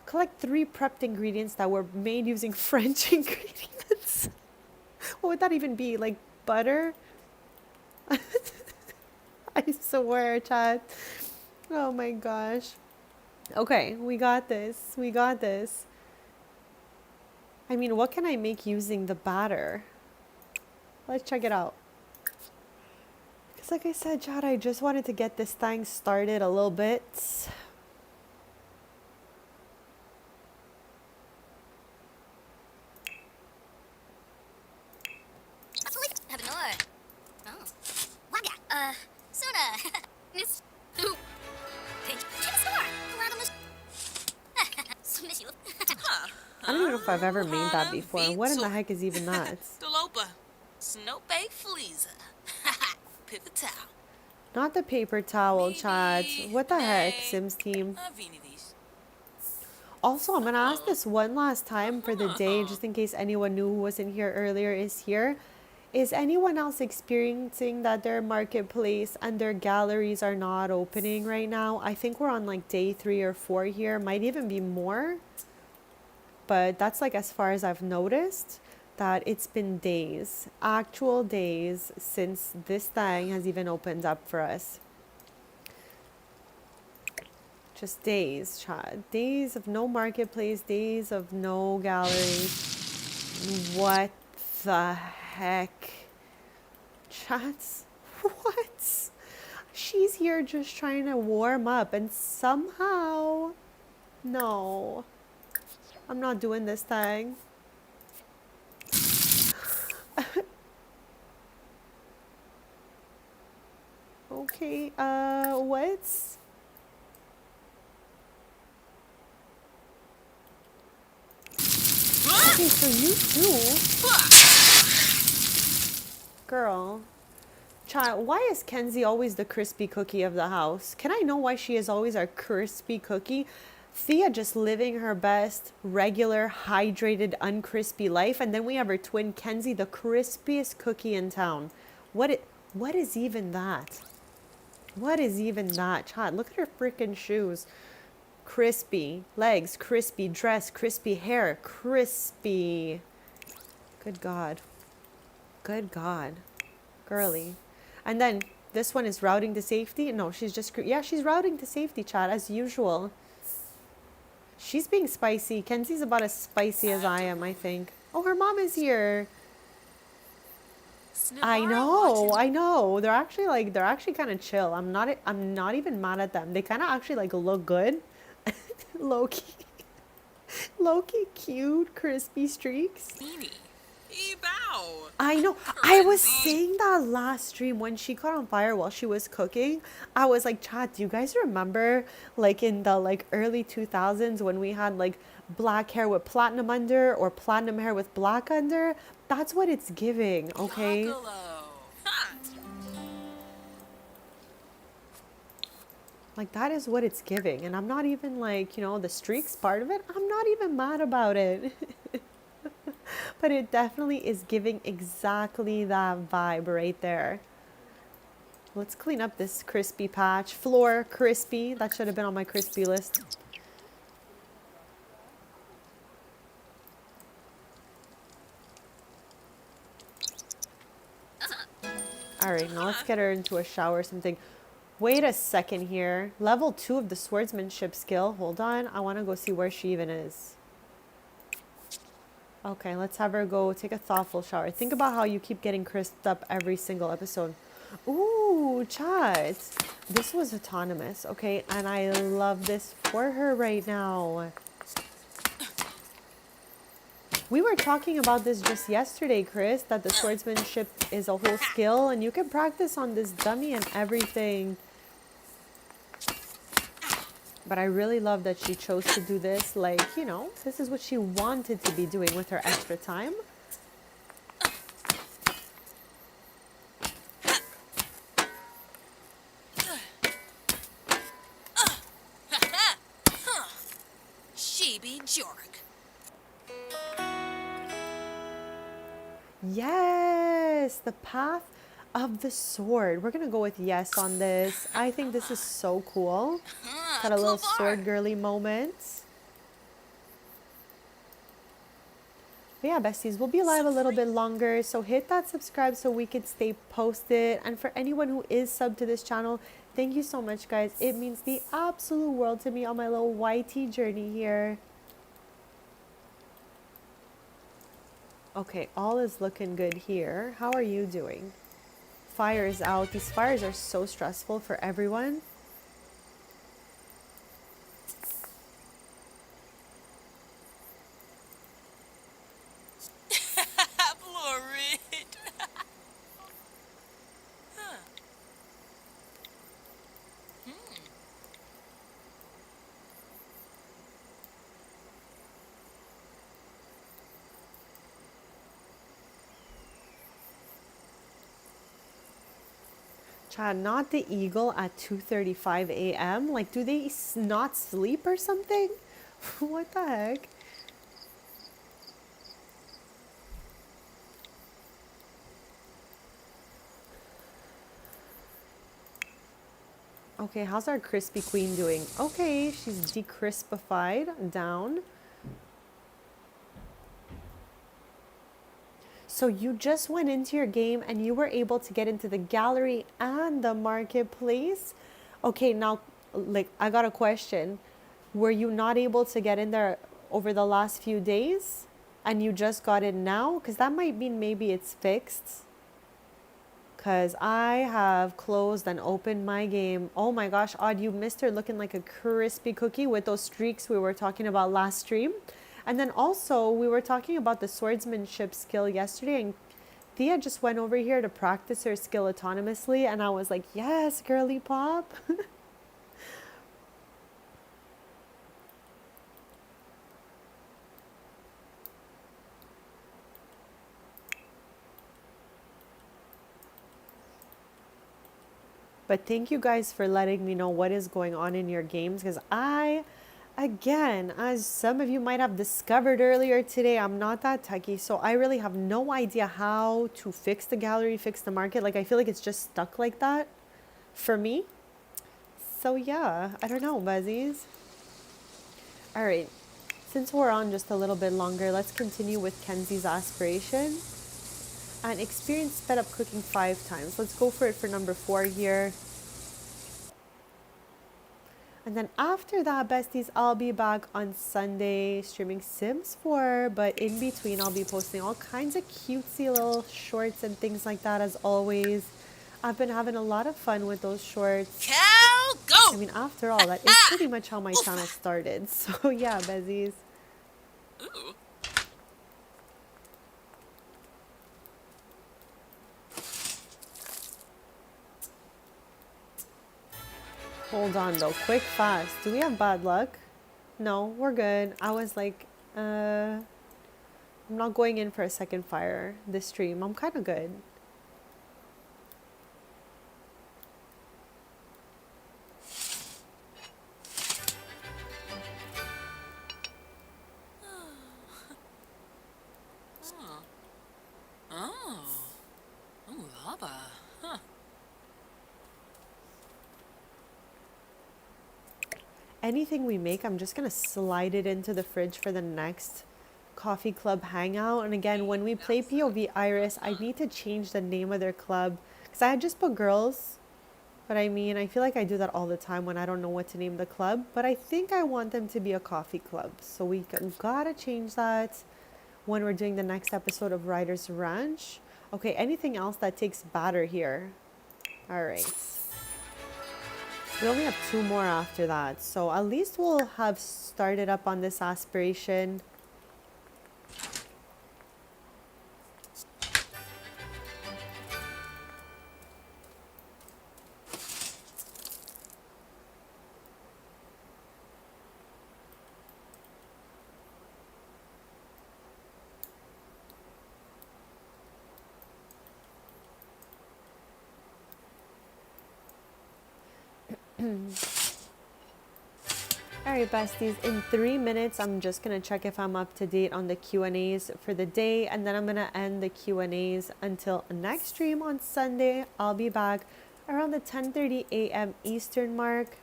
Collect 3 prepped ingredients that were made using French ingredients. What would that even be? Like butter? I swear, chat. Oh my gosh. Okay, we got this. We got this. I mean, what can I make using the batter? Let's check it out. Because like I said, chat, I just wanted to get this thing started a little bit. I don't even know if I've ever made that before. What in the heck is even that? Dolopa. Snowbake Fleeza. Paper towel. Not the paper towel, chat. What the heck, Sims team? Also, I'm gonna ask this one last time for the day, just in case anyone new who wasn't here earlier is here. Is anyone else experiencing that their marketplace and their galleries are not opening right now? I think we're on like day 3 or 4 here. Might even be more. But that's like as far as I've noticed, that it's been days, actual days, since this thing has even opened up for us. Just days, chat. Days of no marketplace, days of no galleries. What the heck? chats. What? She's here just trying to warm up and somehow... No. I'm not doing this thing. Okay, what's... Okay, so you too. Girl. Child, why is Kenzie always the crispy cookie of the house? Can I know why she is always our crispy cookie? Thea just living her best, regular, hydrated, uncrispy life. And then we have her twin Kenzie, the crispiest cookie in town. What is even that? What is even that? Child, look at her freaking shoes. Crispy. Legs, crispy. Dress, crispy. Hair, crispy. Good God. Good God. Girly. And then this one is routing to safety. No, she's just... Yeah, she's routing to safety, chat, as usual. She's being spicy. Kenzie's about as spicy as I am, I think. Oh, her mom is here. I know. They're actually kind of chill. I'm not even mad at them. They kind of actually like look good. Low-key cute, crispy streaks. I know. I was saying that last stream when she caught on fire while she was cooking. I was like, chat, do you guys remember like in the like early 2000s when we had like black hair with platinum under or platinum hair with black under? That's what it's giving, okay? Like, that is what it's giving. And I'm not even like, you know, the streaks part of it, I'm not even mad about it. But it definitely is giving exactly that vibe right there. Let's clean up this crispy patch. Floor, crispy. That should have been on my crispy list. Alright, now let's get her into a shower or something. Wait a second here. Level 2 of the swordsmanship skill. Hold on. I want to go see where she even is. Okay, let's have her go take a thoughtful shower. Think about how you keep getting crisped up every single episode. Ooh, chat. This was autonomous, okay? And I love this for her right now. We were talking about this just yesterday, Chris, that the swordsmanship is a whole skill and you can practice on this dummy and everything. But I really love that she chose to do this. Like, you know, this is what she wanted to be doing with her extra time. She be jerk. Yes, the path of the sword. We're gonna go with yes on this. I think this is so cool. Got a little sword girly moment. But yeah, besties, we'll be live a little bit longer, so hit that subscribe so we can stay posted. And for anyone who is subbed to this channel, thank you so much, guys. It means the absolute world to me on my little YT journey here. Okay, all is looking good here. How are you doing? Fire is out. These fires are so stressful for everyone. Chad, not the eagle at 2:35 a.m. Like, do they not sleep or something? What the heck? Okay, how's our crispy queen doing? Okay, she's decrispified down. So you just went into your game and you were able to get into the gallery and the marketplace. Okay, now, like, I got a question. Were you not able to get in there over the last few days and you just got in now? Because that might mean maybe it's fixed. because I have closed and opened my game. Oh my gosh, Odd, you missed her looking like a crispy cookie with those streaks we were talking about last stream. And then also, we were talking about the swordsmanship skill yesterday, and Thea just went over here to practice her skill autonomously, and I was like, yes, girly pop. But thank you guys for letting me know what is going on in your games, because again, as some of you might have discovered earlier today, I'm not that techie, so I really have no idea how to fix the gallery, fix the market. Like, I feel like it's just stuck like that for me. So yeah, I don't know, Buzzies. All right, since we're on just a little bit longer, let's continue with Kenzie's aspiration. And experience sped up cooking 5 times. Let's go for it for number 4 here. And then after that, besties, I'll be back on Sunday streaming Sims 4. But in between, I'll be posting all kinds of cutesy little shorts and things like that as always. I've been having a lot of fun with those shorts. Cow, go! I mean, after all, that is pretty much how my channel started. So yeah, besties. Ooh. Hold on though, quick, fast. Do we have bad luck? No, we're good. I was like, I'm not going in for a second fire this stream. I'm kind of good. Oh. Oh, lava. Huh. Anything we make, I'm just gonna slide it into the fridge for the next coffee club hangout. And again, when we play POV Iris, I need to change the name of their club because I had just put girls, but I mean, I feel like I do that all the time when I don't know what to name the club, but I think I want them to be a coffee club, so we gotta change that when we're doing the next episode of Riders Ranch. Okay, anything else that takes batter here? All right. We only have 2 more after that, so at least we'll have started up on this aspiration. Alright, besties, in 3 minutes, I'm just going to check if I'm up to date on the Q&As for the day, and then I'm going to end the Q&As until next stream on Sunday. I'll be back around the 10:30 a.m. Eastern mark,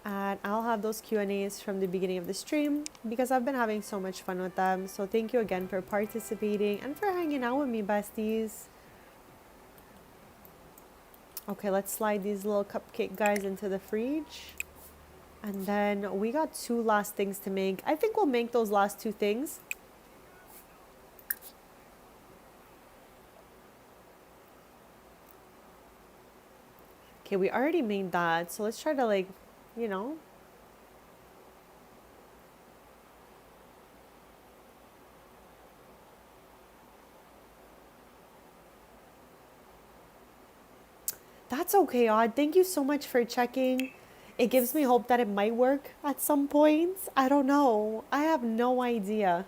and I'll have those Q&As from the beginning of the stream because I've been having so much fun with them. So thank you again for participating and for hanging out with me, besties. Okay, let's slide these little cupcake guys into the fridge. And then we got 2 last things to make. I think we'll make those last 2 things. Okay, we already made that. So let's try to, like, you know. That's okay, Odd. Thank you so much for checking. It gives me hope that it might work at some point. I don't know. I have no idea.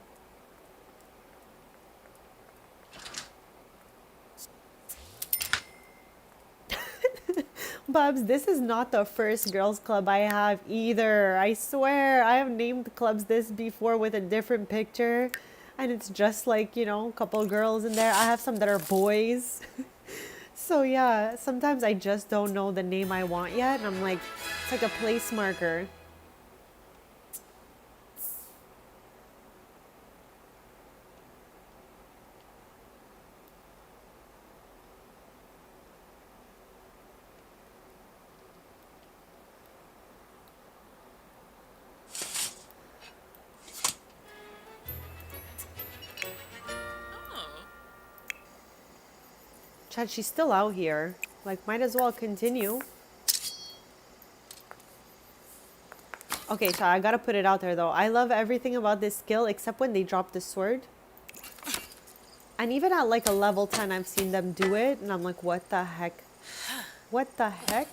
Bubs, this is not the first girls club I have either. I swear, I have named clubs this before with a different picture. And it's just like, you know, a couple girls in there. I have some that are boys. So yeah, sometimes I just don't know the name I want yet, and I'm like, it's like a place marker. Chad, she's still out here. Like, might as well continue. Okay, Chad, I gotta put it out there, though. I love everything about this skill except when they drop the sword. And even at, like, a level 10, I've seen them do it. And I'm like, what the heck? What the heck?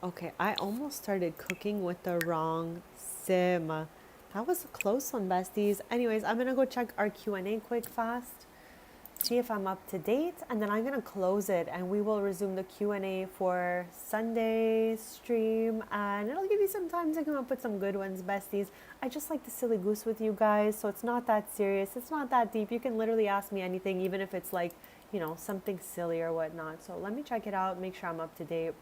Okay, I almost started cooking with the wrong sim. That was a close one, besties. Anyways, I'm gonna go check our Q&A quick fast, see if I'm up to date, and then I'm gonna close it and we will resume the Q&A for Sunday stream, and it'll give you some time to come up with some good ones, besties. I just like to silly goose with you guys, so it's not that serious, it's not that deep. You can literally ask me anything, even if it's like, you know, something silly or whatnot. So let me check it out, make sure I'm up to date.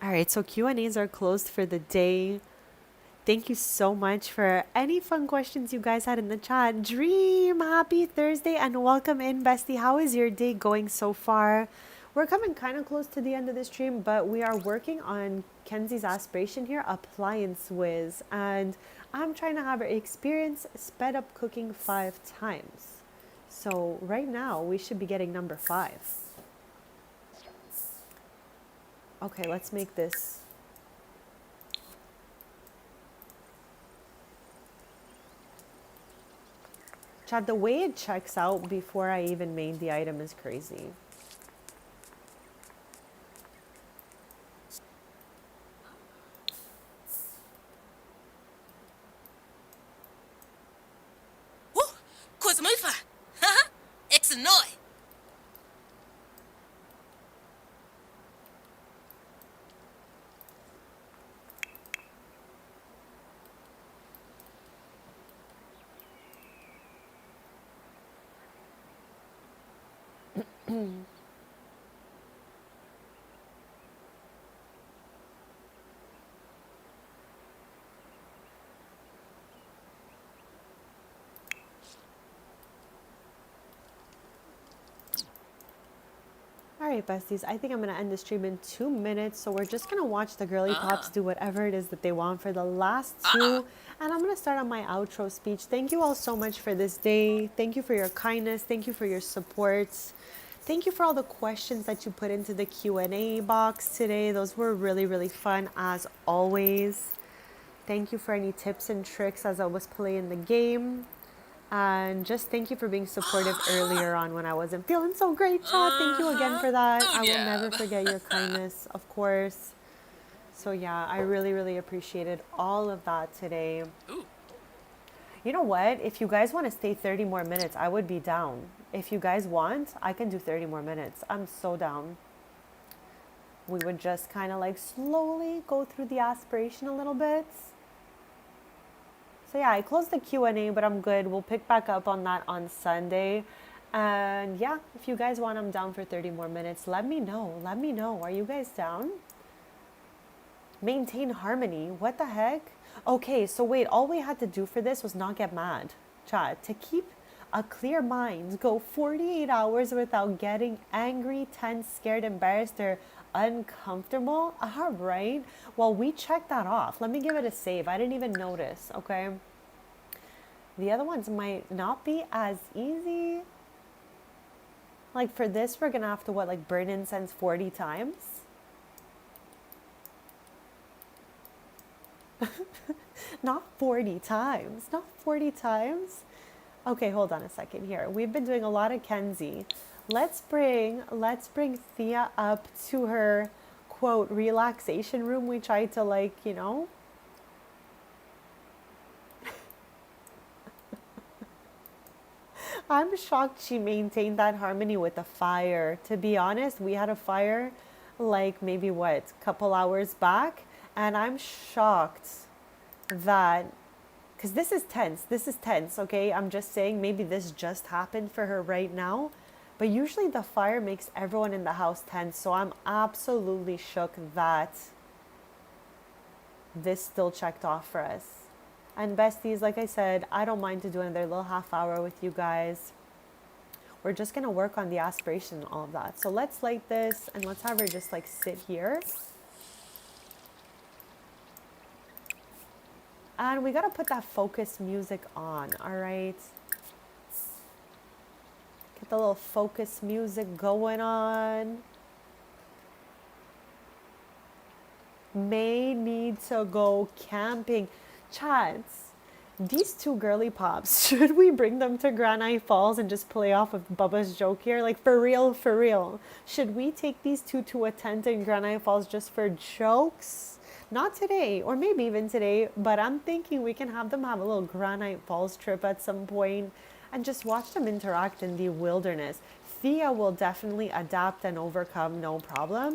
All right, so Q&As are closed for the day. Thank you so much for any fun questions you guys had in the chat. Dream, happy Thursday and welcome in, bestie. How is your day going so far? We're coming kind of close to the end of the stream, but we are working on Kenzie's aspiration here, Appliance Whiz. And I'm trying to have her experience sped up cooking 5 times. So right now, we should be getting number 5. Okay, let's make this. Chad, the way it checks out before I even made the item is crazy. Woo! Kuzmufa! Haha! It's annoy! Alright, besties, I think I'm going to end the stream in 2 minutes. So we're just going to watch the girly pops do whatever it is that they want for the last 2. And I'm going to start on my outro speech. Thank you all so much for this day. Thank you for your kindness. Thank you for your support. Thank you for all the questions that you put into the Q&A box today. Those were really, really fun as always. Thank you for any tips and tricks as I was playing the game. And just thank you for being supportive earlier on when I wasn't feeling so great, Chad. Thank you again for that. I will never forget your kindness, of course. So yeah, I really, really appreciated all of that today. Ooh. You know what? If you guys want to stay 30 more minutes, I would be down. If you guys want, I can do 30 more minutes. I'm so down. We would just kind of like slowly go through the aspiration a little bit. So yeah, I closed the Q&A, but I'm good. We'll pick back up on that on Sunday. And yeah, if you guys want, I'm down for 30 more minutes. Let me know. Let me know. Are you guys down? Maintain harmony. What the heck? Okay, so wait, all we had to do for this was not get mad. Chat, to keep a clear mind, go 48 hours without getting angry, tense, scared, embarrassed, or uncomfortable. All right. Well, we checked that off. Let me give it a save. I didn't even notice. Okay. The other ones might not be as easy. Like for this, we're going to have to what, like burn incense 40 times? Not 40 times. Not 40 times. Okay, hold on a second here. We've been doing a lot of Kenzie. Let's bring Thea up to her quote relaxation room. We tried to I'm shocked she maintained that harmony with the fire. To be honest, we had a fire like maybe what, couple hours back, and I'm shocked that because this is tense. This is tense, okay? I'm just saying maybe this just happened for her right now. But usually the fire makes everyone in the house tense. So I'm absolutely shook that this still checked off for us. And besties, like I said, I don't mind to do another little half hour with you guys. We're just going to work on the aspiration and all of that. So let's light this and let's have her just like sit here. And we got to put that focus music on, all right? Get the little focus music going on. May need to go camping. Chats, these two girly pops, should we bring them to Granite Falls and just play off of Bubba's joke here? Like, for real, for real. Should we take these two to a tent in Granite Falls just for jokes? Not today, or maybe even today, but I'm thinking we can have them have a little Granite Falls trip at some point and just watch them interact in the wilderness. Thea will definitely adapt and overcome, no problem.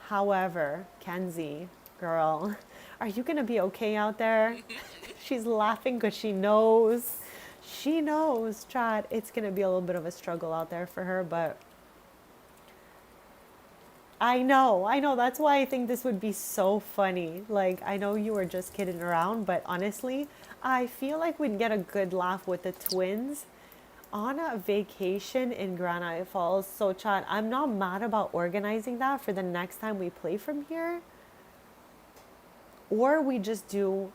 However, Kenzie, girl, are you going to be okay out there? She's laughing because she knows. She knows, chat, it's going to be a little bit of a struggle out there for her, but I know. That's why I think this would be so funny. Like, I know you were just kidding around, but honestly, I feel like we'd get a good laugh with the twins on a vacation in Granite Falls. So, chat, I'm not mad about organizing that for the next time we play from here. Or we just do,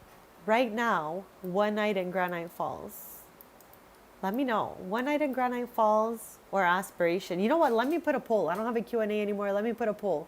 right now, one night in Granite Falls. Let me know. One night in Granite Falls or aspiration. You know what? Let me put a poll. I don't have a Q&A anymore. Let me put a poll.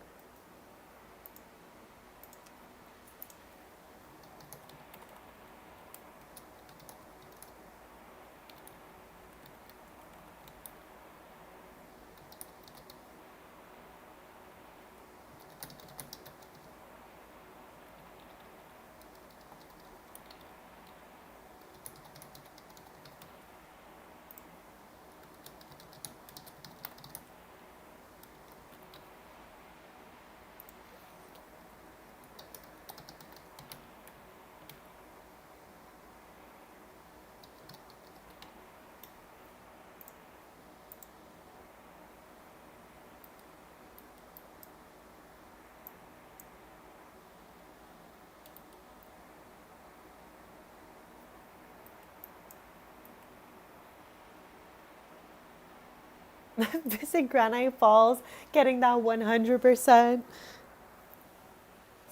Visit Granite Falls, getting that 100%.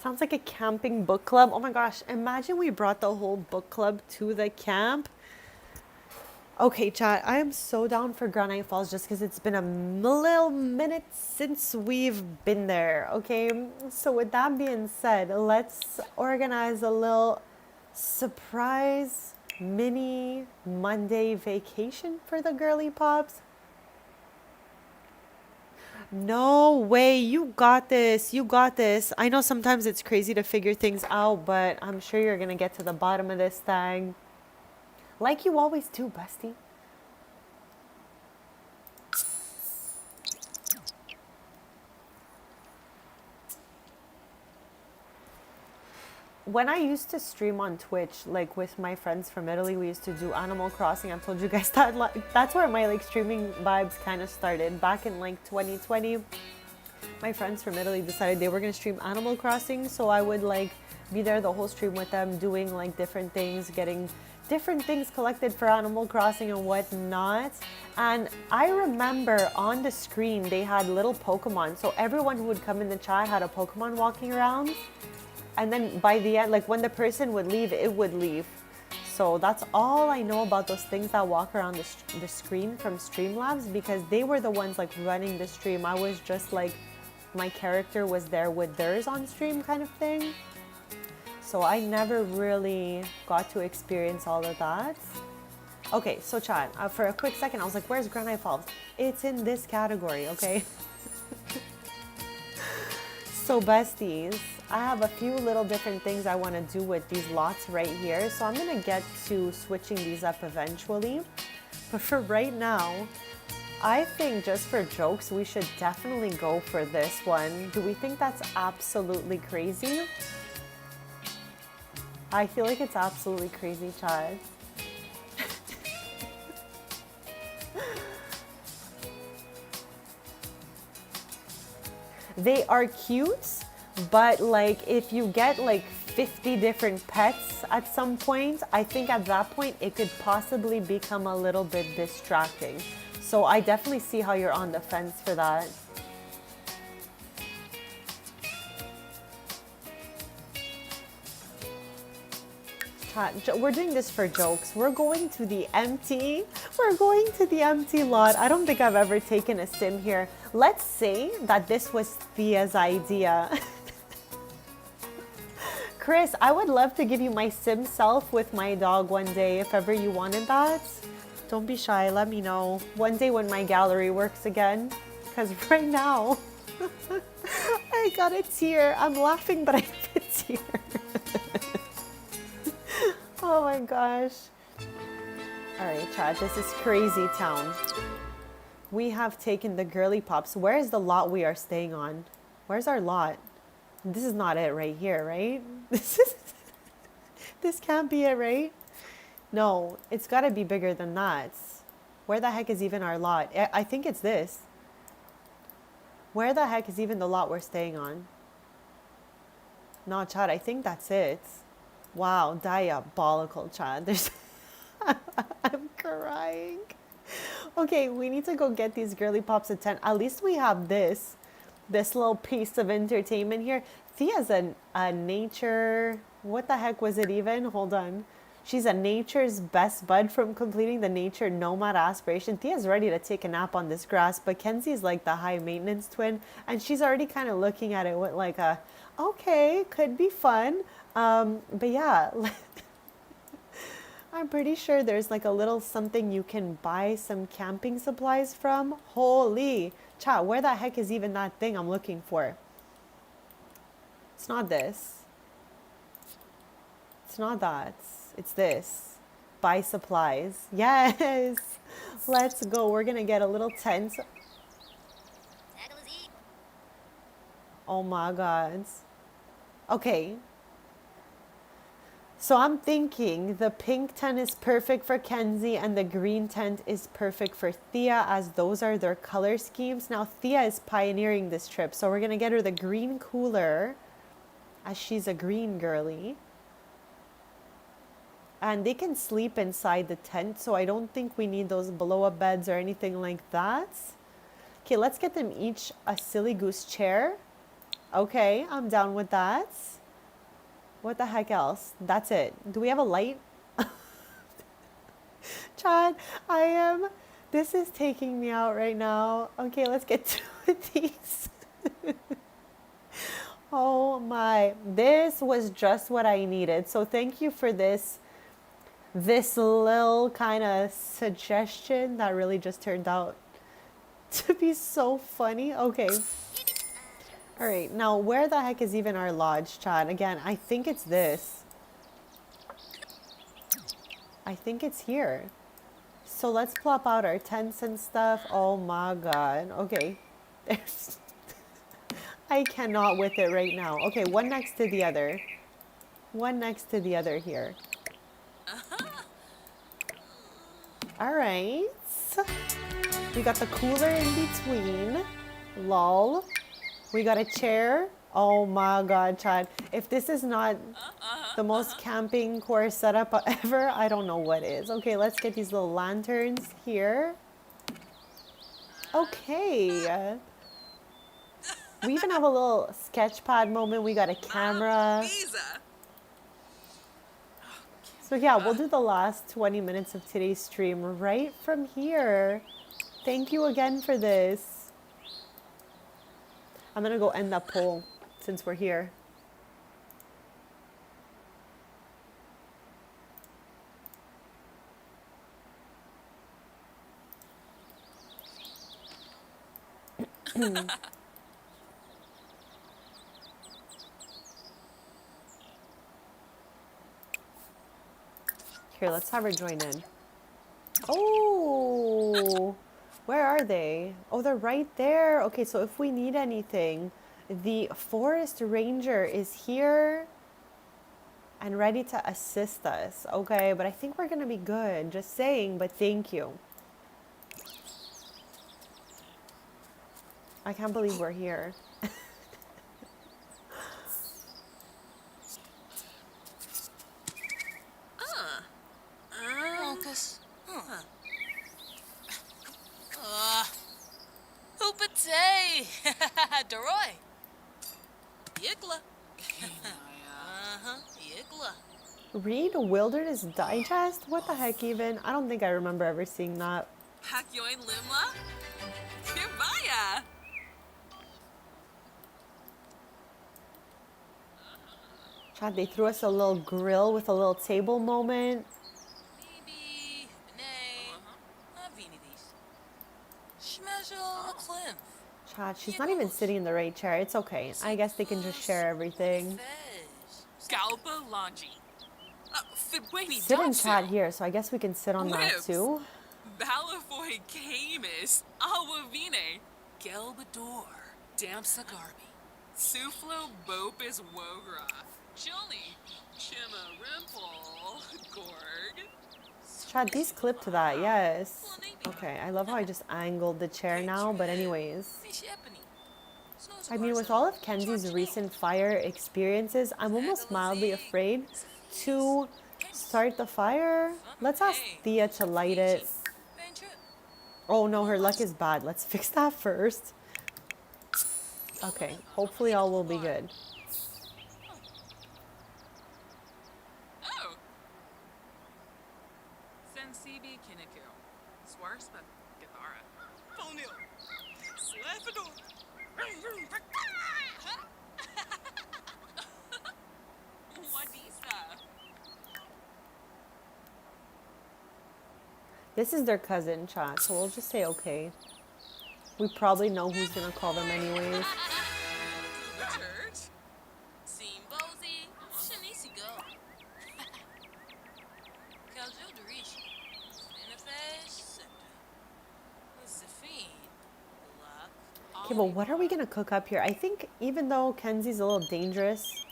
Sounds like a camping book club. Oh my gosh, imagine we brought the whole book club to the camp. Okay, chat, I am so down for Granite Falls just because it's been a little minute since we've been there, okay? So with that being said, let's organize a little surprise mini Monday vacation for the girly pops. No way, you got this. You got this. I know sometimes it's crazy to figure things out, but I'm sure you're going to get to the bottom of this thing. Like you always do, bestie. When I used to stream on Twitch, like with my friends from Italy, we used to do Animal Crossing. I've told you guys that that's where my like streaming vibes kind of started. Back in like 2020, my friends from Italy decided they were going to stream Animal Crossing. So I would like be there the whole stream with them, doing like different things, getting different things collected for Animal Crossing and whatnot. And I remember on the screen, they had little Pokemon. So everyone who would come in the chat had a Pokemon walking around. And then by the end, like when the person would leave, it would leave. So that's all I know about those things that walk around the screen from Streamlabs, because they were the ones like running the stream. I was just like, my character was there with theirs on stream kind of thing. So I never really got to experience all of that. Okay, so Chad, for a quick second, I was like, where's Granite Falls? It's in this category, okay? So besties, I have a few little different things I want to do with these lots right here. So I'm going to get to switching these up eventually. But for right now, I think just for jokes, we should definitely go for this one. Do we think that's absolutely crazy? I feel like it's absolutely crazy, Chad. They are cute, but like if you get like 50 different pets at some point, I think at that point it could possibly become a little bit distracting. So I definitely see how you're on the fence for that. We're doing this for jokes. We're going to the empty lot. I don't think I've ever taken a sim here. Let's say that this was Thea's idea. Chris, I would love to give you my sim self with my dog one day if ever you wanted that. Don't be shy, let me know. One day when my gallery works again. Because right now, I got a tear. I'm laughing, but I have a tear. Oh my gosh. All right, chat, this is crazy town. We have taken the girly pops. Where is the lot we are staying on? Where's our lot? This is not it right here, right? This can't be it, right? No, it's gotta be bigger than that. Where the heck is even our lot? I think it's this. Where the heck is even the lot we're staying on? No, Chad, I think that's it. Wow, diabolical, Chad. There's I'm crying. Okay, we need to go get these girly pops at 10. At least we have this little piece of entertainment here. Thea's a nature, what the heck was it even? Hold on. She's a nature's best bud from completing the nature nomad aspiration. Thea's ready to take a nap on this grass, but Kenzie's like the high maintenance twin, and she's already kind of looking at it with like a, okay, could be fun. But yeah, I'm pretty sure there's like a little something you can buy some camping supplies from. Holy chat, where the heck is even that thing I'm looking for? It's not this. It's not that. It's this. Buy supplies. Yes. Let's go. We're going to get a little tent. Oh my God. Okay. So I'm thinking the pink tent is perfect for Kenzie and the green tent is perfect for Thea, as those are their color schemes. Now Thea is pioneering this trip, so we're going to get her the green cooler as she's a green girly. And they can sleep inside the tent, so I don't think we need those blow-up beds or anything like that. Okay, let's get them each a silly goose chair. Okay, I'm down with that. What the heck else? That's it. Do we have a light? Chad, this is taking me out right now. Okay, let's get to these. Oh my, this was just what I needed. So thank you for this little kind of suggestion that really just turned out to be so funny. Okay. All right, now where the heck is even our lodge, Chad? Again, I think it's this. I think it's here. So let's plop out our tents and stuff. Oh my God. Okay. I cannot with it right now. Okay, one next to the other. One next to the other here. All right. We got the cooler in between. Lol. We got a chair. Oh my God, Chad. If this is not the most camping core setup ever, I don't know what is. Okay, let's get these little lanterns here. Okay. We even have a little sketch pad moment. We got a camera. So yeah, we'll do the last 20 minutes of today's stream right from here. Thank you again for this. I'm gonna go end that poll since we're here. Here, let's have her join in. Oh, where are they? Oh, they're right there. Okay, so if we need anything, the forest ranger is here and ready to assist us. Okay, but I think we're gonna be good. Just saying, but thank you. I can't believe we're here. Monkus. Hoopatay! Deroy! Yigla! Yigla. Read Wilderness Digest? What the heck even? I don't think I remember ever seeing that. Hakyoin Limla? Kibaya! Chad, they threw us a little grill with a little table moment. Maybe, nay, Vinities. Schmezzle Cliff. Chad, she's not even sitting in the right chair. It's okay. I guess they can just share everything. Galba Lanji. Fibway Sit in chat here, so I guess we can sit on that Whips. too. Balafoy Camus. Awavine. Gelbador. Damsagarbi. Suflo Bopis Wogra. Chilni. Chima Rimple. Gorg. Chad, these clip to that, yes. Okay, I love how I just angled the chair now, but anyways. I mean, with all of Kenzie's recent fire experiences, I'm almost mildly afraid to start the fire. Let's ask Thea to light it. Oh no, her luck is bad. Let's fix that first. Okay, hopefully all will be good. Oh. Sensibi Kiniku. Swarspa Githara. Fonil. Slefador. Wadisa. This is their cousin, chat, so we'll just say okay. We probably know who's gonna call them anyways. Richard. Simbozi. Shanisi go. Kaljil Darish. Inafesh. Zafine. Luck. Okay, but what are we gonna cook up here? I think even though Kenzie's a little dangerous,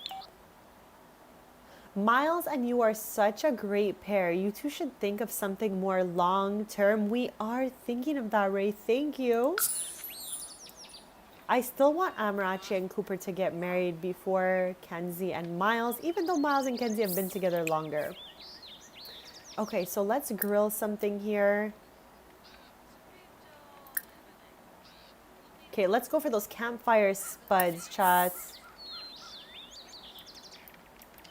Miles and you are such a great pair. You two should think of something more long term. We are thinking of that, Ray. Thank you. I still want Amarachi and Cooper to get married before Kenzie and Miles, even though Miles and Kenzie have been together longer. Okay, so let's grill something here. Okay, let's go for those campfire spuds, chats.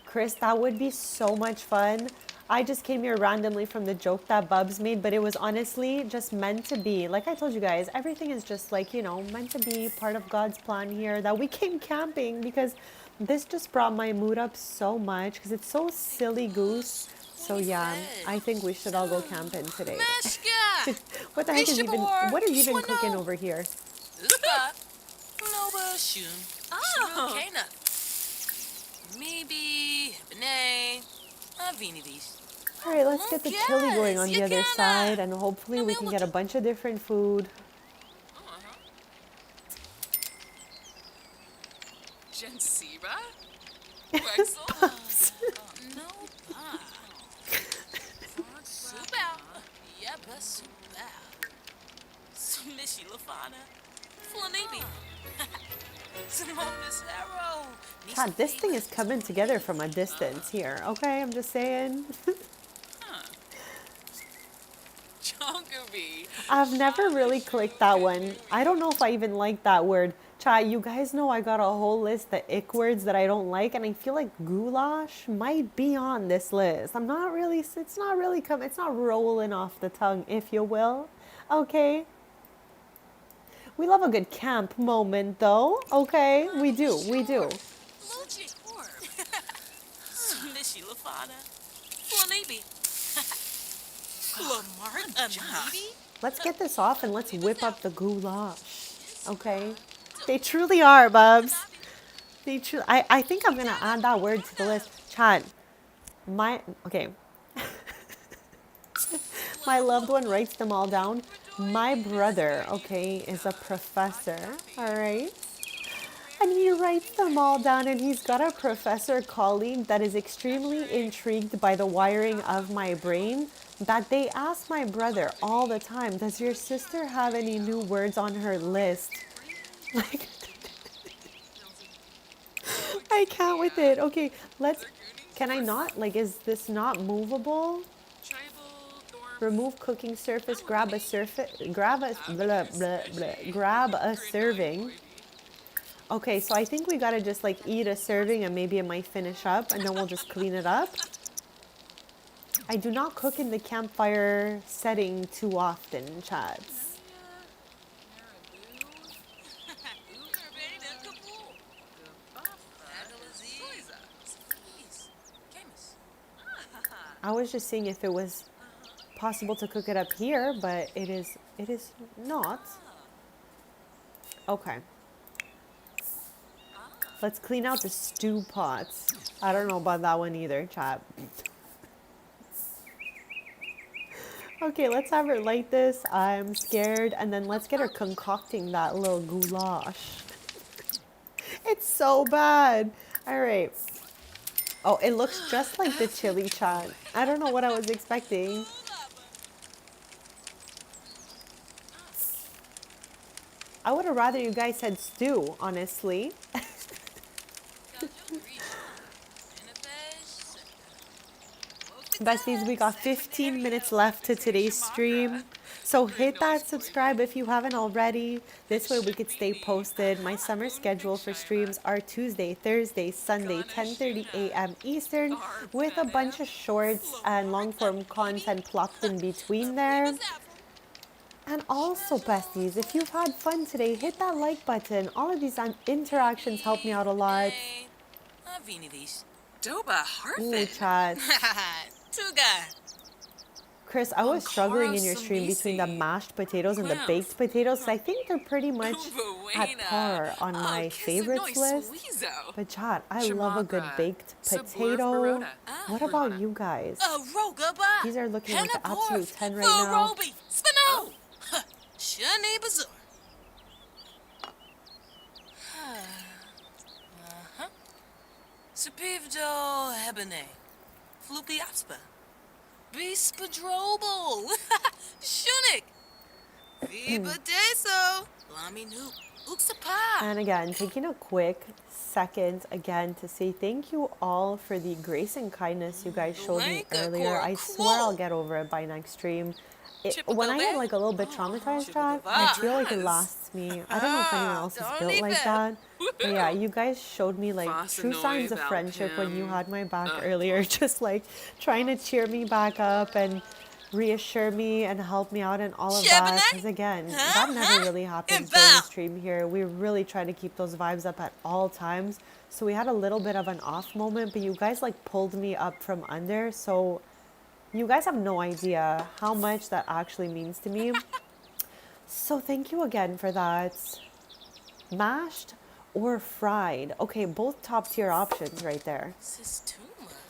Chris, that would be so much fun. I just came here randomly from the joke that Bubs made, but it was honestly just meant to be. Like I told you guys, everything is just like, you know, meant to be part of God's plan here, that we came camping, because this just brought my mood up so much because it's so silly goose. So yeah, I think we should all go camping today. What the heck is even, what is even cooking over here? Oh. Maybe, nay, Vinities. All right, let's get the chili going on the other side, and hopefully we can get a bunch of different food. Gensiba? Wexel? No, Subao. Yep, Subao. Sumishi Lafana. Flanibi. Simone Arrow. God, this thing is coming together from a distance here. Okay, I'm just saying. Chonkubi. I've never really clicked that one. I don't know if I even like that word. Chat, you guys know I got a whole list of ick words that I don't like, and I feel like goulash might be on this list. I'm not really, it's not rolling off the tongue, if you will. Okay. We love a good camp moment, though. Okay, we do. Luchi. Sumishi Lafana. Flanibi. Lamar Johnny. Let's get this off and let's whip up the goulash. Okay? They truly are, Bubs. I think I'm gonna add that word to the list. Chat. Okay. My loved one writes them all down. My brother, okay, is a professor, all right? And he writes them all down, and he's got a professor colleague that is extremely intrigued by the wiring of my brain, that they ask my brother all the time, does your sister have any new words on her list? Like, I can't with it. Okay, can I not? Like, is this not movable? Remove cooking surface, grab a grab a serving. Okay, so I think we gotta just like eat a serving and maybe it might finish up and then we'll just clean it up. I do not cook in the campfire setting too often, chats. I was just seeing if it was possible to cook it up here, but it is not. Okay. Let's clean out the stew pots. I don't know about that one either, chat. Okay, let's have her light this. I'm scared. And then let's get her concocting that little goulash. It's so bad. All right. Oh, it looks just like the chili, chat. I don't know what I was expecting. I would have rather you guys said stew, honestly. Besties, we got 15 minutes left to today's stream. So hit that subscribe if you haven't already. This way we could stay posted. My summer schedule for streams are Tuesday, Thursday, Sunday, 10:30 a.m. Eastern, with a bunch of shorts and long form content plopped in between there. And also, besties, if you've had fun today, hit that like button. All of these interactions help me out a lot. Doba Ooh, Harfin. chat. Tuga. Chris, I was struggling in your stream between the mashed potatoes and the baked potatoes. I think they're pretty much at par on my favorites list. But chat, I love a good baked potato. What about you guys? These are looking like the absolute 10 right now. Supivdo hebene. Floopy apspa. Bispadrobal. Shunik. Viva deso. Lami nu. Uksapa. And again, taking a quick second again to say thank you all for the grace and kindness you guys showed me earlier. I swear I'll get over it by next stream. When I get like a little bit traumatized, chat, I feel like it lasts me. I don't know if anyone else is built like that. But yeah, you guys showed me like true signs of friendship when you had my back earlier. Just like trying to cheer me back up and reassure me and help me out and all of that. Because again, that never really happens during the stream here. We really try to keep those vibes up at all times. So we had a little bit of an off moment, but you guys like pulled me up from under. So you guys have no idea how much that actually means to me. So thank you again for that. Mashed or fried? Okay, both top tier options right there.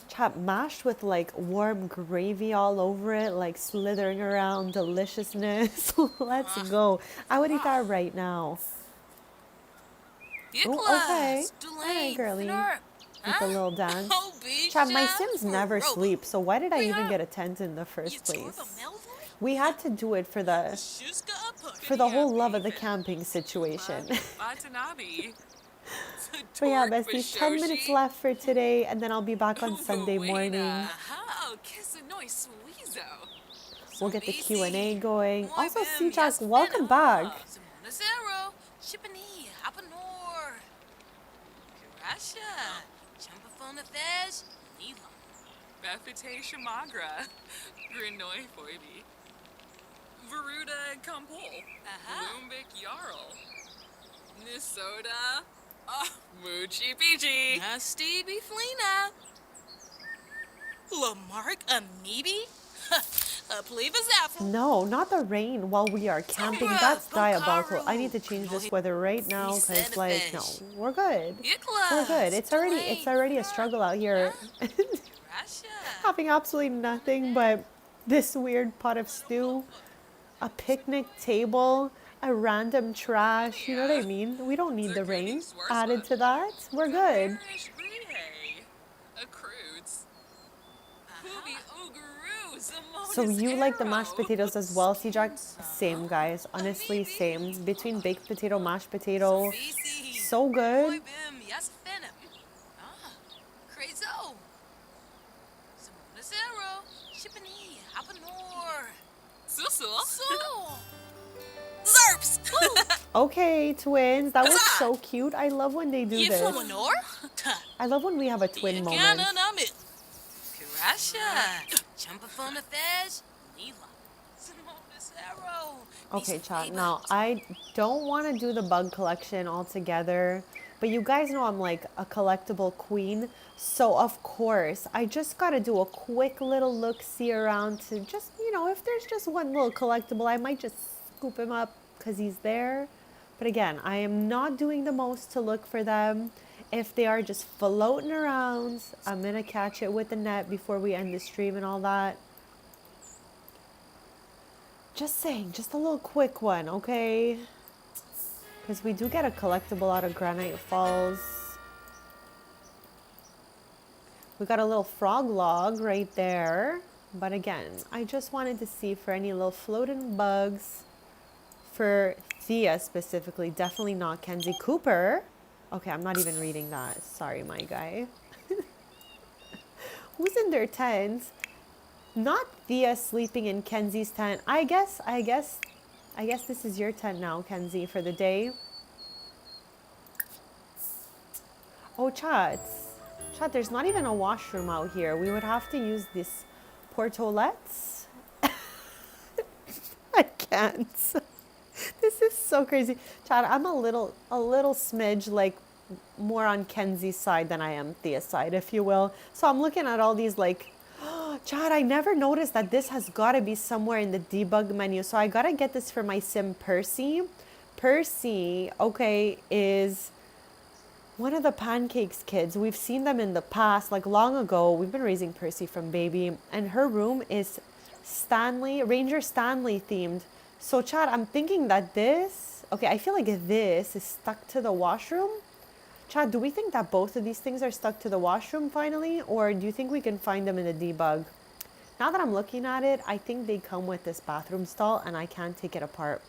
Chat, mashed with like warm gravy all over it, like slithering around deliciousness. Let's go. I would eat that right now. Oh, okay. All right, girly. With a little dance. Chat, my Sims never sleep, so why did I even get a tent in the first place? We had to do it for the whole love of the camping situation. But yeah, besties, 10 minutes left for today, and then I'll be back on Sunday morning. We'll get the Q&A going. Also, C-Jack, welcome back. Bethite Shamagra. Grinoi Foibi. Veruda Kampol. Lumbik Jarl. Nisoda. Moochie Peachy. Stevie Flina. Lamarck Amoebi? Believe it's apple. No, not the rain while we are camping. That's diabolical. I need to change this weather right now because, like, no, we're good. We're good. It's already a struggle out here. Having absolutely nothing but this weird pot of stew, a picnic table, a random trash. You know what I mean? We don't need the rain added to that. We're good. So you like the mashed potatoes as well, Jack? Same, guys. Honestly, same. Between baked potato, mashed potato, so good. Zerps! Okay, twins. That was so cute. I love when they do this. I love when we have a twin moment. Okay, chat. Now, I don't want to do the bug collection altogether, but you guys know I'm like a collectible queen. So, of course, I just got to do a quick little look-see around to just, if there's just one little collectible, I might just scoop him up because he's there. But again, I am not doing the most to look for them. If they are just floating around, I'm going to catch it with the net before we end the stream and all that. Just saying, just a little quick one, okay? Because we do get a collectible out of Granite Falls. We got a little frog log right there. But again, I just wanted to see for any little floating bugs. For Thea specifically, definitely not Kenzie Cooper. Okay, I'm not even reading that. Sorry, my guy. Who's in their tent? Not Thea sleeping in Kenzie's tent. I guess this is your tent now, Kenzie, for the day. Oh, chat, there's not even a washroom out here. We would have to use this portolettes. I can't. This is so crazy. Chad, I'm a little smidge like more on Kenzie's side than I am Thea's side, if you will. So I'm looking at all these like, Chad, I never noticed that this has got to be somewhere in the debug menu. So I got to get this for my sim Percy. Percy, okay, is one of the Pancakes kids. We've seen them in the past, like long ago. We've been raising Percy from baby. And her room is Ranger Stanley themed. So, Chad, I'm thinking that I feel like this is stuck to the washroom. Chad, do we think that both of these things are stuck to the washroom finally? Or do you think we can find them in the debug? Now that I'm looking at it, I think they come with this bathroom stall and I can't take it apart.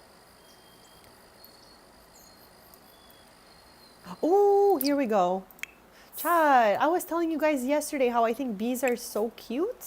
Oh, here we go. Chad, I was telling you guys yesterday how I think bees are so cute.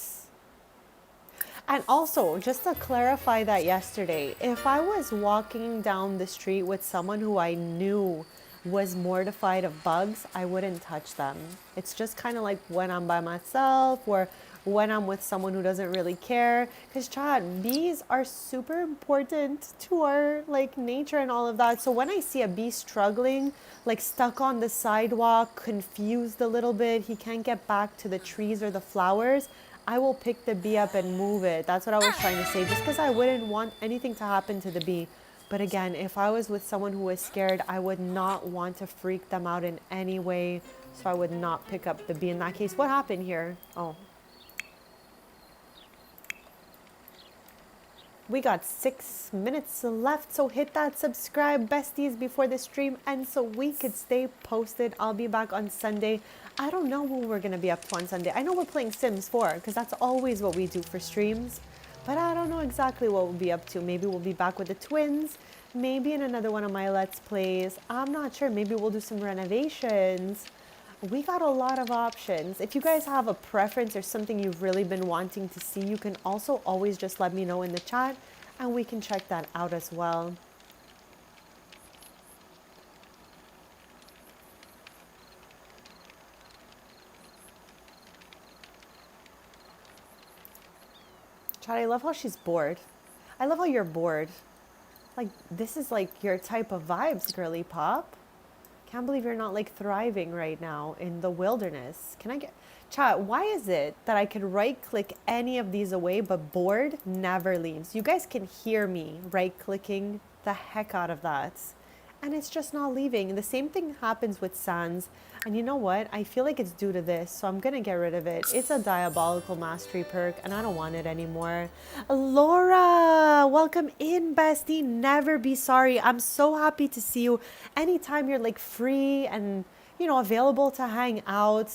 And also, just to clarify that yesterday, if I was walking down the street with someone who I knew was mortified of bugs, I wouldn't touch them. It's just kind of like when I'm by myself or when I'm with someone who doesn't really care. Because, Chad, bees are super important to our nature and all of that. So when I see a bee struggling, stuck on the sidewalk, confused a little bit, he can't get back to the trees or the flowers, I will pick the bee up and move it. That's what I was trying to say, just because I wouldn't want anything to happen to the bee. But again, if I was with someone who was scared, I would not want to freak them out in any way. So I would not pick up the bee in that case. What happened here? Oh. We got 6 minutes left, so hit that subscribe, besties, before the stream ends so we could stay posted. I'll be back on Sunday. I don't know what we're going to be up to on Sunday. I know we're playing Sims 4 because that's always what we do for streams. But I don't know exactly what we'll be up to. Maybe we'll be back with the twins. Maybe in another one of my Let's Plays. I'm not sure. Maybe we'll do some renovations. We got a lot of options. If you guys have a preference or something you've really been wanting to see, you can also always just let me know in the chat and we can check that out as well. Chad, I love how she's bored. I love how you're bored. This is your type of vibes, girly pop. Can't believe you're not like thriving right now in the wilderness. Can I get chat? Why is it that I could right click any of these away, but board never leaves? You guys can hear me right clicking the heck out of that. And it's just not leaving. The same thing happens with Sans. And you know what? I feel like it's due to this, so I'm gonna get rid of it. It's a diabolical mastery perk, and I don't want it anymore. Laura, welcome in, bestie. Never be sorry. I'm so happy to see you. Anytime you're like free and, you know, available to hang out,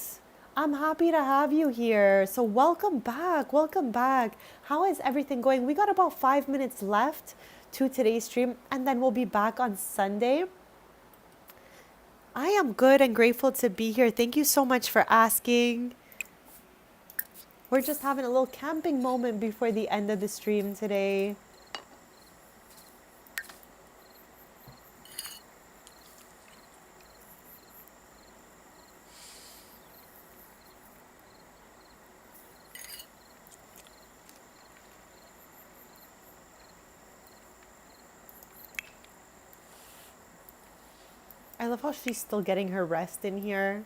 I'm happy to have you here. So welcome back. Welcome back. How is everything going? We got about 5 minutes left to today's stream, and then we'll be back on Sunday. I am good and grateful to be here. Thank you so much for asking. We're just having a little camping moment before the end of the stream today. I love how she's still getting her rest in here.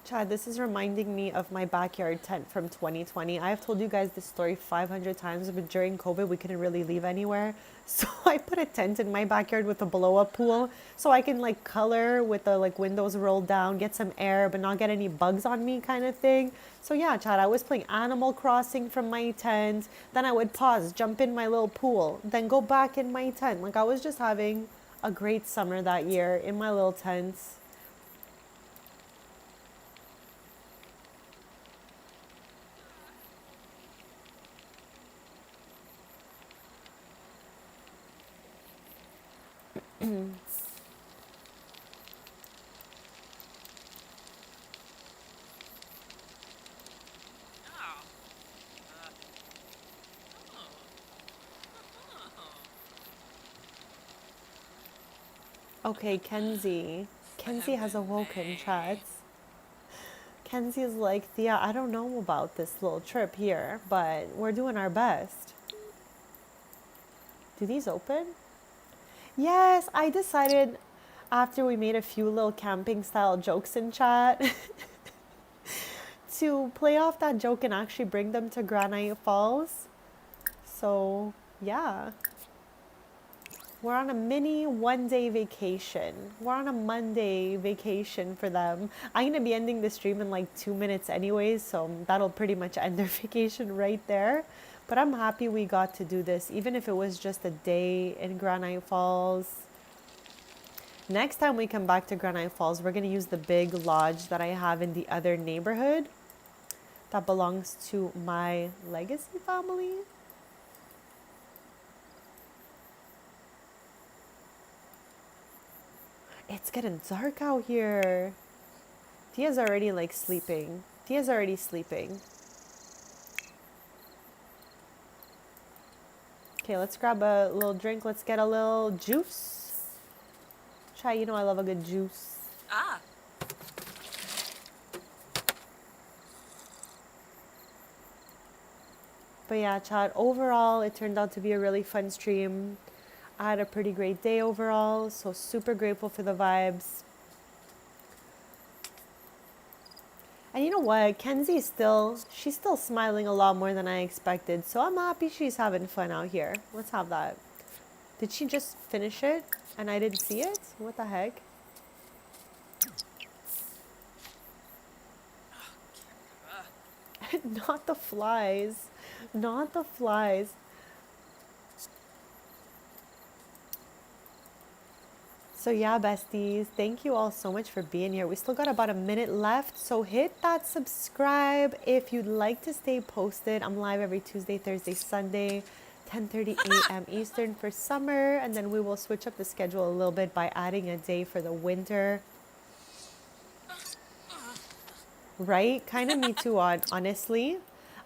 Chad, this is reminding me of my backyard tent from 2020. I have told you guys this story 500 times, but during COVID, we couldn't really leave anywhere. So I put a tent in my backyard with a blow-up pool so I can like color with the like windows rolled down, get some air, but not get any bugs on me kind of thing. So yeah, Chad, I was playing Animal Crossing from my tent. Then I would pause, jump in my little pool, then go back in my tent. Like I was just having a great summer that year in my little tent. Okay, Kenzie. Kenzie has awoken, chats. Kenzie's like, Thea, I don't know about this little trip here, but we're doing our best. Do these open? Yes, I decided after we made a few little camping style jokes in chat to play off that joke and actually bring them to Granite Falls. So, yeah. We're on a mini one-day vacation. We're on a Monday vacation for them. I'm going to be ending the stream in like 2 minutes anyways, so that'll pretty much end their vacation right there. But I'm happy we got to do this, even if it was just a day in Granite Falls. Next time we come back to Granite Falls, we're going to use the big lodge that I have in the other neighborhood that belongs to my legacy family. It's getting dark out here. Tia's already like sleeping. Tia's already sleeping. Okay, let's grab a little drink. Let's get a little juice. Try, you know I love a good juice. Ah. But yeah, chat, overall, it turned out to be a really fun stream. I had a pretty great day overall, so super grateful for the vibes. And you know what? Kenzie's she's still smiling a lot more than I expected, so I'm happy she's having fun out here. Let's have that. Did she just finish it and I didn't see it? What the heck? Not the flies. Not the flies. So yeah, besties, thank you all so much for being here. We still got about a minute left, so hit that subscribe if you'd like to stay posted. I'm live every Tuesday, Thursday, Sunday, 10:30 a.m. Eastern for summer, and then we will switch up the schedule a little bit by adding a day for the winter. Right? Kind of me too, honestly.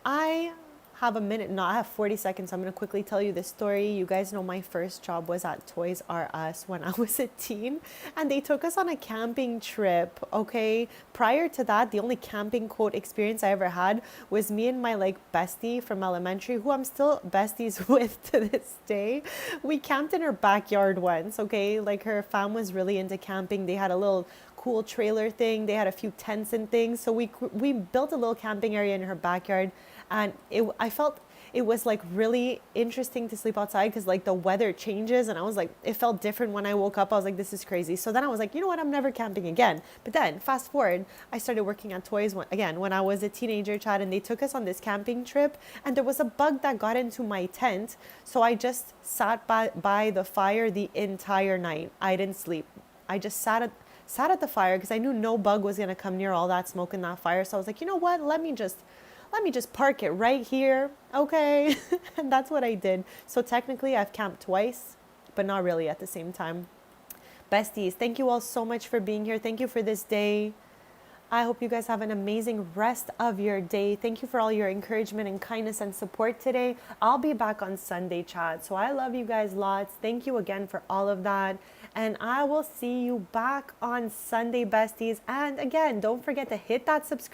I have a minute, no, I have 40 seconds. I'm going to quickly tell you this story. You guys know my first job was at Toys R Us when I was a teen, and they took us on a camping trip, okay? Prior to that, the only camping quote experience I ever had was me and my like bestie from elementary, who I'm still besties with to this day. We camped in her backyard once, okay? Like her fam was really into camping. They had a little cool trailer thing. They had a few tents and things. So we built a little camping area in her backyard, and I felt it was like really interesting to sleep outside because like the weather changes, and I was like, it felt different when I woke up. I was like, this is crazy. So then I was like, you know what, I'm never camping again. But then fast forward, I started working at Toys again when I was a teenager, Chad, and they took us on this camping trip, and there was a bug that got into my tent. So I just sat by the fire the entire night. I didn't sleep. I just sat at the fire because I knew no bug was going to come near all that smoke in that fire. So I was like, you know what, let me just park it right here, okay? And that's what I did. So technically I've camped twice, but not really at the same time. Besties, thank you all so much for being here. Thank you for this day. I hope you guys have an amazing rest of your day. Thank you for all your encouragement and kindness and support today. I'll be back on Sunday, chat. So I love you guys lots. Thank you again for all of that. And I will see you back on Sunday, besties. And again, don't forget to hit that subscribe.